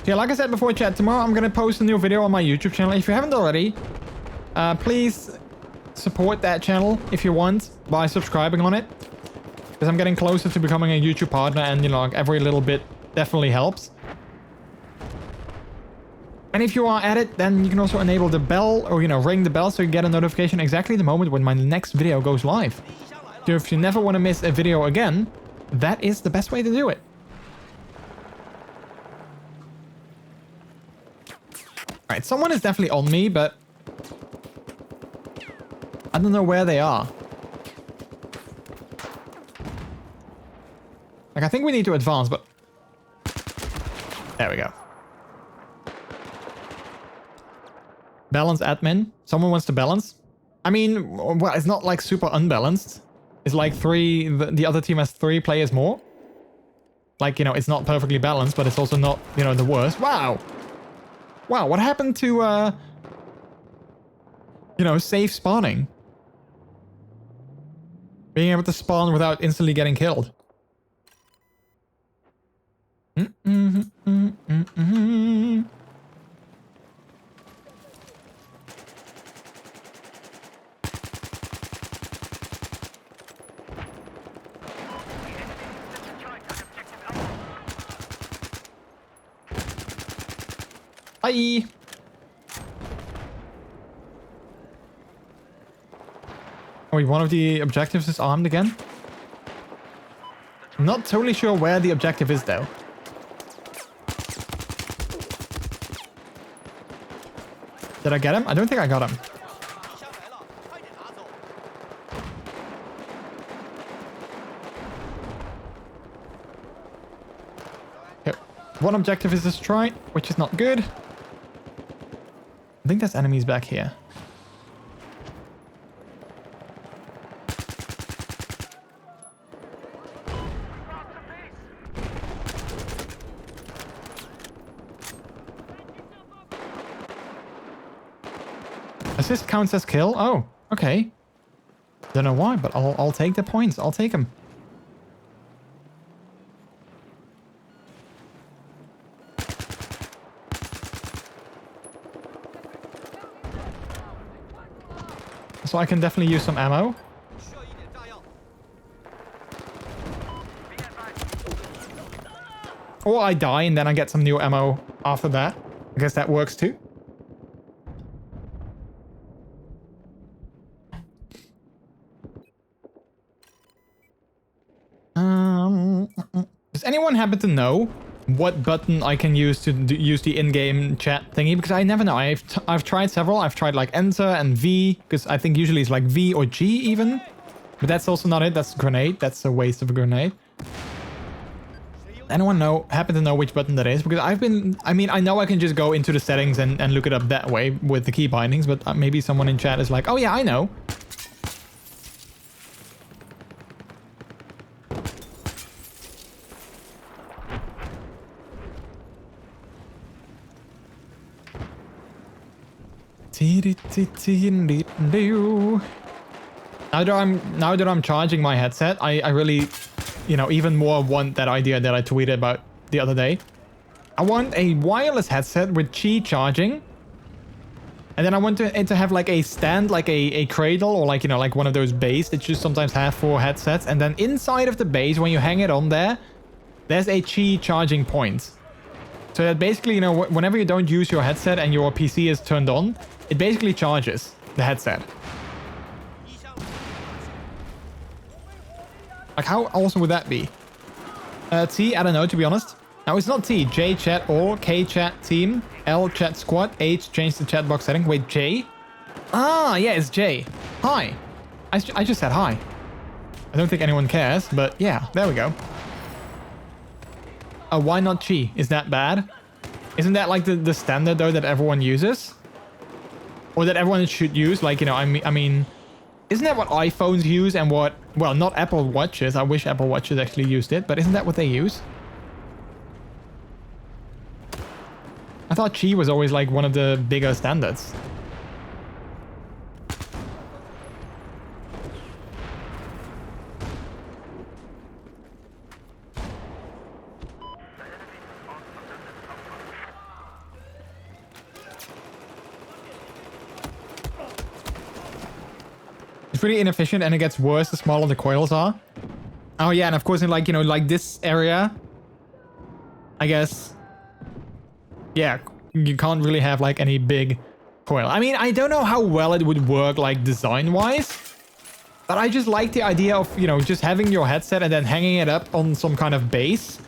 Yeah, like I said before, chat, tomorrow I'm gonna post a new video on my YouTube channel. If you haven't already, please support that channel if you want by subscribing on it, because I'm getting closer to becoming a YouTube partner, and you know, like every little bit definitely helps. And if you are at it, then you can also enable the bell, or you know, ring the bell so you get a notification exactly the moment when my next video goes live. So if you never want to miss a video again, that is the best way to do it. Alright, someone is definitely on me, but I don't know where they are. Like, I think we need to advance, but... There we go. Balance admin. Someone wants to balance. I mean, well, it's not like super unbalanced. It's like the other team has 3 players more. Like, you know, it's not perfectly balanced, but it's also not, you know, the worst. Wow. Wow, what happened to, you know, safe spawning? Being able to spawn without instantly getting killed. Hi. Oh, wait, one of the objectives is armed again? I'm not totally sure where the objective is, though. Did I get him? I don't think I got him. Okay. One objective is destroyed, which is not good. I think there's enemies back here. Assist counts as kill? Oh, okay. Don't know why, but I'll take the points. I'll take them. So I can definitely use some ammo. Or I die and then I get some new ammo after that. I guess that works too. Does anyone happen to know what button I can use to use the in-game chat thingy? Because I never know. I've tried several. I've tried like enter and V, because I think usually it's like V or G even. But that's also not it. That's a grenade. That's a waste of a grenade. Anyone happen to know which button that is? Because I know I can just go into the settings and look it up that way with the key bindings, but maybe someone in chat is like, oh yeah, I know. Now that I'm charging my headset, I really, even more want that idea that I tweeted about the other day. I want a wireless headset with Qi charging. And then I want it to have like a stand, like a cradle, or like, like one of those bays that you sometimes have for headsets. And then inside of the base, when you hang it on there, there's a Qi charging point. So that basically, whenever you don't use your headset and your PC is turned on, it basically charges the headset. Like, how awesome would that be? T, I don't know, to be honest. Now, it's not T. J chat or K chat team. L chat squad. H change the chat box setting. Wait, J? Ah, yeah, it's J. Hi. I just said hi. I don't think anyone cares, but yeah, there we go. Why not Chi? Is that bad? Isn't that like the standard though that everyone uses? Or that everyone should use? Like, I mean, isn't that what iPhones use and what, well, not Apple Watches. I wish Apple Watches actually used it, but isn't that what they use? I thought Qi was always like one of the bigger standards. It's pretty inefficient and it gets worse the smaller the coils are. Oh yeah, and of course in like, like this area, I guess, yeah, you can't really have like any big coil. I mean, I don't know how well it would work like design-wise, but I just like the idea of, just having your headset and then hanging it up on some kind of base.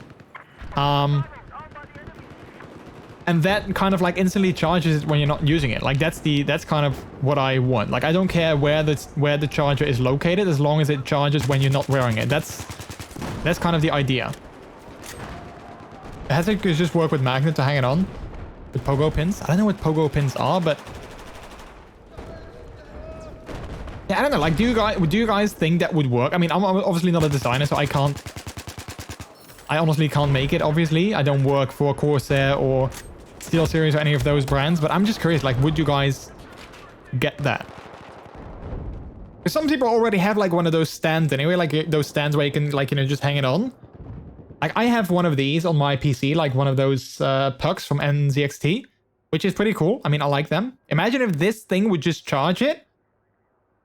And that kind of like instantly charges it when you're not using it. Like that's kind of what I want. Like I don't care where the charger is located as long as it charges when you're not wearing it. That's kind of the idea. The headset could just work with magnet to hang it on with pogo pins. I don't know what pogo pins are, but yeah, I don't know. Like, do you guys think that would work? I mean, I'm obviously not a designer, so I honestly can't make it. Obviously, I don't work for Corsair or SteelSeries or any of those brands, but I'm just curious, like, would you guys get that? Because some people already have like one of those stands anyway, like those stands where you can like, just hang it on. Like I have one of these on my PC, like one of those pucks from NZXT, which is pretty cool. I mean, I like them. Imagine if this thing would just charge it.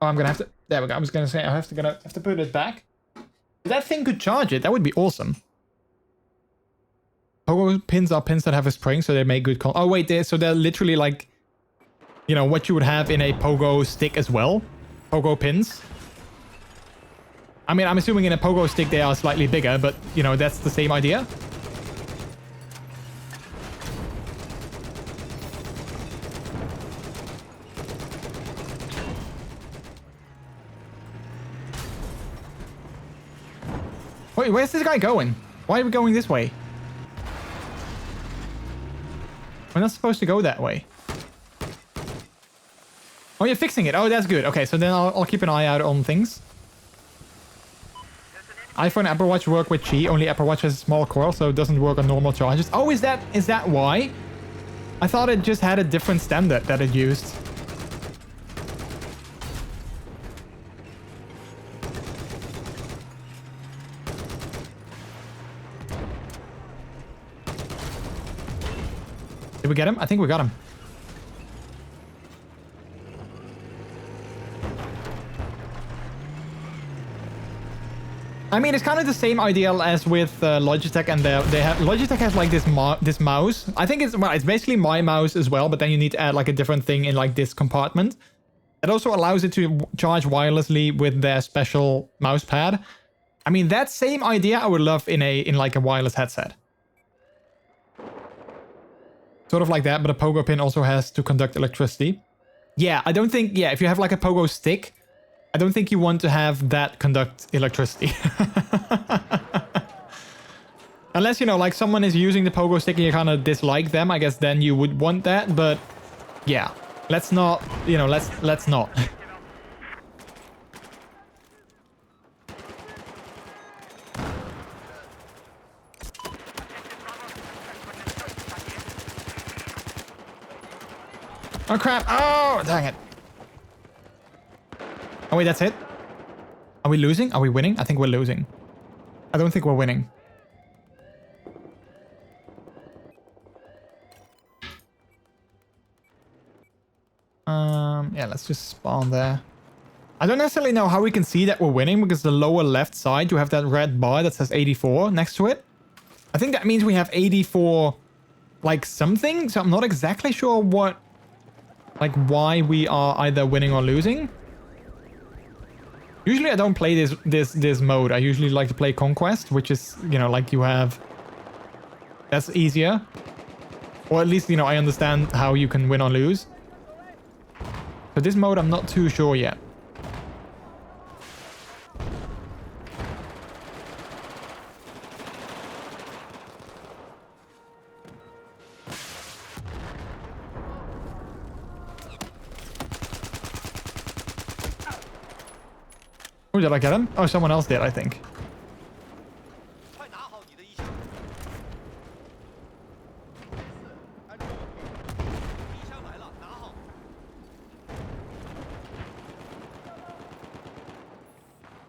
Oh, I'm gonna have to, there we go. I was gonna say I have to put it back. If that thing could charge it, that would be awesome. Pogo pins are pins that have a spring, so they make good oh wait, so they're literally like, what you would have in a pogo stick as well. Pogo pins. I mean, I'm assuming in a pogo stick they are slightly bigger, but that's the same idea. Wait, where's this guy going? Why are we going this way? We're not supposed to go that way. Oh, you're fixing it. Oh, that's good. Okay, so then I'll keep an eye out on things. iPhone and Apple Watch work with Qi. Only Apple Watch has a small coil, so it doesn't work on normal charges. Oh, is that why? I thought it just had a different standard that it used. Did we get him? I think we got him. I mean, it's kind of the same idea as with Logitech, and Logitech has like this mouse. I think it's basically my mouse as well, but then you need to add like a different thing in like this compartment. It also allows it to charge wirelessly with their special mouse pad. I mean, that same idea I would love in like a wireless headset. Sort of like that, but a pogo pin also has to conduct electricity. Yeah, I don't think, if you have like a pogo stick, I don't think you want to have that conduct electricity. Unless, you know, like someone is using the pogo stick and you kind of dislike them, I guess then you would want that, but yeah. Let's not, you know, let's not. Oh crap! Oh, dang it! Oh wait, that's it? Are we losing? Are we winning? I think we're losing. I don't think we're winning. Yeah, let's just spawn there. I don't necessarily know how we can see that we're winning because the lower left side, you have that red bar that says 84 next to it. I think that means we have 84 like something, so I'm not exactly sure what, like why we are either winning or losing. Usually I don't play this mode. I usually like to play Conquest, which is, you know, like you have, that's easier. Or at least, you know, I understand how you can win or lose. So this mode, I'm not too sure yet. Oh, did I get him? Oh, someone else did, I think.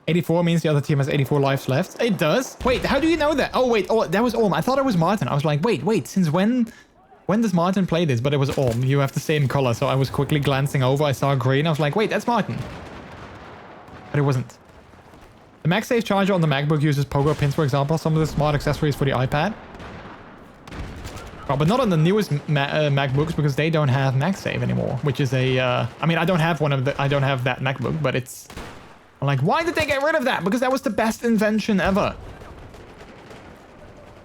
$84 means the other team has 84 lives left. It does? Wait, how do you know that? Oh, wait. Oh, that was Orm. I thought it was Martin. I was like, wait. Since when does Martin play this? But it was Orm. You have the same color. So I was quickly glancing over. I saw green. I was like, wait, that's Martin. But it wasn't. The MagSafe charger on the MacBook uses pogo pins, for example. Some of the smart accessories for the iPad. Oh, but not on the newest MacBooks because they don't have MagSafe anymore. Which is a... I mean, I don't have I don't have that MacBook, but it's... I'm like, why did they get rid of that? Because that was the best invention ever.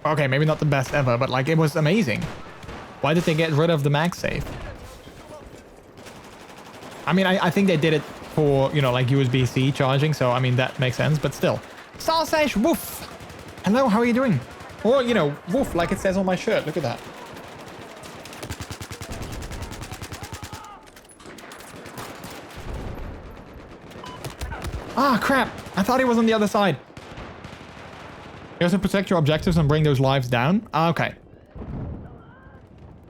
Okay, maybe not the best ever, but like it was amazing. Why did they get rid of the MagSafe? I mean, I think they did it for, you know, like USB-C charging. So, I mean, that makes sense, but still. Starsash Woof! Hello, how are you doing? Or, you know, Woof, like it says on my shirt. Look at that. Ah, crap. I thought he was on the other side. You also protect your objectives and bring those lives down. Ah, okay.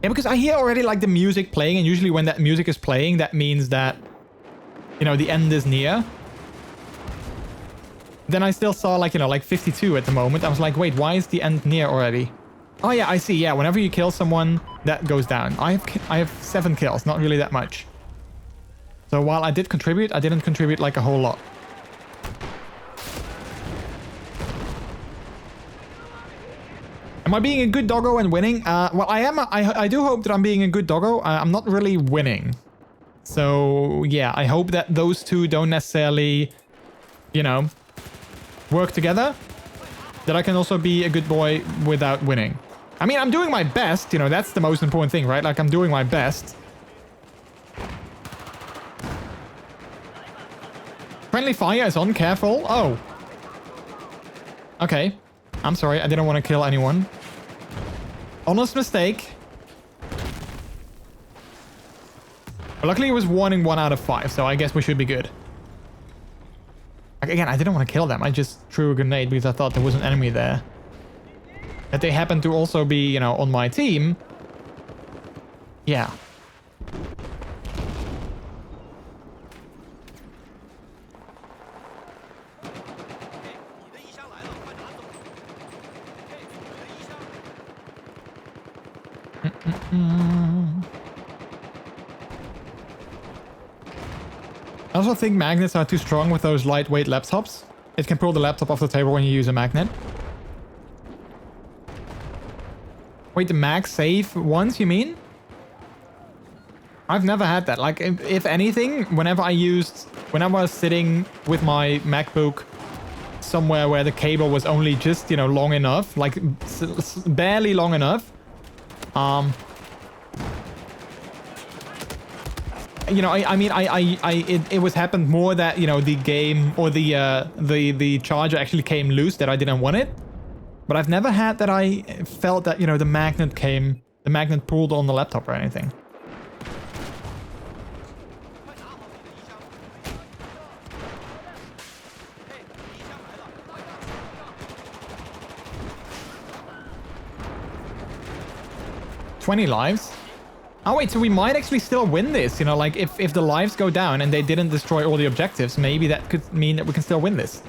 Yeah, because I hear already like the music playing, and usually when that music is playing, that means that, you know, the end is near. Then I still saw like, you know, like 52 at the moment. I was like, wait, why is the end near already? Oh yeah, I see. Yeah, whenever you kill someone, that goes down. I have 7 kills, not really that much. So while I did contribute, I didn't contribute like a whole lot. Am I being a good doggo and winning? Well, I am. I do hope that I'm being a good doggo. I'm not really winning. So, yeah, I hope that those two don't necessarily, you know, work together. That I can also be a good boy without winning. I mean, I'm doing my best. You know, that's the most important thing, right? Like, I'm doing my best. Friendly fire is on. Careful. Oh. Okay. I'm sorry. I didn't want to kill anyone. Honest mistake. But luckily it was 1 in 1 out of 5, so I guess we should be good. Like, again, I didn't want to kill them. I just threw a grenade because I thought there was an enemy there. That they happened to also be, you know, on my team. Yeah. I also think magnets are too strong with those lightweight laptops. It can pull the laptop off the table when you use a magnet. Wait, the MagSafe ones, you mean? I've never had that. Like, if anything, whenever I was sitting with my MacBook somewhere where the cable was only just, you know, long enough, like barely long enough, you know, it was happened more that, you know, the game or the charger actually came loose, that I didn't want it. But I've never had that I felt that, you know, the magnet pulled on the laptop or anything. $20 lives. Oh wait, so we might actually still win this, you know, like if the lives go down and they didn't destroy all the objectives, maybe that could mean that we can still win this.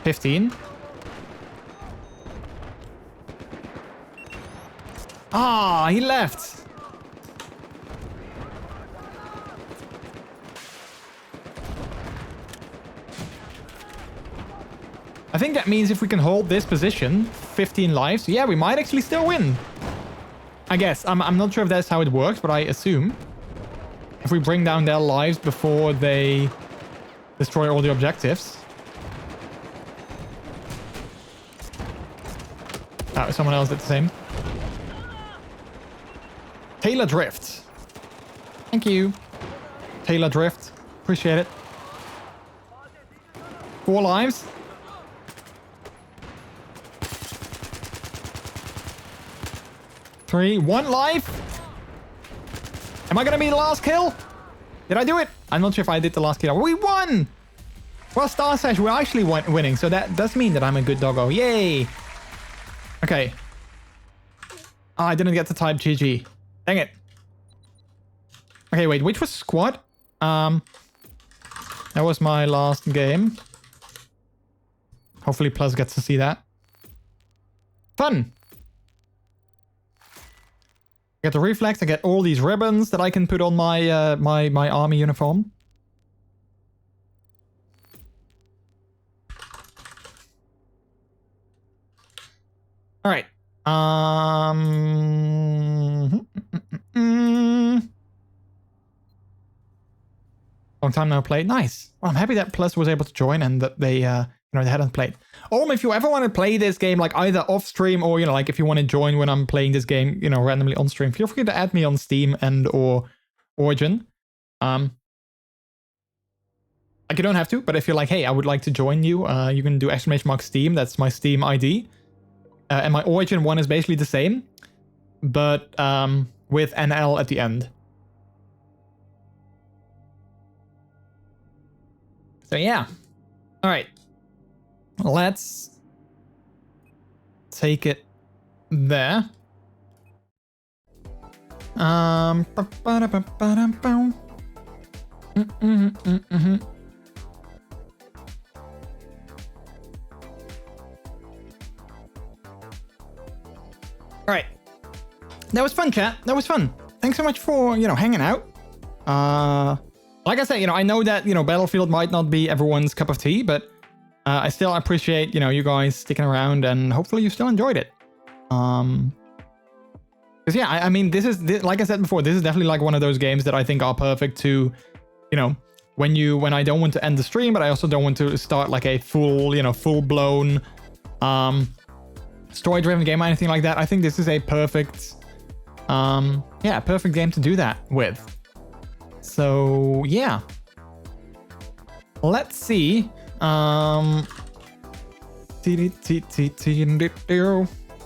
15. Ah, he left. I think that means if we can hold this position, 15 lives, yeah, we might actually still win. I guess. I'm not sure if that's how it works, but I assume. If we bring down their lives before they destroy all the objectives. Oh, someone else did the same. Taylor Drift. Thank you. Taylor Drift. Appreciate it. 4 lives. One life. Am I gonna be the last kill? Did I do it? I'm not sure if I did the last kill. We won! Well, Star Sash, we're actually winning, so that does mean that I'm a good doggo. Yay! Okay. Oh, I didn't get to type GG. Dang it. Okay, wait, which was squad? That was my last game. Hopefully Plus gets to see that. Fun! I get the reflex, I get all these ribbons that I can put on my my army uniform. All right. Long time no play. Nice. Well, I'm happy that Plus was able to join and that they you know, they hadn't played. If you ever want to play this game, like either off stream or, you know, like if you want to join when I'm playing this game, you know, randomly on stream, feel free to add me on Steam and or Origin. Like you don't have to, but if you're like, hey, I would like to join you, you can do !Steam. That's my Steam ID. And my Origin one is basically the same, but with NL at the end. So yeah. All right. Let's take it there. All right. That was fun, chat. That was fun. Thanks so much for, you know, hanging out. Like I said, you know, I know that, you know, Battlefield might not be everyone's cup of tea, but I still appreciate, you know, you guys sticking around, and hopefully you still enjoyed it. Because yeah, I mean, this is like I said before, this is definitely like one of those games that I think are perfect to, you know, when I don't want to end the stream, but I also don't want to start like a full, you know, full-blown story-driven game or anything like that. I think this is a perfect, yeah, perfect game to do that with. So yeah, let's see. I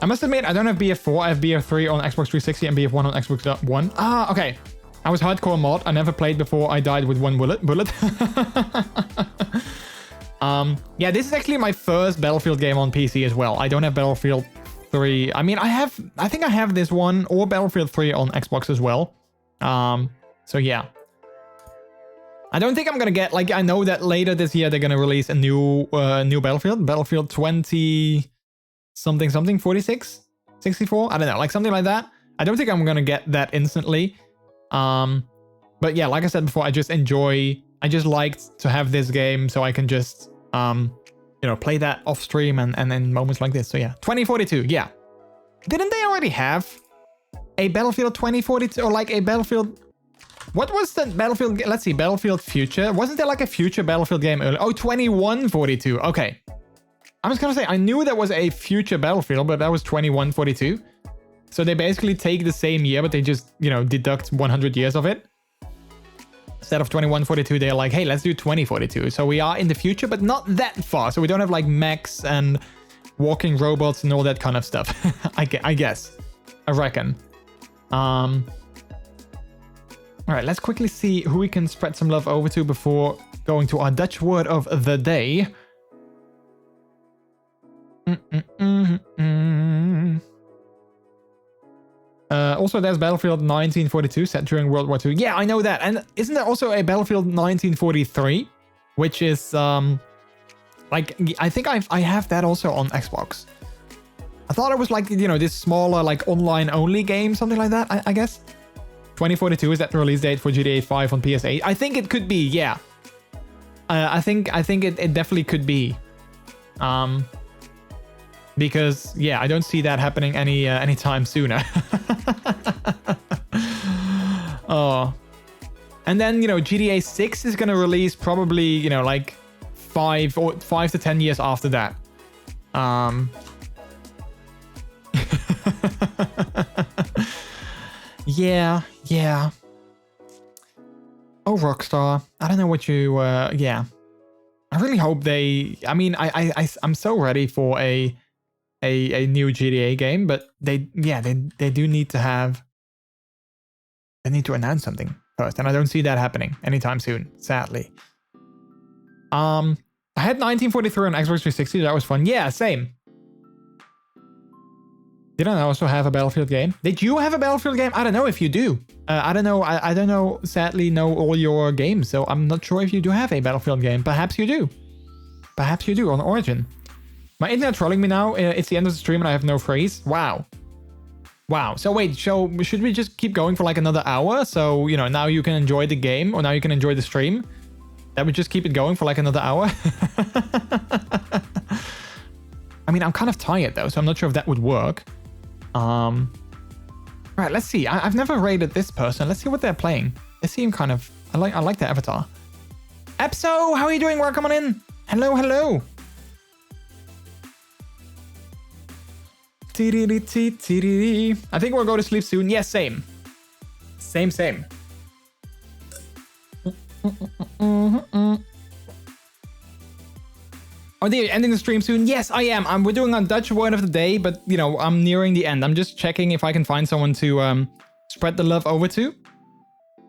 must admit, I don't have BF4. I have BF3 on Xbox 360 and BF1 on Xbox One. Ah, okay. I was hardcore mod. I never played before I died with one bullet. Yeah, this is actually my first Battlefield game on PC as well. I don't have Battlefield 3. I mean, I think I have this one or Battlefield 3 on Xbox as well. So yeah. I don't think I'm gonna get, like, I know that later this year they're gonna release a new Battlefield 20 something 46 64, I don't know, like something like that. I don't think I'm gonna get that instantly, but yeah, like I said before, I just liked to have this game so I can just you know, play that off stream and in moments like this. So yeah, 2042, yeah. Didn't they already have a Battlefield 2042 or like a Battlefield? What was the Battlefield? Let's see, Battlefield Future. Wasn't there like a future Battlefield game earlier? Oh, 2142. Okay. I was gonna say, I knew there was a future Battlefield, but that was 2142. So they basically take the same year, but they just, you know, deduct 100 years of it. Instead of 2142, they're like, hey, let's do 2042. So we are in the future, but not that far. So we don't have like mechs and walking robots and all that kind of stuff. I guess. I reckon. All right, let's quickly see who we can spread some love over to before going to our Dutch word of the day. Also, there's Battlefield 1942 set during World War II. Yeah, I know that. And isn't there also a Battlefield 1943, which is like I think I have that also on Xbox. I thought it was like, you know, this smaller like online only game, something like that. I guess 2042 is that the release date for GTA 5 on PS8. I think it could be. Yeah, I think it definitely could be. Because yeah, I don't see that happening anytime sooner. Oh, and then, you know, GTA 6 is gonna release probably, you know, like 5 to 10 years after that. Yeah. Oh, Rockstar, I don't know what you. Yeah, I really hope they. I mean, I'm so ready for a new GTA game, but they do need to have. They need to announce something first, and I don't see that happening anytime soon, sadly. I had 1943 on Xbox 360. That was fun. Yeah, same. Didn't I also have a Battlefield game? Did you have a Battlefield game? I don't know if you do. I don't know. I don't know. Sadly, know all your games, so I'm not sure if you do have a Battlefield game. Perhaps you do. Perhaps you do on Origin. My internet trolling me now. It's the end of the stream and I have no phrase. Wow. So wait, should we just keep going for like another hour? So, you know, now you can enjoy the game, or now you can enjoy the stream. That would just keep it going for like another hour. I mean, I'm kind of tired though, so I'm not sure if that would work. Right, let's see. I've never rated this person. Let's see what they're playing. They seem kind of... I like their avatar. Epso, how are you doing? Welcome on in. Hello. I think we'll go to sleep soon. Yes, same. Same. Are they ending the stream soon? Yes, I am. We're doing a Dutch word of the day, but, you know, I'm nearing the end. I'm just checking if I can find someone to spread the love over to.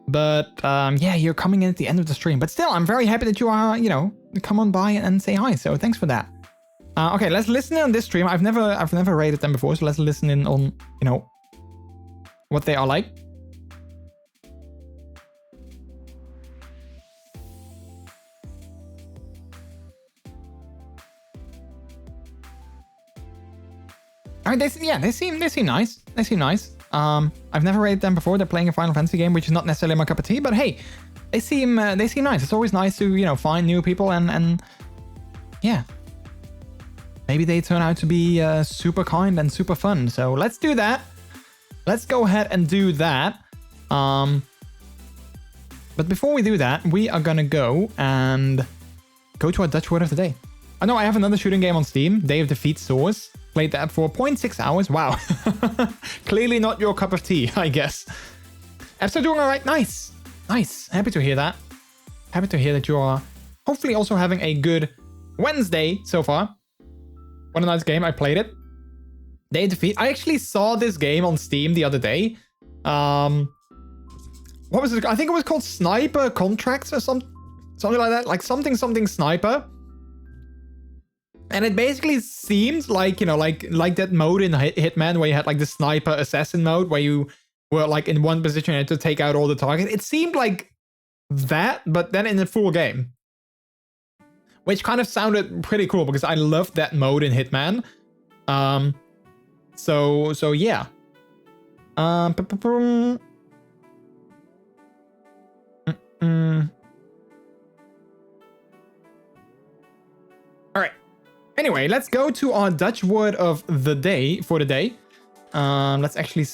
But, yeah, you're coming in at the end of the stream. But still, I'm very happy that you are, you know, come on by and say hi. So thanks for that. Okay, let's listen in on this stream. I've never rated them before, so let's listen in on, you know, what they are like. All right, they seem nice. They seem nice. I've never rated them before. They're playing a Final Fantasy game, which is not necessarily my cup of tea, but hey, they seem nice. It's always nice to, you know, find new people and yeah. Maybe they turn out to be super kind and super fun. So let's do that. Let's go ahead and do that. But before we do that, we are gonna go and go to our Dutch word of the day. I know I have another shooting game on Steam, Day of Defeat Source. Played that for 0.6 hours. Wow. Clearly not your cup of tea, I guess. Episode doing all right. Nice. Happy to hear that. Happy to hear that you are hopefully also having a good Wednesday so far. What a nice game. I played it. Day of Defeat. I actually saw this game on Steam the other day. What was it? I think it was called Sniper Contracts or something like that. Like something Sniper. And it basically seemed like, you know, like that mode in Hitman where you had like the sniper assassin mode where you were like in one position and had to take out all the targets. It seemed like that, but then in a full game. Which kind of sounded pretty cool because I loved that mode in Hitman. So yeah. All right. Anyway, let's go to our Dutch word of the day for the day. Let's actually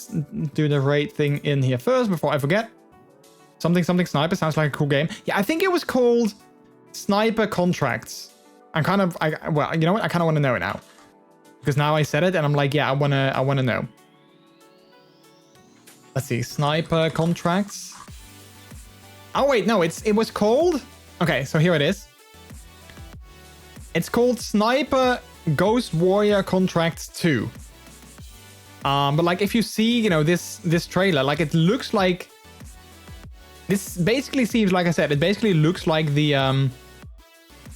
do the right thing in here first before I forget. Something Sniper sounds like a cool game. Yeah, I think it was called Sniper Contracts. Well, you know what? I kind of want to know it now. Because now I said it and I'm like, yeah, I wanna know. Let's see, sniper contracts. Oh wait, no, it was called. Okay, so here it is. It's called Sniper Ghost Warrior Contracts 2. But like if you see, you know, this trailer, like it looks like this basically seems, like I said, it basically looks like the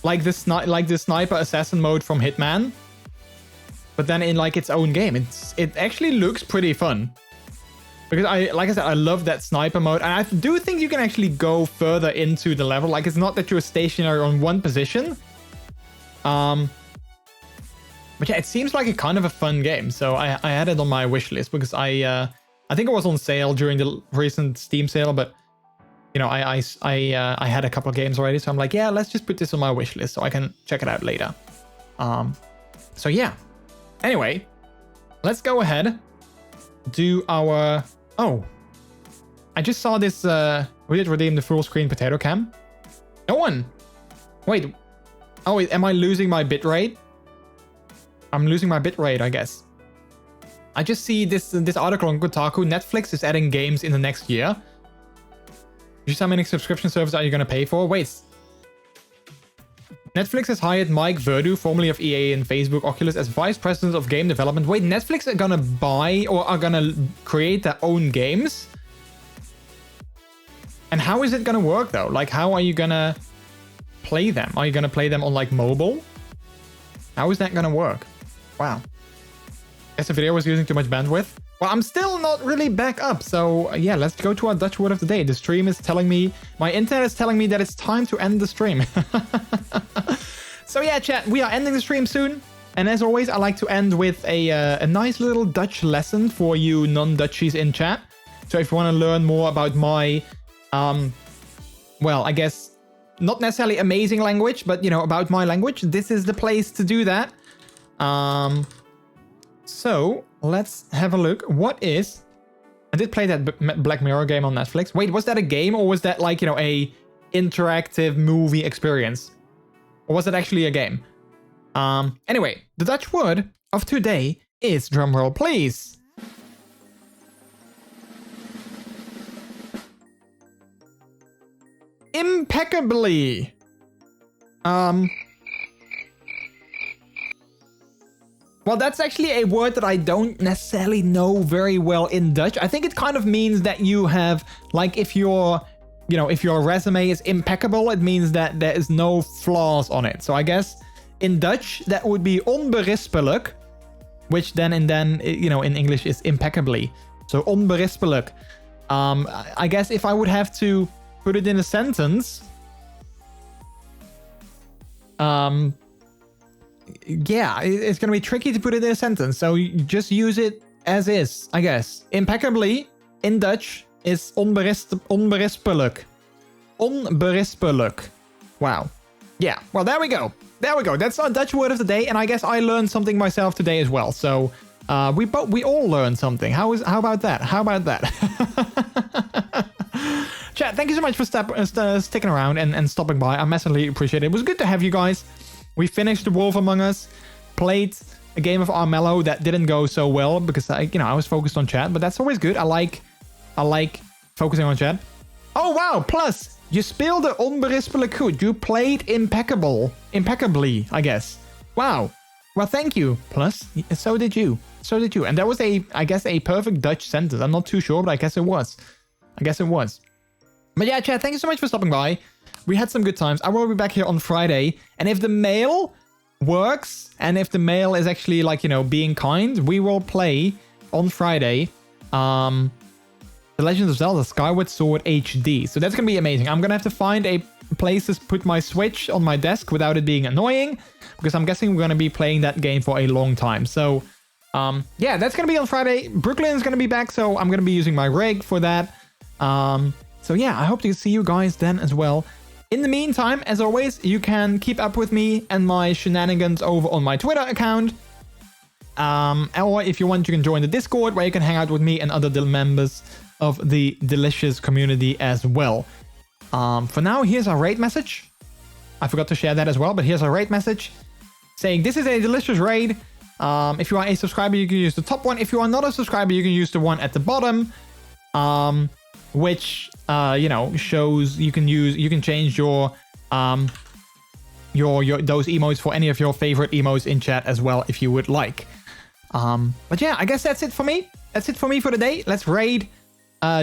sniper assassin mode from Hitman, but then in like its own game. It actually looks pretty fun. Because like I said, I love that sniper mode, and I do think you can actually go further into the level. Like, it's not that you're stationary on one position. But yeah, it seems like a kind of a fun game. So I had it on my wish list because I think it was on sale during the recent Steam sale, but you know, I had a couple of games already, so I'm like, yeah, let's just put this on my wish list so I can check it out later. So yeah. Anyway, let's go ahead. Do our... Oh, I just saw this. We did redeem the full screen potato cam. No one. Wait. Oh, wait, am I losing my bitrate? I'm losing my bitrate, I guess. I just see this article on Kotaku. Netflix is adding games in the next year. Just how many subscription services are you going to pay for? Wait. Netflix has hired Mike Verdu, formerly of EA and Facebook Oculus, as vice president of game development. Wait, Netflix are gonna buy or are gonna create their own games? And how is it gonna work though? Like, how are you gonna play them? Are you gonna play them on like mobile? How is that gonna work? Wow. Guess the video was using too much bandwidth. Well, I'm still not really back up, so yeah, let's go to our Dutch word of the day. The stream is telling me, my internet is telling me that it's time to end the stream. So yeah, chat, we are ending the stream soon. And as always, I like to end with a nice little Dutch lesson for you non-Dutchies in chat. So if you want to learn more about my, well, I guess not necessarily amazing language, but you know, about my language, this is the place to do that. So let's have a look. What is... I did play that Black Mirror game on Netflix. Wait, was that a game or was that like, you know, a interactive movie experience? Or was it actually a game? Anyway, the Dutch word of today is, drumroll please, impeccably. Well, that's actually a word that I don't necessarily know very well in Dutch. I think it kind of means that you have, like, if your resume is impeccable, it means that there is no flaws on it. So I guess in Dutch, that would be onberispelijk, which then in English is impeccably. So onberispelijk. I guess if I would have to put it in a sentence, yeah, it's going to be tricky to put it in a sentence. So you just use it as is, I guess. Impeccably in Dutch is onberispelijk. Onberispelijk. Wow. Yeah, well, there we go. There we go. That's our Dutch word of the day. And I guess I learned something myself today as well. So we all learned something. How about that? How about that? Chat, thank you so much for sticking around and stopping by. I massively appreciate it. It was good to have you guys. We finished The Wolf Among Us, played a game of Armello that didn't go so well because I was focused on chat, but that's always good. I like focusing on chat. Oh wow, plus you speelde onberispelijk goed. You played impeccably, I guess. Wow. Well, thank you. Plus, so did you. And that was I guess a perfect Dutch sentence. I'm not too sure, but I guess it was. But yeah, chat, thank you so much for stopping by. We had some good times. I will be back here on Friday. And if the mail works, and if the mail is actually like, being kind, we will play on Friday The Legend of Zelda Skyward Sword HD. So that's going to be amazing. I'm going to have to find a place to put my Switch on my desk without it being annoying, because I'm guessing we're going to be playing that game for a long time. So yeah, that's going to be on Friday. Brooklyn is going to be back, so I'm going to be using my rig for that. So yeah, I hope to see you guys then as well. In the meantime, as always, you can keep up with me and my shenanigans over on my Twitter account. Or if you want, you can join the Discord, where you can hang out with me and other members of the Delicious community as well. For now, here's our raid message. I forgot to share that as well, but here's our raid message saying this is a Delicious raid. If you are a subscriber, you can use the top one. If you are not a subscriber, you can use the one at the bottom. which you know, shows you can change your those emotes for any of your favorite emotes in chat as well if you would like. But yeah, I guess that's it for me. That's it for me for the day. Let's raid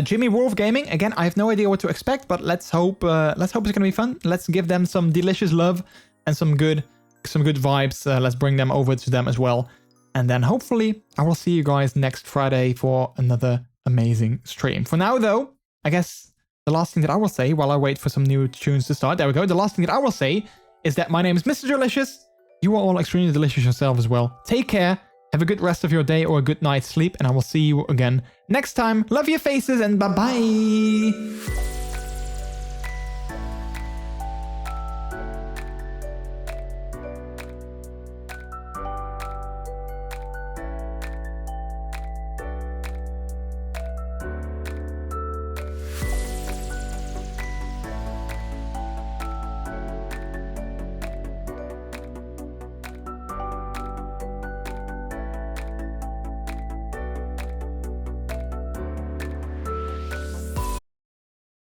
Jimmy Wolf Gaming. Again, I have no idea what to expect, but let's hope it's gonna be fun. Let's give them some delicious love and some good vibes. Let's bring them over to them as well. And then hopefully I will see you guys next Friday for another amazing stream. For now though, I guess the last thing that I will say while I wait for some new tunes to start, there we go. The last thing that I will say is that my name is MrJordilicious. You are all extremely delicious yourself as well. Take care. Have a good rest of your day or a good night's sleep. And I will see you again next time. Love your faces and bye-bye.